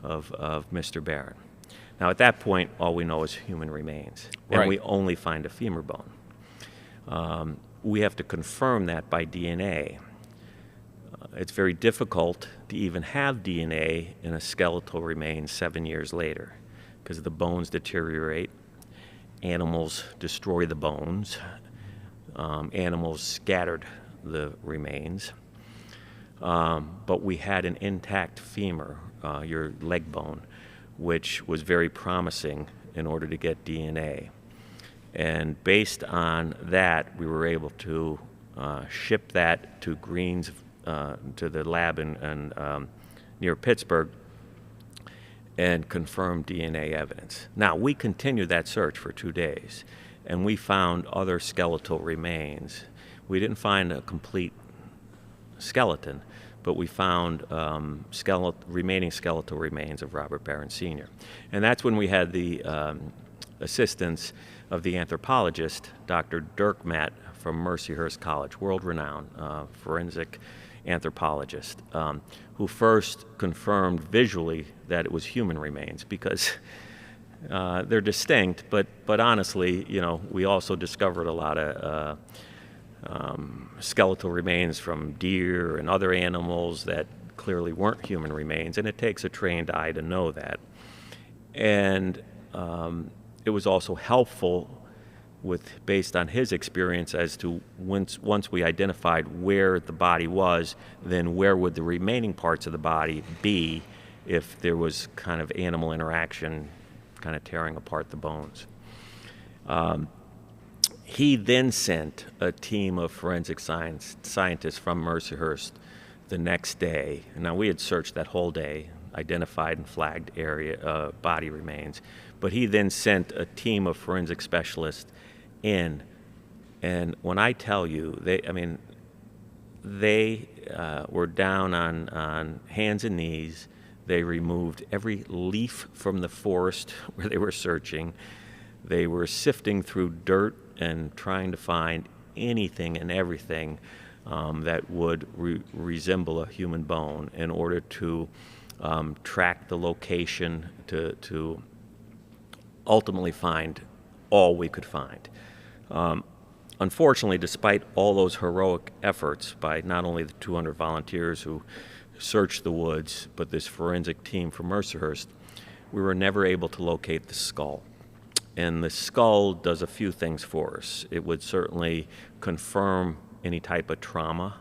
of Mr. Barron. Now, at that point, all we know is human remains, and we only find a femur bone. We have to confirm that by DNA. It's very difficult to even have DNA in a skeletal remains 7 years later because the bones deteriorate, animals destroy the bones, animals scattered the remains. But we had an intact femur, your leg bone, which was very promising in order to get DNA. And based on that, we were able to ship that to Greens, to the lab in near Pittsburgh, and confirm DNA evidence. Now, we continued that search for 2 days, and we found other skeletal remains. We didn't find a complete skeleton, but we found remaining skeletal remains of Robert Barron Sr. And that's when we had the assistance of the anthropologist, Dr. Dirk Matt from Mercyhurst College, world-renowned forensic anthropologist, who first confirmed visually that it was human remains, because They're distinct, but honestly, we also discovered a lot of skeletal remains from deer and other animals that clearly weren't human remains, and it takes a trained eye to know that. And it was also helpful based on his experience as to once we identified where the body was, then where would the remaining parts of the body be if there was kind of animal interaction kind of tearing apart the bones. He then sent a team of forensic scientists from Mercyhurst the next day. Now, we had searched that whole day, identified and flagged body remains, but he then sent a team of forensic specialists in. And when I tell you, they were down on hands and knees. They removed every leaf from the forest where they were searching. They were sifting through dirt and trying to find anything and everything that would resemble a human bone in order to track the location to ultimately find all we could find. Unfortunately, despite all those heroic efforts by not only the 200 volunteers who searched the woods, but this forensic team from Mercyhurst, we were never able to locate the skull. And the skull does a few things for us. It would certainly confirm any type of trauma,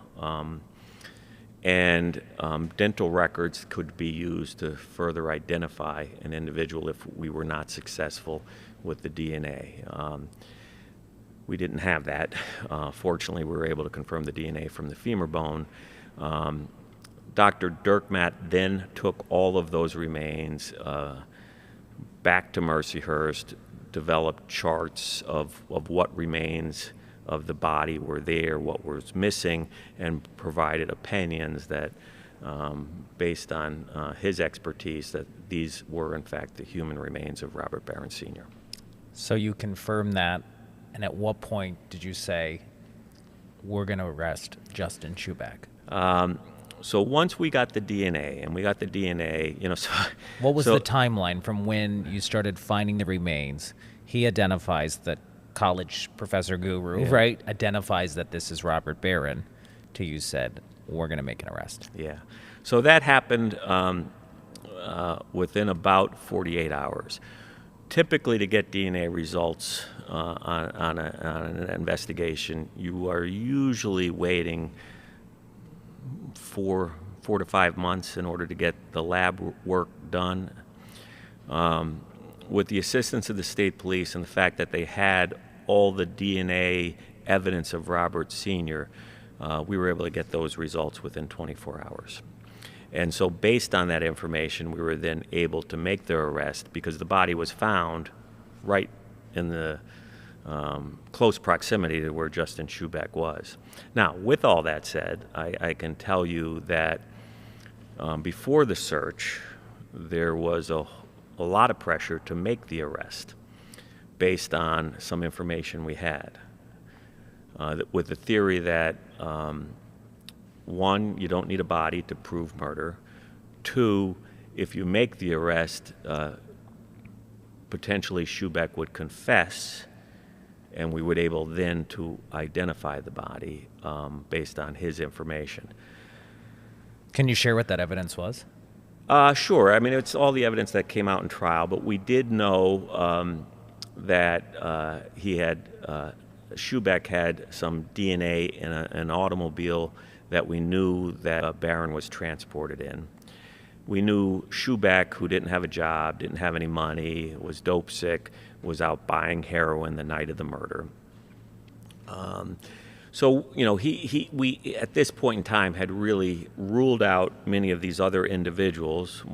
and dental records could be used to further identify an individual if we were not successful with the DNA. We didn't have that. Fortunately, we were able to confirm the DNA from the femur bone. Dr. Dirkmaat then took all of those remains back to Mercyhurst, developed charts of what remains of the body were there, what was missing, and provided opinions that, based on his expertise, that these were in fact the human remains of Robert Barron Sr. So you confirmed that, and at what point did you say, we're going to arrest Justin Schuback? So once we got the DNA, and we got the DNA, what was the timeline from when you started finding the remains? He identifies that college professor guru, right? Identifies that this is Robert Barron, to you said, we're going to make an arrest. Yeah. So that happened within about 48 hours. Typically, to get DNA results on an investigation, you are usually waiting 4 to 5 months in order to get the lab work done. With the assistance of the state police and the fact that they had all the DNA evidence of Robert Sr., we were able to get those results within 24 hours. And so based on that information, we were then able to make the arrest because the body was found right in the close proximity to where Justin Schuback was. Now, with all that said, I can tell you that before the search, there was a lot of pressure to make the arrest based on some information we had, with the theory that, one, you don't need a body to prove murder. Two, if you make the arrest, potentially Schuback would confess, and we would able then to identify the body based on his information. Can you share what that evidence was? Sure. I mean, it's all the evidence that came out in trial, but we did know that Schuback had some DNA in an automobile that we knew that Barron was transported in. We knew Schuback, who didn't have a job, didn't have any money, was dope sick, was out buying heroin the night of the murder. So, we at this point in time had really ruled out many of these other individuals,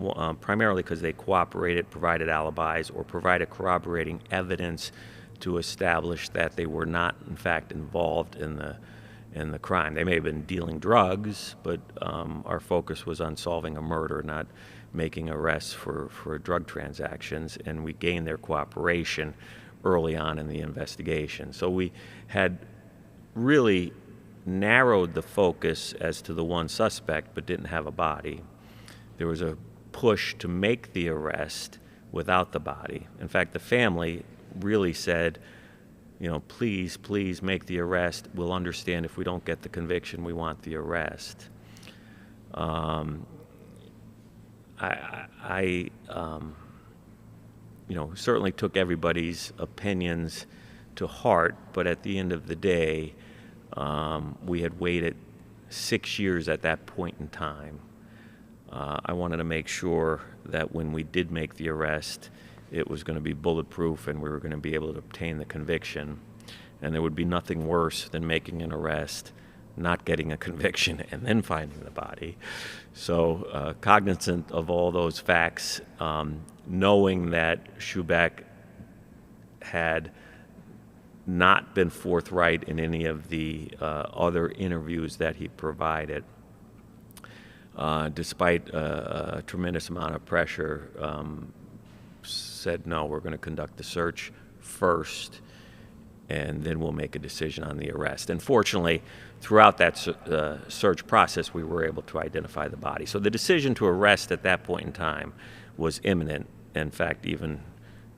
primarily because they cooperated, provided alibis, or provided corroborating evidence to establish that they were not, in fact, involved in the crime. They may have been dealing drugs, but our focus was on solving a murder, not making arrests for drug transactions, and we gained their cooperation early on in the investigation. So we had really narrowed the focus as to the one suspect, but didn't have a body. There was a push to make the arrest without the body. In fact, the family really said, you know, please, please make the arrest. We'll understand if we don't get the conviction. We want the arrest. I you know, certainly took everybody's opinions to heart, but at the end of the day, we had waited 6 years at that point in time. I wanted to make sure that when we did make the arrest, it was going to be bulletproof and we were going to be able to obtain the conviction. And there would be nothing worse than making an arrest, not getting a conviction, and then finding the body. So cognizant of all those facts, knowing that Shubeck had not been forthright in any of the other interviews that he provided, despite a tremendous amount of pressure, said, no, we're going to conduct the search first, and then we'll make a decision on the arrest. And fortunately, throughout that search process, we were able to identify the body. So the decision to arrest at that point in time was imminent. In fact, even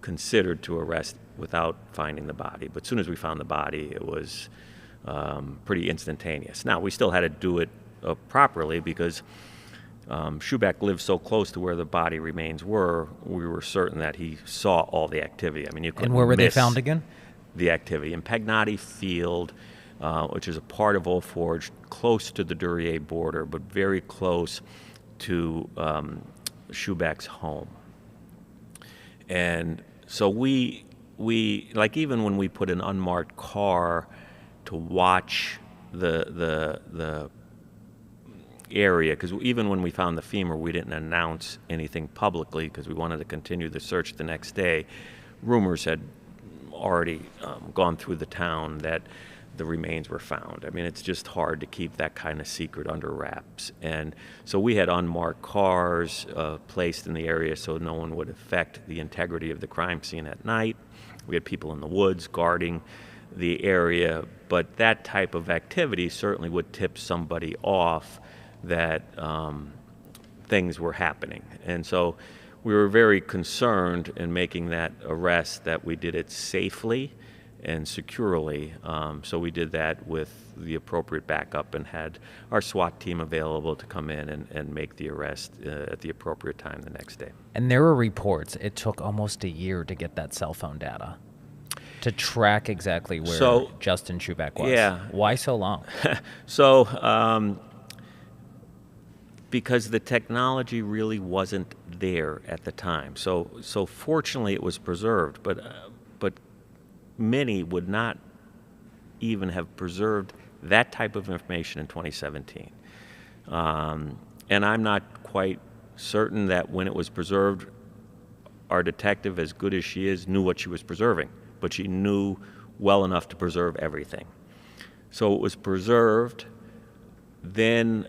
considered to arrest without finding the body. But as soon as we found the body, it was pretty instantaneous. Now, we still had to do it properly because Shubeck lived so close to where the body remains were. We were certain that he saw all the activity. I mean, you couldn't And where were they miss found again? the activity in Pagnotti Field, which is a part of Old Forge, close to the Duryea border, but very close to Shubeck's home. And so we like, even when we put an unmarked car to watch the area, because even when we found the femur, we didn't announce anything publicly because we wanted to continue the search the next day. Rumors had already gone through the town that the remains were found. I mean, it's just hard to keep that kind of secret under wraps. And so we had unmarked cars placed in the area so no one would affect the integrity of the crime scene at night. We had people in the woods guarding the area, but that type of activity certainly would tip somebody off that things were happening. And so we were very concerned in making that arrest that we did it safely and securely. So we did that with the appropriate backup and had our SWAT team available to come in and make the arrest at the appropriate time the next day. And there were reports it took almost a year to get that cell phone data to track exactly where Justin Shubeck was. Yeah. Why so long? So, because the technology really wasn't there at the time. So fortunately it was preserved, but many would not even have preserved that type of information in 2017. And I'm not quite certain that when it was preserved, our detective, as good as she is, knew what she was preserving, but she knew well enough to preserve everything. So it was preserved. Then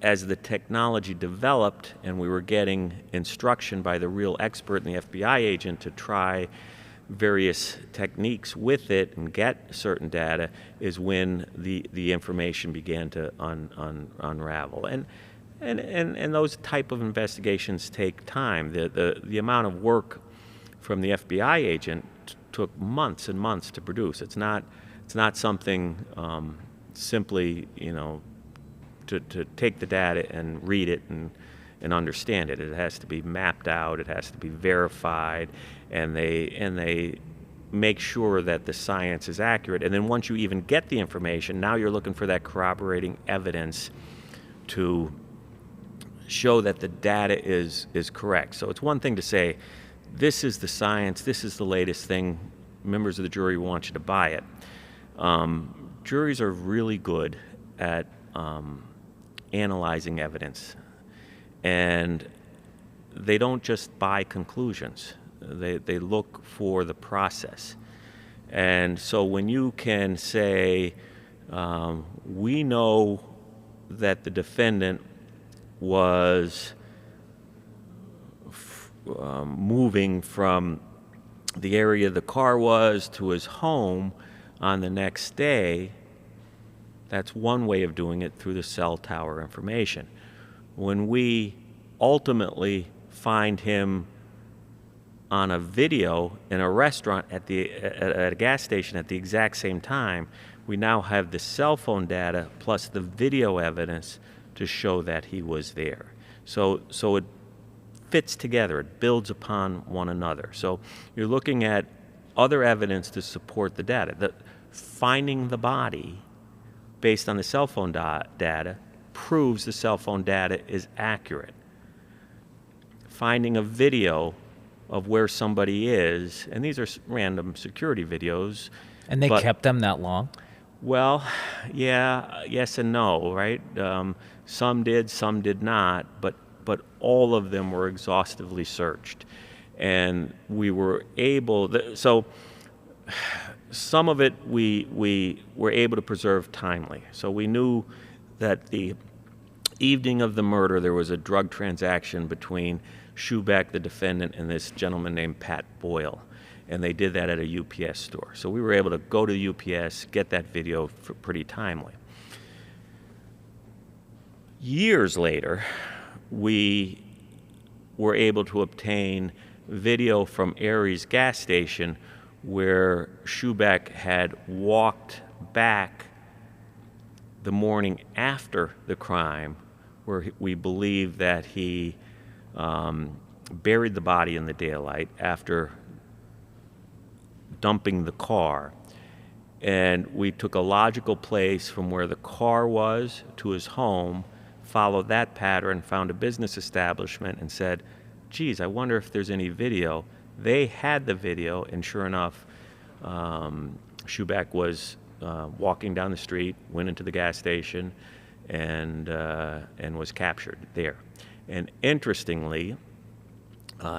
as the technology developed and we were getting instruction by the real expert and the FBI agent to try various techniques with it and get certain data, is when the information began to unravel. And those type of investigations take time. The amount of work from the FBI agent took months and months to produce. It's not something simply, you know, to take the data and read it and understand it. It has to be mapped out, it has to be verified, and they make sure that the science is accurate. And then once you even get the information, now you're looking for that corroborating evidence to show that the data is correct. So it's one thing to say, this is the science, this is the latest thing, members of the jury want you to buy it. Juries are really good at analyzing evidence, and they don't just buy conclusions. They look for the process. And so when you can say, we know that the defendant was moving from the area the car was to his home on the next day, that's one way of doing it, through the cell tower information. When we ultimately find him on a video in a restaurant at a gas station at the exact same time, we now have the cell phone data plus the video evidence to show that he was there. So it fits together. It builds upon one another. So you're looking at other evidence to support the data. Finding the body based on the cell phone data proves the cell phone data is accurate. Finding a video of where somebody is, and these are random security videos. And they kept them that long? Well, yeah, yes and no, right? Some did, some did not, but all of them were exhaustively searched. And we were able, so some of it we were able to preserve timely. So we knew that the evening of the murder, there was a drug transaction between Schubeck, the defendant, and this gentleman named Pat Boyle. And they did that at a UPS store. So we were able to go to UPS, get that video pretty timely. Years later, we were able to obtain video from Aries gas station where Schubeck had walked back the morning after the crime, where we believe that he buried the body in the daylight after dumping the car. And we took a logical place from where the car was to his home, followed that pattern, found a business establishment, and said, geez, I wonder if there's any video. They had the video, and sure enough, Schubeck was walking down the street, went into the gas station, and was captured there. And interestingly,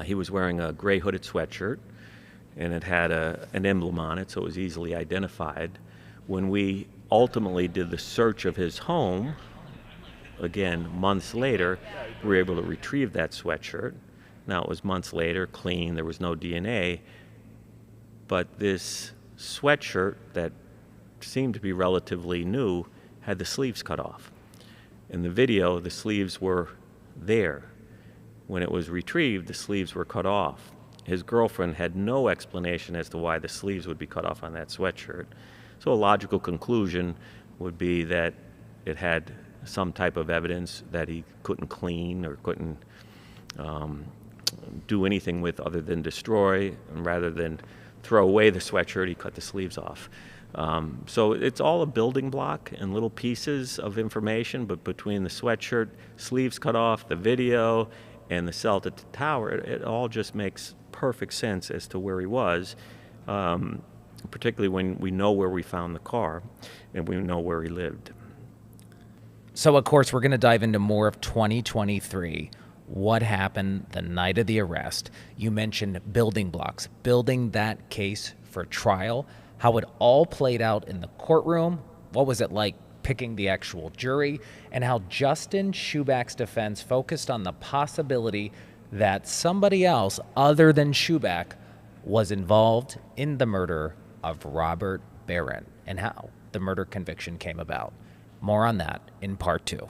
he was wearing a gray hooded sweatshirt, and it had an emblem on it, so it was easily identified. When we ultimately did the search of his home, again, months later, we were able to retrieve that sweatshirt. Now, it was months later, clean, there was no DNA, but this sweatshirt that seemed to be relatively new had the sleeves cut off. In the video, the sleeves were there. When it was retrieved, the sleeves were cut off. His girlfriend had no explanation as to why the sleeves would be cut off on that sweatshirt. So a logical conclusion would be that it had some type of evidence that he couldn't clean or couldn't do anything with other than destroy, and rather than throw away the sweatshirt, he cut the sleeves off. So it's all a building block and little pieces of information, but between the sweatshirt, sleeves cut off, the video, and the cell to tower, it all just makes perfect sense as to where he was, particularly when we know where we found the car and we know where he lived. So, of course, we're going to dive into more of 2023. What happened the night of the arrest? You mentioned building blocks, building that case for trial, how it all played out in the courtroom. What was it like picking the actual jury, and how Justin Schubeck's defense focused on the possibility that somebody else other than Schubeck was involved in the murder of Robert Barron, and how the murder conviction came about. More on that in part 2.